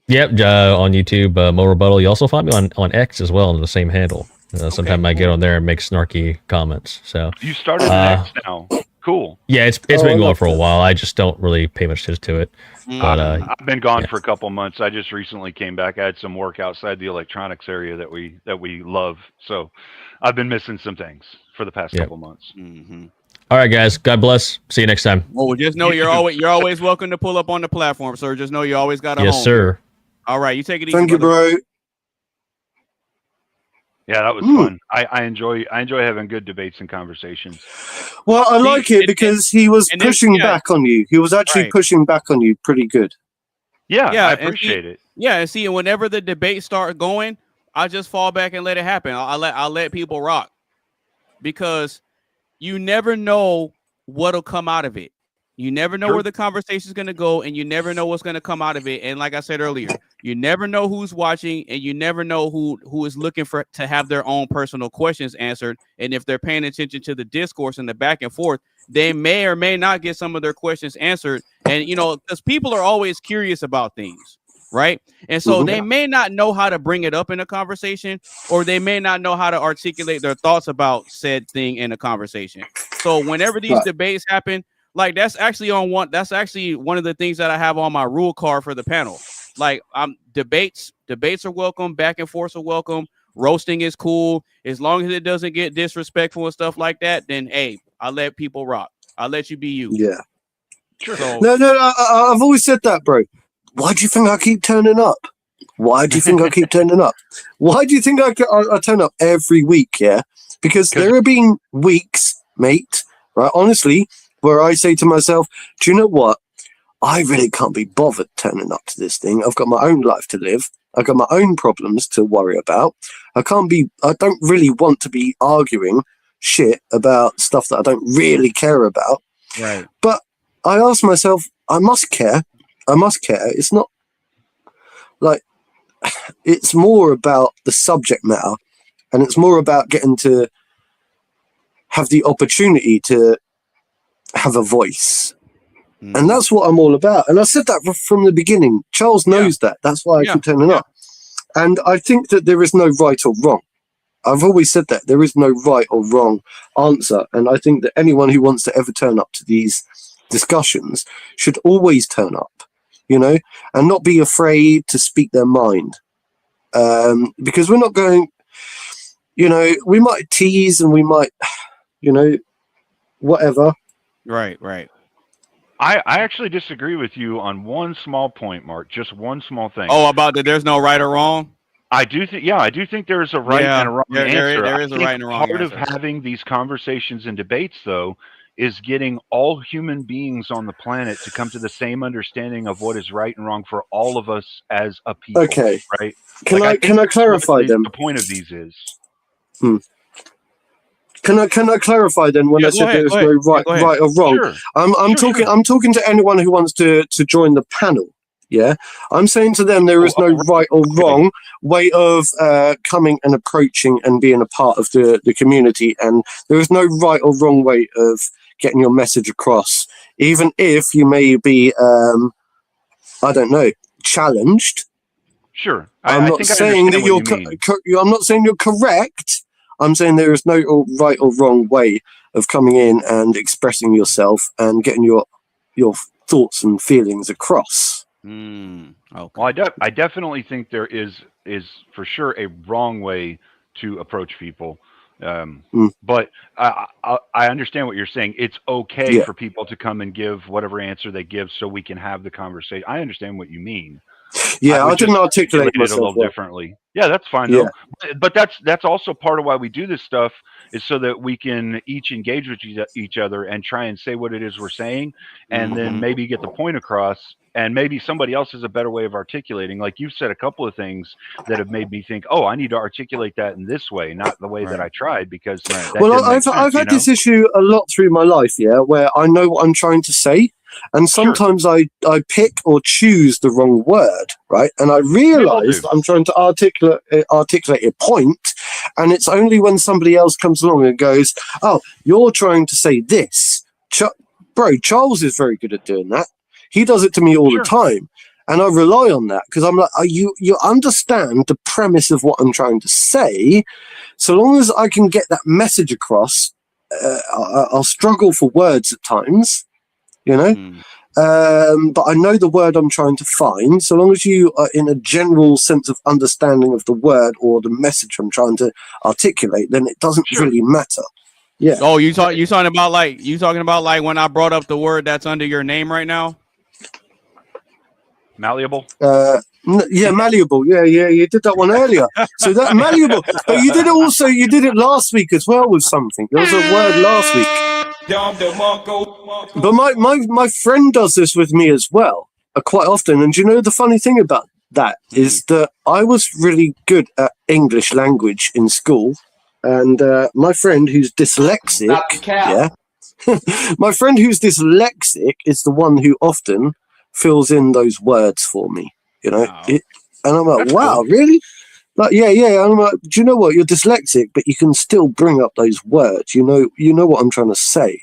H: Yep, on YouTube, Mo Rebuttal. You also find me on X as well, on the same handle. Sometimes I get on there and make snarky comments. So
E: You started an X now. Cool.
H: yeah, it's been going for a while. I just don't really pay much attention to it. But
E: I've been gone for a couple months. I just recently came back. I had some work outside the electronics area that we love. So I've been missing some things for the past couple months.
A: Mm-hmm.
H: all right, guys. God bless. See you next time.
A: Well, just know you're always welcome to pull up on the platform, sir. Just know you always got a
H: Yes,
A: home.
H: sir.
A: All right, you take it easy.
B: Thank you,
A: brother.
B: bro.
E: Yeah, that was fun. I enjoy having good debates and conversations.
B: Well, I like it because he was
A: and then-
B: pushing
A: yeah.
B: back on you. He was actually
A: Right.
B: pushing back on you pretty good.
E: Yeah,
A: Yeah,
E: I
A: and
E: appreciate it.
A: Yeah, and see, whenever the debates start going, I just fall back and let it happen. I'll let people rock, because you never know what'll come out of it. You never know where the conversation is going to go, and you never know what's going to come out of it. And like I said earlier, you never know who's watching, and you never know who is looking to have their own personal questions answered. And if they're paying attention to the discourse and the back and forth, they may or may not get some of their questions answered. And because people are always curious about things, right? And so they may not know how to bring it up in a conversation, or they may not know how to articulate their thoughts about said thing in a conversation. So whenever these debates happen, like that's actually one of the things that I have on my rule card for the panel. Like debates are welcome, back and forth are welcome, roasting is cool, as long as it doesn't get disrespectful and stuff like that. Then hey, I let people rock. I let you be you.
B: Yeah.
A: Sure. So,
B: No, I've always said that, bro. Why do you think I keep turning up? Why do you think I keep turning up? Why do you think I turn up every week? Yeah, because there have been weeks, mate. Right, honestly, where I say to myself, do you know what? I really can't be bothered turning up to this thing. I've got my own life to live. I've got my own problems to worry about. I don't really want to be arguing shit about stuff that I don't really care about.
A: right.
B: But I ask myself, I must care. It's not like, it's more about the subject matter, and it's more about getting to have the opportunity to have a voice. And that's what I'm all about. And I said that from the beginning. Charles knows that. That's why I keep turning up. And I think that there is no right or wrong. I've always said that. There is no right or wrong answer. And I think that anyone who wants to ever turn up to these discussions should always turn up, and not be afraid to speak their mind. Because we're not going, we might tease and we might, whatever.
A: Right.
E: I actually disagree with you on one small point, Mark. Just one small thing.
A: Oh, about that there's no right or wrong?
E: I do think there's a right and a wrong answer.
A: There is a right and a wrong
E: Part
A: answer.
E: of having these conversations and debates, though, is getting all human beings on the planet to come to the same understanding of what is right and wrong for all of us as a people.
B: Okay.
E: Right?
B: Can I clarify then?
E: The point of these is.
B: Can I clarify then when I said there's no right or wrong?
E: Sure.
B: I'm talking to anyone who wants to join the panel. Yeah, I'm saying to them there is no right or wrong way of coming and approaching and being a part of the community, and there is no right or wrong way of getting your message across, even if you may be, I don't know, challenged.
E: Sure.
B: I'm not saying that I'm not saying you're correct. I'm saying there is no right or wrong way of coming in and expressing yourself and getting your thoughts and feelings across.
A: Okay.
E: Well, I definitely think there is for sure a wrong way to approach people. But I understand what you're saying. It's okay for people to come and give whatever answer they give so we can have the conversation. I understand what you mean.
B: Yeah, I didn't
E: just
B: articulate
E: it a
B: myself
E: little
B: well.
E: differently. Yeah, that's fine though. But that's also part of why we do this stuff, is so that we can each engage with each other and try and say what it is we're saying, and then maybe get the point across. And maybe somebody else has a better way of articulating. Like you've said a couple of things that have made me think, oh, I need to articulate that in this way, not the way that I tried, because that
B: Well,
E: didn't make sense,
B: I've had this issue a lot through my life, where I know what I'm trying to say, and sometimes I pick or choose the wrong word, right? And I realise that I'm trying to articulate a point, and it's only when somebody else comes along and goes, "Oh, you're trying to say this." Bro, Charles is very good at doing that. He does it to me all the time. And I rely on that because I'm like, you understand the premise of what I'm trying to say. So long as I can get that message across, I'll struggle for words at times, but I know the word I'm trying to find. So long as you are in a general sense of understanding of the word or the message I'm trying to articulate, then it doesn't really matter. Yeah.
A: Oh, you talking about like when I brought up the word that's under your name right now?
E: Malleable?
B: Malleable. Yeah, you did that one earlier. So that malleable. But you did it last week as well with something. There was a word last week. But my friend does this with me as well, quite often. And you know the funny thing about that is that I was really good at English language in school. And my friend who's dyslexic, my friend who's dyslexic is the one who often fills in those words for me, and I'm like, wow, really? Like, yeah. And I'm like, do you know what? You're dyslexic, but you can still bring up those words. You know what I'm trying to say.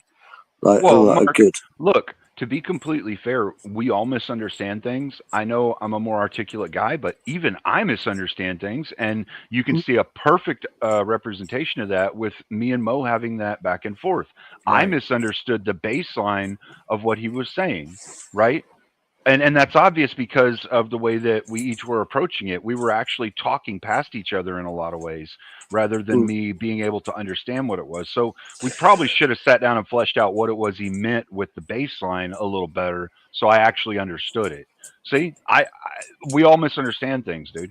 B: Like,
E: well,
B: I'm like,
E: Mark,
B: good.
E: Look, to be completely fair, we all misunderstand things. I know I'm a more articulate guy, but even I misunderstand things. And you can see a perfect representation of that with me and Mo having that back and forth. Right. I misunderstood the baseline of what he was saying, right? And that's obvious because of the way that we each were approaching it. We were actually talking past each other in a lot of ways, rather than me being able to understand what it was. So we probably should have sat down and fleshed out what it was he meant with the baseline a little better, so I actually understood it. See, we all misunderstand things, dude.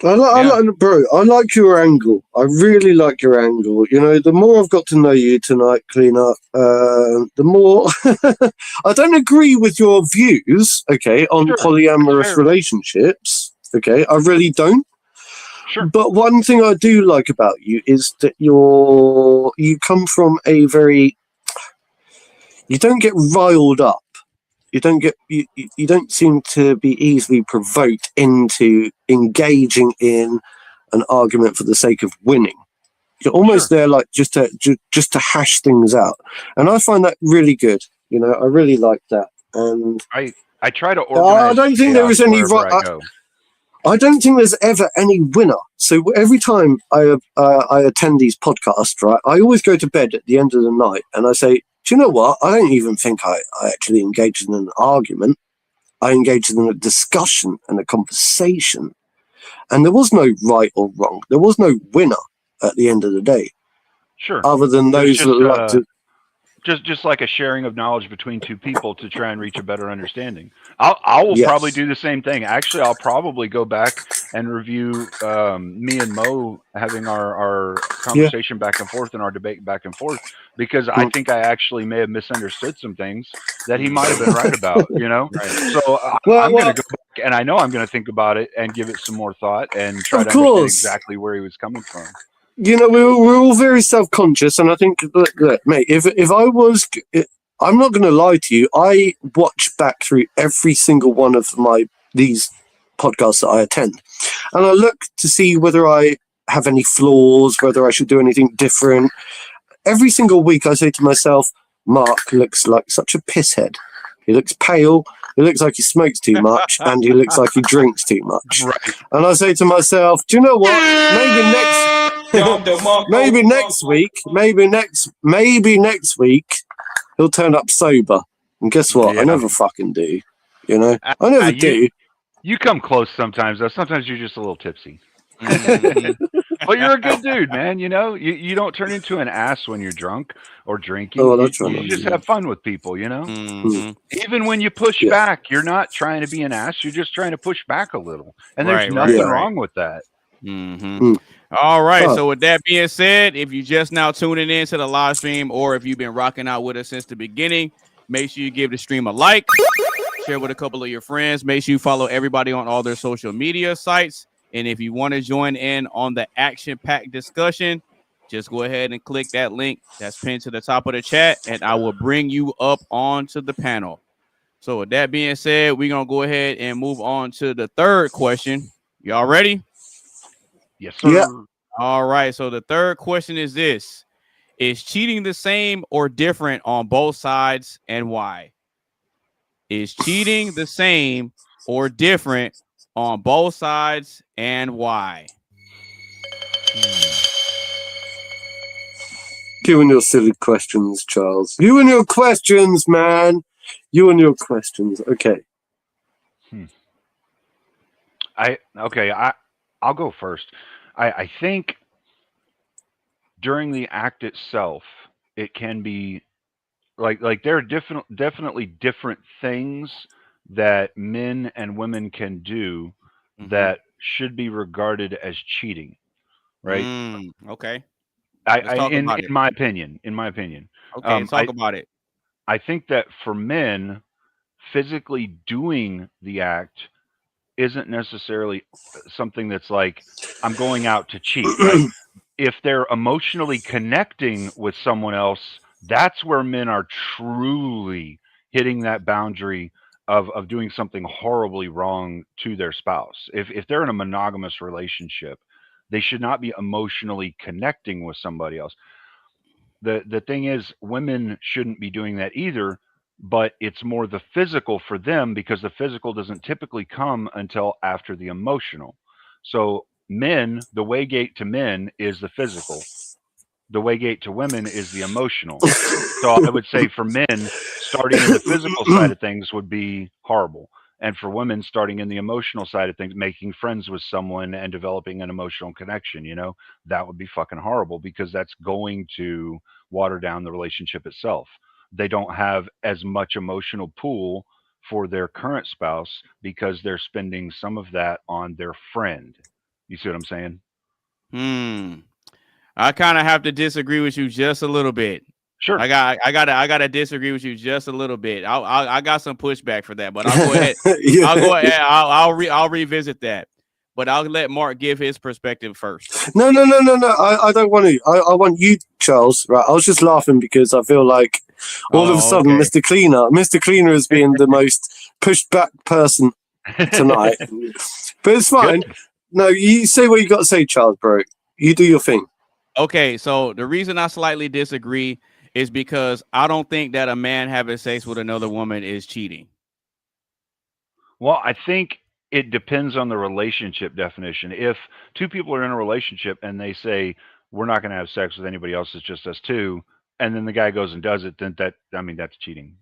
B: I like your angle. I really like your angle. The more I've got to know you tonight, Cleaner, the more I don't agree with your views, on polyamorous relationships. I really don't.
E: Sure.
B: But one thing I do like about you is that you come from you don't get riled up. You don't seem to be easily provoked into engaging in an argument for the sake of winning. You're almost there, like just to hash things out, and I find that really good. I really like that, and
E: I try to organize.
B: I don't think there is any I don't think there's ever any winner. So every time I attend these podcasts, right, I always go to bed at the end of the night and I say, do you know what? I don't even think I actually engaged in an argument. I engaged in a discussion and a conversation. And there was no right or wrong. There was no winner at the end of the day.
E: Sure.
B: Other than those that like to...
E: Just like a sharing of knowledge between two people to try and reach a better understanding. I will probably do the same thing. Actually, I'll probably go back and review me and Mo having our conversation back and forth and our debate back and forth, because I think I actually may have misunderstood some things that he might have been right about, Right. So I'm going to go back, and I know I'm going to think about it and give it some more thought and try to understand exactly where he was coming from.
B: We're all very self-conscious, and I think, look, mate, if I was, I'm not going to lie to you, I watch back through every single one of these podcasts that I attend, and I look to see whether I have any flaws, whether I should do anything different. Every single week I say to myself, Mark looks like such a pisshead. He looks pale, he looks like he smokes too much, and he looks like he drinks too much. Right. And I say to myself, do you know what? Maybe next week he'll turn up sober. And guess what? Yeah. I never fucking do. I never do.
E: You come close sometimes, though. Sometimes you're just a little tipsy. Well, you're a good dude, man. You know, you don't turn into an ass when you're drunk or drinking.
B: Oh,
E: You,
B: that's right.
E: you just have fun with people, you know?
A: Mhm.
E: Even when you push
B: Yeah.
E: back, you're not trying to be an ass. You're just trying to push back a little. And there's
A: Right,
E: nothing
B: Yeah.
E: wrong with that.
A: Mm-hmm. All right.
B: Oh.
A: So with that being said, if you just now tuning in to the live stream, or if you've been rocking out with us since the beginning, make sure you give the stream a like, share with a couple of your friends. Make sure you follow everybody on all their social media sites. And if you want to join in on the action-packed discussion, just go ahead and click that link that's pinned to the top of the chat, and I will bring you up onto the panel. So with that being said, we're going to go ahead and move on to the third question. Y'all ready?
E: Yes, sir.
B: Yeah.
A: All right. So the third question is this: is cheating the same or different on both sides, and why? Is cheating the same or different on both sides, and why?
B: You and your silly questions, Charles. You and your questions, man. You and your questions. Okay.
E: I'll go first. I think during the act itself, it can be like there are definitely different things that men and women can do that should be regarded as cheating, right?
A: Okay.
E: I
A: Let's talk
E: in
A: about it.
E: my opinion,
A: Okay, talk about it.
E: I think that for men, physically doing the act isn't necessarily something that's like, I'm going out to cheat, right? If they're emotionally connecting with someone else, that's where men are truly hitting that boundary of doing something horribly wrong to their spouse. If they're in a monogamous relationship, they should not be emotionally connecting with somebody else. The thing is, women shouldn't be doing that either, but it's more the physical for them because the physical doesn't typically come until after the emotional. So men, the way gate to men is the physical. The way gate to women is the emotional. So I would say for men, starting in the physical side of things would be horrible. And for women, starting in the emotional side of things, making friends with someone and developing an emotional connection, that would be fucking horrible because that's going to water down the relationship itself. They don't have as much emotional pool for their current spouse because they're spending some of that on their friend. You see what I'm saying?
A: I kind of have to disagree with you just a little bit.
E: Sure.
A: I gotta disagree with you just a little bit. I got some pushback for that, but I'll go ahead.
B: Yeah.
A: I'll go ahead. I'll revisit that, but I'll let Mark give his perspective first.
B: No. I don't want to. I want you, Charles. Right. I was just laughing because I feel like all of a sudden,
A: okay.
B: Mr. Cleaner has been the most pushed back person tonight. But it's fine. No, you say what you got to say, Charles, bro. You do your thing.
A: Okay, so the reason I slightly disagree is because I don't think that a man having sex with another woman is cheating.
E: Well, I think it depends on the relationship definition. If two people are in a relationship and they say, we're not going to have sex with anybody else, it's just us two, and then the guy goes and does it, then that's cheating.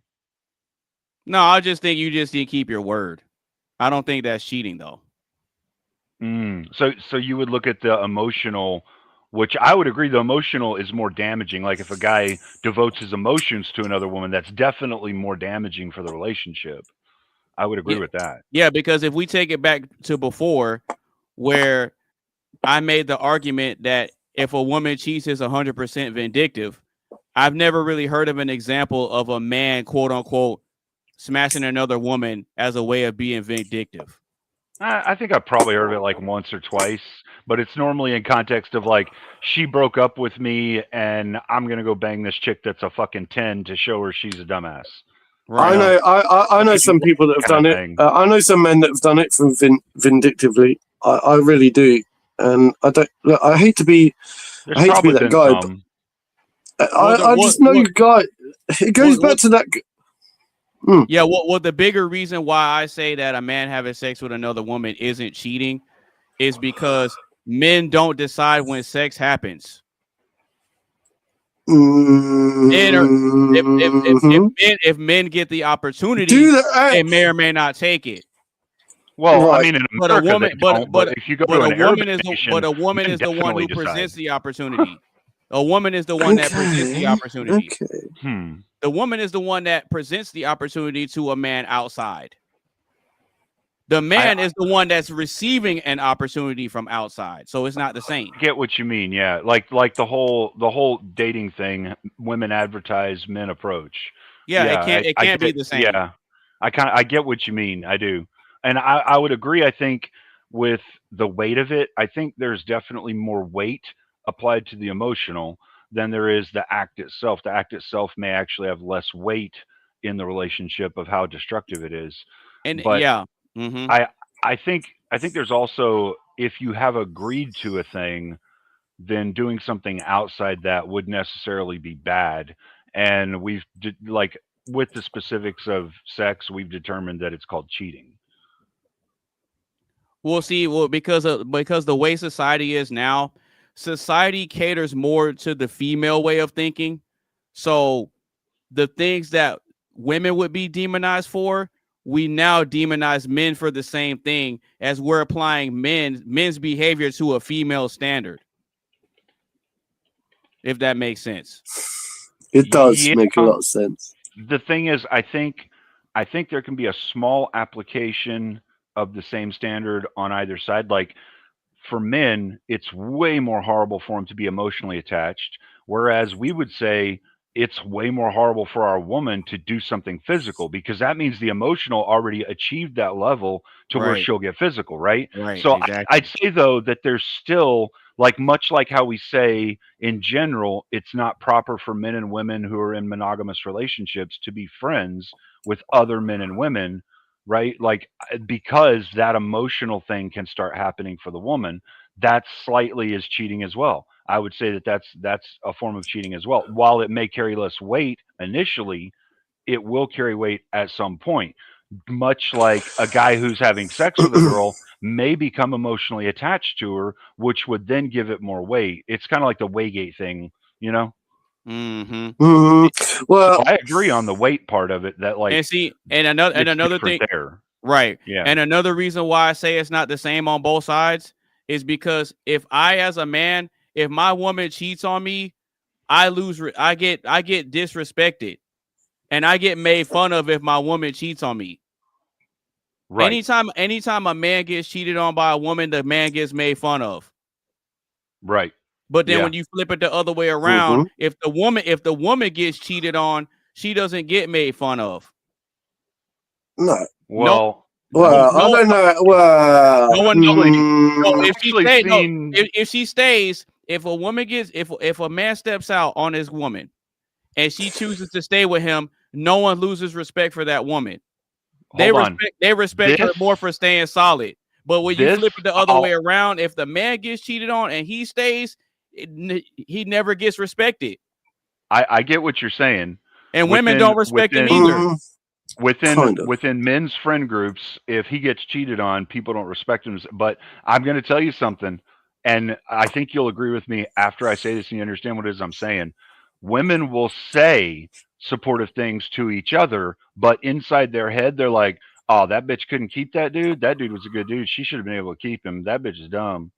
A: No, I just think you just didn't keep your word. I don't think that's cheating, though.
E: So you would look at the emotional, which I would agree the emotional is more damaging. Like if a guy devotes his emotions to another woman, that's definitely more damaging for the relationship. I would agree with that.
A: Yeah, because if we take it back to before, where I made the argument that if a woman cheats, is 100% vindictive, I've never really heard of an example of a man, quote unquote, smashing another woman as a way of being vindictive.
E: I think I've probably heard of it like once or twice, but it's normally in context of like, she broke up with me and I'm going to go bang this chick that's a fucking 10 to show her she's a dumbass.
B: Right. I know some people that have done it. I know some men that have done it from vindictively. I really do. And I hate to be that guy. I just know you guys. It goes back to that.
A: Yeah, well, the bigger reason why I say that a man having sex with another woman isn't cheating is because men don't decide when sex happens. If men get the opportunity, they may or may not take it.
E: Well, I
B: Right.
E: mean, in
A: But a
E: America,
A: woman,
E: they don't, but if you go
A: but
E: to
A: a
E: an Arabic
A: woman is
E: nation,
A: but a woman
E: you
A: is
E: can
A: the one who
E: definitely
A: presents
E: decide.
A: the opportunity. A woman is the one that presents the
B: Okay.
A: opportunity.
B: Okay.
A: The woman is the one that presents the opportunity to a man outside. The man is the one that's receiving an opportunity from outside. So it's not the same.
E: I get what you mean, yeah. Like the whole dating thing, women advertise, men approach.
A: Yeah,
E: Yeah,
A: it
E: I
A: can't be
E: get,
A: the same.
E: yeah. I get what you mean. I do. And I would agree, I think, with the weight of it. I think there's definitely more weight applied to the emotional than there is the act itself. The act itself may actually have less weight in the relationship of how destructive it is.
A: And
E: But
A: yeah. Mm-hmm.
E: I think there's also, if you have agreed to a thing, then doing something outside that would necessarily be bad. And like with the specifics of sex, we've determined that it's called cheating.
A: We'll see. Well, because the way society is now, society caters more to the female way of thinking. So the things that women would be demonized for, we now demonize men for the same thing, as we're applying men's behavior to a female standard. If that makes sense.
B: It does
E: Yeah.
B: make a lot of sense.
E: The thing is, I think there can be a small application of the same standard on either side. Like for men, it's way more horrible for them to be emotionally attached, whereas we would say it's way more horrible for our woman to do something physical, because that means the emotional already achieved that level to where
A: Right.
E: she'll get physical, right?
A: Right.
E: So
A: Exactly.
E: I'd say though that there's still, like, much like how we say in general, it's not proper for men and women who are in monogamous relationships to be friends with other men and women, right? Like, because that emotional thing can start happening for the woman, that slightly is cheating as well. I would say that that's a form of cheating as well. While it may carry less weight initially, it will carry weight at some point. Much like a guy who's having sex with a girl may become emotionally attached to her, which would then give it more weight. It's kind of like the Waygate thing, you know?
A: Mm-hmm.
B: Well,
E: So I agree on the weight part of it. That, like,
A: And see, and another thing,
E: there,
A: right?
E: yeah.
A: And another reason why I say it's not the same on both sides is because if I, as a man, if my woman cheats on me, I get disrespected, and I get made fun of if my woman cheats on me.
E: Right.
A: Anytime a man gets cheated on by a woman, the man gets made fun of.
E: Right.
A: But then
E: Yeah.
A: when you flip it the other way around, if the woman gets cheated on, she doesn't get made fun of.
B: no.
E: Well,
B: Well, I don't know. Well,
A: No one knows.
E: actually
A: If she stays, if a woman gets, if a man steps out on his woman and she chooses to stay with him, no one loses respect for that woman. They respect her more for staying solid. But when you flip it the other way around, if the man gets cheated on and he stays, he never gets respected.
E: I get what you're saying.
A: And women don't respect him either.
E: Within men's friend groups, if he gets cheated on, people don't respect him. But I'm going to tell you something, and I think you'll agree with me after I say this and you understand what it is I'm saying. Women will say supportive things to each other, but inside their head, they're like, oh, that bitch couldn't keep that dude. That dude was a good dude. She should have been able to keep him. That bitch is dumb.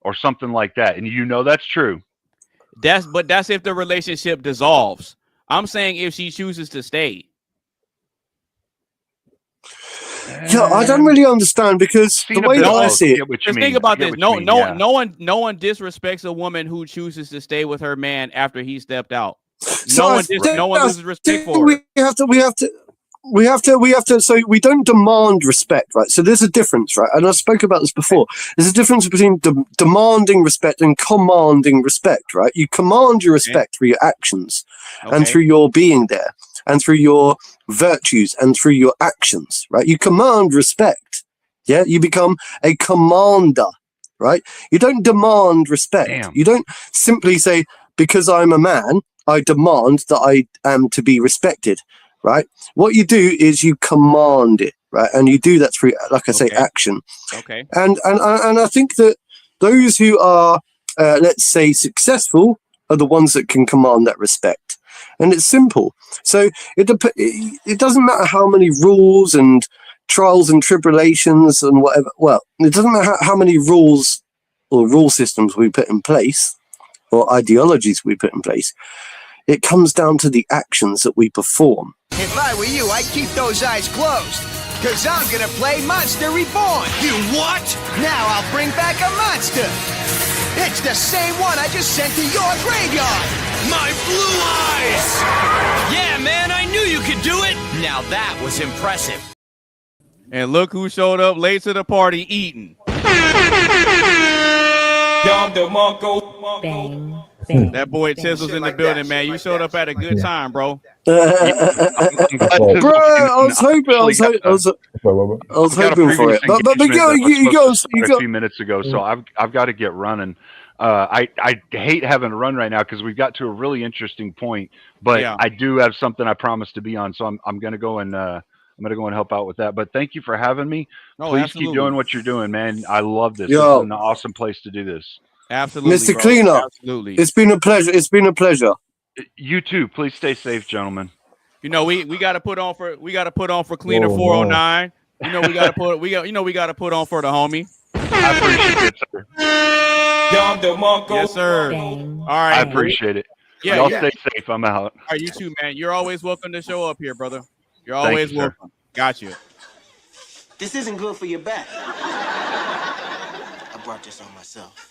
E: Or something like that. And you know that's true.
A: That's if the relationship dissolves. I'm saying if she chooses to stay.
B: Yeah, I don't really understand, because the way that I see it,
A: just think about this. No one disrespects a woman who chooses to stay with her man after he stepped out. No one loses respect for her.
B: We have to, so we don't demand respect, right? So there's a difference, right? And I spoke about this before. There's a difference between demanding respect and commanding respect, right? You command your respect through your actions and through your being there and through your virtues and through your actions, right? You command respect. Yeah. You become a commander, right? You don't demand respect.
E: Damn.
B: You don't simply say, because I'm a man, I demand that I am to be respected. Right. What you do is you command it, right? And you do that through, like I say, action.
A: Okay.
B: And I think that those who are, let's say, successful are the ones that can command that respect. And it's simple. So it doesn't matter how many rules and, trials and tribulations and whatever. Well, it doesn't matter how many rules or rule systems we put in place or ideologies we put in place. It comes down to the actions that we perform.
D: If I were you, I'd keep those eyes closed. Cause I'm gonna play Monster Reborn.
G: You what?
D: Now I'll bring back a monster. It's the same one I just sent to your graveyard.
G: My blue eyes! Yeah, man, I knew you could do it. Now that was impressive.
A: And look who showed up late to the party eating.
I: Bang, bang.
A: That boy Tizzle's in the building, man. You showed up at a good time, bro.
B: Bro, I was hoping for it. But you go.
E: A few minutes ago, so I've got to get running. I hate having to run right now because we've got to a really interesting point. But
A: Yeah.
E: I do have something I promised to be on, so I'm gonna go and help out with that. But thank you for having me.
A: Oh,
E: Please
A: absolutely.
E: keep doing what you're doing, man. I love this.
B: Yo.
E: This is an awesome place to do this.
A: Absolutely,
B: Mr.
A: bro.
B: Cleaner.
A: Absolutely.
B: It's been a pleasure. It's been a pleasure.
E: You too. Please stay safe, gentlemen.
A: You know, we got to put on for Cleaner
J: Whoa,
A: 409. You know, we got to put on for the homie.
E: I appreciate it, sir.
A: Yes, sir.
I: Bang.
A: All right.
E: I appreciate it.
A: Yeah,
E: Y'all
A: yeah.
E: stay safe. I'm out.
A: All right, you too, man. You're always welcome to show up here, brother. You're
E: Thank
A: always
E: you, sir.
A: welcome. Got you.
K: This isn't good for your back. I brought this on myself.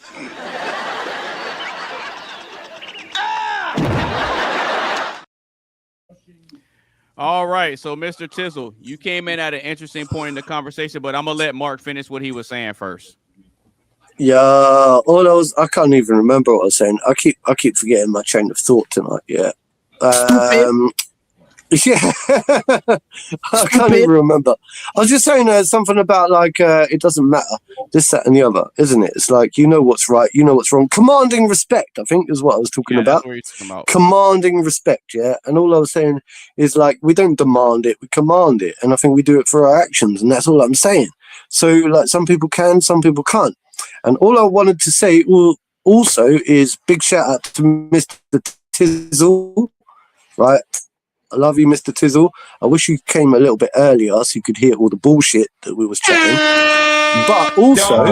A: All right, so Mr. Tizzle, you came in at an interesting point in the conversation, but I'm gonna let Mark finish what he was saying first.
B: Yeah, I can't even remember what I was saying. I keep forgetting my chain of thought tonight. Yeah. Yeah, I can't even remember. I was just saying something about like it doesn't matter this, that, and the other, isn't it? It's like you know what's right, you know what's wrong. Commanding respect, I think, is what I was talking about.
A: That's what you're talking about.
B: Commanding respect, yeah. And all I was saying is like we don't demand it, we command it, and I think we do it for our actions, and that's all I'm saying. So like some people can, some people can't. And all I wanted to say also is big shout out to Mr. Tizzle, right? I love you, Mr. Tizzle. I wish you came a little bit earlier so you could hear all the bullshit that we was chatting. But also,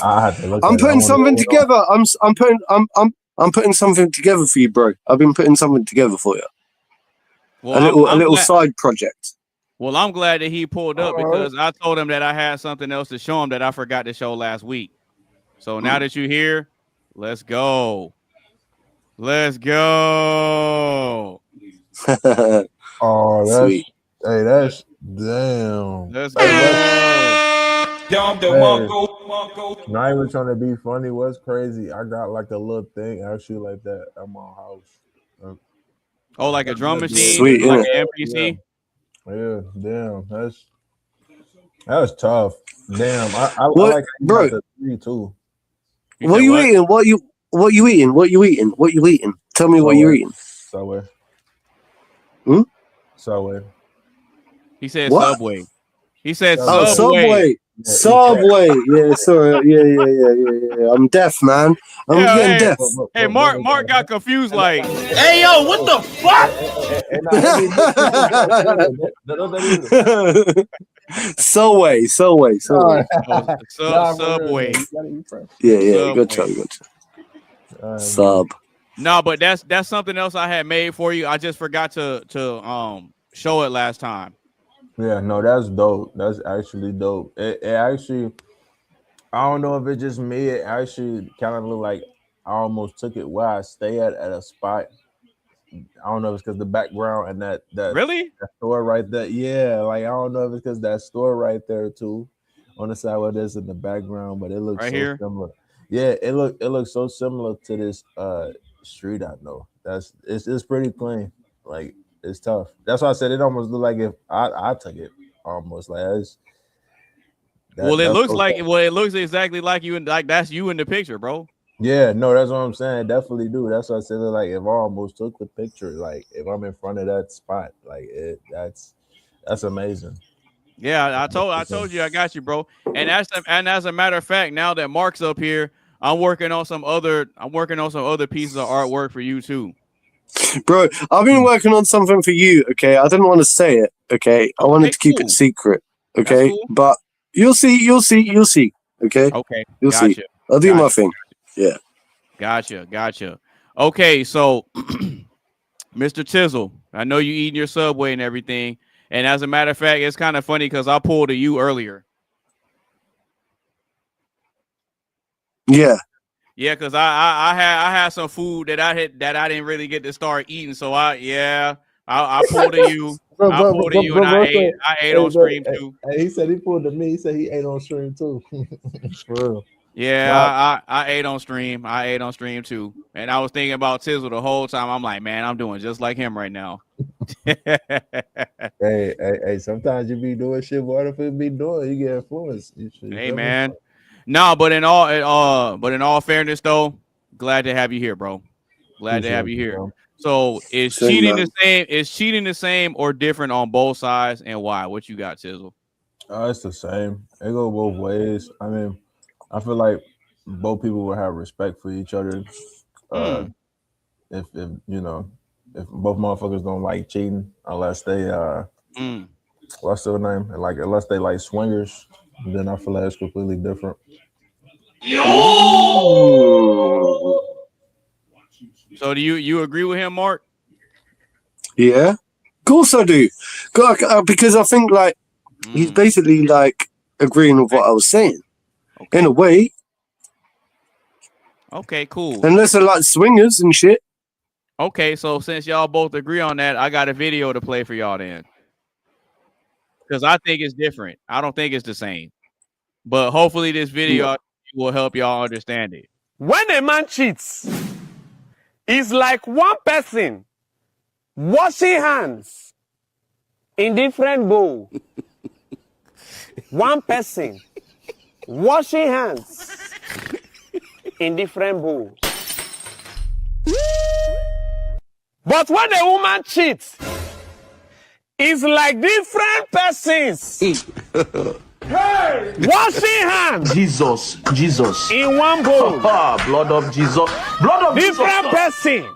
J: I have to look
B: I'm
J: at
B: putting
J: it.
B: something together. I'm putting something together for you, bro. I've been putting something together for you.
A: Well,
B: a little
A: glad-
B: side project.
A: Well, I'm glad that he pulled up because I told him that I had something else to show him that I forgot to show last week. So now that you're here, let's go. Let's go.
J: Oh, that's
B: Sweet.
J: hey, that's damn.
A: Let's
J: Hey,
A: go.
J: hey, not even trying to be funny. What's crazy? I got like a little thing actually like that at my house.
A: Oh, like a drum machine,
B: Sweet,
A: like
B: innit?
A: an MPC.
J: Yeah, damn. That's tough. Damn, I
B: What,
J: like
B: bro?
J: the 3 too.
B: What
A: said
B: you
A: what?
B: eating? What you eating? Tell me what you're eating.
J: Subway.
B: Hmm?
J: Subway.
A: He said
B: What?
A: Subway. He said
B: Oh,
A: Subway.
B: Subway. Yeah, sorry. Yeah. I'm deaf, man. I'm
A: Yeah,
B: getting
A: hey.
B: deaf.
A: Hey, Mark got confused. Like,
G: Hey, yo, what the fuck?
B: Subway.
A: Subway.
B: Yeah. Good
A: Subway.
B: job. Sub.
A: No, but that's something else I had made for you. I just forgot to show it last time.
J: Yeah, no, that's dope. That's actually dope. It actually, I don't know if it's just me. It actually kind of looked like I almost took it where I stay at a spot. I don't know if it's because the background and that
A: Really?
J: that store right there. Yeah, like I don't know if it's because that store right there too, on the side where it is in the background, but it looks
A: Right
J: so
A: here?
J: similar. Yeah, it looks so similar to this street I know. It's pretty clean. Like it's tough. That's why I said it almost looked like if I took it almost like it's
A: Well, it
J: that's
A: looks
J: so
A: like
J: tough.
A: it looks exactly like you, and like that's you in the picture, bro.
J: Yeah, no, that's what I'm saying. Definitely do. That's why I said like if I almost took the picture, like if I'm in front of that spot, like that's amazing.
A: Yeah, I told you I got you, bro. And as a matter of fact, now that Mark's up here, I'm working on some other pieces of artwork for you too.
B: Bro, I've been working on something for you, okay? I didn't want to say it, okay? I wanted to keep it secret, okay?
A: Cool.
B: But you'll see, okay?
A: Okay.
B: You'll see. I'll do my thing. Yeah.
A: Gotcha. Okay, so Mr. Chisel, I know you eating your Subway and everything. And as a matter of fact, it's kind of funny because I pulled a you earlier.
B: Yeah.
A: Yeah, because I had some food that I didn't really get to start eating. So I pulled a you. I pulled a you and I ate on stream too.
J: He said he pulled to me. He said he ate on stream too. For real.
A: Yeah, I ate on stream. I ate on stream too. And I was thinking about Tizzle the whole time. I'm like, man, I'm doing just like him right now.
J: hey, sometimes you be doing shit what if be doing, you get influenced.
A: Hey man. No, but in all fairness though, glad to have you here, bro. Glad to have you here.
J: Bro.
A: So is cheating the same? Is cheating the same or different on both sides, and why? What you got, Tizzle?
J: It's the same. It go both ways. I mean, I feel like both people will have respect for each other. If you know, if both motherfuckers don't like cheating, unless they what's their name? Like unless they like swingers, then I feel like it's completely different.
A: So do you agree with him, Mark?
B: Yeah, of course I do. Because I think like he's basically like agreeing with what I was saying in a way.
A: Okay, cool.
B: Unless they're like swingers and shit.
A: Okay, so since y'all both agree on that, I got a video to play for y'all then. Because I think it's different. I don't think it's the same. But hopefully this video will help y'all understand it.
I: When a man cheats, it's like one person washing hands in different bowls. One person washing hands in different bowls. But when a woman cheats, it's like different persons washing hands.
L: Jesus.
I: In one bowl.
L: Blood of Jesus. Blood of
I: different person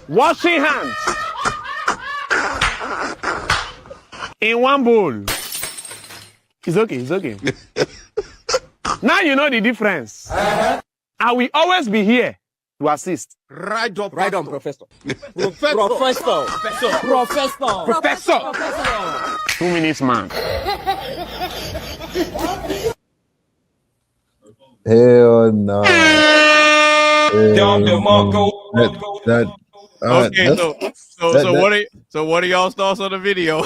I: washing hands in one bowl. It's okay. Now you know the difference. I will always be here to assist.
M: Right on, Professor.
I: Professor. 2 minutes, man.
J: Hell no.
A: So what are y'all's thoughts on the video?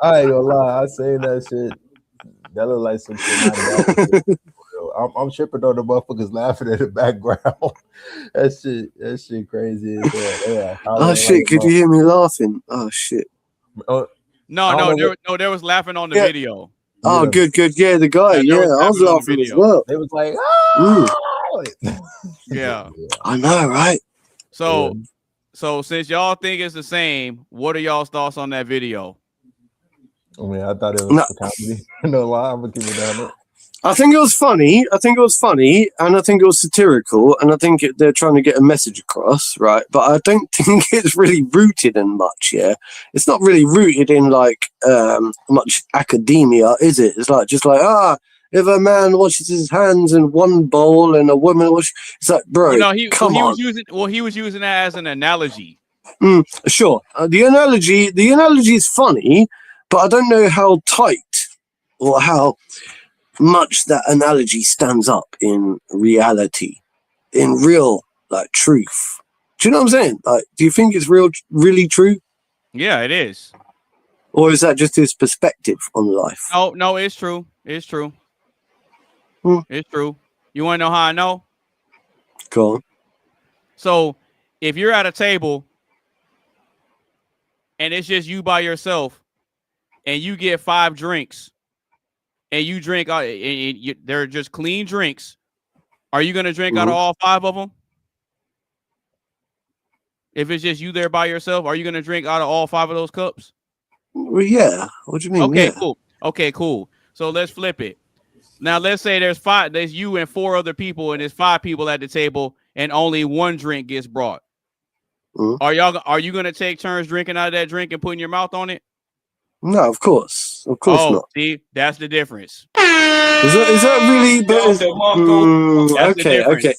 J: I ain't gonna lie. I seen that shit. That look like some shit. I'm tripping on the motherfuckers laughing in the background. that shit crazy. Yeah.
B: Oh shit! Could you hear me laughing? Oh shit!
A: No, there was laughing on the video.
B: Oh, good. Yeah, the guy. Yeah, I was laughing as well.
J: It was like, oh!
A: Yeah.
B: I know, right?
A: So since y'all think it's the same, what are y'all's thoughts on that video?
J: I mean, I thought it was for comedy. No lie, I'm gonna keep it down.
B: I think it was funny. And I think it was satirical. And I think they're trying to get a message across, right? But I don't think it's really rooted in much. Yeah, it's not really rooted in like much academia, is it? It's like just like if a man washes his hands in one bowl and a woman washes, it's like, bro, come on.
A: He was using that as an analogy.
B: Sure, the analogy is funny, but I don't know how tight or how much that analogy stands up in reality, in real like truth. Do you know what I'm saying? Like, do you think it's really true?
A: Yeah, it is.
B: Or is that just his perspective on life?
A: No, it's true. It's true. It's true. You want to know how I know?
B: Go on.
A: So if you're at a table and it's just you by yourself and you get 5 drinks and you drink, they're just clean drinks, are you going to drink out of all 5 of them? If it's just you there by yourself, are you going to drink out of all 5 of those cups?
B: Well, yeah. What do you mean?
A: Okay, cool. So let's flip it. Now let's say there's you and 4 other people and there's 5 people at the table and only one drink gets brought. Are you gonna take turns drinking out of that drink and putting your mouth on it?
B: No, of course not.
A: See, that's the difference.
B: Is that really?
A: That's the
B: Okay.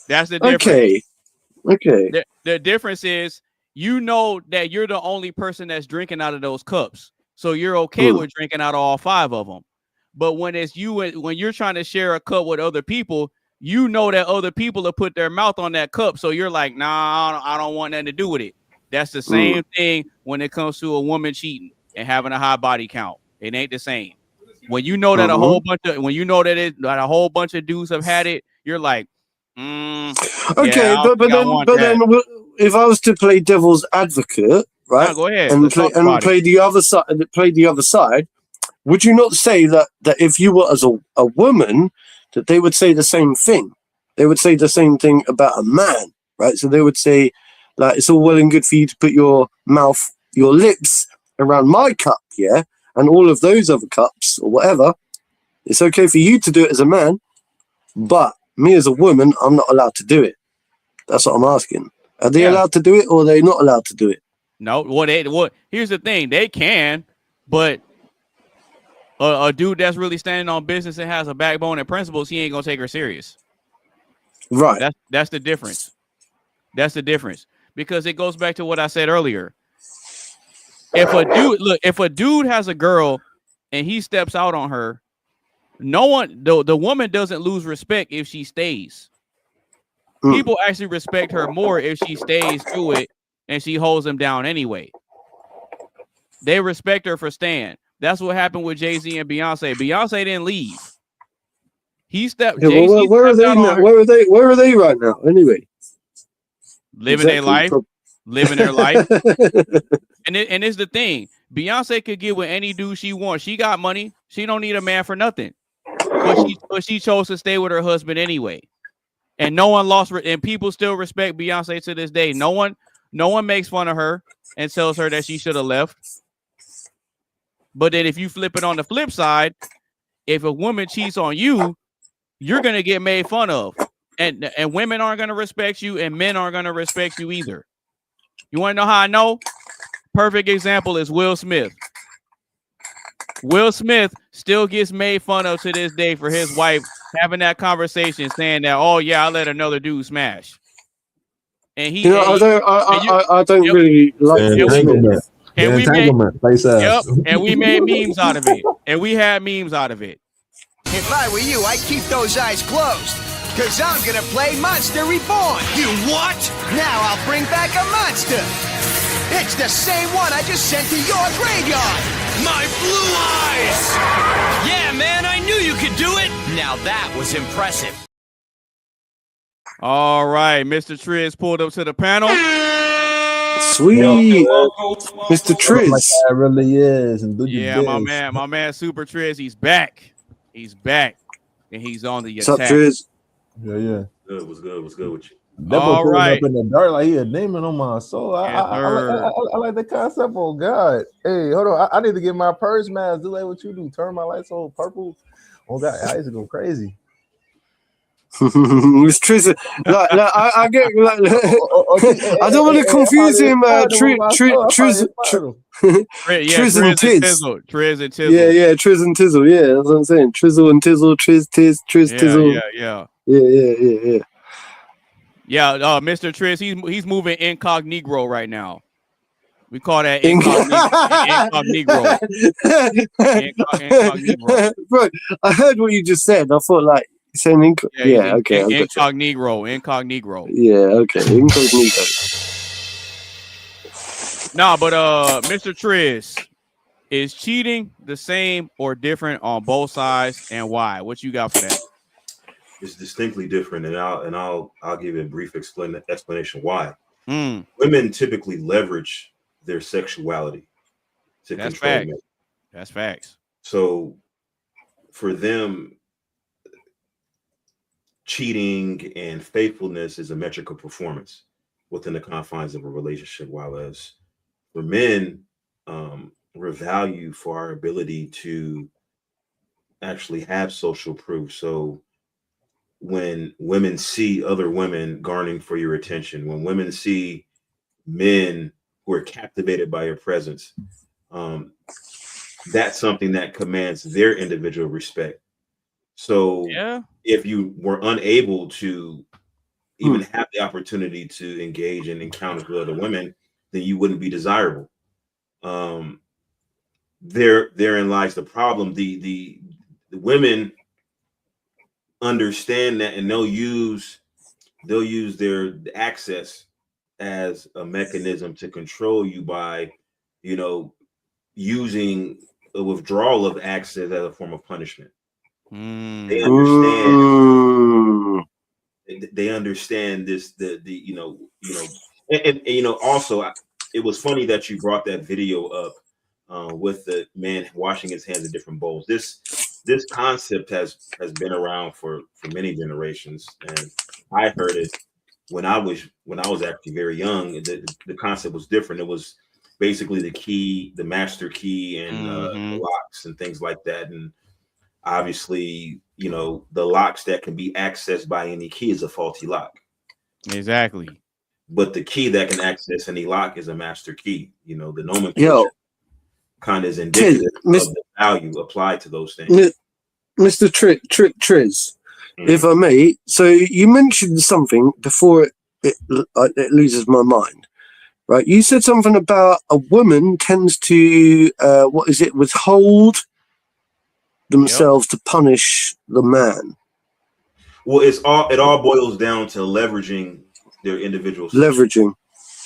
A: That's the difference.
B: Okay.
A: The difference is, you know that you're the only person that's drinking out of those cups, so you're okay with drinking out of all 5 of them. But when it's you, when you're trying to share a cup with other people, you know that other people will put their mouth on that cup, so you're like, nah, I don't want nothing to do with it. That's the same thing when it comes to a woman cheating and having a high body count. It ain't the same. When you know that a whole bunch of dudes have had it, you're like,
B: okay,
A: yeah,
B: but then if I was to play devil's advocate, right?
A: No, go ahead.
B: And play the other side, would you not say that if you were as a woman, that they would say the same thing? They would say the same thing about a man, right? So they would say, like, it's all well and good for you to put your lips around my cup, yeah, and all of those other cups or whatever. It's okay for you to do it as a man, but me as a woman, I'm not allowed to do it. That's what I'm asking. Are they allowed to do it, or are they not allowed to do it?
A: No. Here's the thing: they can, but a dude that's really standing on business and has a backbone and principles, he ain't gonna take her serious.
B: Right.
A: That's the difference. That's the difference, because it goes back to what I said earlier. If a dude has a girl and he steps out on her, the woman doesn't lose respect if she stays. People actually respect her more if she stays through it and she holds him down anyway. They respect her for staying. That's what happened with Jay-Z and Beyonce. Beyonce didn't leave. He stepped.
B: Yeah, well, where are they now? Where are they right now? Anyway,
A: living their life. And it's the thing. Beyonce could get with any dude she wants. She got money. She don't need a man for nothing. But she chose to stay with her husband anyway. And no one lost, and people still respect Beyonce to this day. No one makes fun of her and tells her that she should have left. But then if you flip it on the flip side, if a woman cheats on you, you're gonna get made fun of. And women aren't gonna respect you, and men aren't gonna respect you either. You want to know how I know? Perfect example is Will Smith. Will Smith still gets made fun of to this day for his wife having that conversation, saying that, oh yeah, I let another dude smash. And he,
B: I don't really like
A: it. And we made memes out of it. And we had memes out of it.
D: If I were you, I'd keep those eyes closed, because I'm gonna play Monster Reborn.
G: You what?
D: Now I'll bring back a monster. It's the same one I just sent to your graveyard.
G: My blue eyes! Yeah, man, I knew you could do it. Now that was impressive.
A: All right, Mr. Triz pulled up to the panel.
B: Sweet, Mr. Triz.
J: Like that really is. And
A: my man, SuperTriz, he's back. He's back, and he's on the
B: attack. What's up, Triz?
J: Yeah.
N: Good. What's good with you?
J: All right. Up in the dark like he a demon on my soul. I like the concept. Oh God! Hey, hold on. I need to get my purse mask. Do like what you do. Turn my lights on purple. Oh God, I used to go crazy.
B: It's Triz. I get. I don't want to confuse him. Triz and Tiz.
A: Triz and Tizzle.
B: Yeah, Triz and Tizzle. Yeah, that's what I'm saying. Trizzle and Tizzle. Triz, Tizzle.
A: Yeah.
B: Yeah,
A: Mr. Triz, he's moving incognito right now. We call that incognito. Incognito.
B: Bro, I heard what you just said. I thought like saying okay.
A: Incognito.
B: Yeah, okay. Incognito.
A: No, but Mr. Triz, is cheating the same or different on both sides, and why? What you got for that?
N: It's distinctly different, and I'll give you a brief explanation why. Women typically leverage their sexuality to control men.
A: That's facts.
N: So for them, cheating and faithfulness is a metric of performance within the confines of a relationship, while as for men, we're valued for our ability to actually have social proof. So when women see other women garnering for your attention, when women see men who are captivated by your presence, that's something that commands their individual respect. So if you were unable to even have the opportunity to engage in encounters with other women, then you wouldn't be desirable. Therein lies the problem. The women understand that, and they'll use their access as a mechanism to control you by, using a withdrawal of access as a form of punishment. They understand. They understand this. And also, it was funny that you brought that video up with the man washing his hands in different bowls. This concept has been around for many generations, and I heard it when I was actually very young. The concept was different. It was basically the key, the master key, and the locks and things like that. And obviously, the locks that can be accessed by any key is a faulty lock.
A: Exactly.
N: But the key that can access any lock is a master key. The nomenclature kind of is indicative of the value applied to those things.
B: Mr. Triz, if I may, so you mentioned something before it loses my mind, right? You said something about a woman tends to, withhold themselves to punish the man.
N: Well, it all boils down to leveraging their individual
B: leveraging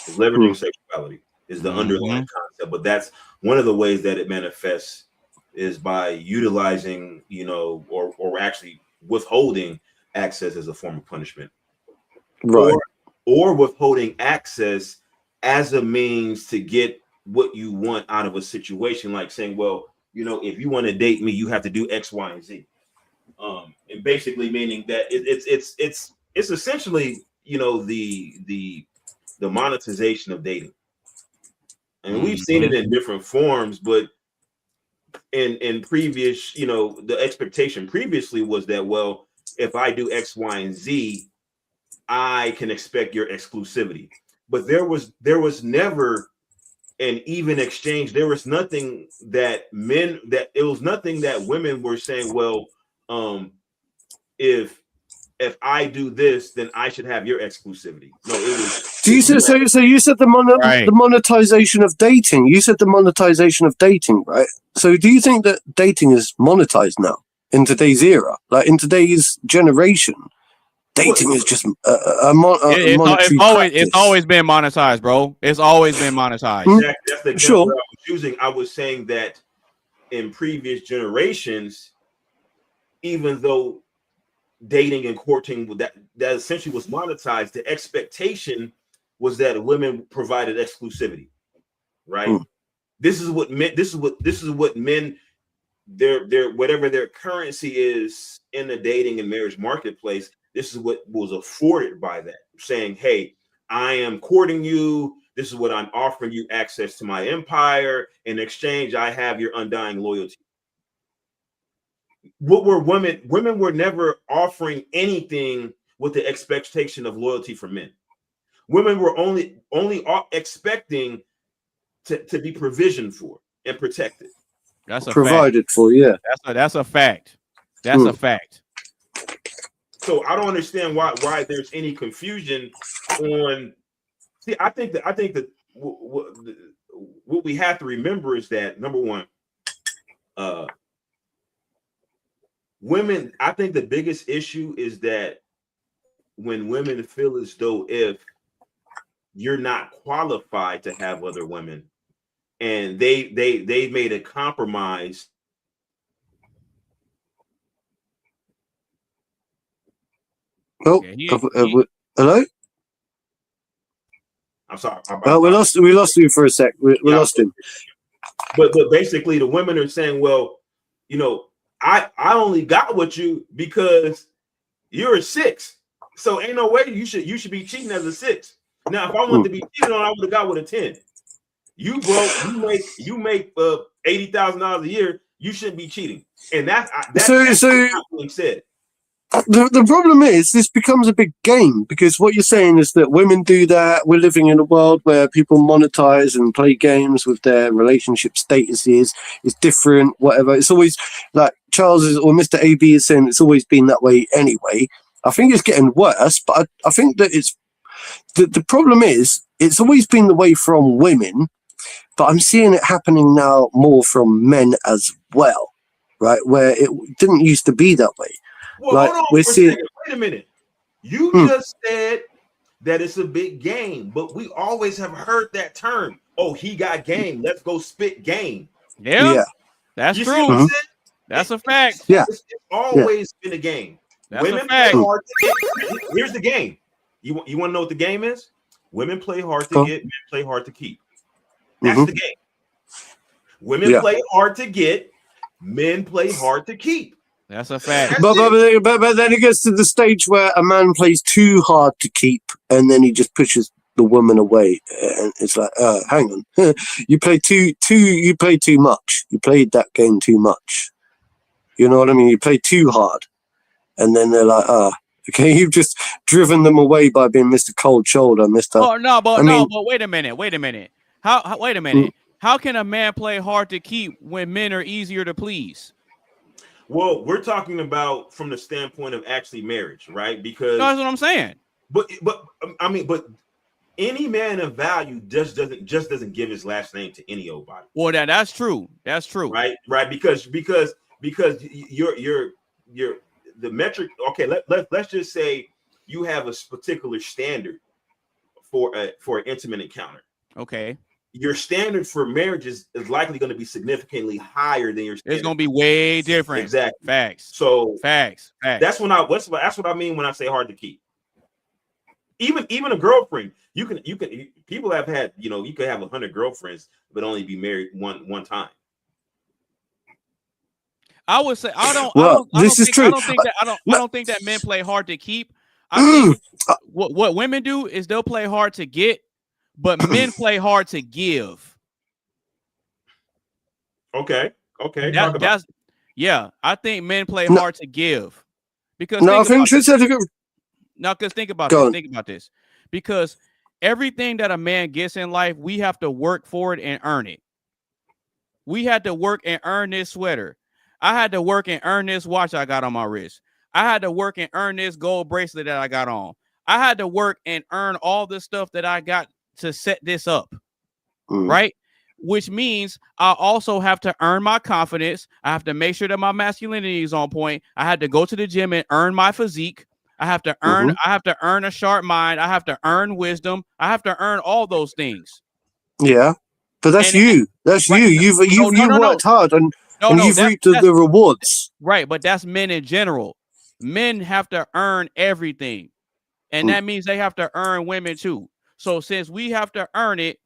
N: sexuality is the underlying concept, but that's one of the ways that it manifests is by utilizing, or actually withholding access as a form of punishment,
B: right?
N: Or withholding access as a means to get what you want out of a situation, like saying, well, if you want to date me, you have to do X, Y, and Z. And basically meaning that it's essentially, the monetization of dating. And we've seen it in different forms, but in previous, the expectation previously was that, well, if I do X, Y, and Z, I can expect your exclusivity. But there was never an even exchange. There was nothing that women were saying, well, if I do this, then I should have your exclusivity. No, it was.
B: So you said the monetization of dating. You said the monetization of dating, right? So do you think that dating is monetized now in today's era, like in today's generation? Dating is just
A: it's always been monetized, bro. It's always been monetized.
N: Exactly. That's the example I was using. I was saying that in previous generations, even though dating and courting that essentially was monetized, the expectation was that women provided exclusivity, right? This is what men their whatever their currency is in the dating and marriage marketplace. This is what was afforded by that, saying, hey, I am courting you. This is what I'm offering you, access to my empire. In exchange, I have your undying loyalty. What were women? Women were never offering anything with the expectation of loyalty from men. Women were only expecting to be provisioned for and protected.
A: That's a
B: provided
A: fact.
B: For, yeah.
A: That's a fact. That's a fact.
N: So I don't understand why there's any confusion on. See, I think that what we have to remember is that, number one, women. I think the biggest issue is that when women feel as though if you're not qualified to have other women, and they made a compromise.
B: Oh, hello.
N: I'm sorry.
B: We lost you for a sec. We lost him.
N: But basically, the women are saying, well, I only got with you because you're a 6. So ain't no way you should be cheating as a 6. Now, if I wanted to be cheating on, I would have got with a 10. You broke. You make $80,000 a year. You shouldn't be cheating, and that's being said.
B: The problem is this becomes a big game, because what you're saying is that women do that. We're living in a world where people monetize and play games with their relationship statuses. It's different, whatever. It's always like Charles or Mr. AB is saying it's always been that way anyway. I think it's getting worse, but I think that it's the problem is it's always been the way from women, but I'm seeing it happening now more from men as well, right? Where it didn't used to be that way.
N: Well,
B: like,
N: hold on
B: we're
N: for a
B: seeing...
N: second. Wait a minute. You just said that it's a big game, but we always have heard that term. Oh, he got game. Let's go spit game.
A: Yeah. That's
N: you
A: true.
N: See what I'm saying?
A: That's a fact.
N: It's always been a game.
A: That's
N: Women
A: a fact.
N: play hard to get. Here's the game. You want to know what the game is? Women play hard to get, men play hard to keep. That's the game. Women play hard to get, men play hard to keep.
A: That's a fact.
B: But then it gets to the stage where a man plays too hard to keep, and then he just pushes the woman away, and it's like, hang on, you play you play too much. You played that game too much. You know what I mean? You play too hard, and then they're like, okay, you've just driven them away by being Mr. Cold Shoulder, Mr.
A: Oh no, but wait a minute. Wait a minute. How can a man play hard to keep when men are easier to please?
N: Well, we're talking about from the standpoint of actually marriage, right? Because
A: that's what I'm saying.
N: But I mean, but any man of value just doesn't give his last name to any old body.
A: Well, that's true. That's true.
N: Right. Because you're the metric. Okay, let's just say you have a particular standard for an intimate encounter.
A: Okay.
N: Your standard for marriage is likely going to be significantly higher than your standard.
A: It's going to be way different.
N: Exactly.
A: Facts.
N: So
A: facts.
N: That's what I mean when I say hard to keep. Even a girlfriend, you can people have had, you could have 100 girlfriends but only be married one time.
A: I would say I don't think that men play hard to keep. I think what women do is they'll play hard to get, but men play hard to give.
N: Okay.
A: I think men play hard to give. Because think about this. Because everything that a man gets in life, we have to work for it and earn it. We had to work and earn this sweater. I had to work and earn this watch I got on my wrist. I had to work and earn this gold bracelet that I got on. I had to work and earn all the stuff that I got to set this up, right? Which means I also have to earn my confidence. I have to make sure that my masculinity is on point. I had to go to the gym and earn my physique. I have to earn. I have to earn a sharp mind. I have to earn wisdom. I have to earn all those things.
B: Yeah, but that's you. That's you. You've worked hard and you've reaped the rewards.
A: Right, but that's men in general. Men have to earn everything, and that means they have to earn women too. So since we have to earn it,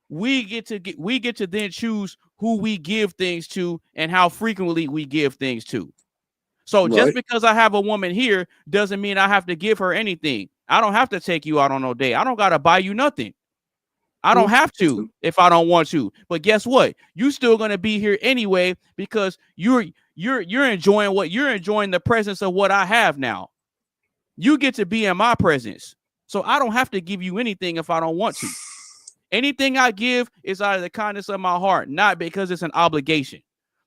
A: we get to then choose who we give things to and how frequently we give things to. So just because I have a woman here doesn't mean I have to give her anything. I don't have to take you out on no date. I don't got to buy you nothing. I don't have to if I don't want to. But guess what? You still going to be here anyway because you're enjoying the presence of what I have now. You get to be in my presence. So I don't have to give you anything if I don't want to. Anything I give is out of the kindness of my heart, not because it's an obligation.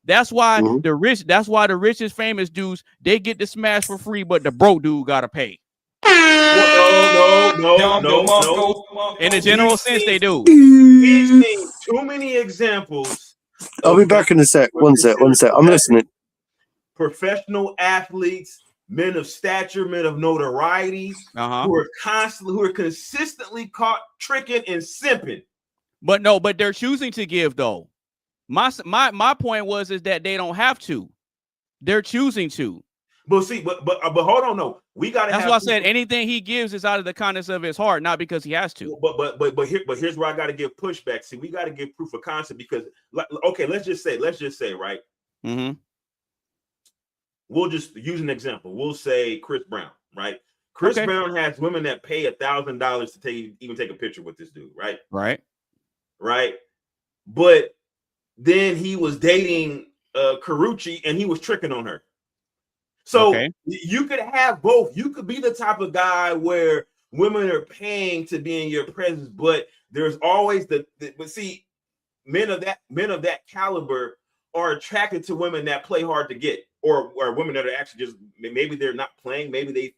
A: That's why the richest famous dudes, they get to smash for free, but the broke dude gotta pay.
N: No.
A: In a general sense, they do.
N: We've seen too many examples.
B: I'll be back in a sec. One sec. I'm listening.
N: Professional athletes, men of stature, men of notoriety, who are consistently caught tricking and simping.
A: But they're choosing to give though. My point is that they don't have to. They're choosing to.
N: But hold on, no. We gotta.
A: That's why I said anything he gives is out of the kindness of his heart, not because he has to.
N: But here's where I gotta give pushback. See, we gotta give proof of concept because okay, let's just say, right? We'll just use an example. We'll say Chris Brown, right? Chris Brown has women that pay $1,000 to even take a picture with this dude, right? Right. But then he was dating Karuchi and he was tricking on her. So
A: Okay.
N: you could have both. You could be the type of guy where women are paying to be in your presence, but there's always but see, men of that caliber are attracted to women that play hard to get, or women that are actually just, maybe they're not playing, maybe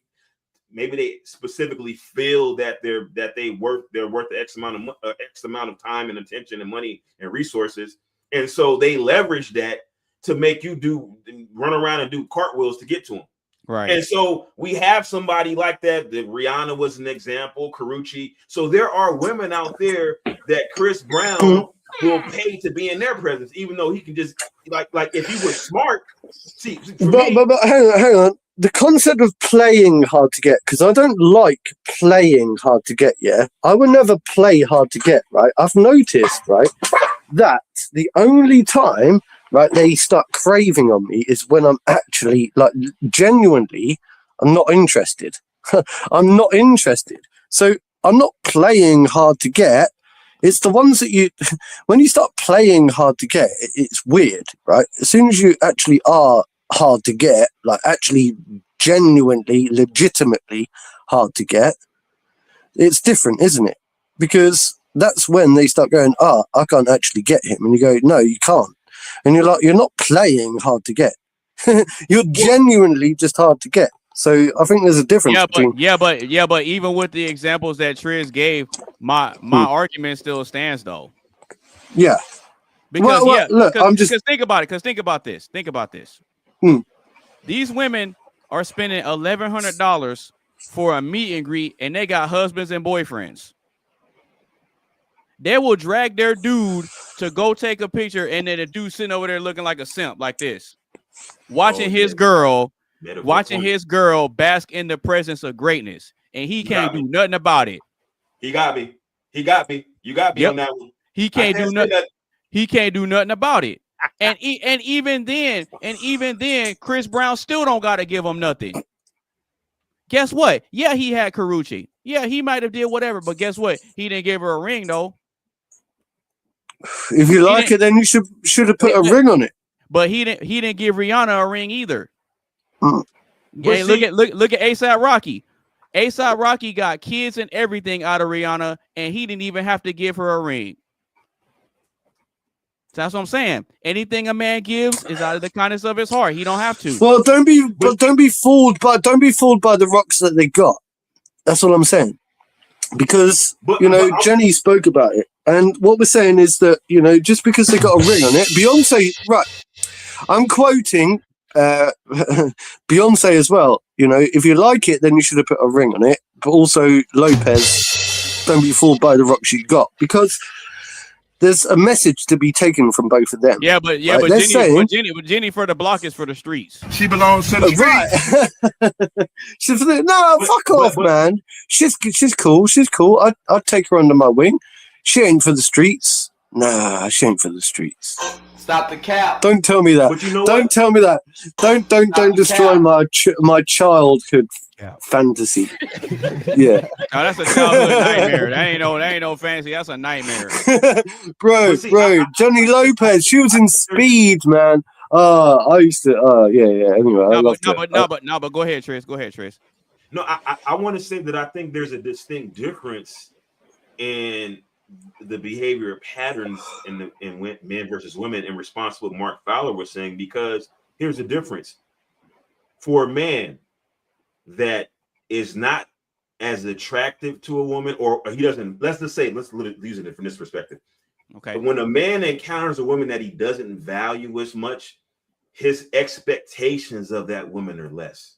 N: they specifically feel that they're worth the X amount of time and attention and money and resources, and so they leverage that to make you run around and do cartwheels to get to them.
A: Right.
N: And so we have somebody like that. Rihanna was an example, Karrueche. So there are women out there that Chris Brown will pay to be in their presence, even though he can just like if he was smart. See,
B: but hang on. The concept of playing hard to get, because I don't like playing hard to get. Yeah, I will never play hard to get. Right, I've noticed that the only time they start craving on me is when I'm actually genuinely, I'm not interested. I'm not interested. So I'm not playing hard to get. It's the ones that when you start playing hard to get, it's weird, right? As soon as you actually are hard to get, actually genuinely, legitimately hard to get, it's different, isn't it? Because that's when they start going, I can't actually get him. And you go, no, you can't. And you're like, you're not playing hard to get. You're genuinely just hard to get. So I think there's a difference between.
A: But even with the examples that Triz gave, my argument still stands though.
B: Yeah.
A: Because
B: look,
A: think about it. Because think about this. These women are spending $1,100 for a meet and greet, and they got husbands and boyfriends. They will drag their dude to go take a picture, and then the dude sitting over there looking like a simp, like this, watching his girl bask in the presence of greatness, and he can't do nothing about it.
N: He got me. You got me on that one.
A: He can't do nothing. He can't do nothing about it. And even then, Chris Brown still don't gotta give him nothing. Guess what? Yeah, he had Karrueche. Yeah, he might have did whatever, but guess what? He didn't give her a ring though.
B: If you like it, then you should have put a ring on it.
A: But he didn't give Rihanna a ring either.
N: Yeah,
A: look at A$AP Rocky. A$AP Rocky got kids and everything out of Rihanna, and he didn't even have to give her a ring. So that's what I'm saying. Anything a man gives is out of the kindness of his heart. He don't have to.
B: Well, don't be fooled by the rocks that they got. That's what I'm saying. Because Jenny spoke about it, and what we're saying is that just because they got a ring on it, Beyonce, right? I'm quoting Beyonce as well. If you like it, then you should have put a ring on it. But also Lopez, don't be fooled by the rocks you got, because there's a message to be taken from both of them.
A: Yeah, but Jenny for the block is for the streets.
I: She belongs to the streets.
B: Right. No, fuck off, man. She's cool. She's cool. I'd take her under my wing. She ain't for the streets. Nah, she ain't for the streets.
L: Stop the cap.
B: Don't tell me that. Don't tell me that. Don't destroy my childhood fantasy. Yeah.
A: No, that's a childhood nightmare. That ain't no fantasy. That's a nightmare.
B: bro. Johnny Lopez. She was in Speed, man. I used to. Yeah. Anyway,
A: but go ahead, Triz.
N: No, I want to say that I think there's a distinct difference in the behavior patterns in men versus women in response to what Mark Fowler was saying, because here's the difference. For a man that is not as attractive to a woman, or he doesn't, let's use it from this perspective.
A: Okay.
N: But when a man encounters a woman that he doesn't value as much, his expectations of that woman are less.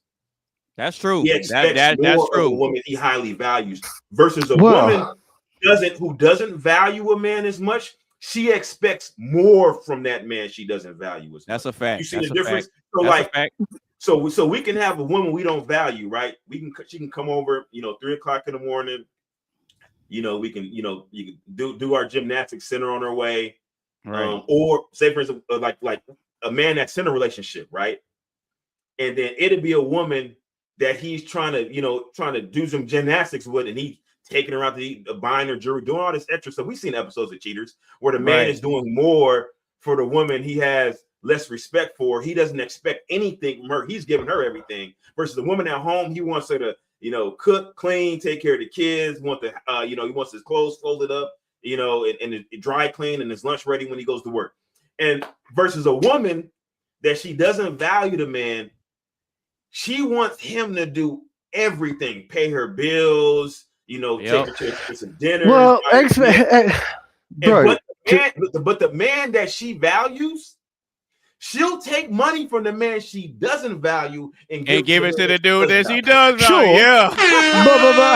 A: That's true.
N: He expects
A: that's
N: more
A: true.
N: of a woman he highly values versus a woman who doesn't value a man as much. She expects more from that man she doesn't value as much.
A: That's a fact.
N: You see the difference? So So we can have a woman we don't value, right? She can come over, 3:00 in the morning. We can, you can do our gymnastics center on her way,
A: right?
N: Or say, for instance, like a man that's in a relationship, right? And then it'd be a woman that he's trying to do some gymnastics with, and he taking her out to eat, buying her jewelry, doing all this extra stuff. We've seen episodes of Cheaters where the man is doing more for the woman he has less respect for her. He doesn't expect anything from her. He's giving her everything. Versus the woman at home, he wants her to, cook, clean, take care of the kids. He wants his clothes folded up, and dry clean, and his lunch ready when he goes to work. And versus a woman that she doesn't value the man, she wants him to do everything, pay her bills, take her to some dinner.
F: Well,
N: but the man that she values, she'll take money from the man she doesn't value and give it to the dude that she does value.
F: Sure.
N: Yeah.
F: But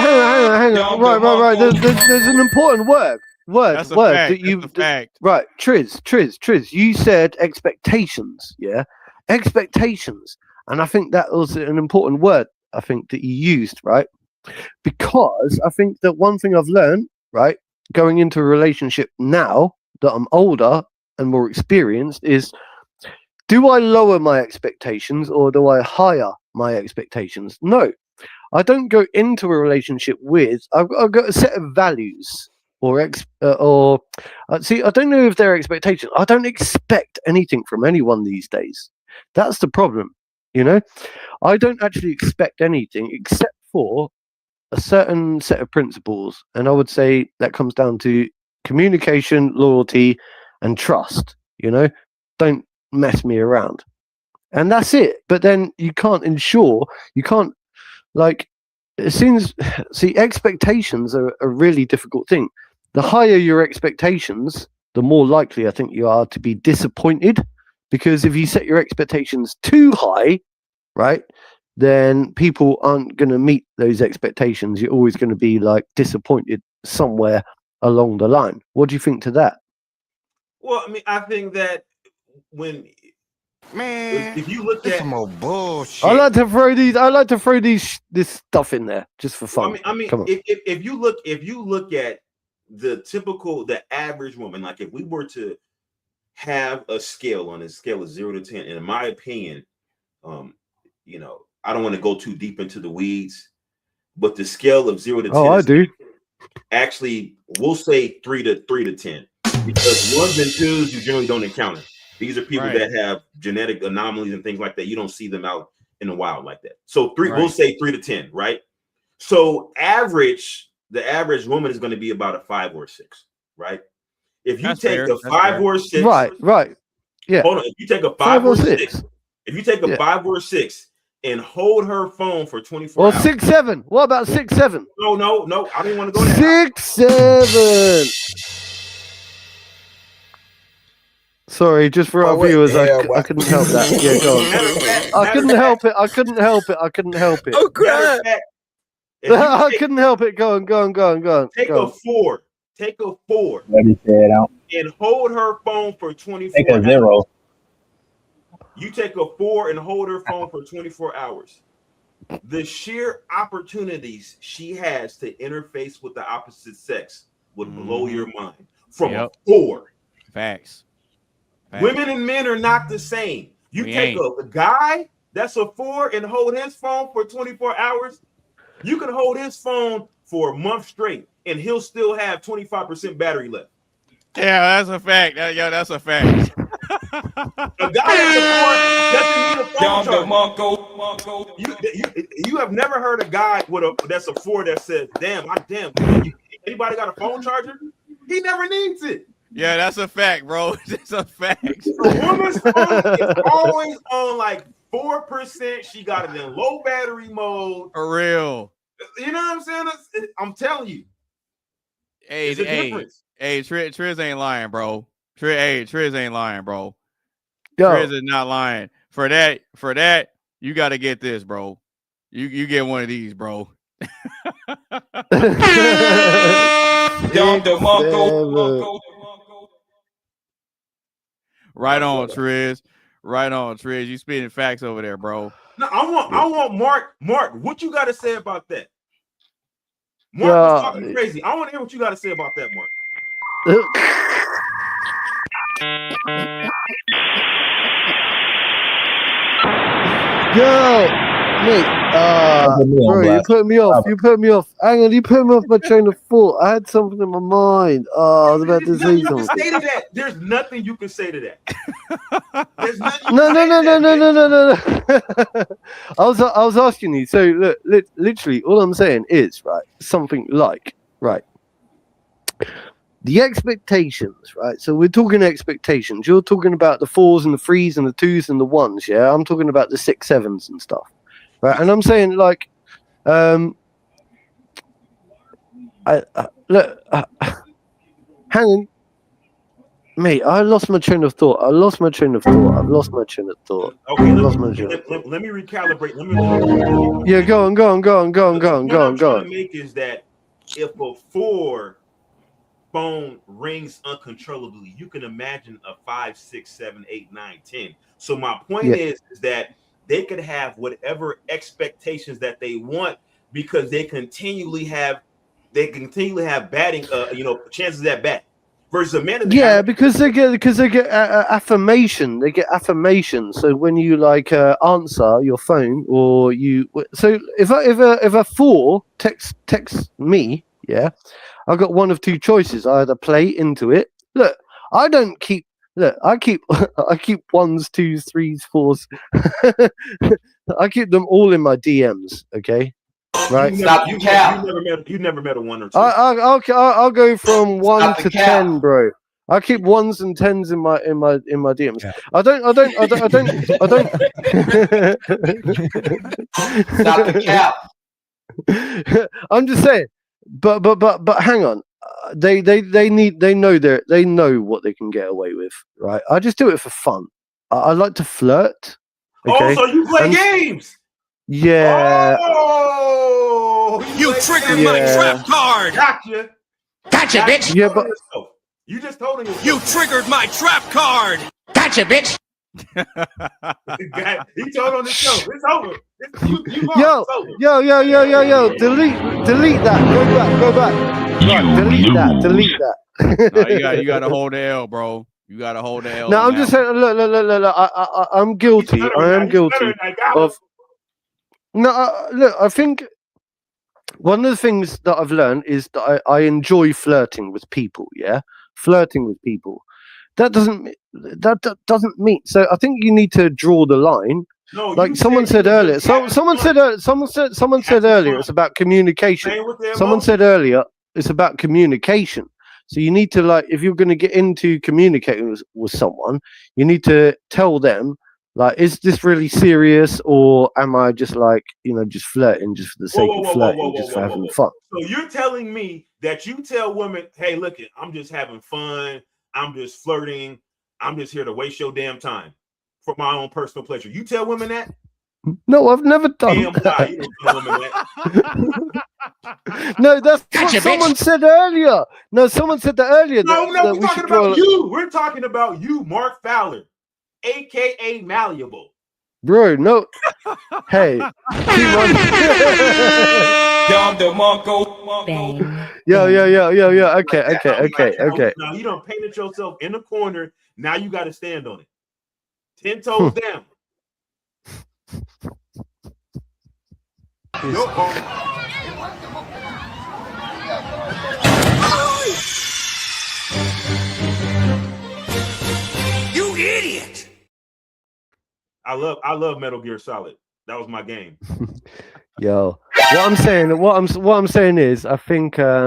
F: hang on. Right. There's an important word.
N: That's a
F: Word
N: fact.
F: that you
N: That's a fact.
F: Right, Triz. You said expectations, yeah, expectations, and I think that was an important word. I think that you used, right, because I think that one thing I've learned, right, going into a relationship now that I'm older and more experienced is, do I lower my expectations or do I higher my expectations? No, I don't go into a relationship with. I've got a set of values. See, I don't know if they're expectations. I don't expect anything from anyone these days. That's the problem, I don't actually expect anything except for a certain set of principles, and I would say that comes down to communication, loyalty, and trust. Don't mess me around, and that's it. But then you can't expectations are a really difficult thing. The higher your expectations, the more likely I think you are to be disappointed, because if you set your expectations too high, right, then people aren't going to meet those expectations. You're always going to be disappointed somewhere along the line. What do you think to that?
N: Well, I think that if you look at
O: some more bullshit.
F: I like to throw this stuff in there just for fun. Come on.
N: If you look at the average woman, like if we were to have a scale on a scale of 0 to 10, and in my opinion, I don't want to go too deep into the weeds, but the scale of 0 to 10,
F: I do.
N: Actually, we'll say 3 to 10, because ones and twos you generally don't encounter. These are people that have genetic anomalies and things like that. You don't see them out in the wild like that. So we'll say 3 to 10, right? So the average woman is going to be about a 5 or 6, right? If you take a 5 or 6,
F: right, yeah.
N: Hold on. If you take a 5 or 6, if you take a 5 or 6 and hold her phone for 24 hours.
F: Or 6-7. What about 6-7?
N: No. I didn't want to go there.
F: 6-7. Sorry, just for our viewers, I couldn't help that. Yeah, go on. I couldn't help it.
O: Oh, crap.
F: I couldn't help it. Go on.
N: Take a 4.
P: Let me say it out.
N: And hold her phone for 24
P: Take a
N: hours.
P: 0.
N: You take a 4 and hold her phone for 24 hours. The sheer opportunities she has to interface with the opposite sex would blow your mind. From a 4.
A: Facts.
N: Women and men are not the same. You take a guy that's a 4 and hold his phone for 24 hours. You can hold his phone for a month straight, and he'll still have 25% battery left.
A: Yeah, that's a fact. That's a fact.
N: A guy that's a 4 doesn't need a phone charger. You have never heard a guy that's a 4 that says, "Damn, anybody got a phone charger?" He never needs it.
A: Yeah, that's a fact, bro. That's a fact.
N: The woman's phone is always on 4%. She got it in low battery mode.
A: For real.
N: You know what I'm saying? I'm telling you.
A: Hey, Triz ain't lying, bro. Triz ain't lying, bro.
F: Yo.
A: Triz is not lying. For that, you got to get this, bro. You get one of these, bro. Right on, Triz. Right on, Triz. You spitting facts over there, bro.
N: No, I want Mark. Mark, what you got to say about that? Mark was talking crazy. I want to hear what you got to say about that, Mark.
F: Yo, bro, you put me off. You put me off. Hang on, you put me off my train of thought. I had something in my mind. Oh, I was about to say something.
N: Say to that. There's nothing you can say to that. There's nothing.
F: No. I was asking you. So look, literally, all I'm saying is right. Something like right. The expectations, right? So we're talking expectations. You're talking about the 4s and the 3s and the 2s and the 1s, yeah? I'm talking about the 6, 7s and stuff, right? And I'm saying, like, hang on. Mate, I lost my train of thought. I've lost my train of thought.
N: Okay, let me recalibrate.
F: Yeah, go on.
N: The point I'm trying to make is that if a 4 phone rings uncontrollably, you can imagine a 5, 6, 7, 8, 9, 10. So my point is that they could have whatever expectations that they want because they continually have batting, chances at bat. Versus a man.
F: Because they get affirmation. They get affirmation. So when you like answer your phone or you, so if a 4 texts me, yeah, I've got one of two choices. I either play into it. Look, I keep 1s, 2s, 3s, 4s. I keep them all in my DMs. Okay. Right.
N: You never met a 1 or 2.
F: I'll go from 1 to 10, bro. I keep 1s and 10s in my DMs. Yeah. I don't.
L: Stop the cap.
F: I'm just saying. But hang on. They know what they can get away with, right? I just do it for fun. I like to flirt. Okay?
N: Oh, so you play games?
F: Yeah.
N: Oh,
G: you triggered my trap card.
N: Gotcha,
F: bitch. Yeah, but
N: you just told him.
G: You triggered my trap card.
L: Gotcha, bitch.
N: He told on the show. It's over.
F: Yo. Delete that. Go back. Right, delete that.
A: No, you got to hold the L, bro. You got to hold the L.
F: No, I'm just saying. Look. I'm guilty. I am guilty of. No, look, I think one of the things that I've learned is that I enjoy flirting with people. Yeah, flirting with people. That doesn't mean. So I think you need to draw the line.
N: No,
F: like someone said earlier. Someone said earlier. It's about communication. Someone said earlier it's about communication. So you need to, like, if you're going to get into communicating with someone, you need to tell them. Like, is this really serious, or am I just like, just flirting just for the sake of flirting, just for having fun?
N: So you're telling me that you tell women, hey, look, I'm just having fun. I'm just flirting. I'm just here to waste your damn time for my own personal pleasure. You tell women that?
F: No, I've never done that.
N: You don't tell women that.
F: No, that's what someone said earlier. No, someone said that earlier.
N: No, we're talking about you. We're talking about you, Mark Fowler. AKA Malleable.
F: Bro, no. Hey. Yo. Okay.
N: Now you done painted yourself in the corner. Now you got to stand on it. 10 toes down.
G: You idiot!
N: I love Metal Gear Solid. That was my game.
F: Yo, what I'm saying is, I think I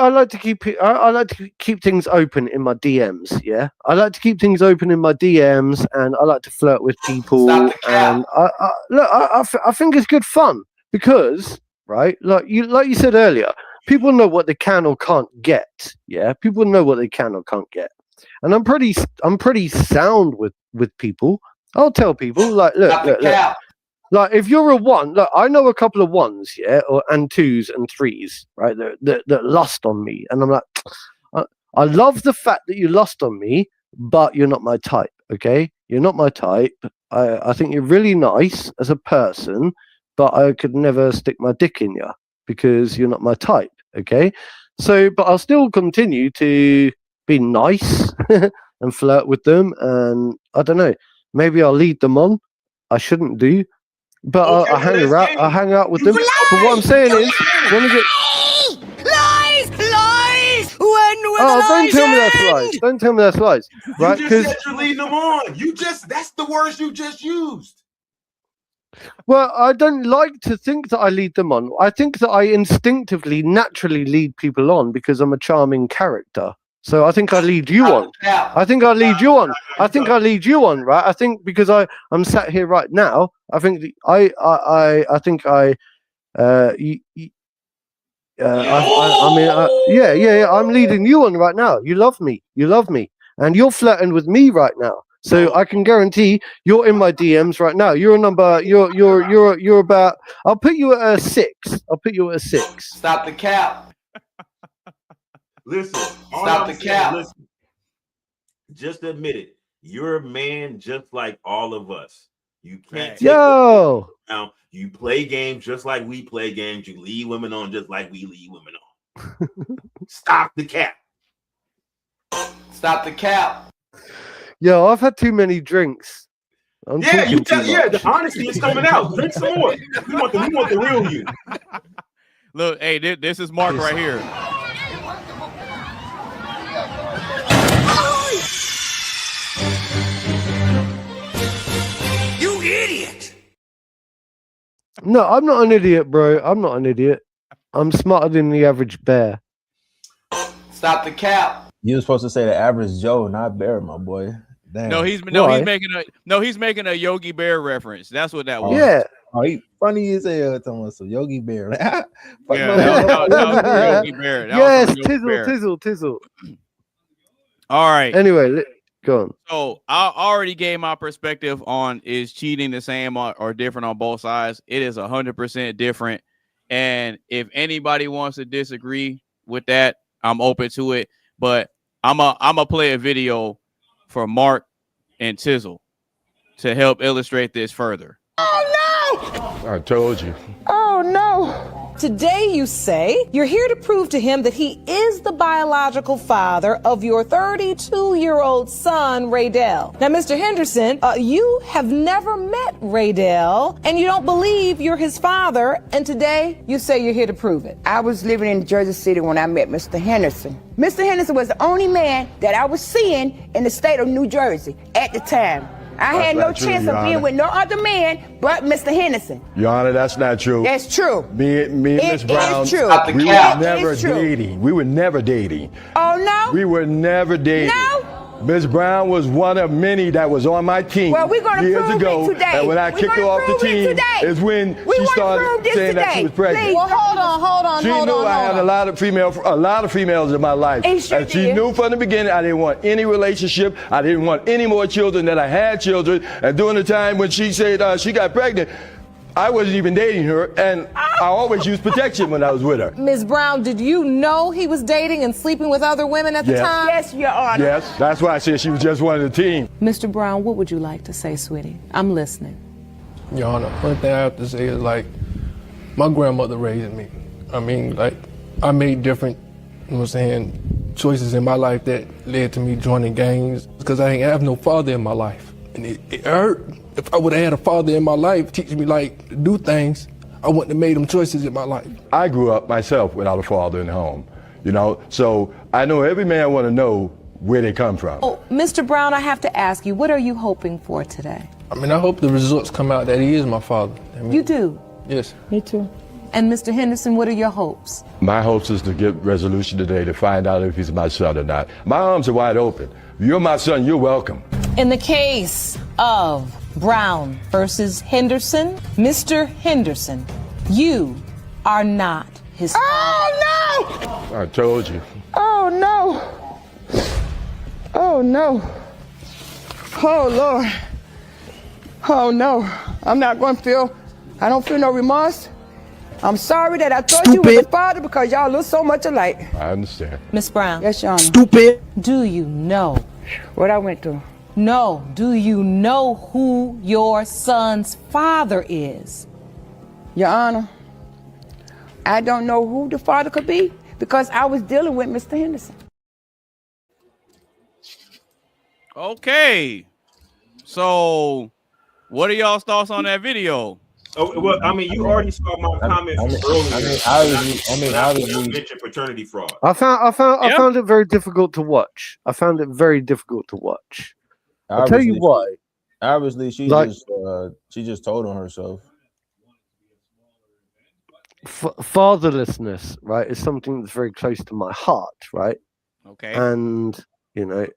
F: like to keep I like to keep things open in my DMs. Yeah, I like to keep things open in my DMs, and I like to flirt with people. And I think it's good fun because, right, like you said earlier, people know what they can or can't get. Yeah, people know what they can or can't get, and I'm pretty sound with people. I'll tell people, like, look. Like, if you're a 1, look, I know a couple of 1s, yeah, and 2s and 3s, right, that lust on me. And I'm like, I love the fact that you lust on me, but you're not my type, okay? You're not my type. I think you're really nice as a person, but I could never stick my dick in you because you're not my type, okay? So, but I'll still continue to be nice and flirt with them. And I don't know, maybe I'll lead them on. I shouldn't do. But
N: Okay,
F: I hang around. I hang out with them. But what I'm saying is, when we get
G: Lies! When will
F: oh,
G: the
F: don't
G: lies
F: tell me that's
G: end?
F: lies. Don't tell me that's lies. Right?
N: You just
F: Because
N: said you're leading them on. That's the words you just used.
F: well, I don't like to think that I lead them on. I think that I instinctively, naturally lead people on because I'm a charming character. So I think I lead you on. I think I lead you on. I think I lead you on, right? I think because I'm sat here right now. I think I think I yeah. I'm leading you on right now. You love me, and you're flirting with me right now. So I can guarantee you're in my DMs right now. You're a number. You're about. I'll put you at a 6. I'll put you at a 6.
L: Stop the cap.
N: Listen,
L: Stop the cap.
N: Listen, just admit it. You're a man just like all of us. You can't take
F: Yo.
N: now. You play games just like we play games. You lead women on just like we lead women on. Stop the cap.
L: Stop the cap.
F: Yo, I've had too many drinks.
N: The honesty is coming out. Drink some more. We want the real you.
A: Look, hey, this is Mark right here.
G: You idiot!
F: No, I'm not an idiot, bro. I'm not an idiot. I'm smarter than the average bear.
L: Stop the cap.
J: You were supposed to say the average Joe, not bear, my boy. Damn.
A: He's making a Yogi Bear reference. That's what that was.
F: Yeah.
J: Oh, he funny as hell. Talking some Yogi Bear.
A: That was Yogi Bear.
F: Yes, tizzle.
A: All right.
F: Anyway, go on.
A: So I already gave my perspective on is cheating the same or different on both sides. It is 100% different. And if anybody wants to disagree with that, I'm open to it. But I'm a play a video for Mark and Tizzle to help illustrate this further.
O: Oh no!
E: I told you.
O: Oh no! Today you say you're here to prove to him that he is the biological father of your 32-year-old son, Raydell. Now, Mr. Henderson, you have never met Raydell, and you don't believe you're his father, and today you say you're here to prove it.
Q: I was living in Jersey City when I met Mr. Henderson. Mr. Henderson was the only man that I was seeing in the state of New Jersey at the time. I had no chance of being with no other man but Mr. Henderson.
R: Your Honor, that's not true.
Q: That's true.
R: Me and Miss Brown,
Q: is true.
R: we were never dating. We were never dating.
Q: Oh, no?
R: We were never dating.
Q: No?
R: Miss Brown was one of many that was on my team
Q: well, we're gonna
R: years
Q: prove
R: ago.
Q: it today.
R: And when I kicked her off the team is when she started saying that she was pregnant.
O: Well, hold on.
R: She knew I had a lot of females in my life. And she knew from the beginning I didn't want any relationship. I didn't want any more children than I had children. And during the time when she said she got pregnant, I wasn't even dating her, and I always used protection when I was with her.
O: Ms. Brown, did you know he was dating and sleeping with other women at the time?
Q: Yes, Your Honor.
R: Yes, that's why I said she was just one of the team.
O: Mr. Brown, what would you like to say, sweetie? I'm listening.
S: Your Honor, one thing I have to say is, my grandmother raised me. I mean, I made different, choices in my life that led to me joining gangs because I didn't have no father in my life. And it hurt. If I would have had a father in my life teaching me to do things, I wouldn't have made them choices in my life.
R: I grew up myself without a father in the home, so I know every man want to know where they come from.
O: Oh, Mr. Brown, I have to ask you, what are you hoping for today?
S: I hope the results come out that he is my father.
O: You do?
S: Yes.
O: Me too. And Mr. Henderson, what are your hopes?
R: My hopes is to get resolution today to find out if he's my son or not. My arms are wide open. If you're my son, you're welcome.
O: In the case of Brown versus Henderson, Mr. Henderson, you are not his father.
Q: Oh, no!
R: I told you.
Q: Oh, no. Oh, no. Oh, Lord. Oh, no. I don't feel no remorse. I'm sorry that I thought you were the father because y'all look so much alike.
R: I understand.
O: Miss Brown.
Q: Yes, Your Honor.
O: Stupid. Do you know
Q: what I went through?
O: No. Do you know who your son's father is?
Q: Your Honor, I don't know who the father could be because I was dealing with Mr. Henderson.
A: Okay. So What are y'all's thoughts on that video?
N: Oh well, I mean, you already saw my comment from earlier.
J: Obviously,
N: mentioned paternity fraud.
F: I found it very difficult to watch. I found it very difficult to watch. I'll tell you why.
J: Obviously, she just told on herself.
F: Fatherlessness, right, is something that's very close to my heart, right?
A: Okay.
F: And I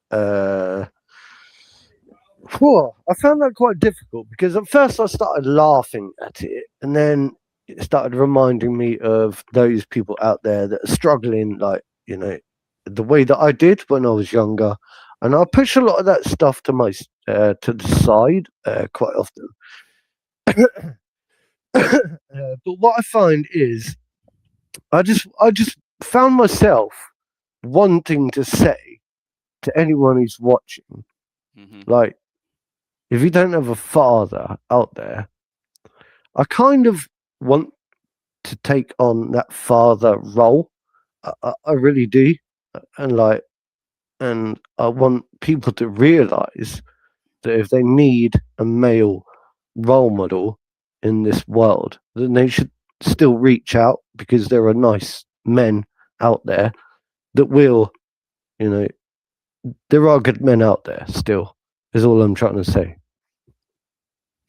F: found that quite difficult because at first I started laughing at it, and then it started reminding me of those people out there that are struggling, like, the way that I did when I was younger. And I push a lot of that stuff to the side quite often. But what I find is I just found myself wanting to say to anyone who's watching, like, if you don't have a father out there, I kind of want to take on that father role. I really do. And I want people to realize that if they need a male role model in this world, then they should still reach out, because there are nice men out there that will, there are good men out there still, is all I'm trying to say.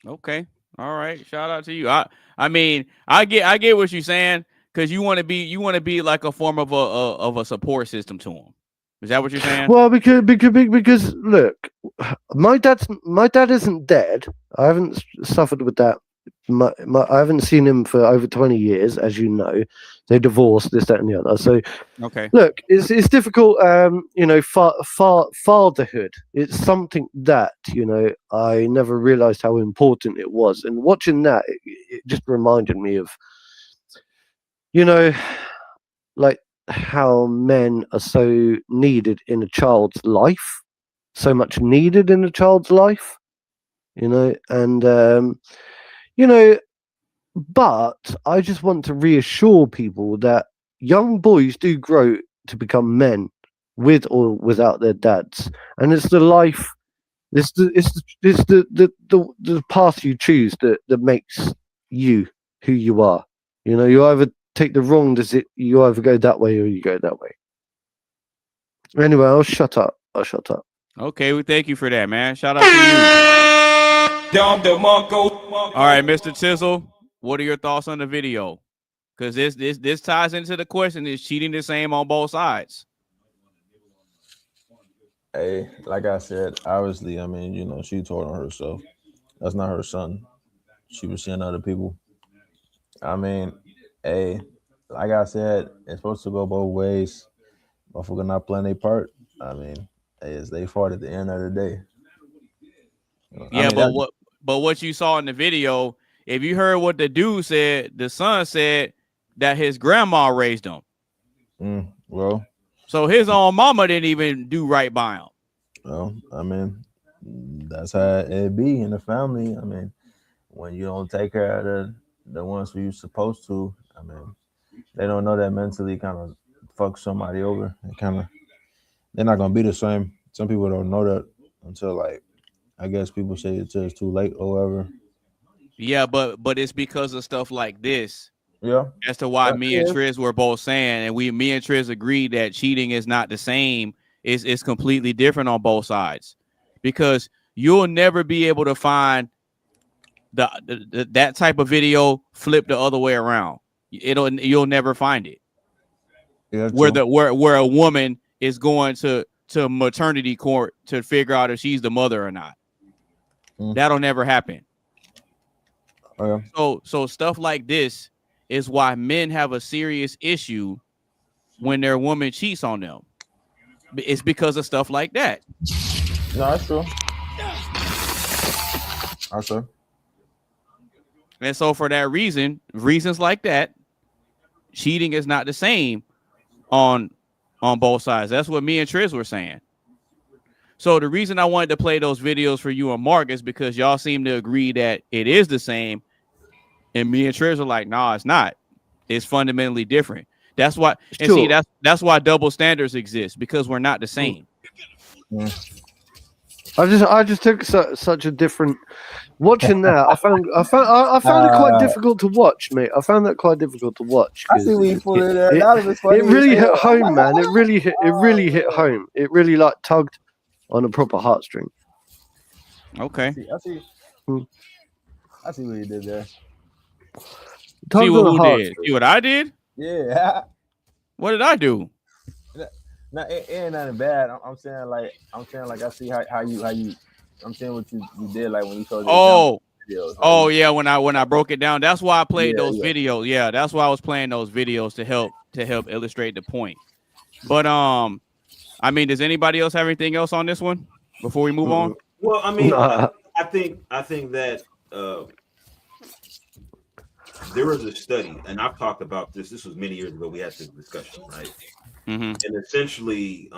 A: Okay. All right. Shout out to you. I mean, I get what you're saying, because you want to be like a form of a support system to them. Is that what you're saying?
F: Well, because look, my dad isn't dead. I haven't suffered with that. I haven't seen him for over 20 years, as you know. They divorced, this, that, and the other. So,
A: okay.
F: Look, it's difficult. Fatherhood. It's something that I never realized how important it was. And watching that, it just reminded me of, like, how men are so needed in a child's life, so much needed in a child's life, but I just want to reassure people that young boys do grow to become men, with or without their dads, and it's the life, it's the path you choose that makes you who you are. You either take the wrong you either go that way or you go that way. Anyway, I'll shut up.
A: Okay, we thank you for that, man. Shout out to you. All right, Mr. Chisel, what are your thoughts on the video? Because this ties into the question: is cheating the same on both sides?
J: Hey, like I said, obviously, I mean, she told on herself. That's not her son. She was seeing other people. I mean, hey, like I said, it's supposed to go both ways. Motherfucker not playing their part. I mean, hey, it's their fault at the end of the day.
A: Yeah, but what you saw in the video, if you heard what the dude said, the son said that his grandma raised him.
J: Well,
A: so his own mama didn't even do right by him.
J: Well, I mean, that's how it be in the family. I mean, when you don't take care of the ones who you're supposed to, I mean, they don't know that mentally kind of fuck somebody over, and kind of they're not gonna be the same. Some people don't know that until, like, I guess people say it's too late or whatever.
A: Yeah, but it's because of stuff like this.
J: Yeah.
A: As to why me and Triz were both saying, and me and Triz agreed that cheating is not the same. It's completely different on both sides, because you'll never be able to find that type of video flip the other way around. You'll never find it.
J: Yeah,
A: where a woman is going to maternity court to figure out if she's the mother or not. That'll never happen.
J: Oh, yeah.
A: So stuff like this is why men have a serious issue when their woman cheats on them. It's because of stuff like that.
J: No, that's true. That's true.
A: And so for that reasons like that, cheating is not the same on both sides. That's what me and Triz were saying. So the reason I wanted to play those videos for you and Mark is because y'all seem to agree that it is the same. And me and Triz are like, nah, it's not. It's fundamentally different. That's why, and see, that's why double standards exist, because we're not the same.
F: I just took such a different watching that. I found it quite difficult to watch, mate. I found that quite difficult to watch.
J: I see what you put in there. That was funny.
F: It really hit home, man. It really hit home. It really like tugged on a proper heartstring.
A: Okay.
J: I see what you did there.
A: See what who did? See what I did?
J: Yeah.
A: What did I do?
J: No, it ain't nothing bad. I'm saying like I see how you. I'm saying what you did like when you showed.
A: Oh yeah, when I broke it down. That's why I played those videos. Yeah, that's why I was playing those videos to help illustrate the point. But I mean, does anybody else have anything else on this one before we move on?
N: Well, I mean, I think that there was a study, and I've talked about this. This was many years ago. We had this discussion, right?
A: Mm-hmm.
N: And essentially,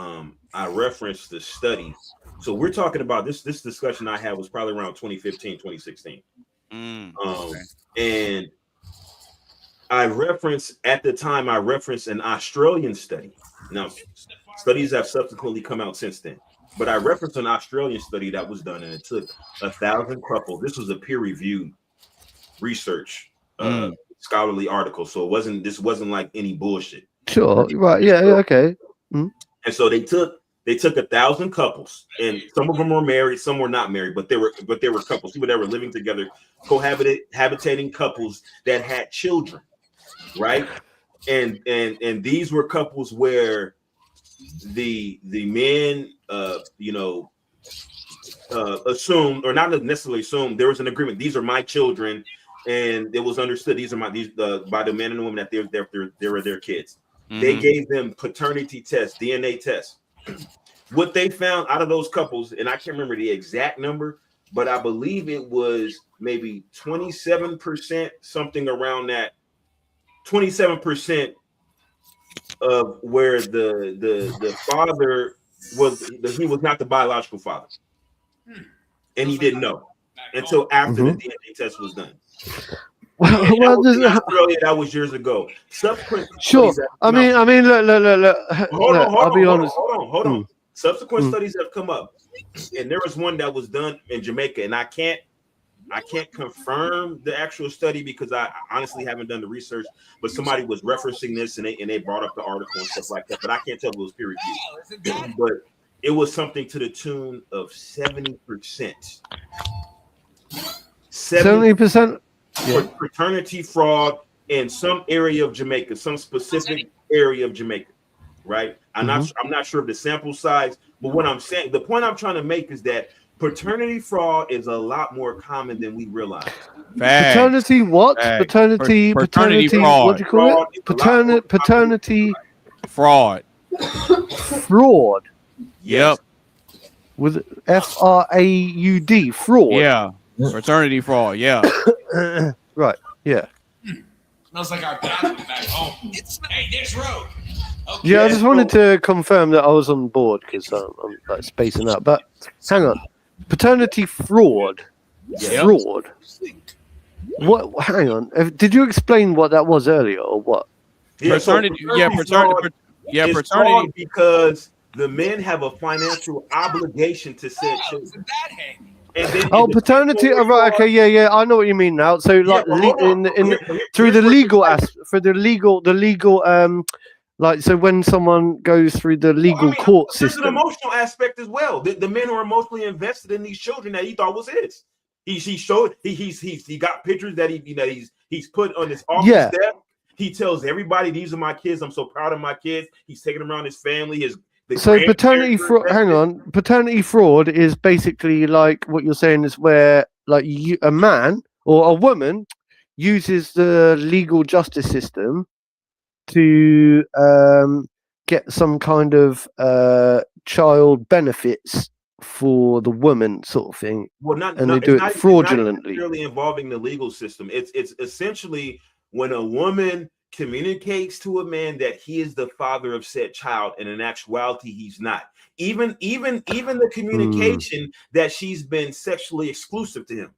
N: I referenced the study. So we're talking about this discussion I had was probably around 2015, 2016. And I referenced at the time, an Australian study. Now, studies have subsequently come out since then. But I referenced an Australian study that was done, and it took 1,000 couples. This was a peer-reviewed research, scholarly article. So this wasn't like any bullshit.
F: Sure. Right. Yeah. Okay.
N: And so they took 1,000 couples, and some of them were married, some were not married, but they were couples, people that were living together, cohabitating couples that had children, right? And these were couples where the men assumed, or not necessarily assumed, there was an agreement. These are my children, and it was understood these by the men and the women that they were their kids. Mm-hmm. They gave them paternity tests, DNA tests. What they found out of those couples, and I can't remember the exact number, but I believe it was maybe 27%, something around that. 27% of where the father he was not the biological father, and he didn't know until after the DNA test was done. That was years ago. Subsequent
F: sure. I mean, look. I'll be honest.
N: Hold on. Subsequent studies have come up, and there was one that was done in Jamaica, and I can't confirm the actual study because I honestly haven't done the research. But somebody was referencing this, and they brought up the article and stuff like that. But I can't tell if it was peer reviewed. But it was something to the tune of 70%.
F: 70%.
N: For paternity fraud in some area of Jamaica, some specific area of Jamaica, right? I'm not sure of the sample size, but what I'm saying, the point I'm trying to make is that paternity fraud is a lot more common than we realize.
F: Paternity what? Paternity fraud. What do you call it? Paternity
A: fraud.
F: Fraud.
A: Yep.
F: With FRAUD. Fraud.
A: Yeah. Paternity fraud. Yeah.
F: Right. Yeah.
G: Smells like our bathroom back home. Hey, this road. Okay.
F: Yeah, I just wanted to confirm that I was on board because I'm like spacing out. But hang on, paternity fraud.
N: Yep.
F: Fraud. What? Hang on. Did you explain what that was earlier, or what?
N: Yeah,
A: paternity. Paternity
N: fraud because the men have a financial obligation to said children.
F: Paternity. Right. Okay. Yeah. I know what you mean now. So, like, through the legal aspect, for the legal, like, so when someone goes through the legal court system,
N: there's an emotional aspect as well. The men are emotionally invested in these children that he thought was his. He got pictures that he's put on his office step. He tells everybody, "These are my kids. I'm so proud of my kids." He's taking around his family.
F: So paternity fraud. Hang on, paternity fraud is basically like what you're saying is where like a man or a woman uses the legal justice system to get some kind of child benefits for the woman, sort of thing.
N: Well,
F: they do it fraudulently.
N: It's not really involving the legal system. It's essentially when a woman communicates to a man that he is the father of said child, and in actuality he's not. Even the communication that she's been sexually exclusive to him.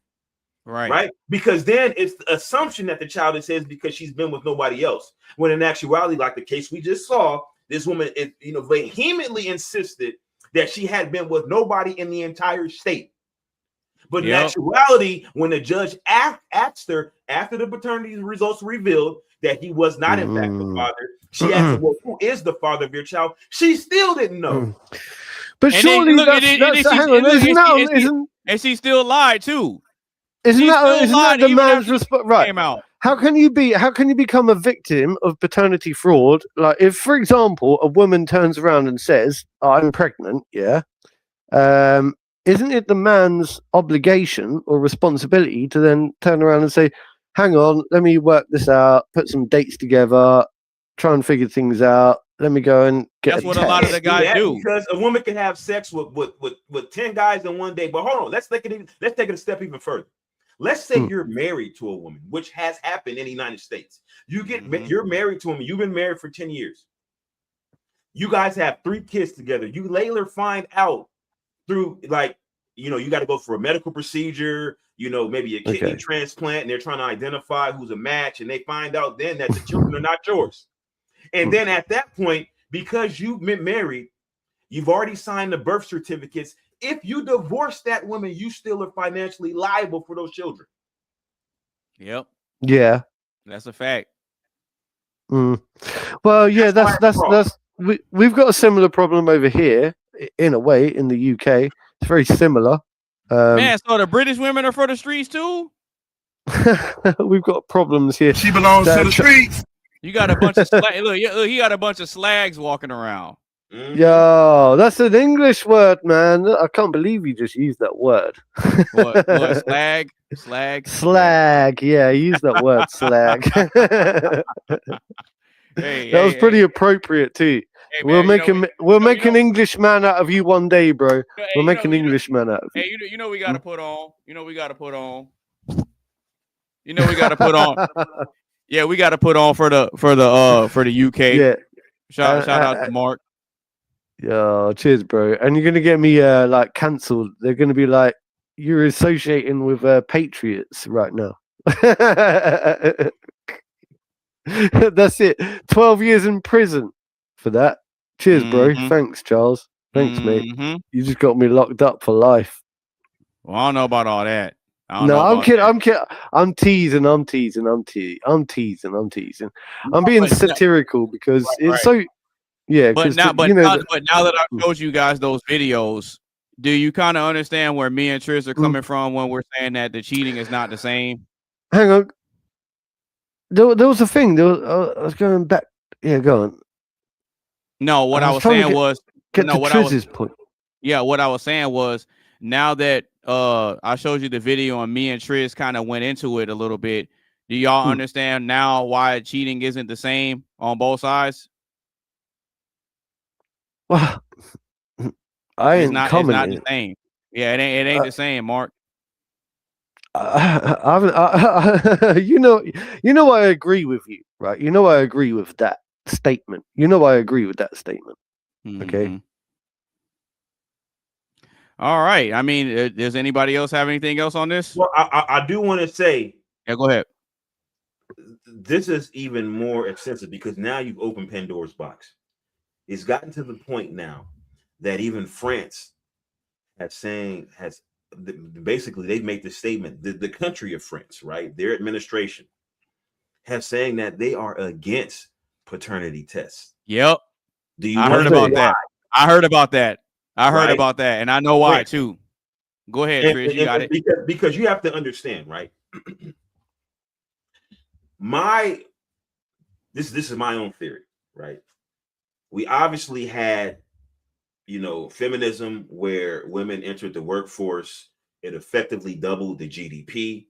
N: Right. Because then it's the assumption that the child is his because she's been with nobody else. When in actuality, like the case we just saw, this woman vehemently insisted that she had been with nobody in the entire state. But in actuality, when the judge asked her after the paternity results revealed that he was not in fact the father, she asked him, well, who is the father of your child? She still didn't know.
F: But surely
A: and she still lied too.
F: Isn't that the man's response? Right. How can you become a victim of paternity fraud? Like, if, for example, a woman turns around and says, "I'm pregnant," isn't it the man's obligation or responsibility to then turn around and say, "Hang on, let me work this out, put some dates together, try and figure things out. Let me go and get."
A: That's what a lot of the guys do.
N: Because a woman can have sex with 10 guys in one day. But hold on, let's take it a step even further. Let's say you're married to a woman, which has happened in the United States. You're married to a woman. You've been married for 10 years. You guys have 3 kids together. You later find out through, like, you got to go for a medical procedure, maybe a kidney transplant, and they're trying to identify who's a match, and they find out then that the children are not yours. And then at that point, because you've been married, you've already signed the birth certificates. If you divorce that woman, you still are financially liable for those children.
A: Yep.
F: Yeah.
A: That's a fact.
F: Well, yeah, that's we've got a similar problem over here, in a way, in the UK. It's very similar.
A: Man, so the British women are for the streets too?
F: We've got problems here.
I: She belongs to the streets.
A: You got a bunch of look, he got a bunch of slags walking around.
F: Yo, that's an English word, man. I can't believe you just used that word.
A: What slag?
F: Slag. Yeah, use that word, slag. That was pretty appropriate too. Hey, man, we'll make an Englishman out of you one day, bro. We'll make an Englishman out of you.
A: Hey, we gotta put on. We gotta put on. Yeah, we gotta put on for the UK.
F: Yeah.
A: Shout out to Mark.
F: Yo, cheers, bro. And you're gonna get me like cancelled. They're gonna be like, you're associating with patriots right now. That's it. 12 years in prison for that. Cheers, bro. Thanks, Charles. Thanks, mate. You just got me locked up for life.
A: Well, I don't know about all that.
F: No, I'm kidding. I'm kidding. I'm teasing. I'm teasing. I'm being satirical because it's so. Yeah,
A: but now that I've showed you guys those videos, do you kind of understand where me and Triz are coming from when we're saying that the cheating is not the same?
F: Hang on. There was a thing. I was going back. Yeah, go on.
A: No, what I was saying was
F: get to Triz's point.
A: Yeah, what I was saying was now that I showed you the video and me and Triz kind of went into it a little bit. Do y'all understand now why cheating isn't the same on both sides?
F: Well, it's not
A: the same. Yeah, it ain't the same, Mark.
F: You know, I agree with you, right? You know, I agree with that statement. I agree with that statement. Okay.
A: All right. I mean, does anybody else have anything else on this?
N: Well, I do want to say.
A: Yeah, go ahead.
N: This is even more extensive because now you've opened Pandora's box. It's gotten to the point now that even France has basically they've made the statement, the country of France, right? Their administration has saying that they are against paternity tests.
A: Yep.
N: I heard about that.
A: I heard about that, and I know why too. Go ahead, Trish. You got it.
N: Because you have to understand, right? This is my own theory, right? We obviously had, feminism where women entered the workforce. It effectively doubled the GDP,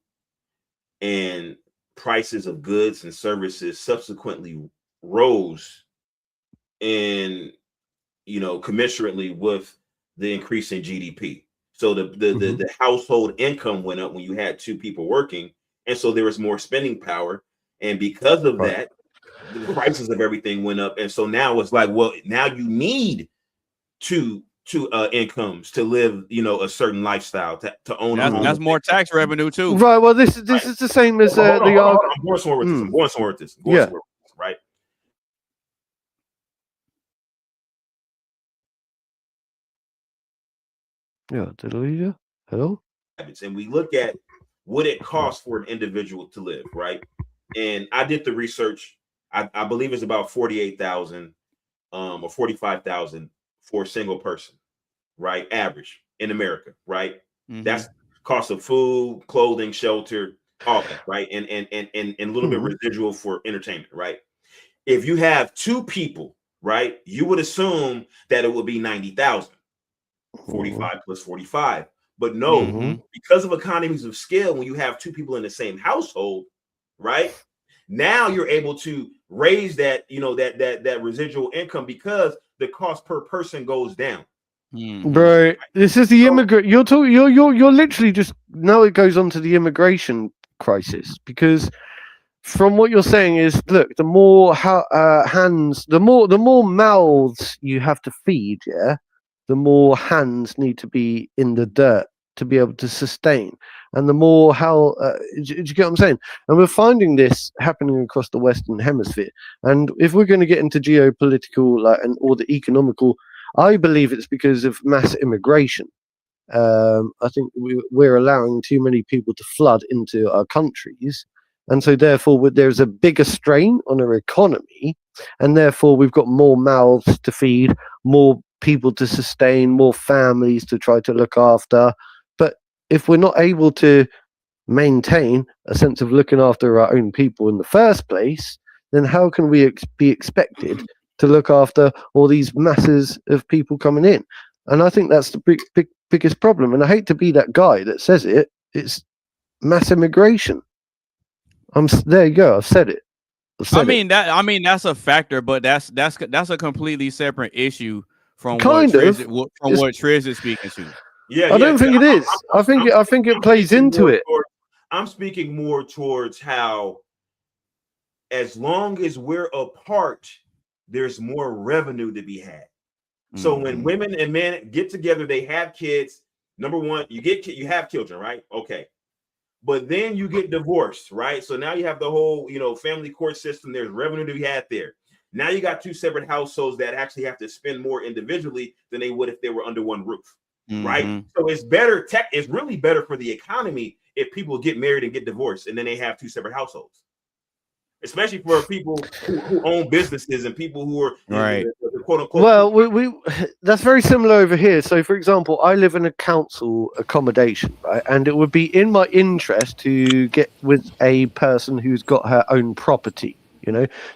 N: and prices of goods and services subsequently rose in, commensurately with the increase in GDP. So the household income went up when you had 2 people working, and so there was more spending power. And because of that, the prices of everything went up. And so now it's like, well, now you need two incomes to live, a certain lifestyle to own a home.
A: That's more tax revenue too.
F: Right. Well, this is the same as
N: I'm going somewhere with this. Right.
F: Yeah, did I lose you? Hello?
N: And we look at what it costs for an individual to live, right? And I did the research. I believe it's about 48,000 or 45,000 for a single person, right? Average in America, right? That's cost of food, clothing, shelter, all that, right? And a little bit residual for entertainment, right? If you have two people, right, you would assume that it would be 90,000, 45 plus 45. But no, because of economies of scale, when you have two people in the same household, right? Now you're able to raise that, that residual income because the cost per person goes down.
F: Bro, this is the immigrant. You're talking. You're literally just now. It goes on to the immigration crisis because, from what you're saying, is look, the more hands, the more mouths you have to feed. Yeah, the more hands need to be in the dirt to be able to sustain, and the more do you get what I'm saying? And we're finding this happening across the Western Hemisphere. And if we're going to get into geopolitical, or the economical, I believe it's because of mass immigration. I think we're allowing too many people to flood into our countries, and so therefore there's a bigger strain on our economy, and therefore we've got more mouths to feed, more people to sustain, more families to try to look after. But if we're not able to maintain a sense of looking after our own people in the first place, then how can we be expected to look after all these masses of people coming in? And I think that's the biggest problem. And I hate to be that guy that says it. It's mass immigration. There you go. I've said it.
A: I mean that's a factor, but that's a completely separate issue from what Triz is speaking to.
N: Yeah,
F: I don't think it is. I think it plays into it.
N: I'm speaking more towards how, as long as we're apart, there's more revenue to be had. So when women and men get together, they have kids. Number one, you have children, right? Okay. But then you get divorced, right? So now you have the whole, family court system. There's revenue to be had there. Now you got two separate households that actually have to spend more individually than they would if they were under one roof, right? So it's better. It's really better for the economy if people get married and get divorced and then they have two separate households. Especially for people who own businesses and people who are
A: right.
N: Quote unquote.
F: Well, we that's very similar over here. So, for example, I live in a council accommodation, right? And it would be in my interest to get with a person who's got her own property,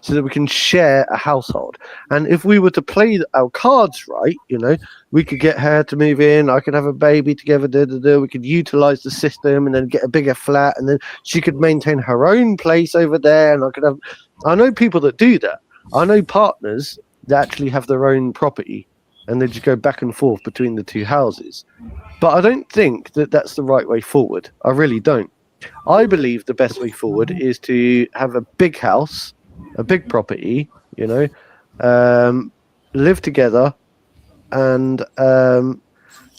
F: so that we can share a household. And if we were to play our cards right, we could get her to move in. I could have a baby together. We could utilize the system and then get a bigger flat, and then she could maintain her own place over there. And I know people that do that. I know partners that actually have their own property, and they just go back and forth between the two houses. But I don't think that that's the right way forward. I really don't. I believe the best way forward is to have a big house, a big property, live together, and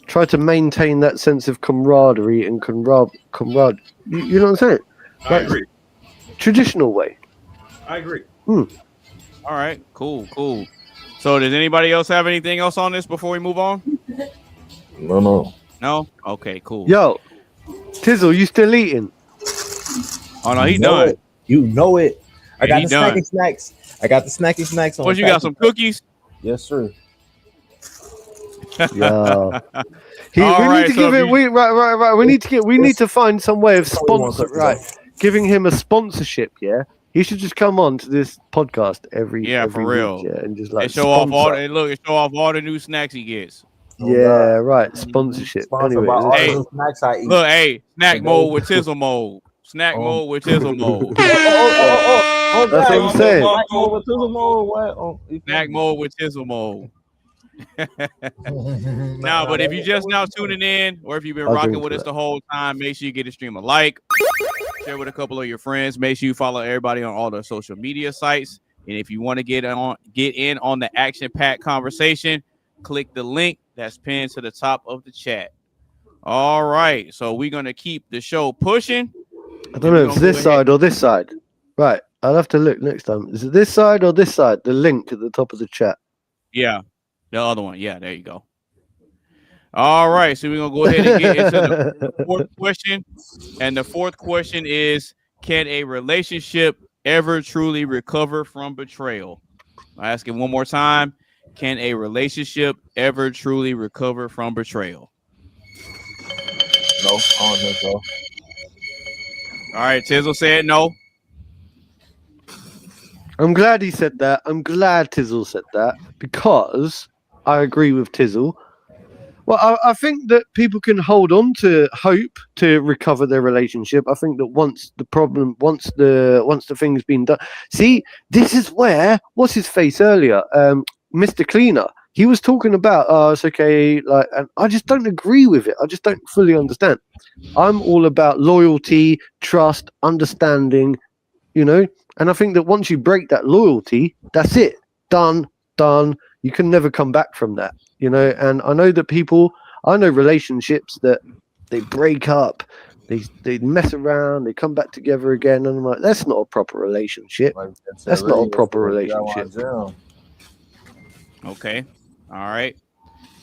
F: try to maintain that sense of camaraderie and camaraderie. You know what I'm saying?
N: I agree.
F: Traditional way.
N: I agree.
A: All right, cool. So does anybody else have anything else on this before we move on?
J: No.
A: No? Okay, cool.
F: Yo, Tizzle, you still eating?
A: Oh no, he done.
J: You know it. I got the
A: done.
J: snacky snacks. I got the snacky snacks on.
A: What, you got some cookies?
J: Yes, sir.
F: Yeah. We need to find some way of sponsor. Right, giving him a sponsorship. Yeah, he should just come on to this podcast every
A: for real.
F: Week, and just
A: show off all the new snacks he gets.
F: Yeah, right. Sponsorship. Anyway,
A: look, snack mode with Tizzle mode. Snack mode with Tizzle mode.
F: That's what I'm saying.
A: Snack mode with Tizzle mode. Now, but if you just now tuning in, or if you've been rocking with us the whole time, make sure you get a stream a like, share with a couple of your friends. Make sure you follow everybody on all the social media sites. And if you want to get in on the action-packed conversation, click the link that's pinned to the top of the chat. All right, so we're gonna keep the show pushing.
F: I don't know if it's this side or this side. Right, I'll have to look next time. Is it this side or this side? The link at the top of the chat.
A: Yeah, the other one. Yeah, there you go. All right, so we're gonna go ahead and get into the fourth question. And the fourth question is: can a relationship ever truly recover from betrayal? I'll ask it one more time. Can a relationship ever truly recover from betrayal?
J: No, I don't think so.
A: All right, Tizzle said no.
F: I'm glad he said that. I'm glad Tizzle said that because I agree with Tizzle. Well, I think that people can hold on to hope to recover their relationship. I think that once the thing's been done. See, this is where what's his face earlier, Mr. Cleaner. He was talking about, it's okay, like, and I just don't agree with it. I just don't fully understand. I'm all about loyalty, trust, understanding, you know. And I think that once you break that loyalty, that's it. Done. You can never come back from that, you know. And I know that I know relationships that they break up, they mess around, they come back together again, and I'm like, that's not a proper relationship. That's not a proper relationship.
A: Okay. All right.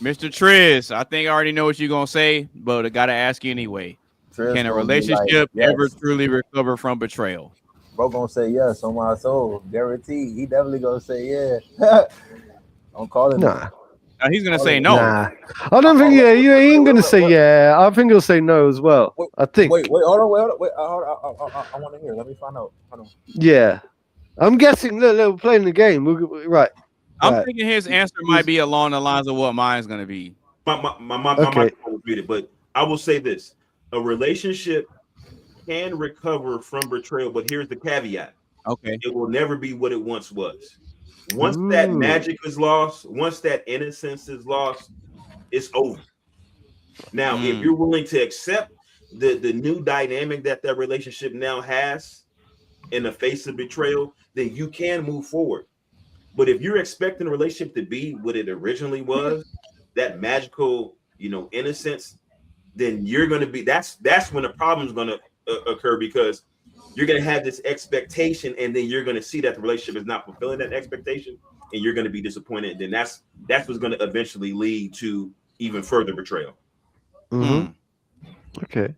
A: Mr. Triz, I think I already know what you're going to say, but I got to ask you anyway. Can a relationship ever truly recover from betrayal?
J: Bro gonna say yes on my soul. Guaranteed. He definitely gonna say yeah. I'm calling
F: Nah.
A: He's going to say no.
F: Nah. I don't think, he ain't going to say yeah. I think he'll say no as well. I think.
J: Wait, hold on. I want to hear. Let me find out. Hold on.
F: Yeah. I'm guessing, look, we're playing the game. Right.
A: I'm thinking his answer might be along the lines of what mine's going to be.
N: My mic will read it, but I will say this: a relationship can recover from betrayal, but here's the caveat.
A: Okay.
N: It will never be what it once was. Once that magic is lost, once that innocence is lost, it's over. Now, if you're willing to accept the new dynamic that relationship now has in the face of betrayal, then you can move forward. But if you're expecting a relationship to be what it originally was, that magical, innocence, then you're going to be, that's when the problem is going to occur, because you're going to have this expectation, and then you're going to see that the relationship is not fulfilling that expectation, and you're going to be disappointed. And then that's what's going to eventually lead to even further betrayal.
F: Mm-hmm. Okay.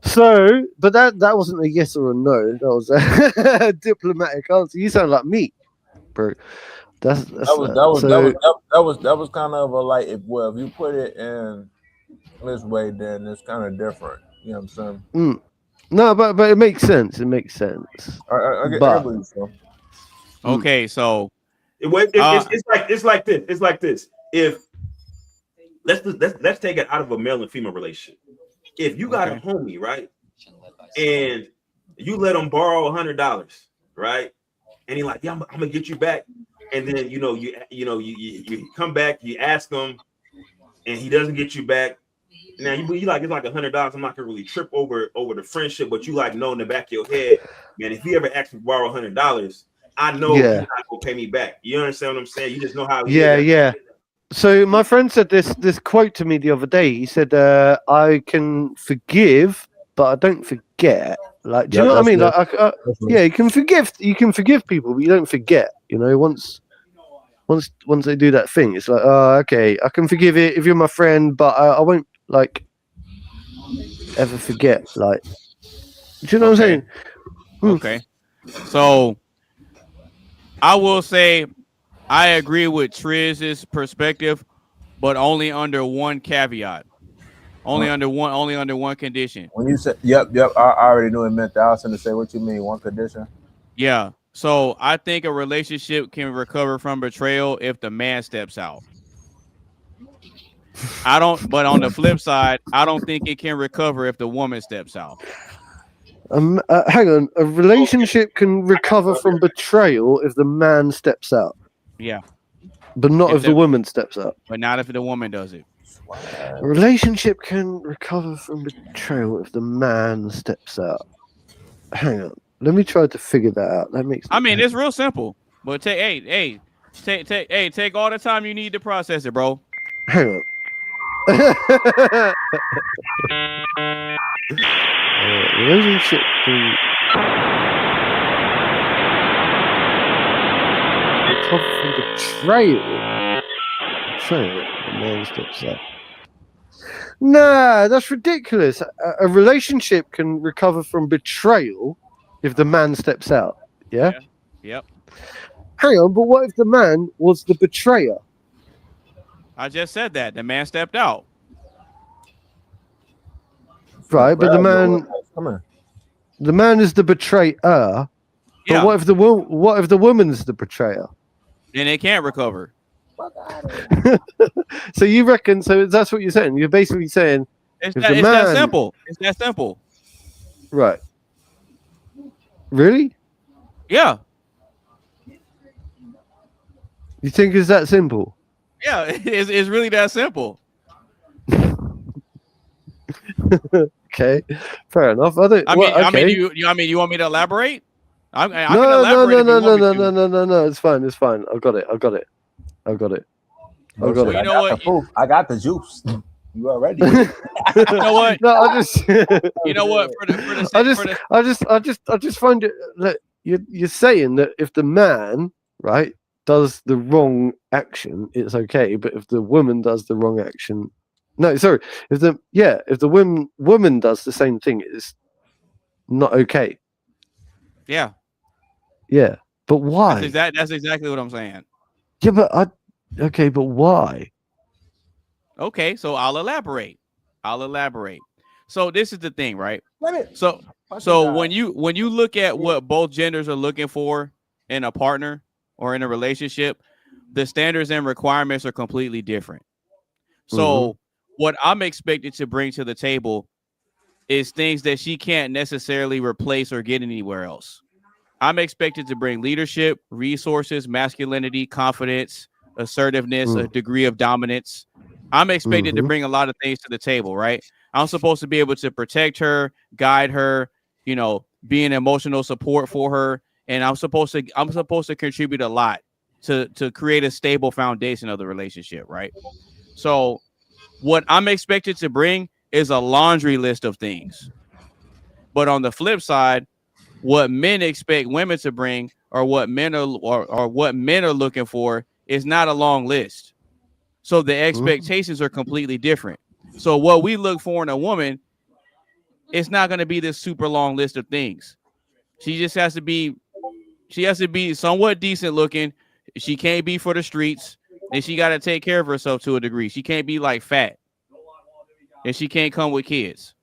F: So, but that wasn't a yes or a no. That was a diplomatic answer. You sound like me, bro. That was
J: kind of a like, if you put it in this way, then it's kind of different. You know what I'm saying?
F: No, but it makes sense. It makes sense.
J: I believe so.
A: Okay, so
N: it's like this. If let's take it out of a male and female relationship. If you got a homie, right, and you let him borrow $100, right, and he's like, yeah, I'm gonna get you back, and then you come back, you ask him, and he doesn't get you back. Now you like, it's like $100. I'm not gonna really trip over the friendship, but you like know in the back of your head, man, if he ever asks me to borrow $100, I know he's not gonna pay me back. You understand what I'm saying? You just know how he is.
F: Yeah. So my friend said this quote to me the other day. He said, I can forgive, but I don't forget. Like, do you know what I mean? Like, you can forgive people, but you don't forget. You know, once they do that thing, it's like, oh, okay, I can forgive it if you're my friend, but I won't like ever forget. Like, do you know what I'm saying?
A: Okay. So I will say I agree with Triz's perspective, but only under one caveat. Only under one condition.
J: When you said yep, I already knew it meant that. I was going to say, what you mean, one condition?
A: Yeah. So I think a relationship can recover from betrayal if the man steps out. But on the flip side, I don't think it can recover if the woman steps out.
F: Hang on. A relationship can recover from betrayal if the man steps out.
A: Yeah.
F: But not if the woman steps out.
A: But not if the woman does it.
F: A relationship can recover from betrayal if the man steps out. Hang on. Let me try to figure that out.
A: It's real simple. But take all the time you need to process it, bro.
F: Hang on. Relationship can recover from betrayal. The man steps out. Nah, that's ridiculous. A relationship can recover from betrayal if the man steps out. Yeah?
A: Yep.
F: Hang on, but what if the man was the betrayer?
A: I just said that. The man stepped out.
F: Right, but the man is the betrayer. But
A: Yeah.
F: what if the woman's the betrayer?
A: Then they can't recover.
F: So you reckon? So that's what you're saying. You're basically saying
A: It's that simple. It's that simple.
F: Right. Really?
A: Yeah.
F: You think it's that simple?
A: Yeah. It's really that simple.
F: Okay, fair enough. I
A: mean, you want me to elaborate? I can
F: No.
A: elaborate if you want me to.
F: No. It's fine. I got it.
J: You know what? I got the juice. You already.
A: You know what?
F: No, I just.
A: You know what?
F: I just find it that you're saying that if the man, right, does the wrong action, it's okay, but if the woman does the wrong action, no, sorry, if the woman does the same thing, it's not okay.
A: Yeah.
F: Yeah, but why?
A: That's exactly what I'm saying.
F: Yeah, but but why?
A: Okay, so I'll elaborate. So this is the thing, right? So when you look at what both genders are looking for in a partner or in a relationship, the standards and requirements are completely different. So what I'm expected to bring to the table is things that she can't necessarily replace or get anywhere else. I'm expected to bring leadership, resources, masculinity, confidence, assertiveness, a degree of dominance. I'm expected to bring a lot of things to the table, right? I'm supposed to be able to protect her, guide her, be an emotional support for her, and I'm supposed to contribute a lot to create a stable foundation of the relationship, right? So what I'm expected to bring is a laundry list of things. But on the flip side, what men expect women to bring or what men are looking for is not a long list. So the expectations are completely different. So what we look for in a woman, it's not going to be this super long list of things. She has to be somewhat decent looking. She can't be for the streets, and she got to take care of herself to a degree. She can't be like fat, and she can't come with kids.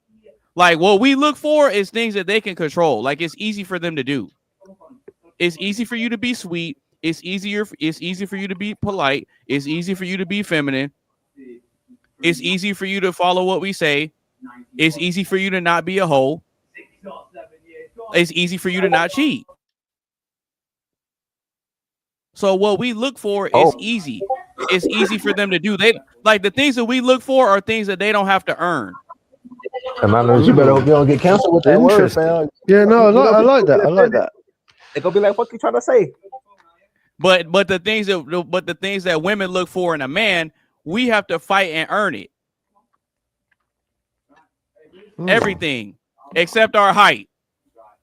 A: Like what we look for is things that they can control. Like it's easy for them to do. It's easy for you to be sweet. It's easy for you to be polite. It's easy for you to be feminine. It's easy for you to follow what we say. It's easy for you to not be a hoe. It's easy for you to not cheat. So what we look for is easy. It's easy for them to do. They like the things that we look for are things that they don't have to earn.
J: And I know you better hope you don't get canceled with that word, fam.
F: Yeah, no, I like that.
J: They gonna be like, "What you trying to say?"
A: But the things that women look for in a man, we have to fight and earn it. Everything except our height,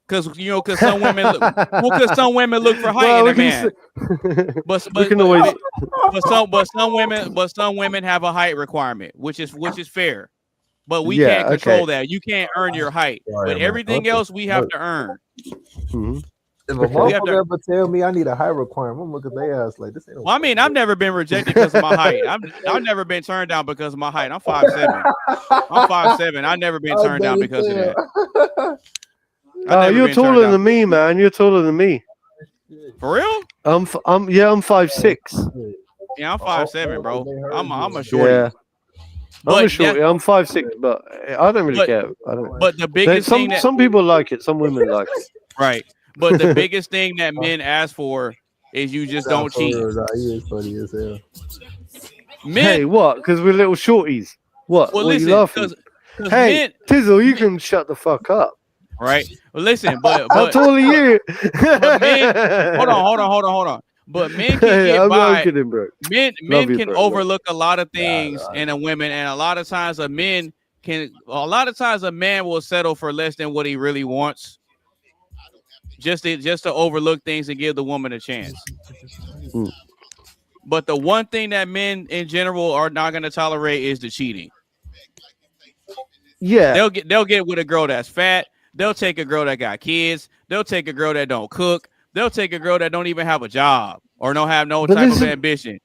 A: because some women look for height in a man. But some women have a height requirement, which is fair. But we can't control that. You can't earn your height, but everything else we have to earn.
J: If a motherfucker ever tell me I need a height requirement, I'm looking at their ass like this ain't.
A: Well, I mean, I've never been rejected because of my height. I've never been turned down because of my height. I'm 5'7". I'm 5'7". I've never been turned down because of that.
F: You're taller than me, man. You're taller than me.
A: For real?
F: I'm 5'6".
A: Yeah, I'm 5'7", bro. I'm a shorty.
F: Yeah. I'm a shorty. I'm 5'6", but I don't really care.
A: But the biggest thing
F: some people like it. Some women like it.
A: Right. But the biggest thing that men ask for is you just don't cheat.
J: He is funny as hell.
F: Hey, what? Because we're little shorties. What?
A: Well,
F: what
A: listen,
F: are you laughing? Hey, Tizzle, you can shut the fuck up.
A: Right. Well, listen, but
F: how tall are you?
A: But men, hold on. But men can get by.
F: Kidding, bro.
A: Men can overlook a lot of things in a woman, and a lot of times a man will settle for less than what he really wants. Just to overlook things and give the woman a chance. But the one thing that men in general are not going to tolerate is the cheating.
F: Yeah.
A: They'll get with a girl that's fat. They'll take a girl that got kids. They'll take a girl that don't cook. They'll take a girl that don't even have a job or don't have no type of ambition.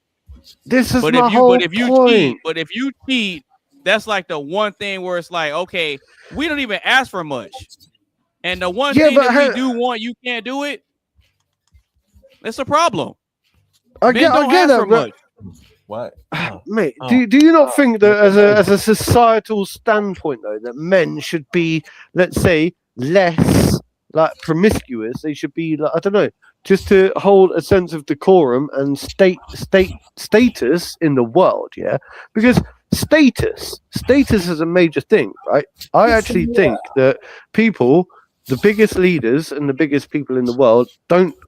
F: This is
A: but
F: my
A: if you
F: whole
A: but if you
F: point.
A: cheat, that's like the one thing where it's like, okay, we don't even ask for much. And the one thing that we do want, you can't do it. It's a problem.
F: I get that, but
J: what,
F: mate? Do you not think that as a societal standpoint though, that men should be, let's say, less like promiscuous? They should be like, I don't know, just to hold a sense of decorum and status in the world, yeah? Because status is a major thing, right? I actually think that people, the biggest leaders and the biggest people in the world,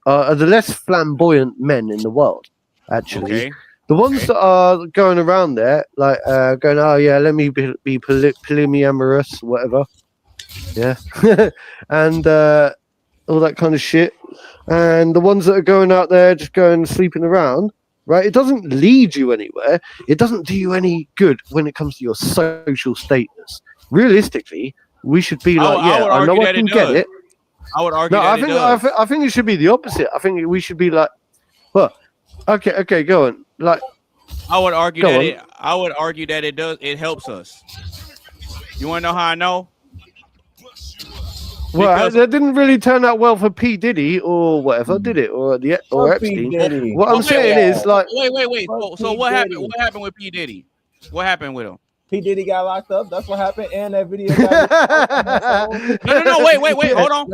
F: are the less flamboyant men in the world. Actually,
A: okay.
F: The ones that are going around there, like going, oh yeah, let me be polyamorous, whatever, yeah, and all that kind of shit. And the ones that are going out there just going sleeping around, right? It doesn't lead you anywhere. It doesn't do you any good when it comes to your social status. Realistically, we should be like, I know I can get it.
A: I would argue
F: I think it should be the opposite. I think we should be like, well, okay, go on. Like,
A: I would argue that it does. It helps us. You want to know how I know?
F: Well, that didn't really turn out well for P. Diddy or whatever, did it? Or Epstein. What I'm saying is, like,
A: wait. So what happened? What happened with P. Diddy? What happened with him?
J: P. Diddy got locked up. That's what happened. And that video got
A: No. Wait. Hold on.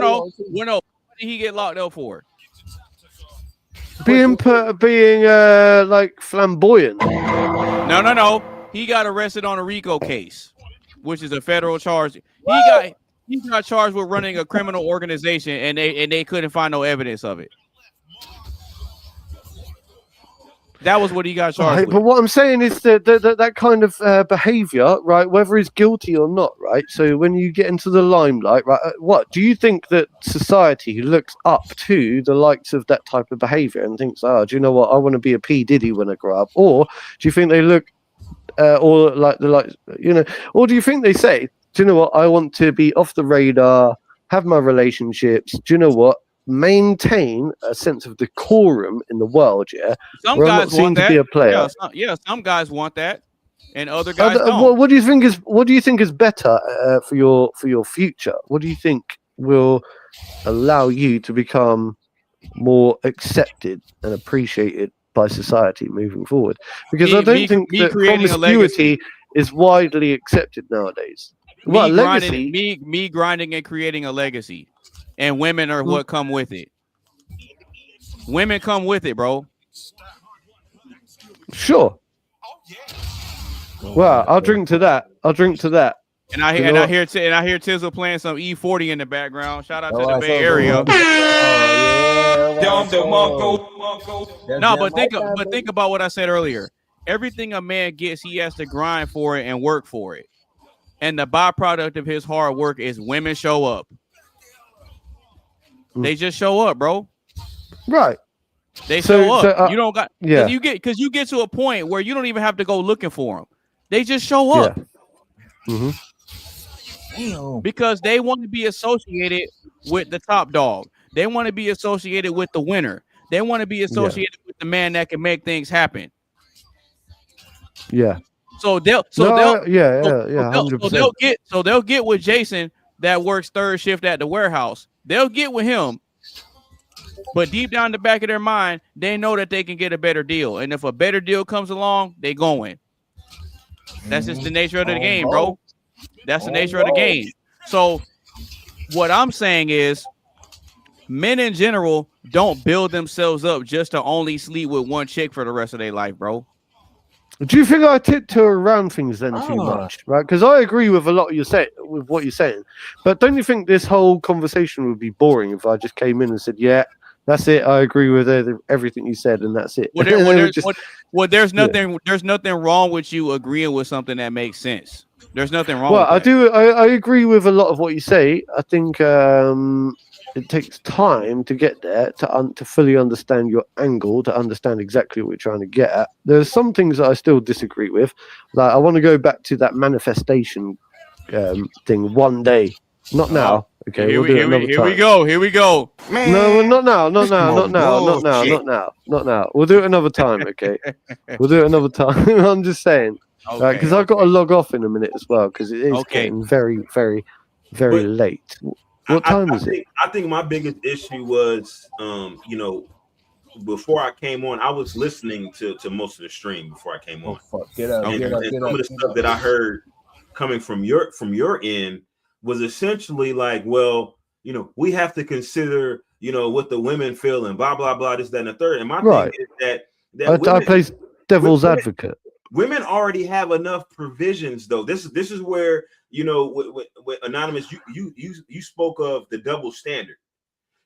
A: No. What did he get locked up for?
F: Being like flamboyant.
A: No. He got arrested on a RICO case, which is a federal charge. He got charged with running a criminal organization, and they couldn't find no evidence of it. That was what he got charged with.
F: But what I'm saying is that kind of behavior, right, whether he's guilty or not, right? So when you get into the limelight, right, what do you think that society looks up to the likes of that type of behavior and thinks, oh, do you know what, I want to be a P. Diddy when I grow up? Or do you think they look or like or do you think they say, do you know what, I want to be off the radar, have my relationships, do you know what, maintain a sense of decorum in the world, yeah?
A: Some guys want that.
F: To be a player.
A: Some guys want that, and other guys don't.
F: What do you think is better for your future? What do you think will allow you to become more accepted and appreciated by society moving forward? Because I don't think that promiscuity is widely accepted nowadays.
A: Me grinding and creating a legacy. And women are what come with it. Women come with it, bro.
F: Sure. Well, I'll drink to that.
A: And I hear Tizzle playing some E40 in the background. Shout out to the Bay Area. No, but think about what I said earlier. Everything a man gets, he has to grind for it and work for it. And the byproduct of his hard work is women show up. They just show up, bro.
F: Right.
A: They show up. You don't got
F: yeah.
A: You get to a point where you don't even have to go looking for them. They just show up.
F: Yeah.
A: Because they want to be associated with the top dog. They want to be associated with the winner. They want to be associated with the man that can make things happen.
F: Yeah.
A: So they'll get with Jason that works third shift at the warehouse. They'll get with him, but deep down in the back of their mind, they know that they can get a better deal. And if a better deal comes along, they going. That's just the nature of the game, bro. That's the nature of the game. So what I'm saying is, men in general don't build themselves up just to only sleep with one chick for the rest of their life, bro.
F: Do you think I tiptoe around things then too much, right? Because I agree with a lot with what you're saying, but don't you think this whole conversation would be boring if I just came in and said, "Yeah, that's it. I agree with everything you said, and that's it."
A: There's nothing wrong with you agreeing with something that makes sense. There's nothing wrong.
F: Well,
A: with that.
F: I agree with a lot of what you say. I think it takes time to get there to fully understand your angle, to understand exactly what you're trying to get at. There's some things that I still disagree with. Like I want to go back to that manifestation thing one day, not now. Okay, we'll do it another time.
A: Here we go.
F: No, not now, not now,
A: More
F: not now, not now,
A: bullshit.
F: not now. We'll do it another time, okay? We'll do it another time. I'm just saying, because I've got to log off in a minute as well, because it is getting very, very, very late. What time is it?
N: I think my biggest issue was, you know, before I came on, I was listening to most of the stream before I came on.
J: Get up,
N: and
J: get up,
N: some
J: get
N: of
J: up.
N: the stuff that I heard coming from your end was essentially like, well, you know, we have to consider, you know, what the women feel and blah blah blah, this, that, and the third. And my thing is that
F: I play devil's advocate.
N: Women already have enough provisions, though. This is where, you know, with Anonymous, you spoke of the double standard.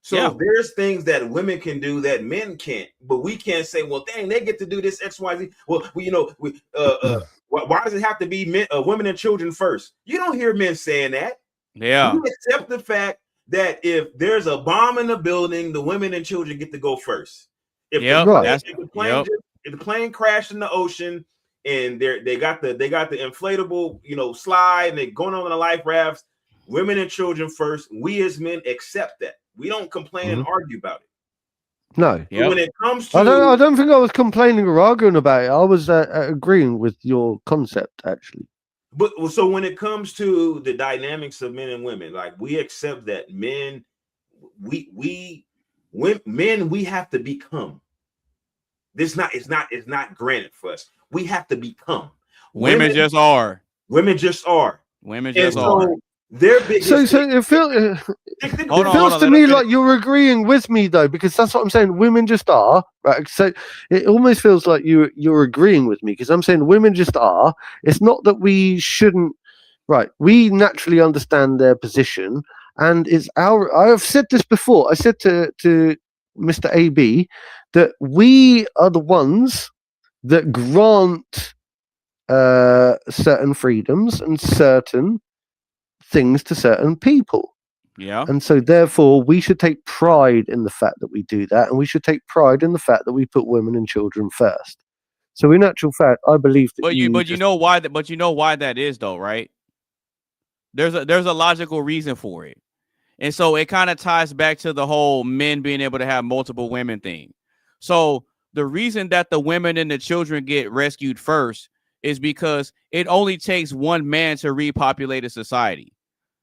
N: So there's things that women can do that men can't, but we can't say, well, dang, they get to do this X, Y, Z. Well, why does it have to be men, women and children first? You don't hear men saying that.
A: Yeah.
N: We accept the fact that if there's a bomb in the building, the women and children get to go first. If the plane crashed in the ocean and they got the inflatable, you know, slide and they're going on the life rafts, women and children first. We as men accept that. We don't complain and argue about it.
F: No.
N: When it comes to,
F: I don't think I was complaining or arguing about it. I was agreeing with your concept, actually.
N: But so when it comes to the dynamics of men and women, like we accept that men, we have to become. It's not granted for us. We have to become.
A: Women just are.
N: Women just are.
A: Women just are.
N: Their biggest
F: So it feels to me like you're agreeing with me, though, because that's what I'm saying. Women just are, right? So it almost feels like you're agreeing with me, because I'm saying women just are. It's not that we shouldn't, right? We naturally understand their position, and it's our. I've said this before. I said to Mr. AB that we are the ones that grant certain freedoms and certain things to certain people.
A: Yeah.
F: And so therefore we should take pride in the fact that we do that, and we should take pride in the fact that we put women and children first. So in actual fact, I believe that
A: you know why that is, though, right? There's a logical reason for it. And so it kind of ties back to the whole men being able to have multiple women thing. So the reason that the women and the children get rescued first is because it only takes one man to repopulate a society.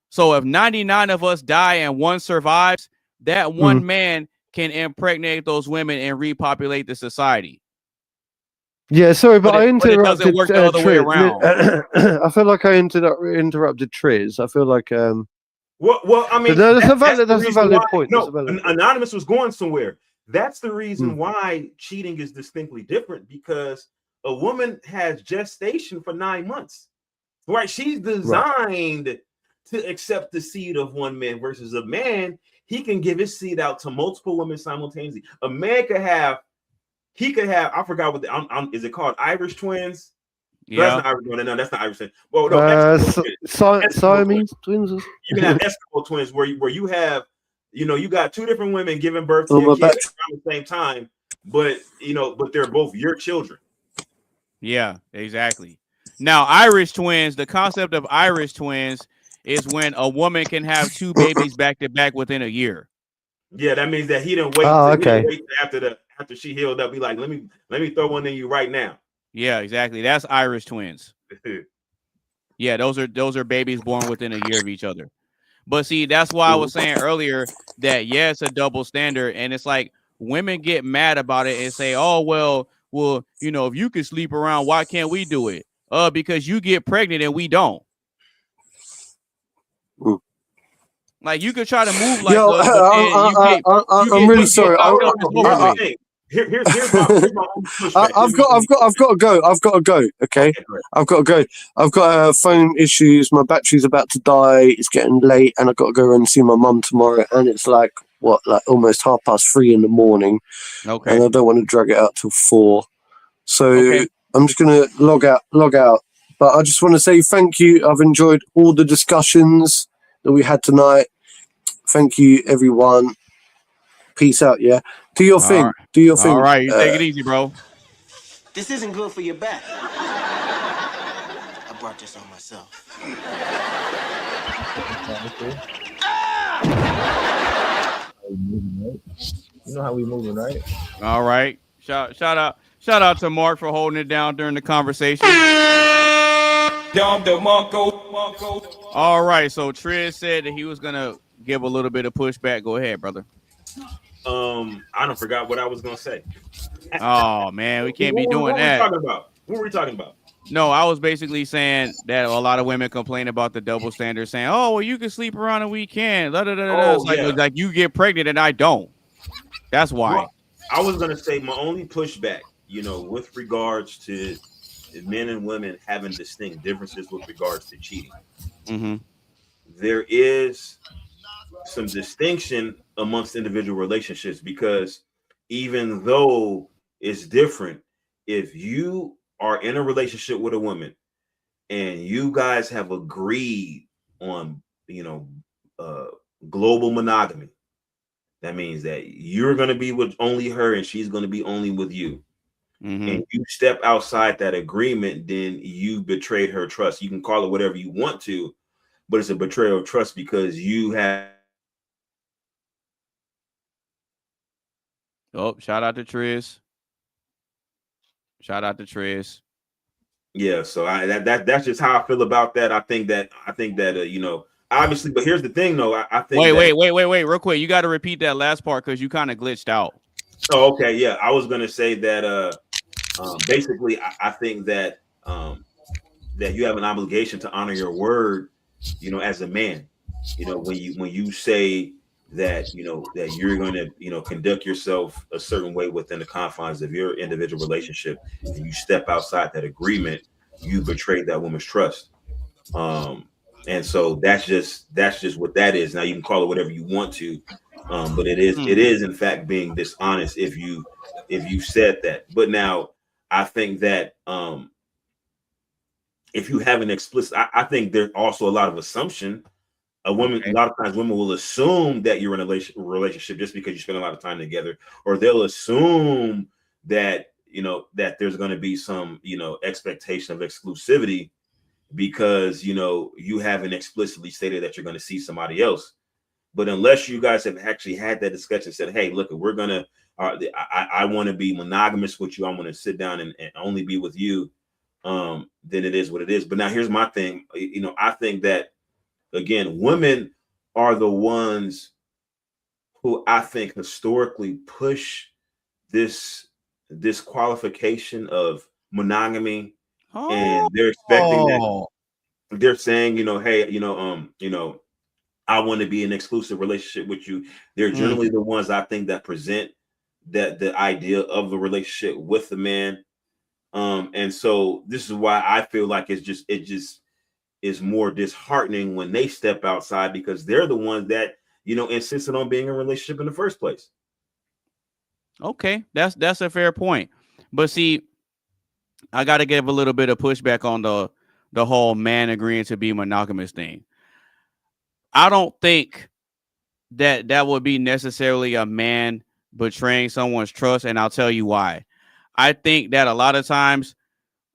A: So if 99 of us die and one survives, that one man can impregnate those women and repopulate the society.
F: Yeah, sorry, but I interrupted.
A: It doesn't work the other way around.
F: I feel like I interrupted Triz. I feel like
N: well, I mean,
F: that's a valid point.
N: No, Anonymous was going somewhere. That's the reason why cheating is distinctly different, because a woman has gestation for 9 months, right? She's designed to accept the seed of one man, versus a man, he can give his seed out to multiple women simultaneously. A man could have, I forgot what is it called? Irish twins?
A: Yeah.
N: That's not Irish. No, that's not Irish twins. Well, no,
F: Siamese twins.
N: You can have Eskimo twins where you have, you know, you got two different women giving birth to your kids around the same time, but they're both your children.
A: Yeah, exactly. Now, Irish twins, the concept of Irish twins is when a woman can have two babies back to back within a year.
N: Yeah, that means that he didn't wait.
F: Oh,
N: he didn't
F: okay.
N: wait after she healed up. Be like, let me throw one in you right now.
A: Yeah, exactly. That's Irish twins. Yeah, those are babies born within a year of each other. But see, that's why I was saying earlier that it's a double standard, and it's like women get mad about it and say, "Oh, well, you know, if you can sleep around, why can't we do it?" Because you get pregnant and we don't. Like, you could try to move like
B: I'm really sorry.
N: Here's my
B: I've got to go. Okay, I've got to go. I've got phone issues. My battery's about to die. It's getting late, and I've got to go and see my mum tomorrow. And it's like almost 3:30 in the morning.
A: Okay.
B: And I don't want to drag it out till 4. So I'm just gonna log out. But I just want to say thank you. I've enjoyed all the discussions that we had tonight. Thank you, everyone. Peace out. Yeah. Do your thing.
A: right.
B: Do your thing.
A: All right, you take it easy, bro.
K: This isn't good for your back. I brought this on myself.
J: You know how we moving, right?
A: All right. Shout out to Mark for holding it down during the conversation. All right. So Triz said that he was gonna give a little bit of pushback. Go ahead, brother.
N: I don't forgot what I was gonna say.
A: Oh man, we can't be doing
N: what
A: that.
N: What were we talking about?
A: No, I was basically saying that a lot of women complain about the double standard, saying, "Oh, well, you can sleep around and we can." It's like you get pregnant and I don't. That's why.
N: Well, I was gonna say my only pushback, with regards to men and women having distinct differences with regards to cheating.
A: Mm-hmm.
N: There is some distinction amongst individual relationships, because even though it's different, if you are in a relationship with a woman and you guys have agreed on, global monogamy, that means that you're going to be with only her and she's going to be only with you.
A: Mm-hmm.
N: And you step outside that agreement, then you betrayed her trust. You can call it whatever you want to, but it's a betrayal of trust because you have.
A: Oh, shout out to Triz.
N: Yeah, so that's just how I feel about that. I think that obviously, but here's the thing though. I think
A: wait, real quick. You got to repeat that last part because you kind of glitched out.
N: Oh, okay, yeah. I was gonna say that basically I think that that you have an obligation to honor your word, as a man. When you say that that you're going to conduct yourself a certain way within the confines of your individual relationship, and you step outside that agreement, you betrayed that woman's trust. And so that's just what that is. Now you can call it whatever you want to, but it is in fact being dishonest if you said that. But now I think that if you have an explicit, I think there's also a lot of assumption. A lot of times women will assume that you're in a relationship just because you spend a lot of time together, or they'll assume that that there's going to be some expectation of exclusivity because you haven't explicitly stated that you're going to see somebody else. But unless you guys have actually had that discussion, said, "Hey, look, we're gonna, I want to be monogamous with you. I want to sit down and only be with you," then it is what it is. But now here's my thing. I think that again, women are the ones who I think historically push this qualification of monogamy, and they're expecting that. They're saying, hey, I want to be in an exclusive relationship with you. They're generally the ones I think that present that the idea of the relationship with the man. And so this is why I feel like it just is more disheartening when they step outside, because they're the ones that insisted on being in a relationship in the first place.
A: Okay, that's a fair point. But see, I got to give a little bit of pushback on the whole man agreeing to be monogamous thing. I don't think that would be necessarily a man betraying someone's trust, and I'll tell you why. I think that a lot of times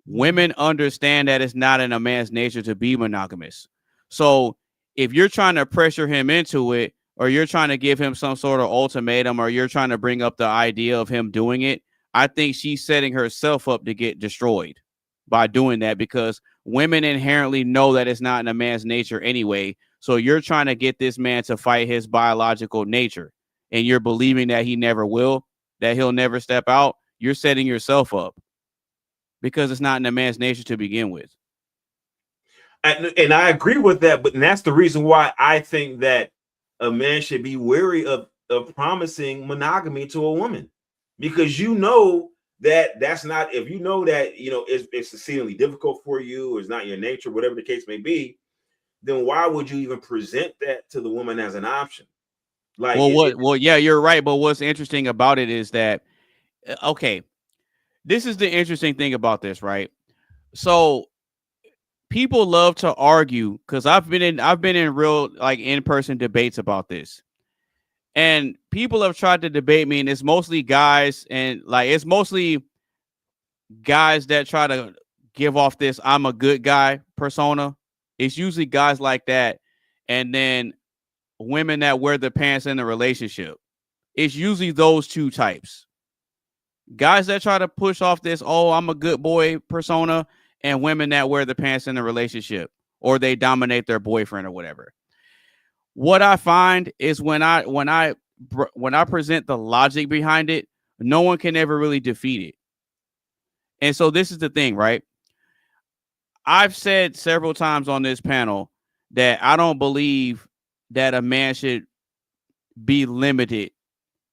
A: women understand that it's not in a man's nature to be monogamous. So if you're trying to pressure him into it, or you're trying to give him some sort of ultimatum, or you're trying to bring up the idea of him doing it, I think she's setting herself up to get destroyed by doing that, because women inherently know that it's not in a man's nature anyway. So you're trying to get this man to fight his biological nature, and you're believing that he never will, that he'll never step out. You're setting yourself up, because it's not in a man's nature to begin with.
N: And I agree with that, but that's the reason why I think that a man should be wary of promising monogamy to a woman, because that's not, if it's exceedingly difficult for you, or it's not your nature, whatever the case may be, then why would you even present that to the woman as an option? Like,
A: yeah, you're right. But what's interesting about it is that, okay, this is the interesting thing about this, right? So people love to argue, because I've been in real in-person debates about this. And people have tried to debate me, and it's mostly guys, and like it's mostly guys that try to give off this I'm a good guy persona. It's usually guys like that, and then women that wear the pants in the relationship. It's usually those two types. Guys that try to push off this, oh, I'm a good boy persona, and women that wear the pants in the relationship, or they dominate their boyfriend or whatever. What I find is when I present the logic behind it, no one can ever really defeat it. And so this is the thing, right? I've said several times on this panel that I don't believe that a man should be limited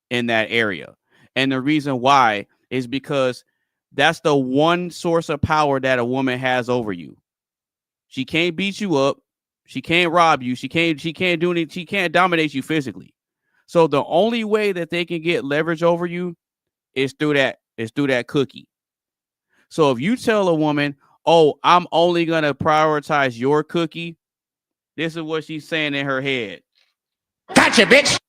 A: in that area. And the reason why is because that's the one source of power that a woman has over you. She can't beat you up. She can't rob you. She can't do anything. She can't dominate you physically. So the only way that they can get leverage over you is through that cookie. So if you tell a woman, oh, I'm only going to prioritize your cookie, this is what she's saying in her head.
G: Gotcha, bitch.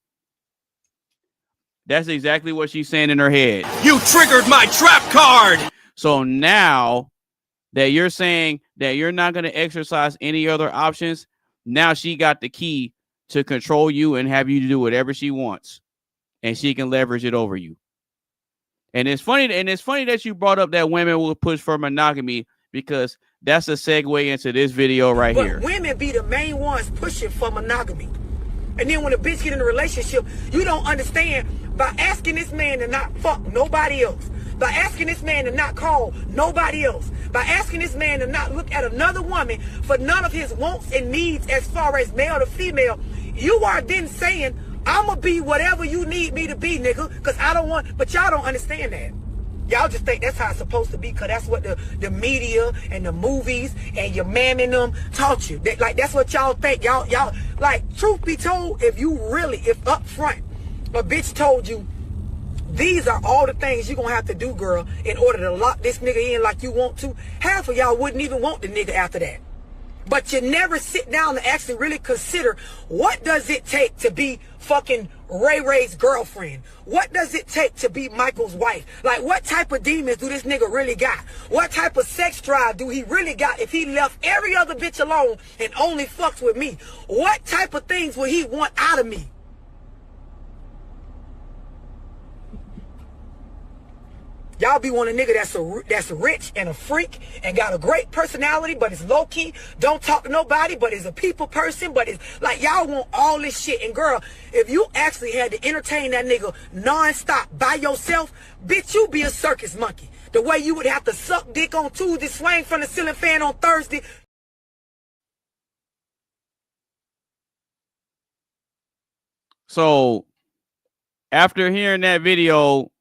A: That's exactly what she's saying in her head.
G: You triggered my trap card.
A: So now that you're saying that you're not going to exercise any other options, now she got the key to control you and have you do whatever she wants, and she can leverage it over you. And it's funny that you brought up that women will push for monogamy, because that's a segue into this video right here.
T: But women be the main ones pushing for monogamy. And then when a bitch get in a relationship, you don't understand, by asking this man to not fuck nobody else, by asking this man to not call nobody else, by asking this man to not look at another woman for none of his wants and needs as far as male to female, you are then saying, I'ma be whatever you need me to be, nigga, because I don't want, but y'all don't understand that. Y'all just think that's how it's supposed to be, because that's what the media and the movies and your man and them taught you. That's what y'all think. Y'all, like, truth be told, if up front a bitch told you, these are all the things you're going to have to do, girl, in order to lock this nigga in like you want to, half of y'all wouldn't even want the nigga after that. But you never sit down to actually really consider, what does it take to be fucking Ray Ray's girlfriend? What does it take to be Michael's wife? Like, what type of demons do this nigga really got? What type of sex drive do he really got if he left every other bitch alone and only fucks with me? What type of things will he want out of me? Y'all be one a nigga that's rich and a freak and got a great personality, but is low key, don't talk to nobody, but is a people person, but is like, y'all want all this shit. And girl, if you actually had to entertain that nigga non-stop by yourself, bitch, you be a circus monkey. The way you would have to suck dick on Tuesday, swing from the ceiling fan on Thursday.
A: So after hearing that video,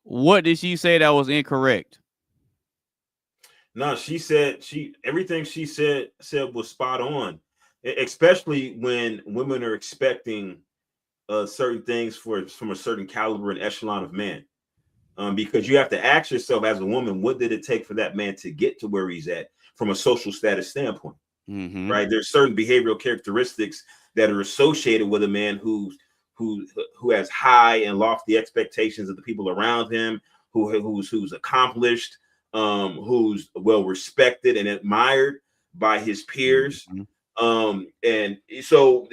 A: what did she say that was incorrect?
N: No, she said everything she said was spot on, especially when women are expecting certain things from a certain caliber and echelon of man. Because you have to ask yourself as a woman, what did it take for that man to get to where he's at from a social status standpoint?
A: Mm-hmm.
N: Right? There's certain behavioral characteristics that are associated with a man who has high and lofty expectations of the people around him, who's accomplished, who's well respected and admired by his peers. Mm-hmm. And so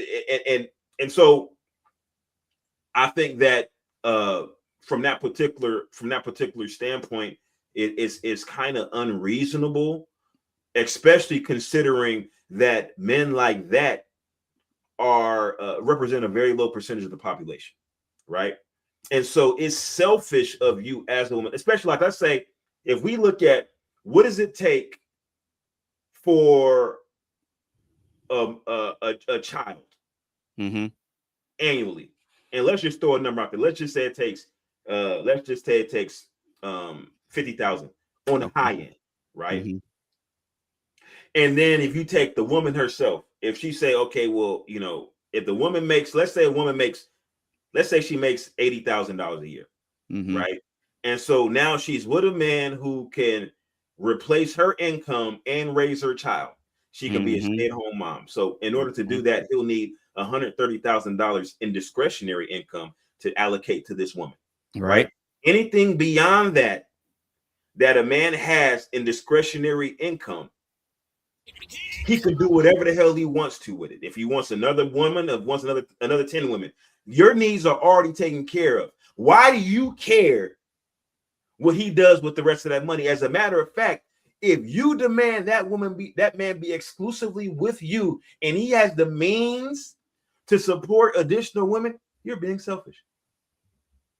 N: I think that from that particular standpoint, it's kind of unreasonable, especially considering that men like that are represent a very low percentage of the population, right? And so it's selfish of you as a woman, especially, like I say, if we look at what does it take for a child
A: mm-hmm.
N: annually, and let's just throw a number out there. Let's just say it takes $50,000 on the high end, right?
A: Mm-hmm.
N: And then if you take the woman herself, if she say, okay, well, you know, if the woman makes, let's say she makes $80,000 a year,
A: mm-hmm.
N: right? And so now she's with a man who can replace her income and raise her child. She can be a stay-at-home mom. So in order to do that, he'll need $130,000 in discretionary income to allocate to this woman.
A: Right.
N: Anything beyond that a man has in discretionary income, he can do whatever the hell he wants to with it. If he wants another woman, if wants another 10 women, your needs are already taken care of. Why do you care what he does with the rest of that money? As a matter of fact, if you demand that man be exclusively with you, and he has the means to support additional women, you're being selfish.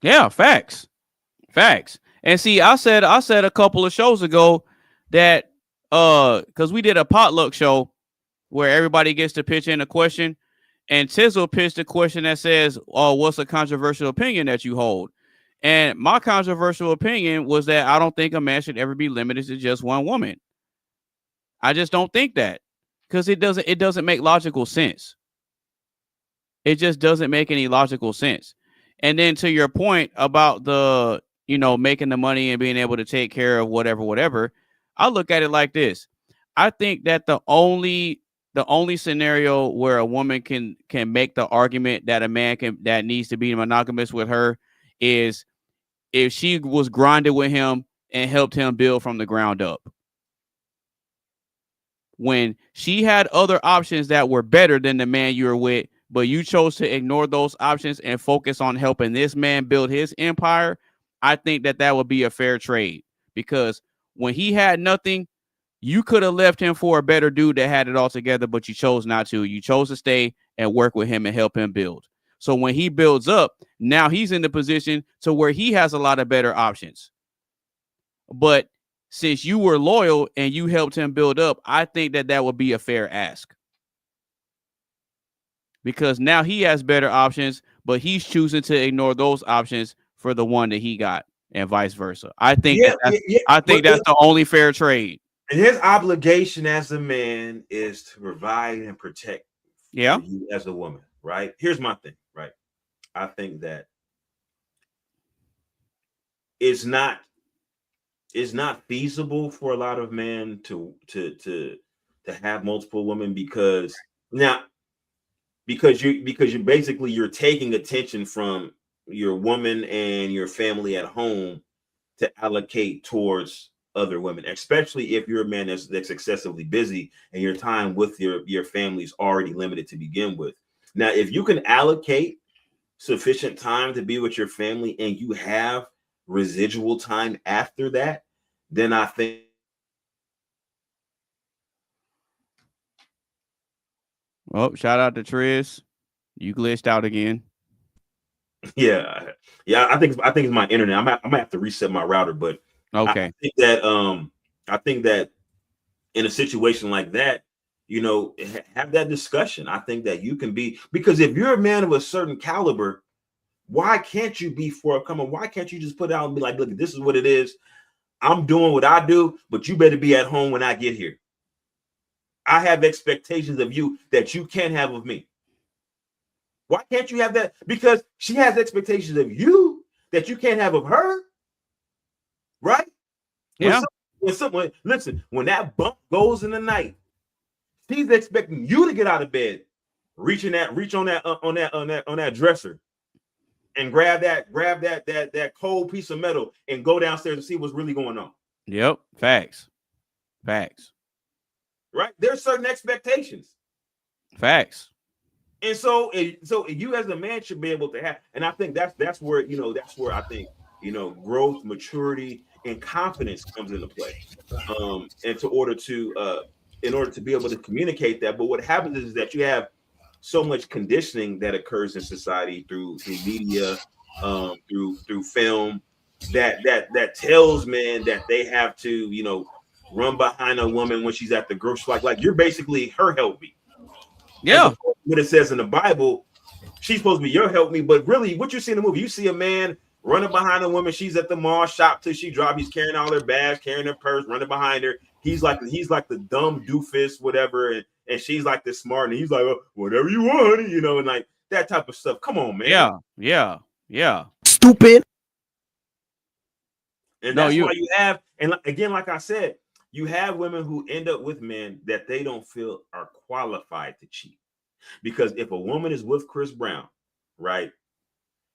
A: Yeah, facts. And see, I said a couple of shows ago that because we did a potluck show where everybody gets to pitch in a question, and Tizzle pitched a question that says, "Oh, what's a controversial opinion that you hold?" And my controversial opinion was that I don't think a man should ever be limited to just one woman. I just don't think that, because it doesn't make logical sense. It just doesn't make any logical sense. And then to your point about the, making the money and being able to take care of whatever, I look at it like this. I think that the only scenario where a woman can make the argument that a man that needs to be monogamous with her is if she was grinded with him and helped him build from the ground up. When she had other options that were better than the man you were with, but you chose to ignore those options and focus on helping this man build his empire, I think that would be a fair trade. Because when he had nothing, you could have left him for a better dude that had it all together, but you chose not to. You chose to stay and work with him and help him build. So when he builds up, now he's in the position to where he has a lot of better options. But since you were loyal and you helped him build up, I think that would be a fair ask. Because now he has better options, but he's choosing to ignore those options for the one that he got, and vice versa. I think that's the only fair trade.
N: And his obligation as a man is to provide and protect you as a woman, right? Here's my thing, right? I think that it's not feasible for a lot of men to have multiple women because you're taking attention from your woman and your family at home to allocate towards other women, especially if you're a man that's excessively busy and your time with your family is already limited to begin with. Now, if you can allocate sufficient time to be with your family and you have residual time after that, then I think
A: shout out to Triz. You glitched out again.
N: Yeah. I think it's my internet. I might have to reset my router, but
A: okay.
N: I think that in a situation like that, have that discussion. I think that you can be, because if you're a man of a certain caliber, why can't you be forthcoming? Why can't you just put out and be like, look, this is what it is. I'm doing what I do, but you better be at home when I get here. I have expectations of you that you can't have of me. Why can't you have that? Because she has expectations of you that you can't have of her. Right?
A: Yeah.
N: When that bump goes in the night, she's expecting you to get out of bed, reach on that dresser, and grab that cold piece of metal and go downstairs and see what's really going on.
A: Yep. Facts.
N: Right? There's certain expectations.
A: Facts.
N: And so you as a man should be able to have, and I think that's where I think growth, maturity, and confidence comes into play. And in order to be able to communicate that. But what happens is that you have so much conditioning that occurs in society through media, through film, that tells men that they have to, run behind a woman when she's at the grocery store. Like you're basically her help me.
A: Yeah.
N: What it says in the Bible, she's supposed to be your help me. But really, what you see in the movie, you see a man running behind a woman. She's at the mall shop till she drops. He's carrying all her bags, carrying her purse, running behind her. He's like the dumb doofus, whatever, and she's like the smart, and he's like, oh, whatever you want, and like that type of stuff. Come on, man.
A: Yeah.
N: Stupid. And that's why you have, and again, like I said, you have women who end up with men that they don't feel are qualified to cheat. Because if a woman is with Chris Brown, right,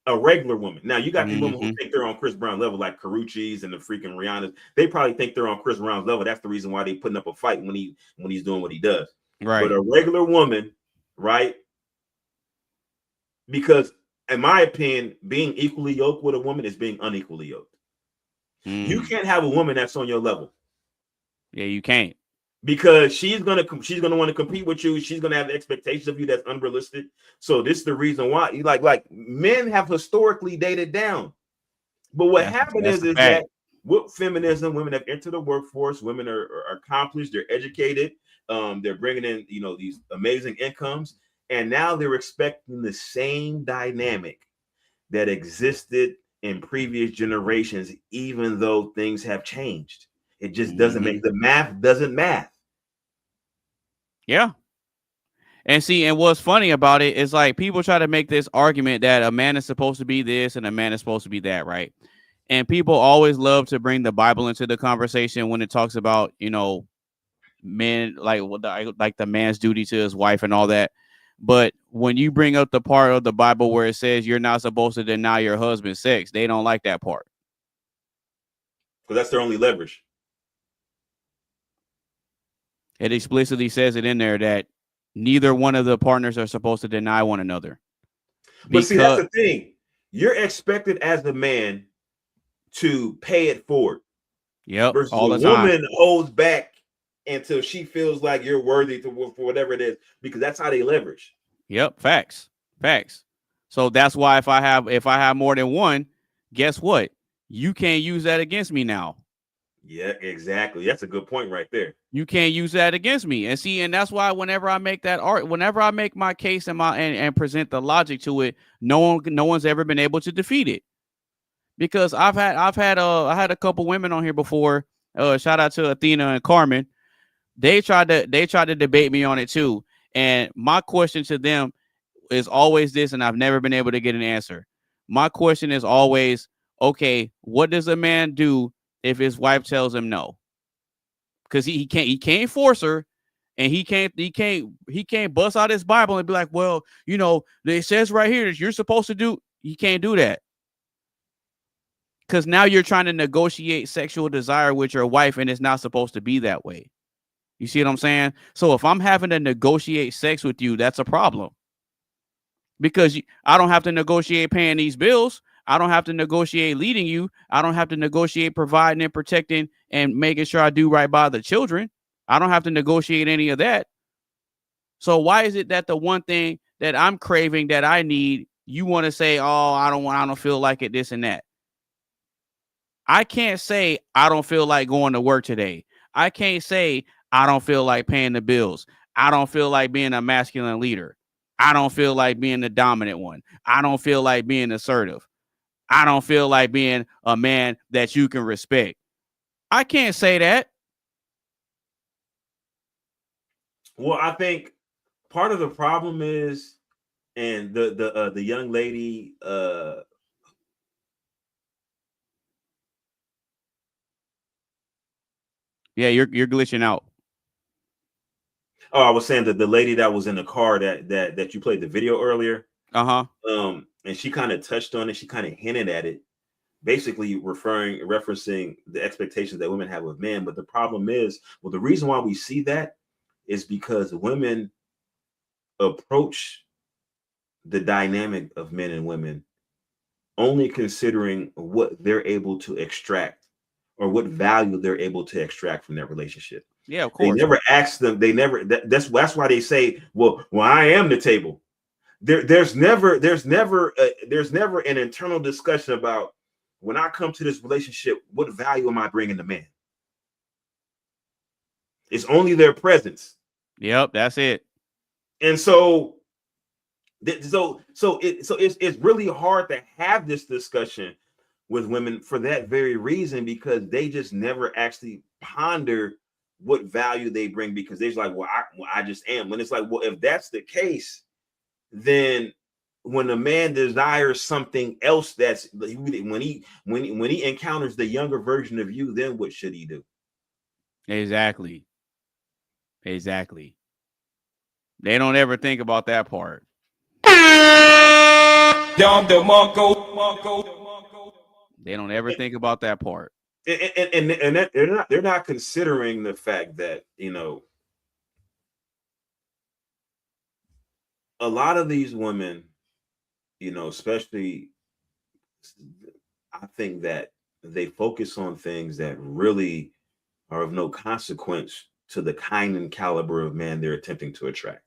N: a regular woman. Now you got these women who think they're on Chris Brown level, like Karuchis and the freaking Rihannas. They probably think they're on Chris Brown's level. That's the reason why they putting up a fight when he's doing what he does.
A: Right.
N: But a regular woman, right? Because in my opinion, being equally yoked with a woman is being unequally yoked. You can't have a woman that's on your level.
A: Yeah, you can't.
N: Because she's gonna want to compete with you. She's gonna have expectations of you that's unrealistic. So this is the reason why like men have historically dated down. But what happened is that with feminism, women have entered the workforce. Women are accomplished. They're educated. They're bringing in these amazing incomes, and now they're expecting the same dynamic that existed in previous generations, even though things have changed. It just doesn't make the math doesn't math.
A: Yeah. And see, and what's funny about it is like people try to make this argument that a man is supposed to be this and a man is supposed to be that, right? And people always love to bring the Bible into the conversation when it talks about, men, like the man's duty to his wife and all that. But when you bring up the part of the Bible where it says you're not supposed to deny your husband sex, they don't like that part.
N: Because that's their only leverage.
A: It explicitly says it in there that neither one of the partners are supposed to deny one another.
N: But see, that's the thing. You're expected as the man to pay it forward.
A: Yep.
N: Versus
A: all the
N: the
A: time.
N: woman holds back until she feels like you're worthy for whatever it is, because that's how they leverage.
A: Yep. Facts. So that's why if I have more than one, guess what? You can't use that against me now.
N: Yeah, exactly. That's a good point right there.
A: You can't use that against me. And see, and that's why whenever I make my case and present the logic to it, no one's ever been able to defeat it. Because I had a couple women on here before. Shout out to Athena and Carmen. They tried to debate me on it too. And my question to them is always this, and I've never been able to get an answer. My question is always, okay, what does a man do if his wife tells him no? Because he can't force her, and he can't bust out his Bible and be like, well, it says right here that you're supposed to do. He can't do that. Because now you're trying to negotiate sexual desire with your wife, and it's not supposed to be that way. You see what I'm saying? So if I'm having to negotiate sex with you, that's a problem. Because I don't have to negotiate paying these bills. I don't have to negotiate leading you. I don't have to negotiate providing and protecting and making sure I do right by the children. I don't have to negotiate any of that. So why is it that the one thing that I'm craving that I need, you want to say, oh, I don't feel like it, this and that. I can't say I don't feel like going to work today. I can't say I don't feel like paying the bills. I don't feel like being a masculine leader. I don't feel like being the dominant one. I don't feel like being assertive. I don't feel like being a man that you can respect. I can't say that.
N: Well, I think part of the problem is, and the young lady,
A: yeah, you're glitching out.
N: Oh, I was saying that the lady that was in the car that you played the video earlier. And she kind of touched on it. She kind of hinted at it, basically referencing the expectations that women have with men. But the problem is, well, the reason why we see that is because women approach the dynamic of men and women only considering what they're able to extract or what value they're able to extract from their relationship.
A: Yeah, of course.
N: They never ask them. They never. That's why they say, "Well, I am the table." There's never an internal discussion about, when I come to this relationship, what value am I bringing to man? It's only their presence.
A: Yep, that's it.
N: And so it's really hard to have this discussion with women for that very reason, because they just never actually ponder what value they bring, because they're like, well, I just am. When it's like, well, if that's the case, then when a man desires something else, that's when he encounters the younger version of you, then what should he do?
A: Exactly. They don't ever think about that part. They don't ever think about that part.
N: And that they're not considering the fact that, you know, a lot of these women, you know, especially, I think that they focus on things that really are of no consequence to the kind and caliber of man they're attempting to attract.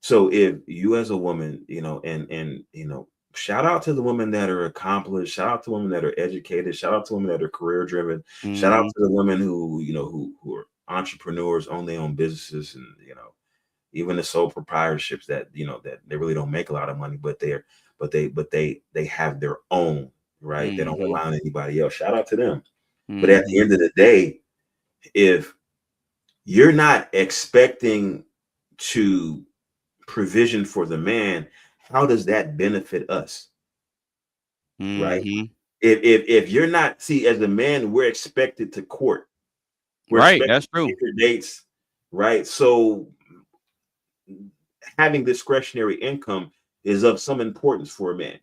N: So if you as a woman, you know, and you know, shout out to the women that are accomplished, shout out to women that are educated, shout out to women that are career driven, shout out to the women who, you know, who are entrepreneurs, own their own businesses, and, you know, even the sole proprietorships that, you know, that they really don't make a lot of money, but they have their own, right? They don't rely on anybody else. Shout out to them. But at the end of the day, if you're not expecting to provision for the man, how does that benefit us? Right? If you're not, see, as a man, we're expected to court. We're
A: Right,
N: expected
A: that's true.
N: to take dates, right? So having discretionary income is of some importance for a man.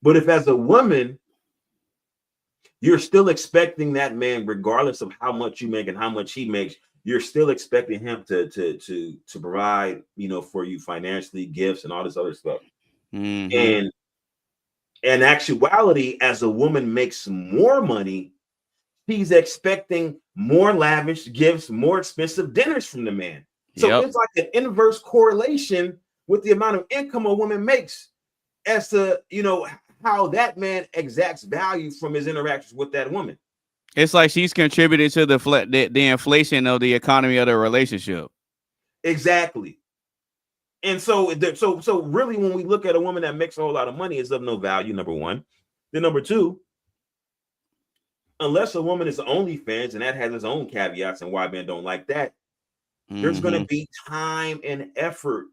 N: But if as a woman, you're still expecting that man, regardless of how much you make and how much he makes, you're still expecting him to provide, you know, for you financially, gifts and all this other stuff. And in actuality, as a woman makes more money, she's expecting more lavish gifts, more expensive dinners from the man. So it's like an inverse correlation with the amount of income a woman makes as to, you know, how that man exacts value from his interactions with that woman.
A: It's like she's contributing to the inflation of the economy of the relationship.
N: Exactly. And so really, when we look at a woman that makes a whole lot of money, it's of no value, number one. Then number two, unless a woman is OnlyFans, and that has its own caveats and why men don't like that, there's going to be time and effort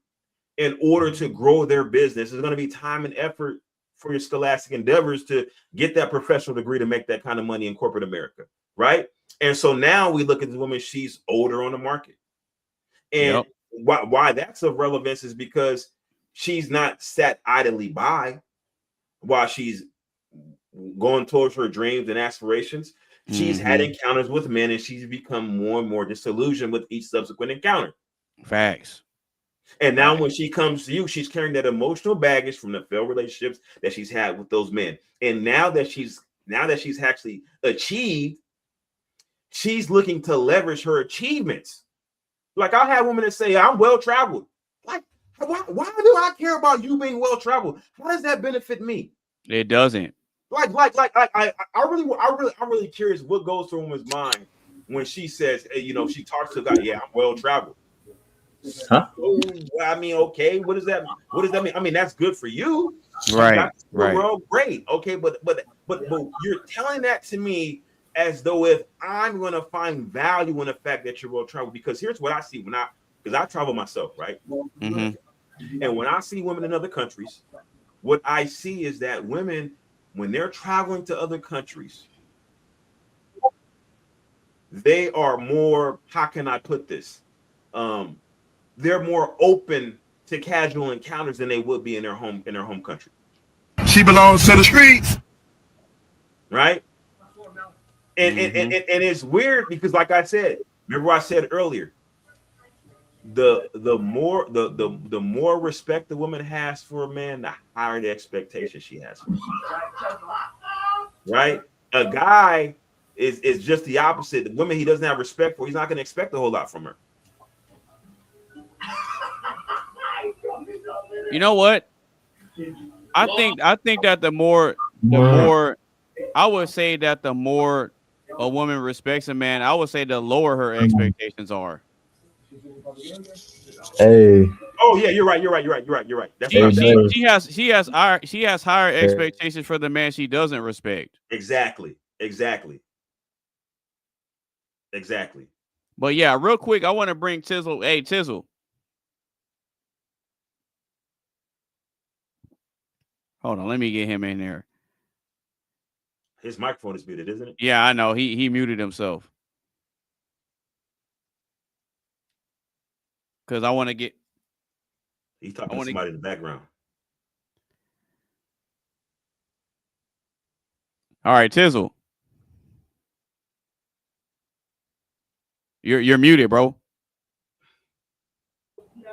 N: in order to grow their business. There's going to be time and effort for your scholastic endeavors to get that professional degree to make that kind of money in corporate America, right? And so now we look at the woman, she's older on the market. And why that's of relevance is because she's not sat idly by while she's going towards her dreams and aspirations. She's had encounters with men, and she's become more and more disillusioned with each subsequent encounter.
A: Facts.
N: And now when she comes to you, she's carrying that emotional baggage from the failed relationships that she's had with those men. And now that she's actually achieved, she's looking to leverage her achievements. Like, I'll have women that say, I'm well traveled. Like, why do I care about you being well traveled? How does that benefit me?
A: It doesn't.
N: I'm really curious what goes through a woman's mind when she says, hey, you know, she talks to a guy, yeah, I'm well traveled.
P: Huh?
N: I mean, okay, what does that mean? I mean, that's good for you,
A: right? Right.
N: Well, great, okay, but you're telling that to me as though if I'm going to find value in the fact that you're well traveled. Because here's what I see because I travel myself, right? And when I see women in other countries, what I see is that women, when they're traveling to other countries, they are more, how can I put this? They're more open to casual encounters than they would be in their home country.
R: She belongs to the streets,
N: right? And it's weird because, like I said, remember what I said earlier, the more respect the woman has for a man, the higher the expectation she has for him. Right? A guy is just the opposite. The woman he doesn't have respect for, he's not going to expect a whole lot from her.
A: You know what? I think that the more I would say that the more a woman respects a man, I would say the lower her expectations are.
P: Hey.
N: Oh yeah, you're right. That's
A: she has higher expectations for the man she doesn't respect.
N: Exactly.
A: But yeah, real quick, I want to bring Tizzle. Hey, Tizzle. Hold on, let me get him in there.
N: His microphone is muted, isn't it?
A: Yeah, I know. He muted himself. because I want to get.
N: He's talking to somebody in the background.
A: All right, Tizzle. You're muted, bro.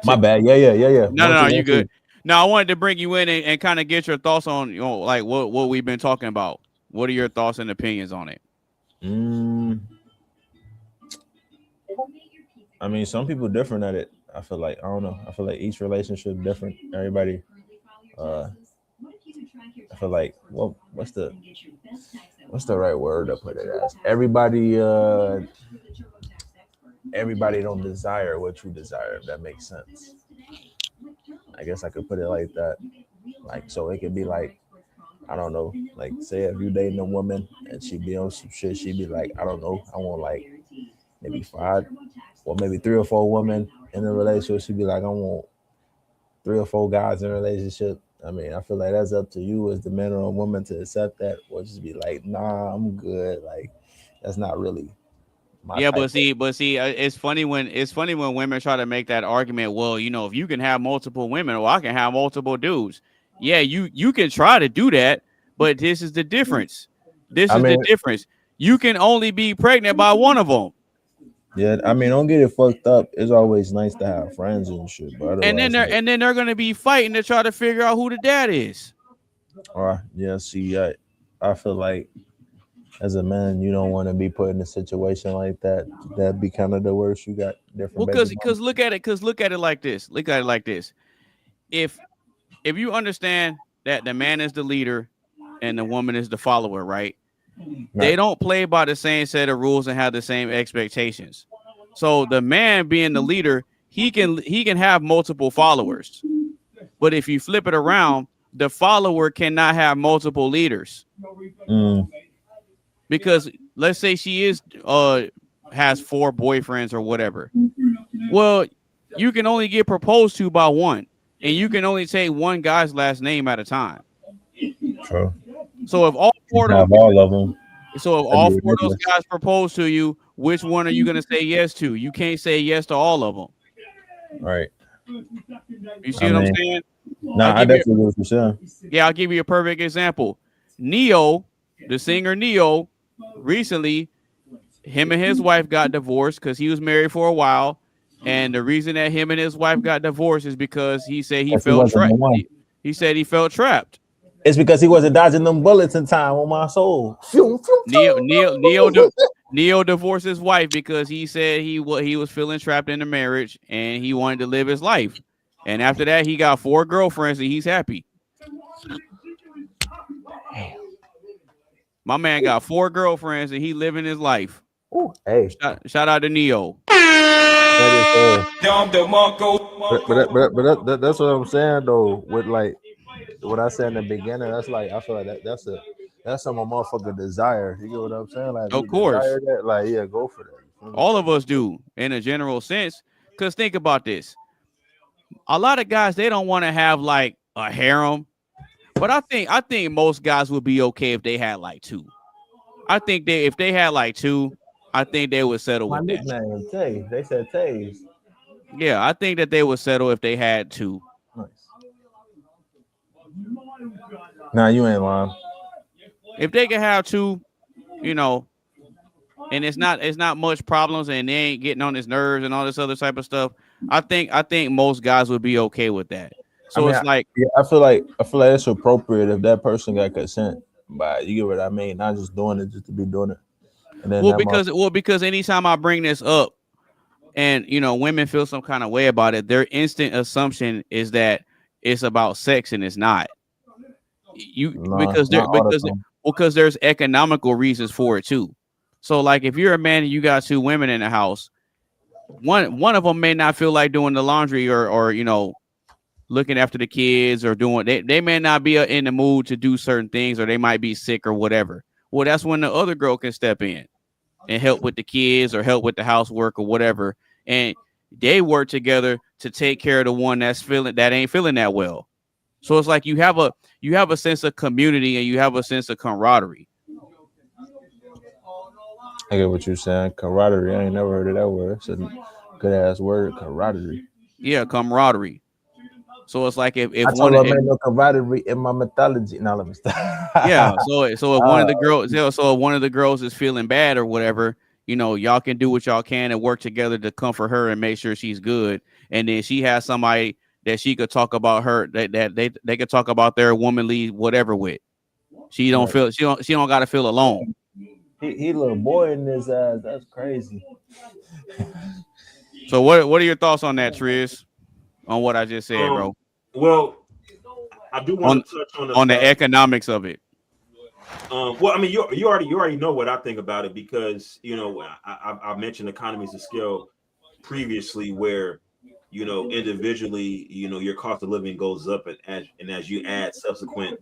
J: My bad. Yeah.
A: No, you good. Now I wanted to bring you in and kind of get your thoughts on, like what we've been talking about. What are your thoughts and opinions on it?
J: I mean, some people different at it. I feel like, I don't know. I feel like each relationship different. Everybody. I feel like what's the right word to put it as? Everybody don't desire what you desire, if that makes sense. I guess I could put it like that. Like, so it could be like, I don't know, like say if you dating a woman and she be on some shit, she be like, I don't know, I want like maybe 5 or maybe 3 or 4 women in a relationship. She'd be like, I want 3 or 4 guys in a relationship. I mean, I feel like that's up to you as the man or a woman to accept that, or just be like, nah, I'm good. Like, that's not really my type.
A: But see, it's funny when women try to make that argument. Well, if you can have multiple women, or I can have multiple dudes. Yeah, you can try to do that, but this is the difference. The difference. You can only be pregnant by one of them.
J: Yeah, I mean, don't get it fucked up. It's always nice to have friends and shit, but
A: and then they're gonna be fighting to try to figure out who the dad is.
J: Yeah, see, I feel like as a man, you don't want to be put in a situation like that. That'd be kind of the worst. You got different.
A: Well, because look at it like this. If you understand that the man is the leader and the woman is the follower, right? They don't play by the same set of rules and have the same expectations. So the man being the leader, he can have multiple followers. But if you flip it around, the follower cannot have multiple leaders. Because let's say she has 4 boyfriends or whatever. Well, you can only get proposed to by one, and you can only take one guy's last name at a time.
J: True.
A: So if all 4 of them, those guys propose to you, which one are you going to say yes to? You can't say yes to all of them.
J: Right.
A: You see what I'm saying?
J: No, I definitely know what you're saying.
A: Yeah, I'll give you a perfect example. Neo, the singer Neo, recently, him and his wife got divorced because he was married for a while. And the reason that him and his wife got divorced is because he said he felt trapped. He said he felt trapped.
J: It's because he wasn't dodging them bullets in time on my soul.
A: Neo divorced his wife because he said he was feeling trapped in the marriage and he wanted to live his life. And after that, he got 4 girlfriends and he's happy. My man got 4 girlfriends and he living his life.
J: Ooh, hey,
A: shout out to Neo.
J: But that's what I'm saying though. With like what I said in the beginning, that's like I feel like that's some motherfucker desire. You get what I'm saying? Like,
A: of course,
J: that, like, yeah, go for that.
A: All of us do in a general sense. Because think about this: a lot of guys, they don't want to have like a harem, but I think most guys would be okay if they had like 2. I think if they had like 2, I think they would settle with that.
J: Nickname, Tay. They said Tays.
A: Yeah, I think that they would settle if they had 2.
J: Nice. Nah, you ain't lying.
A: If they can have 2, and it's not much problems, and they ain't getting on his nerves and all this other type of stuff, I think most guys would be okay with that. So I
J: feel like it's appropriate if that person got consent. But you get what I mean? Not just doing it just to be doing it. And then
A: because anytime I bring this up, and women feel some kind of way about it, their instant assumption is that it's about sex, and it's not. Because there's economical reasons for it too. So like if you're a man and you got 2 women in the house, one of them may not feel like doing the laundry or looking after the kids or doing they may not be in the mood to do certain things, or they might be sick or whatever. Well, that's when the other girl can step in and help with the kids or help with the housework or whatever, and they work together to take care of the one that ain't feeling that well. So it's like you have a sense of community and you have a sense of camaraderie.
J: I get what you're saying. Camaraderie. I ain't never heard of that word. It's a good ass word, camaraderie.
A: Yeah, camaraderie. So it's like if
J: I
A: one
J: told
A: of
J: her, man, no camaraderie in my mythology. Now let me stop.
A: yeah, so if one of the girls, so if one of the girls is feeling bad or whatever, you know, y'all can do what y'all can and work together to comfort her and make sure she's good. And then she has somebody that she could talk about her that they could talk about their womanly whatever with. She don't feel she don't got to feel alone.
J: He little boy in his ass. That's crazy.
A: So what are your thoughts on that, Triz? On what I just said, bro?
N: Well, I do want to touch on
A: the economics of it.
N: Well, I mean, you already know what I think about it, because you know I mentioned economies of scale previously, where you know individually, you know, your cost of living goes up, and as you add subsequent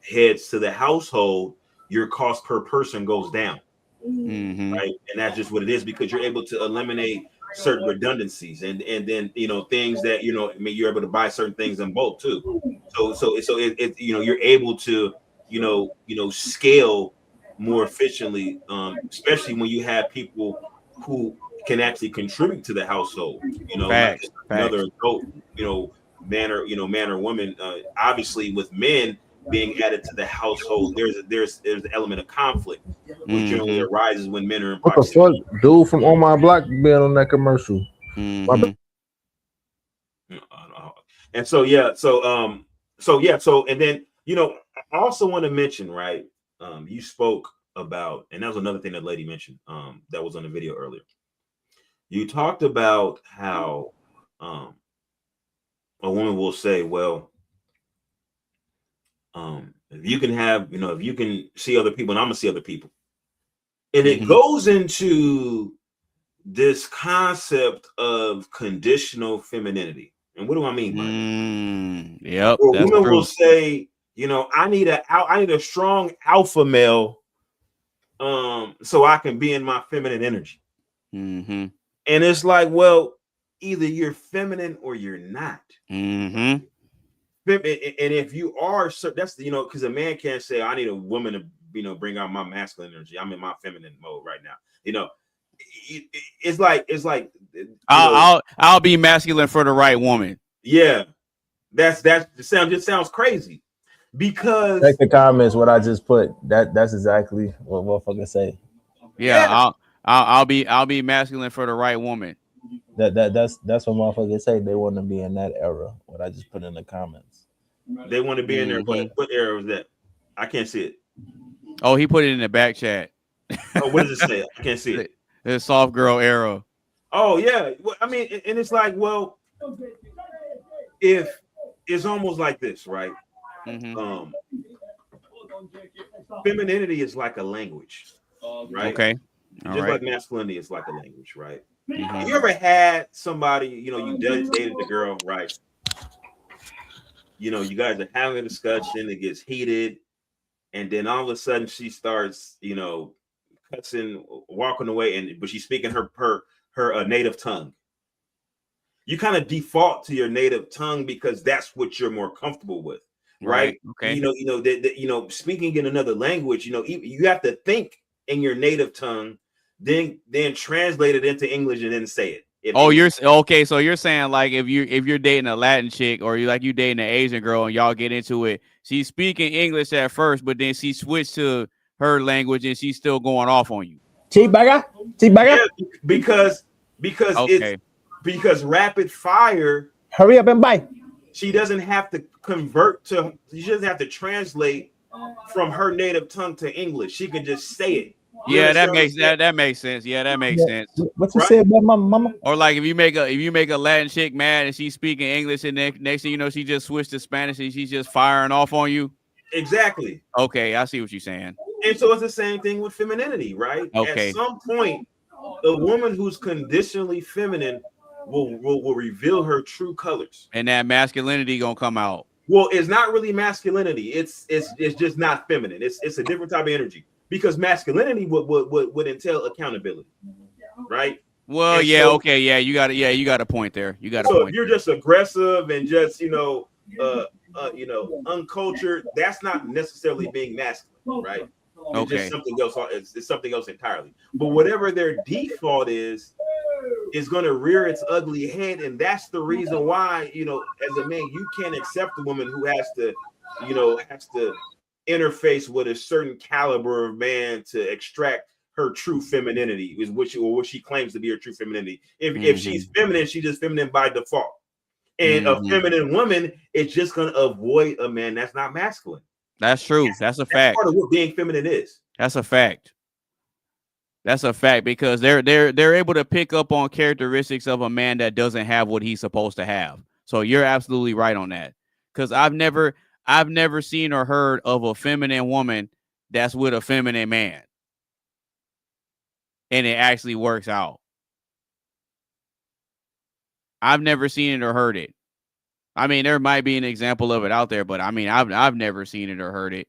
N: heads to the household, your cost per person goes down.
A: Mm-hmm.
N: Right, and that's just what it is, because you're able to eliminate certain redundancies, and then you know things that you know, I mean, you're able to buy certain things in bulk too. So it you know, you're able to you know scale more efficiently, especially when you have people who can actually contribute to the household. You know,
A: Facts.
N: like another adult, you know, man or woman. Obviously, with men being added to the household, there's an element of conflict, which generally arises when men are in
J: What the
N: proximity.
J: fuck, dude from On My Block being on that commercial?
N: And so and then you know, I also want to mention, right? You spoke about, and that was another thing that lady mentioned, that was on the video earlier. You talked about how a woman will say, well, if you can have, you know, if you can see other people, and I'm gonna see other people. And it goes into this concept of conditional femininity. And what do I mean by that?
A: Yep,
N: Well,
A: that's
N: women
A: true.
N: will say, you know, I need a strong alpha male, so I can be in my feminine energy.
A: Mm-hmm.
N: And it's like, well, either you're feminine or you're not.
A: Mm-hmm.
N: And if you are, that's, you know, because a man can't say, I need a woman to, you know, bring out my masculine energy. I'm in my feminine mode right now. You know, it's like
A: I'll be masculine for the right woman.
N: Yeah, that just sounds crazy, because
J: Check the comments. What I just put. That's exactly what motherfuckers say.
A: Yeah, I'll be masculine for the right woman.
J: That's what motherfuckers say. They want to be in that era. What I just put in the comments.
N: They want to be in there. What era was that? I can't see it.
A: Oh, he put it in the back chat.
N: Oh, what does it say? I can't see it.
A: The soft girl era.
N: Oh yeah, well, I mean, and it's like, well, if it's almost like this, right? Femininity is like a language, right?
A: Okay.
N: Just like masculinity is like a language, right? You ever had somebody, you know, you dated the girl, right? You know, you guys are having a discussion, it gets heated, and then all of a sudden she starts, you know, cussing, walking away, but she's speaking her native tongue. You kind of default to your native tongue because that's what you're more comfortable with, right?
A: Okay.
N: You know, speaking in another language, you know, you have to think in your native tongue, then translate it into English and then say it.
A: You're okay. So you're saying, like, if you're dating a Latin chick, or you dating an Asian girl and y'all get into it, she's speaking English at first, but then she switched to her language and she's still going off on you.
N: Yeah, because rapid fire.
J: Hurry up and buy.
N: She doesn't have to she doesn't have to translate from her native tongue to English. She can just say it.
A: Yeah, that makes sense. Yeah, that makes sense.
J: What you say about my mama?
A: Or like if you make a Latin chick mad and she's speaking English, and then next thing you know, she just switched to Spanish and she's just firing off on you.
N: Exactly.
A: Okay, I see what you're saying.
N: And so it's the same thing with femininity, right?
A: Okay.
N: At some point, a woman who's conditionally feminine will reveal her true colors,
A: and that masculinity gonna come out.
N: Well, it's not really masculinity. It's just not feminine. It's a different type of energy, because masculinity would entail accountability, right?
A: Well,
N: and
A: yeah,
N: so,
A: okay, yeah, you got a point there. You got a
N: so
A: point.
N: If you're just aggressive and just uncultured, that's not necessarily being masculine, right? It's
A: Okay.
N: just something else. It's something else entirely. But whatever their default is, is going to rear its ugly head. And that's the reason why, you know, as a man, you can't accept a woman who has to interface with a certain caliber of man to extract her true femininity, is what she claims to be her true femininity. If she's feminine, she's just feminine by default. And a feminine woman is just going to avoid a man that's not masculine.
A: That's true. That's a fact.
N: Part of what being feminine is.
A: That's a fact. That's a fact, because they're able to pick up on characteristics of a man that doesn't have what he's supposed to have. So you're absolutely right on that. Because I've never seen or heard of a feminine woman that's with a feminine man, and it actually works out. I've never seen it or heard it. I mean, there might be an example of it out there, but I mean, I've never seen it or heard it.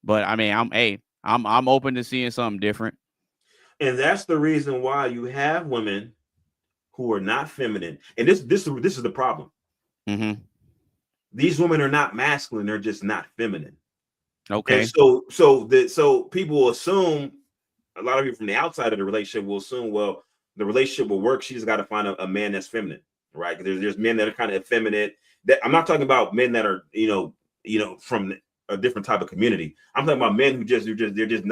A: But I mean, I'm open to seeing something different.
N: And that's the reason why you have women who are not feminine. And this is the problem. These women are not masculine, they're just not feminine.
A: Okay.
N: And so people assume, a lot of people from the outside of the relationship will assume, well, the relationship will work. She's got to find a man that's feminine, right? There's men that are kind of effeminate. That I'm not talking about men that are, you know, from a different type of community. I'm talking about men who they're just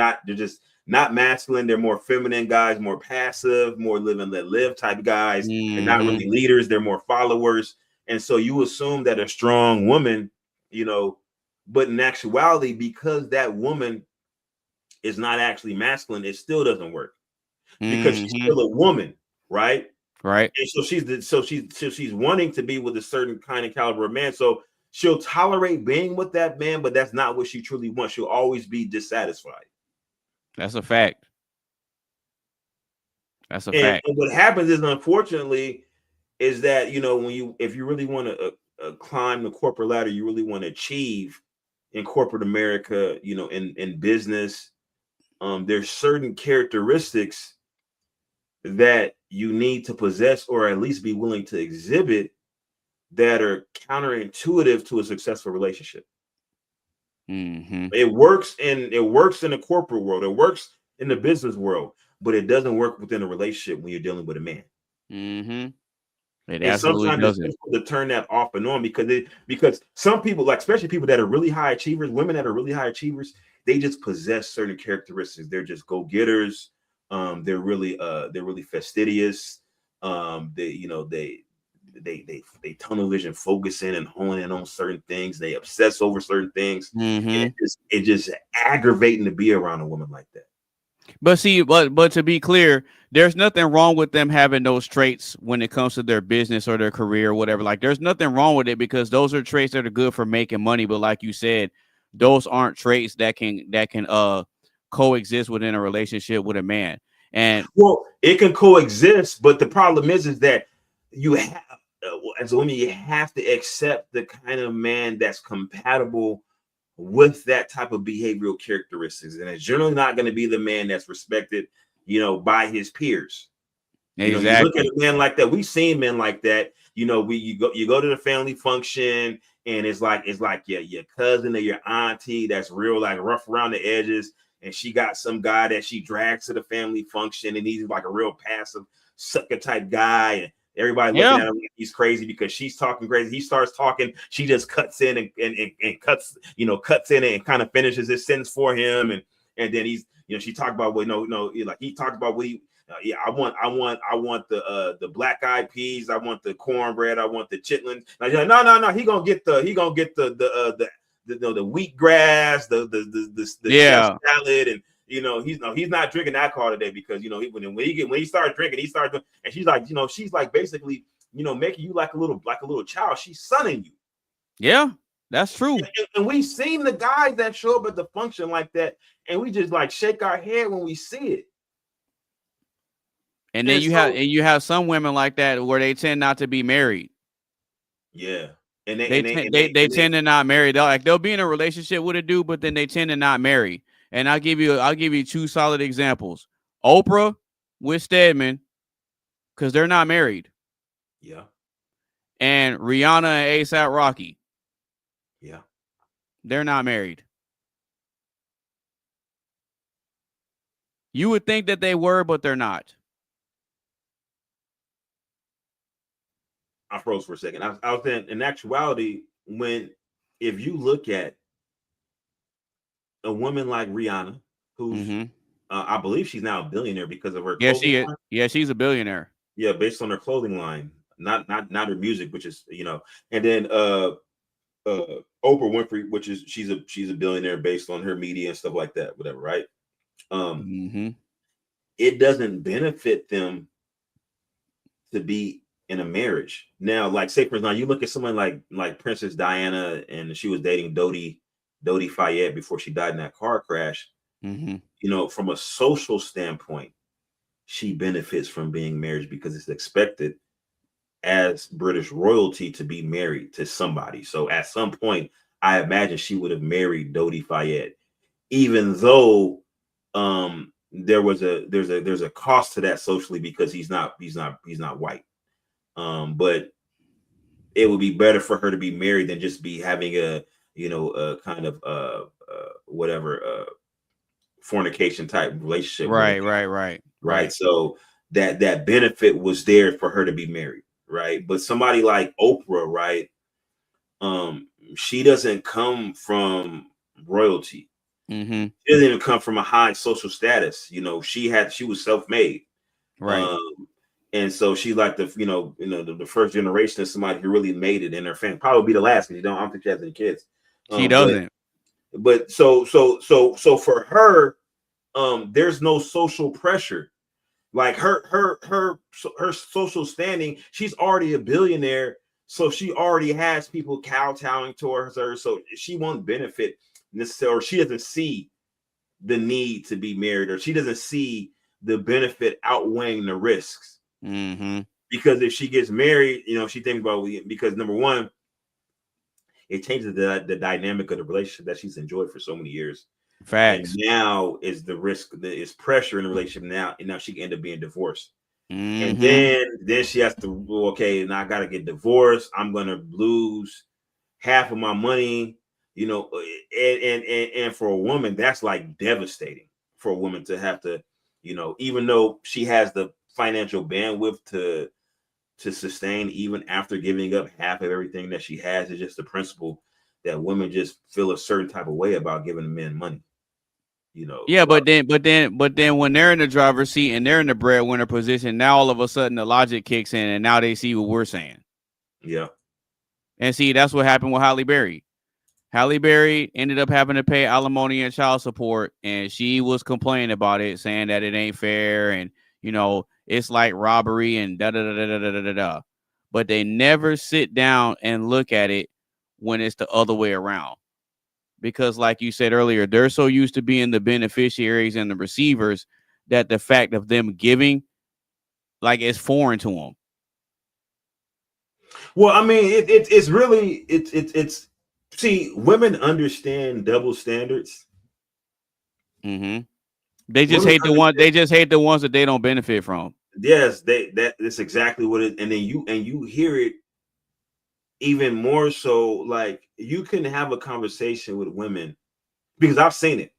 N: not masculine. They're more feminine guys, more passive, more live and let live type guys. They're not really leaders. They're more followers. And so you assume that a strong woman, you know, but in actuality, because that woman is not actually masculine, it still doesn't work, because she's still a woman, right?
A: Right.
N: And so she's wanting to be with a certain kind of caliber of man. So she'll tolerate being with that man, but that's not what she truly wants. She'll always be dissatisfied.
A: That's a fact. That's a fact.
N: And what happens is, unfortunately, is that, you know, if you really want to climb the corporate ladder, you really want to achieve in corporate America, you know, in business, there's certain characteristics that you need to possess, or at least be willing to exhibit, that are counterintuitive to a successful relationship. It works in the corporate world, it works in the business world, but it doesn't work within a relationship when you're dealing with a man.
A: It absolutely
N: sometimes
A: doesn't.
N: it's difficult to turn that off and on, because some people, like especially people that are really high achievers, women that are really high achievers, they just possess certain characteristics. They're just go-getters. They're really fastidious. They tunnel vision, focusing and honing in on certain things. They obsess over certain things. And it's just aggravating to be around a woman like that.
A: But see, but to be clear, there's nothing wrong with them having those traits when it comes to their business or their career or whatever. Like, there's nothing wrong with it, because those are traits that are good for making money. But like you said, those aren't traits that can coexist within a relationship with a man. And
N: well, it can coexist, but the problem is that you have, as a woman, you have to accept the kind of man that's compatible with that type of behavioral characteristics, and it's generally not going to be the man that's respected, you know, by his peers.
A: Exactly.
N: You know, you look at a man like that. We've seen men like that. You know, you go to the family function, and it's like your cousin or your auntie that's real, like, rough around the edges, and she got some guy that she drags to the family function, and he's like a real passive sucker type guy, and everybody looking at him like he's crazy because she's talking crazy. He starts talking, she just cuts in and cuts in and kind of finishes his sentence for him, and then he's, you know, she talked about like he talked about what he I want the black eyed peas, I want the cornbread, I want the chitlins. Like, no, he gonna get the wheatgrass, the salad, and you know, he's not drinking alcohol today, because, you know, when he started drinking, and she's like, you know, she's like basically, you know, making you like a little child. She's sunning you.
A: Yeah, that's true.
N: And we've seen the guys that show up at the function like that, and we just like shake our head when we see it.
A: And then you have some women like that where they tend not to be married.
N: Yeah. And
A: they tend to not marry. They'll be in a relationship with a dude, but then they tend to not marry. And I'll give you two solid examples. Oprah with Stedman, because they're not married.
N: Yeah.
A: And Rihanna and A$AP Rocky.
N: Yeah.
A: They're not married. You would think that they were, but they're not.
N: I froze for a second. I was saying, in actuality, if you look at a woman like Rihanna, who's I believe she's now a billionaire because of her clothing line.
A: Yeah, she's a billionaire.
N: Yeah, based on her clothing line, not her music, which is, you know. And then Oprah Winfrey, which is she's a billionaire based on her media and stuff like that, whatever, right? It doesn't benefit them to be in a marriage. Now, like, say for example, you look at someone like Princess Diana, and she was dating Dodi Fayed before she died in that car crash. You know, from a social standpoint, she benefits from being married because it's expected as British royalty to be married to somebody. So at some point, I imagine she would have married Dodi Fayed, even though there's a cost to that socially because he's not white. But it would be better for her to be married than just be having a kind of whatever fornication type relationship. Right. So that benefit was there for her to be married, right? But somebody like Oprah, right? She doesn't come from royalty. She doesn't even come from a high social status. You know, she was self-made,
A: right?
N: And so she like the first generation of somebody who really made it in her family. Probably be the last because I don't think she has any kids.
A: She doesn't.
N: But so for her, there's no social pressure. Like her social standing, she's already a billionaire, so she already has people kowtowing towards her. So she won't benefit necessarily, or she doesn't see the need to be married, or she doesn't see the benefit outweighing the risks. Because if she gets married, you know, she thinks about, because number one, it changes the dynamic of the relationship that she's enjoyed for so many years.
A: Facts.
N: And now is the risk, is pressure in the relationship now, and now she can end up being divorced. And then she has to, okay, now I got to get divorced. I'm gonna lose half of my money, you know, and for a woman, that's like devastating for a woman to have to, you know, even though she has the financial bandwidth to sustain, even after giving up half of everything that she has, is just the principle that women just feel a certain type of way about giving men money. You know,
A: yeah, but then when they're in the driver's seat and they're in the breadwinner position, now all of a sudden the logic kicks in, and now they see what we're saying.
N: Yeah,
A: and see, that's what happened with Halle Berry. Halle Berry ended up having to pay alimony and child support, and she was complaining about it, saying that it ain't fair, and you know, it's like robbery and da da da da da da da da. But they never sit down and look at it when it's the other way around. Because like you said earlier, they're so used to being the beneficiaries and the receivers that the fact of them giving, like, it's foreign to them.
N: Well, I mean, it's really, see, women understand double standards.
A: They just hate the one. They just hate the ones that they don't benefit from.
N: Yes, that's exactly what it. And then you hear it even more so. Like, you can have a conversation with women, because I've seen it,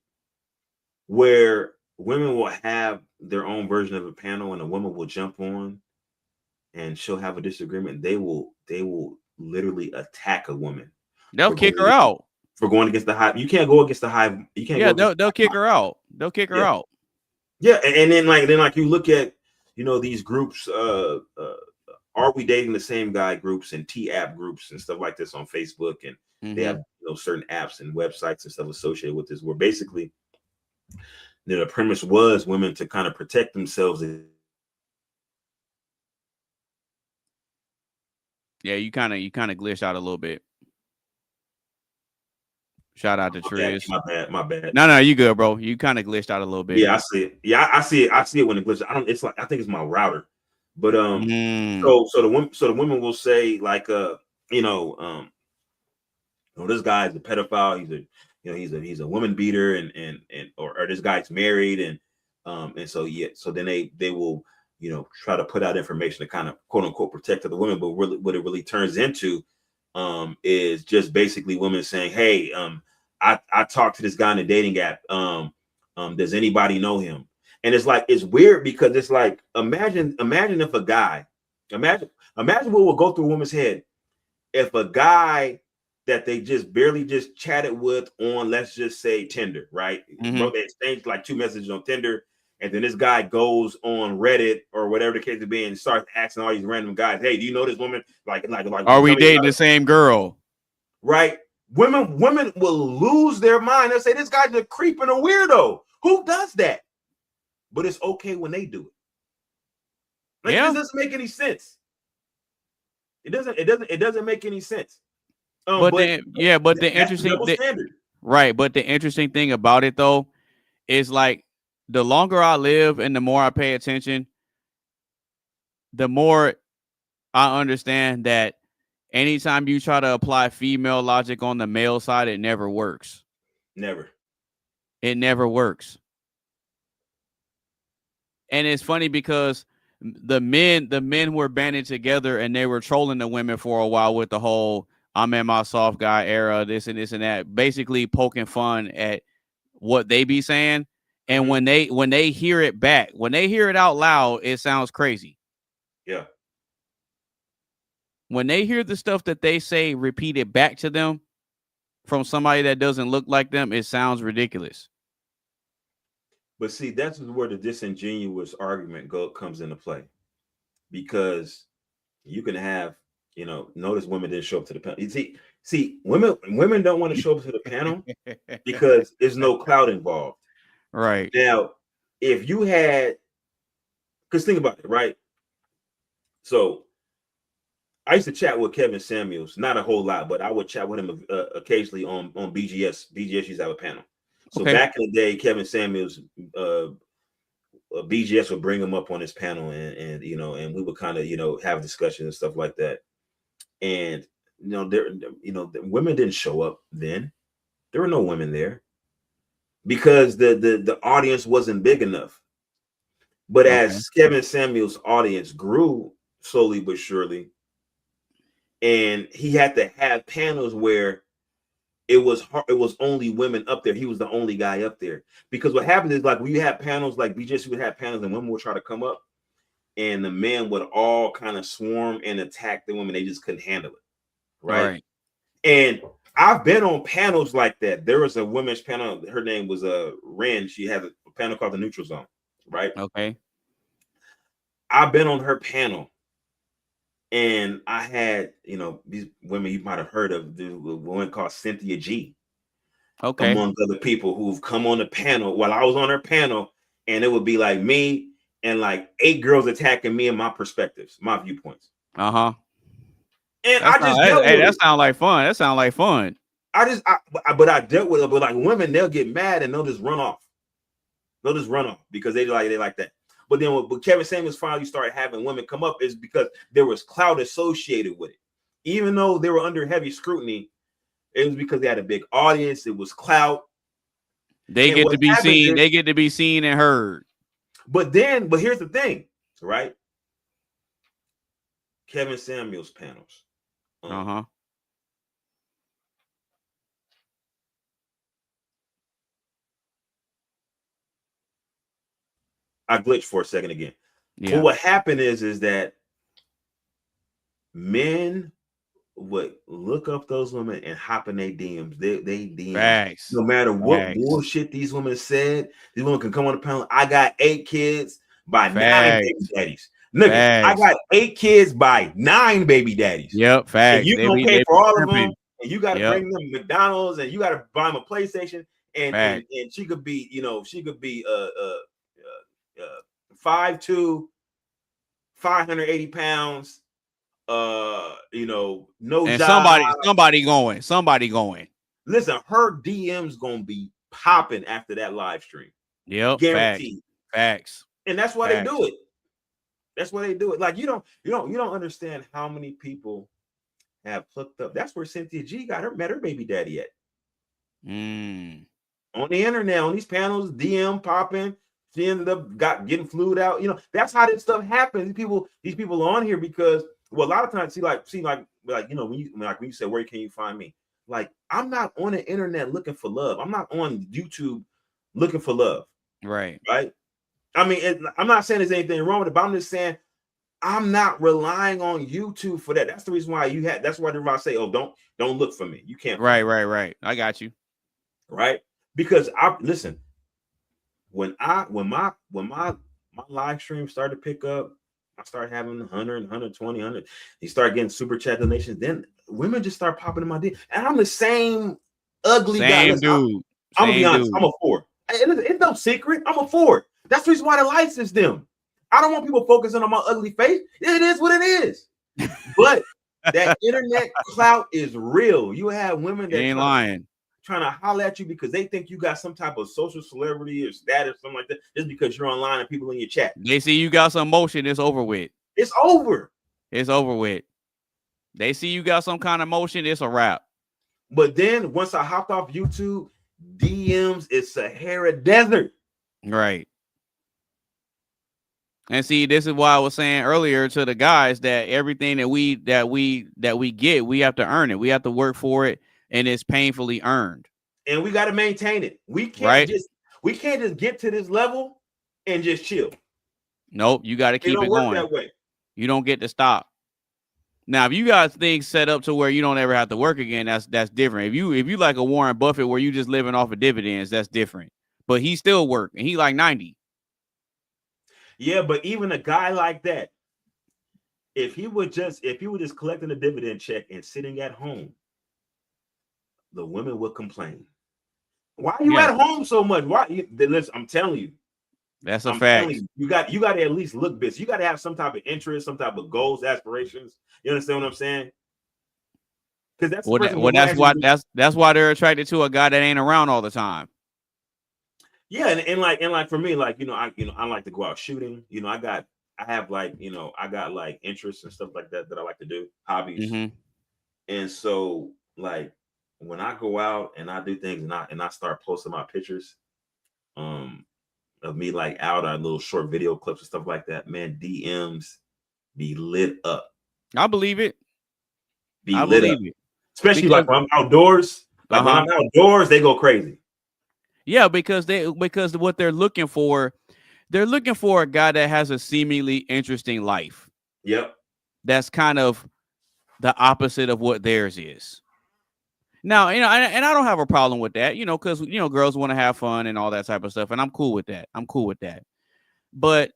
N: where women will have their own version of a panel, and a woman will jump on, and she'll have a disagreement. They will literally attack a woman.
A: They'll kick her out
N: for going against the hive. You can't go against the hive. You can't.
A: Yeah, they'll kick her out. They'll kick her out.
N: Yeah, and then like you look at, you know, these groups. Are we dating the same guy groups and T-app groups and stuff like this on Facebook, and they have, you know, certain apps and websites and stuff associated with this, where basically the premise was women to kind of protect themselves.
A: Yeah, you kind of glitched out a little bit. Shout out to Triz.
N: My bad.
A: No, you good, bro. You kind of glitched out a little bit.
N: Yeah, I see it. Yeah, I see it. I see it when it glitches. I think it's my router. But so the women will say, like, you know, this guy is a pedophile. He's a woman beater, and or this guy's married, and so then they will, you know, try to put out information to kind of quote unquote protect the women. But really, what it really turns into is just basically women saying, hey, I talked to this guy in a dating app. Does anybody know him? And it's like, it's weird, because it's like, imagine if a guy, Imagine what will go through a woman's head if a guy that they just barely just chatted with on, let's just say, Tinder, right? Bro, they exchanged like 2 messages on Tinder, and then this guy goes on Reddit or whatever the case may be and starts asking all these random guys, "Hey, do you know this woman? Like,
A: are we dating the same girl?"
N: Right? Women will lose their mind. They'll say, "This guy's a creep and a weirdo." Who does that? But it's okay when they do it. Like, this doesn't make any sense. It doesn't make any sense.
A: But the interesting thing about it though is like the longer I live and the more I pay attention, the more I understand that anytime you try to apply female logic on the male side, it never works. It never works. And it's funny because the men were banding together and they were trolling the women for a while with the whole "I'm in my soft guy era," this and that, basically poking fun at what they be saying. And when they hear it back, when they hear it out loud, it sounds crazy.
N: Yeah.
A: When they hear the stuff that they say repeated back to them from somebody that doesn't look like them, it sounds ridiculous.
N: But see, that's where the disingenuous argument comes into play, because you can have, notice women didn't show up to the panel. You see, women don't want to show up to the panel because there's no clout involved.
A: Right.
N: Now, if you had, because think about it, right? So I used to chat with Kevin Samuels, not a whole lot, but I would chat with him occasionally on BGS. BGS used to have a panel. So back in the day, Kevin Samuels, BGS would bring him up on his panel, and we would kind of have discussions and stuff like that. And the women didn't show up then. There were no women there because the audience wasn't big enough. But as Kevin Samuels' audience grew slowly but surely, and he had to have panels where it was only women up there. He was the only guy up there, because what happens is, like, when you have panels, like BGS would have panels and women would try to come up, and the men would all kind of swarm and attack the women. They just couldn't handle it. Right. And I've been on panels like that. There was a women's panel. Her name was Ren. She had a panel called the Neutral Zone. Right.
A: Okay.
N: I've been on her panel. And I had, these women you might have heard of, the woman called Cynthia G.
A: Okay.
N: Among other people who've come on the panel while I was on her panel, and it would be like me and like 8 girls attacking me and my perspectives, my viewpoints.
A: Uh-huh.
N: And
A: that sounds like fun. That sounds like fun.
N: But I dealt with it. But like women, they'll get mad and they'll just run off. Because they like that. But then when Kevin Samuels finally started having women come up, is because there was clout associated with it. Even though they were under heavy scrutiny, it was because they had a big audience. It was clout.
A: They get to be seen. They get to be seen and heard.
N: But here's the thing, right? Kevin Samuels panels. I glitched for a second again. Yeah. But what happened is that men would look up those women and hop in their DMs. They DMs.
A: Facts.
N: No matter what bullshit these women said, these women can come on the panel. I got 8 kids by 9 baby daddies. Nigga, I got 8 kids by 9 baby daddies.
A: Yep, facts.
N: And you gonna pay for all of them, and you got to bring them McDonald's, and you got to buy them a PlayStation, and she could be, 5'2", 580 pounds, no
A: and
N: job.
A: Somebody going.
N: Listen, her DM's gonna be popping after that live stream.
A: Yep,
N: guaranteed.
A: Facts.
N: And that's why they do it. That's why they do it. Like you don't understand how many people have hooked up. That's where Cynthia G met her baby daddy at. On the internet, on these panels, DM popping. She ended up getting flued out. That's how this stuff happens. These people are on here because, well, a lot of times, when you say, where can you find me? Like, I'm not on the internet looking for love. I'm not on YouTube looking for love.
A: Right.
N: I mean, I'm not saying there's anything wrong with it, but I'm just saying I'm not relying on YouTube for that. That's the reason why that's why I say, oh, don't look for me. You can't.
A: Right. I got you.
N: Right. Because listen, when my live stream started to pick up, I started having 100, 120, 100. You start getting super chat donations. Then women just start popping in my DM. And I'm the same ugly guy. Listen,
A: dude.
N: I'm gonna be honest. I'm a 4. It's no secret. I'm a 4. That's the reason why the lights is dim. I don't want people focusing on my ugly face. It is what it is. But that internet clout is real. You have women that
A: ain't lying.
N: Trying to holler at you because they think you got some type of social celebrity or status, something like that, just because you're online and people in your chat.
A: They see you got some motion, it's over with.
N: It's over.
A: It's over with. They see you got some kind of motion, it's a wrap.
N: But then once I hopped off YouTube, DMs is Sahara Desert.
A: Right. And see, this is why I was saying earlier to the guys that everything that we get, we have to earn it. We have to work for it, and it's painfully earned.
N: And we got to maintain it. We can't just get to this level and just chill.
A: Nope, you got to keep it going.
N: That way.
A: You don't get to stop. Now, if you got things set up to where you don't ever have to work again, that's different. If you like a Warren Buffett where you just living off of dividends, that's different. But he still work, and he like 90.
N: Yeah, but even a guy like that, if he was just collecting a dividend check and sitting at home, the women would complain. Why are you at home so much? Why? Listen, I'm telling you,
A: that's a fact.
N: You got to at least look busy. You got to have some type of interest, some type of goals, aspirations. You understand what I'm saying? Because that's why they're attracted to a guy that ain't around all the time. Yeah, and like for me, like I like to go out shooting. I got interests and stuff like that I like to do, hobbies.
A: Mm-hmm.
N: And so like when I go out and I do things and I start posting my pictures of me like out on little short video clips and stuff like that, man, DMs be lit up.
A: I believe it.
N: I believe it. Especially like when I'm outdoors. Like when I'm outdoors, they go crazy.
A: Yeah, because what they're looking for a guy that has a seemingly interesting life.
N: Yep.
A: That's kind of the opposite of what theirs is. Now, and I don't have a problem with that, because girls want to have fun and all that type of stuff, and I'm cool with that. But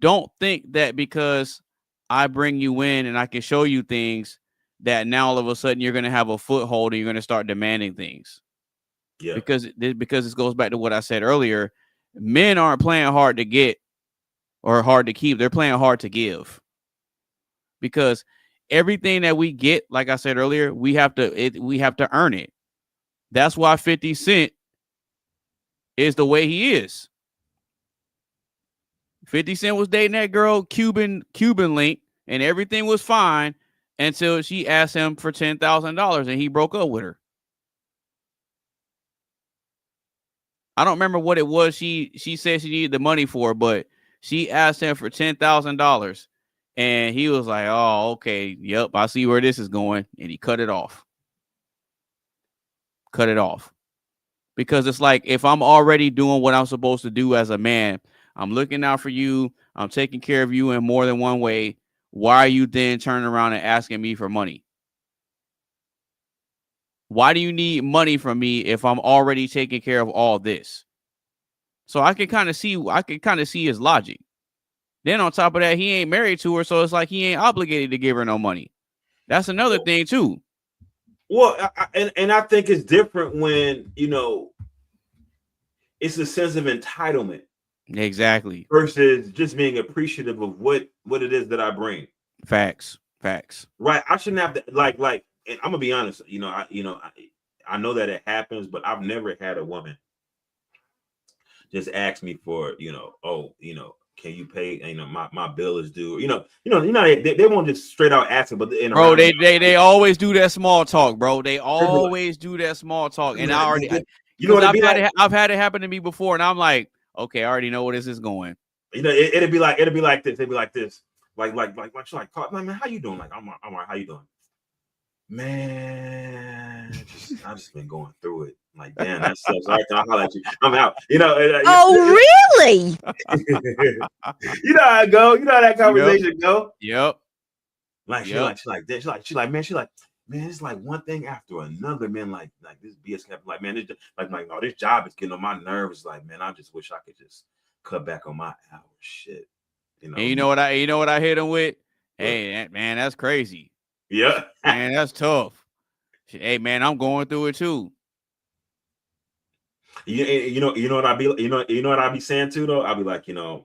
A: don't think that because I bring you in and I can show you things that now all of a sudden you're going to have a foothold and you're going to start demanding things.
N: Yeah.
A: Because this goes back to what I said earlier. Men aren't playing hard to get or hard to keep. They're playing hard to give. Because everything that we get, like I said earlier, we have to earn it. That's why 50 Cent is the way he is. 50 Cent was dating that girl Cuban Link, and everything was fine until she asked him for $10,000 and he broke up with her. I don't remember what it was she said she needed the money for, but she asked him for $10,000 and he was like, oh, okay, yep, I see where this is going. And he cut it off. Because it's like, if I'm already doing what I'm supposed to do as a man, I'm looking out for you, I'm taking care of you in more than one way, why are you then turning around and asking me for money? Why do you need money from me if I'm already taking care of all this? So I can kind of see his logic. Then on top of that, he ain't married to her, so it's like he ain't obligated to give her no money. That's another thing too.
N: Well, I think it's different when it's a sense of entitlement.
A: Exactly.
N: Versus just being appreciative of what it is that I bring.
A: Facts.
N: Right. I shouldn't have to like. And I'm gonna be honest, I know that it happens, but I've never had a woman just ask me for, can you pay? My bill is due. They won't just straight out ask it, but
A: bro, they always do that small talk, bro. They always do that small talk, and I already, I've had it happen to me before, and I'm like, okay, I already know where this is going.
N: It'd be like this. It'd be like this, like man, how you doing? Like, I'm all right. How you doing? Man, I've just been going through it. I'm like, damn, that sucks. All right, I'll holler at you. I'm out. You know.
U: Really?
N: You know how it go. You know how that conversation go.
A: Yep.
N: Like she's like, man, it's like one thing after another, man. Like this BS kept like, man, it's like, no, this job is getting on my nerves. Like, man, I just wish I could just cut back on my hours. Shit. You know.
A: And you know what I hit him with? Hey, man, that's crazy.
N: Yeah.
A: Man, that's tough. Hey, man, I'm going through it too.
N: You know what I be saying too though. I'll be like, yeah,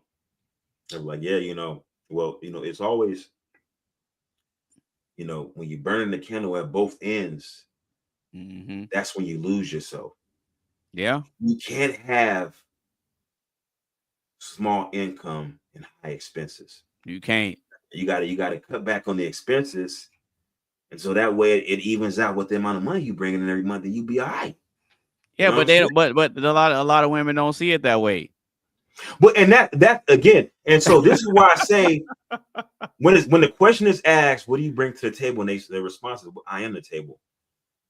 N: well, it's always, when you're burning the candle at both ends, that's when you lose yourself.
A: Yeah.
N: You can't have small income and high expenses.
A: You can't.
N: You gotta cut back on the expenses, and so that way it evens out with the amount of money you bring in every month, and you be all right.
A: Yeah, but they don't. But a lot of women don't see it that way.
N: But and that again, and so this is why I say when the question is asked, what do you bring to the table? And their response is, well, I am the table.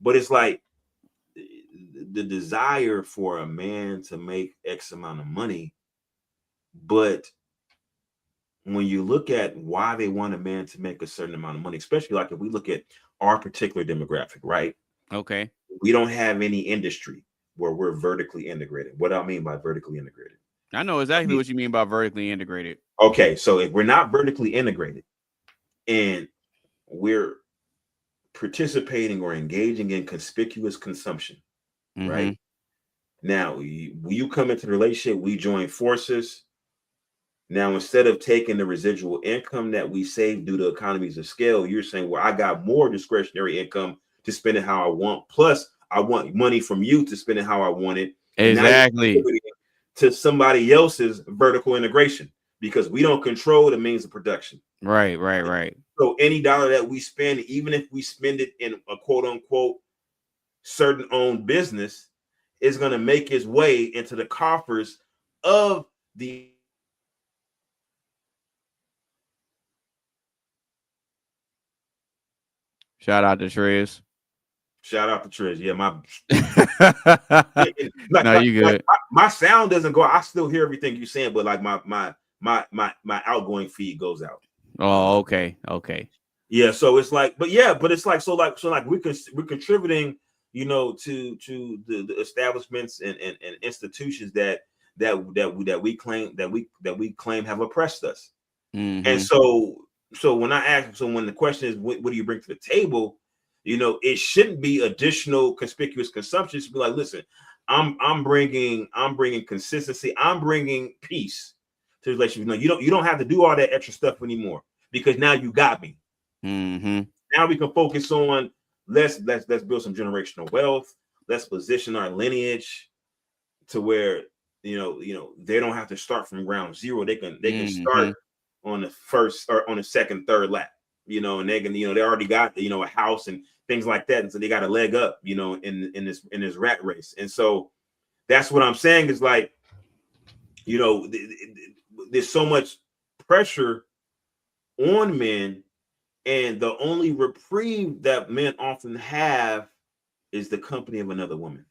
N: But it's like the desire for a man to make X amount of money, but when you look at why they want a man to make a certain amount of money, especially like if we look at our particular demographic, right?
A: Okay.
N: We don't have any industry where we're vertically integrated. What do I mean by vertically integrated?
A: I know exactly what you mean by vertically integrated.
N: Okay, so if we're not vertically integrated and we're participating or engaging in conspicuous consumption, right? Now, you come into the relationship, we join forces. Now, instead of taking the residual income that we save due to economies of scale, you're saying, well, I got more discretionary income to spend it how I want. Plus, I want money from you to spend it how I want it.
A: Exactly.
N: To somebody else's vertical integration, because we don't control the means of production.
A: Right.
N: So any dollar that we spend, even if we spend it in a quote unquote certain owned business, is going to make its way into the coffers of the
A: Shout out to Triz.
N: Shout out to Triz. Yeah,
A: no, you good.
N: My sound doesn't go. I still hear everything you're saying, but like my outgoing feed goes out.
A: Oh, okay.
N: Yeah, so it's like, but it's like so we're contributing, to the establishments and institutions that we claim have oppressed us. And so when the question is, what do you bring to the table? It shouldn't be additional conspicuous consumption. It should be like, listen, I'm bringing consistency. I'm bringing peace to the relationship. You don't have to do all that extra stuff anymore, because now you got me. Now we can focus on let's build some generational wealth. Let's position our lineage to where they don't have to start from ground zero. They can start on the first or on the second, third lap. And they can they already got a house and things like that, and so they got a leg up in this rat race. And so that's what I'm saying is like, there's so much pressure on men, and the only reprieve that men often have is the company of another woman.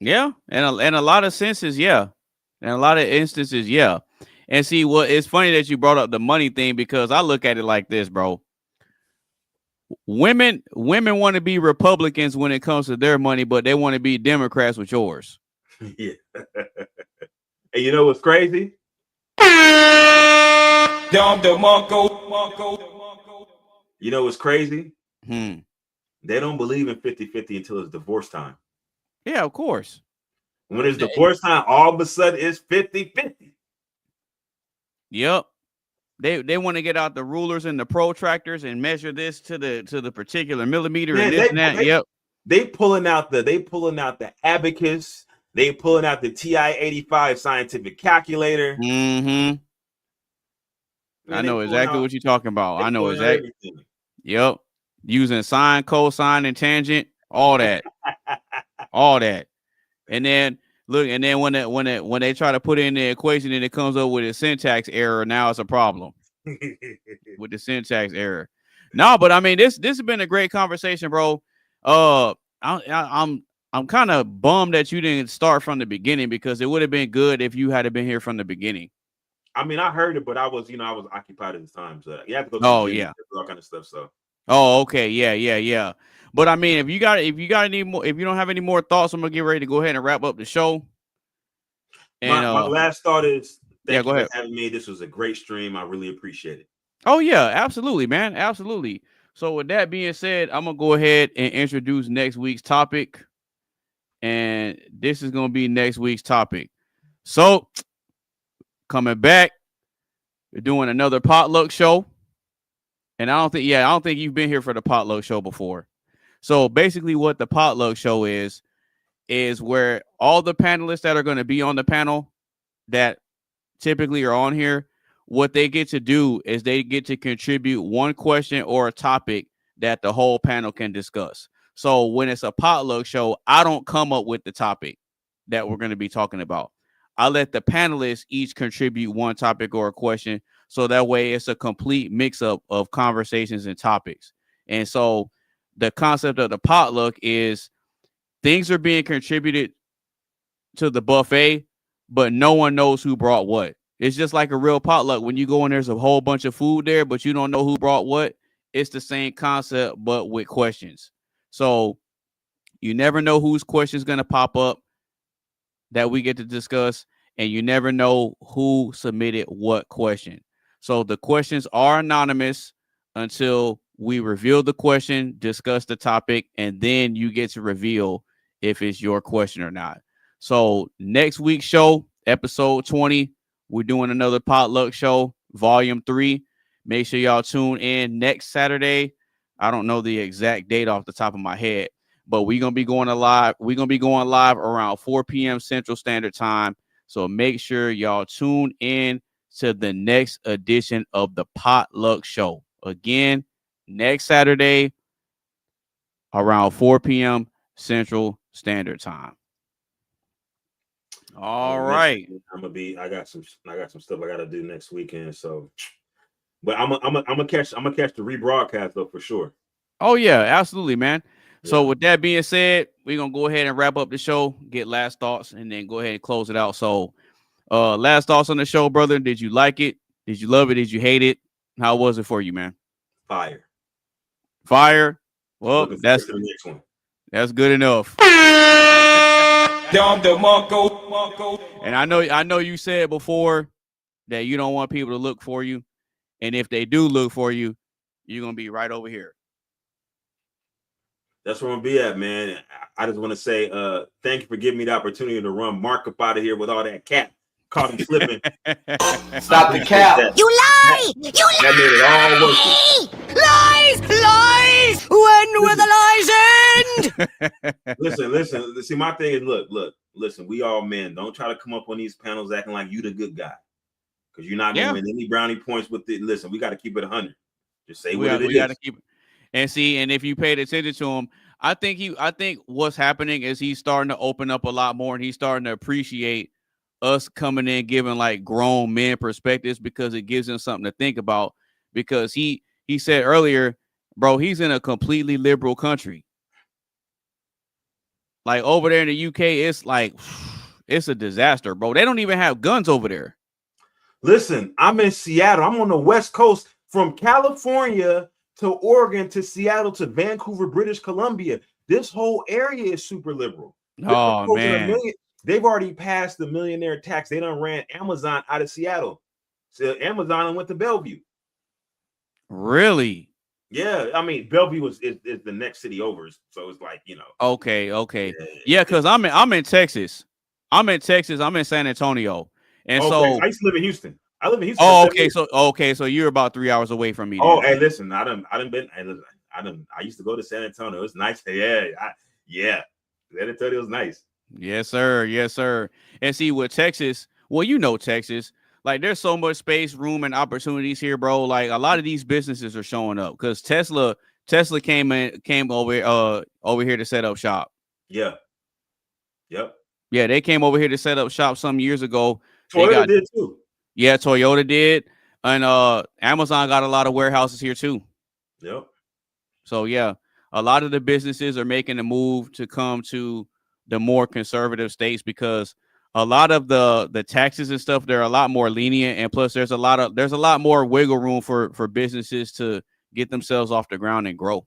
A: Yeah, and a lot of senses, yeah, and a lot of instances, yeah. And see, well, it's funny that you brought up the money thing, because I look at it like this, bro. Women want to be Republicans when it comes to their money, but they want to be Democrats with yours.
N: Yeah. And you know what's crazy? You know what's crazy? They don't believe in 50-50 until it's divorce time.
A: Yeah, of course.
N: When it's divorce time, all of a sudden it's 50-50.
A: Yep. They want to get out the rulers and the protractors and measure this to the particular millimeter. Man, and this and that. Yep.
N: They pulling out the abacus. They pulling out the TI-85 scientific calculator.
A: Man, I know exactly what you're talking about. I know exactly. Yep. Using sine, cosine, and tangent, all that. All that. And then look, and then when they try to put in the equation and it comes up with a syntax error, now it's a problem with the syntax error. No, but I mean, this has been a great conversation, bro. I'm I'm kind of bummed that you didn't start from the beginning, because it would have been good if you had been here from the beginning.
N: I mean, I heard it, but I was occupied at the time, so you have to go to
A: Oh,
N: the gym,
A: yeah.
N: all kind of stuff. So.
A: Oh, okay, yeah. But I mean, if you got any more, if you don't have any more thoughts, I'm gonna get ready to go ahead and wrap up the show. And
N: my last thought is, thank
A: go
N: you
A: ahead.
N: for having me. This was a great stream. I really appreciate it.
A: Oh yeah, absolutely, man, absolutely. So with that being said, I'm gonna go ahead and introduce next week's topic, and this is gonna be next week's topic. So coming back, we're doing another potluck show, and I don't think you've been here for the potluck show before. So basically, what the potluck show is where all the panelists that are going to be on the panel that typically are on here, what they get to do is they get to contribute one question or a topic that the whole panel can discuss. So when it's a potluck show, I don't come up with the topic that we're going to be talking about. I let the panelists each contribute one topic or a question, so that way it's a complete mix-up of conversations and topics. And so the concept of the potluck is things are being contributed to the buffet, but no one knows who brought what. It's just like a real potluck. When you go in, there's a whole bunch of food there, but you don't know who brought what. It's the same concept, but with questions. So you never know whose question is going to pop up that we get to discuss, and you never know who submitted what question. So the questions are anonymous until we reveal the question, discuss the topic, and then you get to reveal if it's your question or not. So next week's show, episode 20, we're doing another potluck show, volume 3. Make sure y'all tune in next Saturday. I don't know the exact date off the top of my head, but we're going to be going live. We're going to be going live around 4 p.m. Central Standard Time. So make sure y'all tune in to the next edition of the potluck show. Again, next Saturday around 4 p.m. Central Standard Time. All right.
N: I got some stuff I gotta do next weekend. So, but I'm gonna catch the rebroadcast though for sure.
A: Oh yeah, absolutely, man. Yeah. So with that being said, we're gonna go ahead and wrap up the show, get last thoughts, and then go ahead and close it out. So last thoughts on the show, brother. Did you like it? Did you love it? Did you hate it? How was it for you, man?
N: Fire.
A: Well, that's the next one. That's good enough. And I know you said before that you don't want people to look for you, and if they do look for you, you're gonna be right over here.
N: That's where I'm gonna be at, man. I just want to say thank you for giving me the opportunity to run Mark up out of here with all that cap. Caught him slipping.
L: Stop the cap.
U: You lie! You lie!
N: That made it all worth it.
U: Lies! Lies! When will the lies end?
N: Listen. See, my thing is, look. Listen, we all men. Don't try to come up on these panels acting like you the good guy, because you're not gonna win any brownie points with it. Listen, we got to keep it 100. Just say what it is. We got to keep it.
A: And see, and if you paid attention to him, I think what's happening is he's starting to open up a lot more, and he's starting to appreciate us coming in, giving like grown men perspectives, because it gives him something to think about. Because he said earlier, bro, he's in a completely liberal country. Like over there in the UK, it's like it's a disaster, bro. They don't even have guns over there.
N: Listen, I'm in Seattle. I'm on the West Coast, from California to Oregon to Seattle to Vancouver, British Columbia. This whole area is super liberal.
A: Oh man.
N: They've already passed the millionaire tax. They done ran Amazon out of Seattle. So Amazon went to Bellevue.
A: Really?
N: Yeah, I mean Bellevue is the next city over, so it's like, you know.
A: Okay. Yeah, because I'm in Texas. I'm in San Antonio, and so
N: I used to live in Houston. I live in Houston.
A: Oh, okay. So you're about 3 hours away from me. Then.
N: Oh, hey, listen, I used to go to San Antonio. It's nice. Yeah. San Antonio was nice.
A: Yes, sir. And see, with Texas, well, you know Texas. Like, there's so much space, room, and opportunities here, bro. Like, a lot of these businesses are showing up because Tesla came over here to set up shop.
N: Yeah. Yep.
A: Yeah, they came over here to set up shop some years ago.
N: Toyota did too.
A: Yeah, Toyota did, and Amazon got a lot of warehouses here too.
N: Yep.
A: So yeah, a lot of the businesses are making a move to come to the more conservative states, because a lot of the taxes and stuff, they're a lot more lenient, and plus there's a lot more wiggle room for businesses to get themselves off the ground and grow.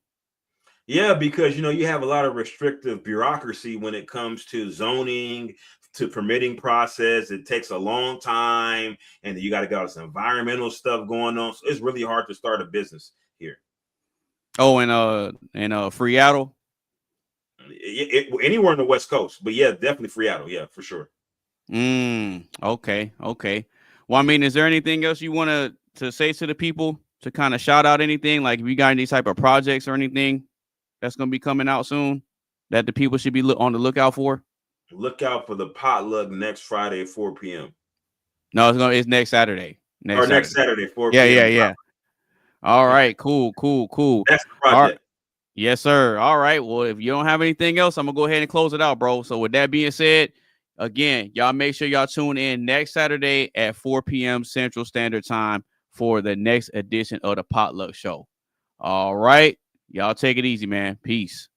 N: Yeah, because you have a lot of restrictive bureaucracy when it comes to zoning, to permitting process. It takes a long time, and you got to got some environmental stuff going on. So it's really hard to start a business here.
A: Oh, and Seattle.
N: Anywhere on the West Coast, but yeah, definitely Seattle. Yeah, for sure.
A: Okay. Well, I mean, is there anything else you want to say to the people, to kind of shout out anything? Like, if you got any type of projects or anything that's going to be coming out soon that the people should be on the lookout for?
N: Look out for the potluck next Friday at 4 p.m.
A: No, it's next Saturday.
N: Next Saturday, 4 p.m.
A: Yeah. All right, cool.
N: That's the project.
A: Yes, sir. All right. Well, if you don't have anything else, I'm gonna go ahead and close it out, bro. So with that being said, again, y'all make sure y'all tune in next Saturday at 4 p.m. Central Standard Time for the next edition of the Potluck Show. All right. Y'all take it easy, man. Peace.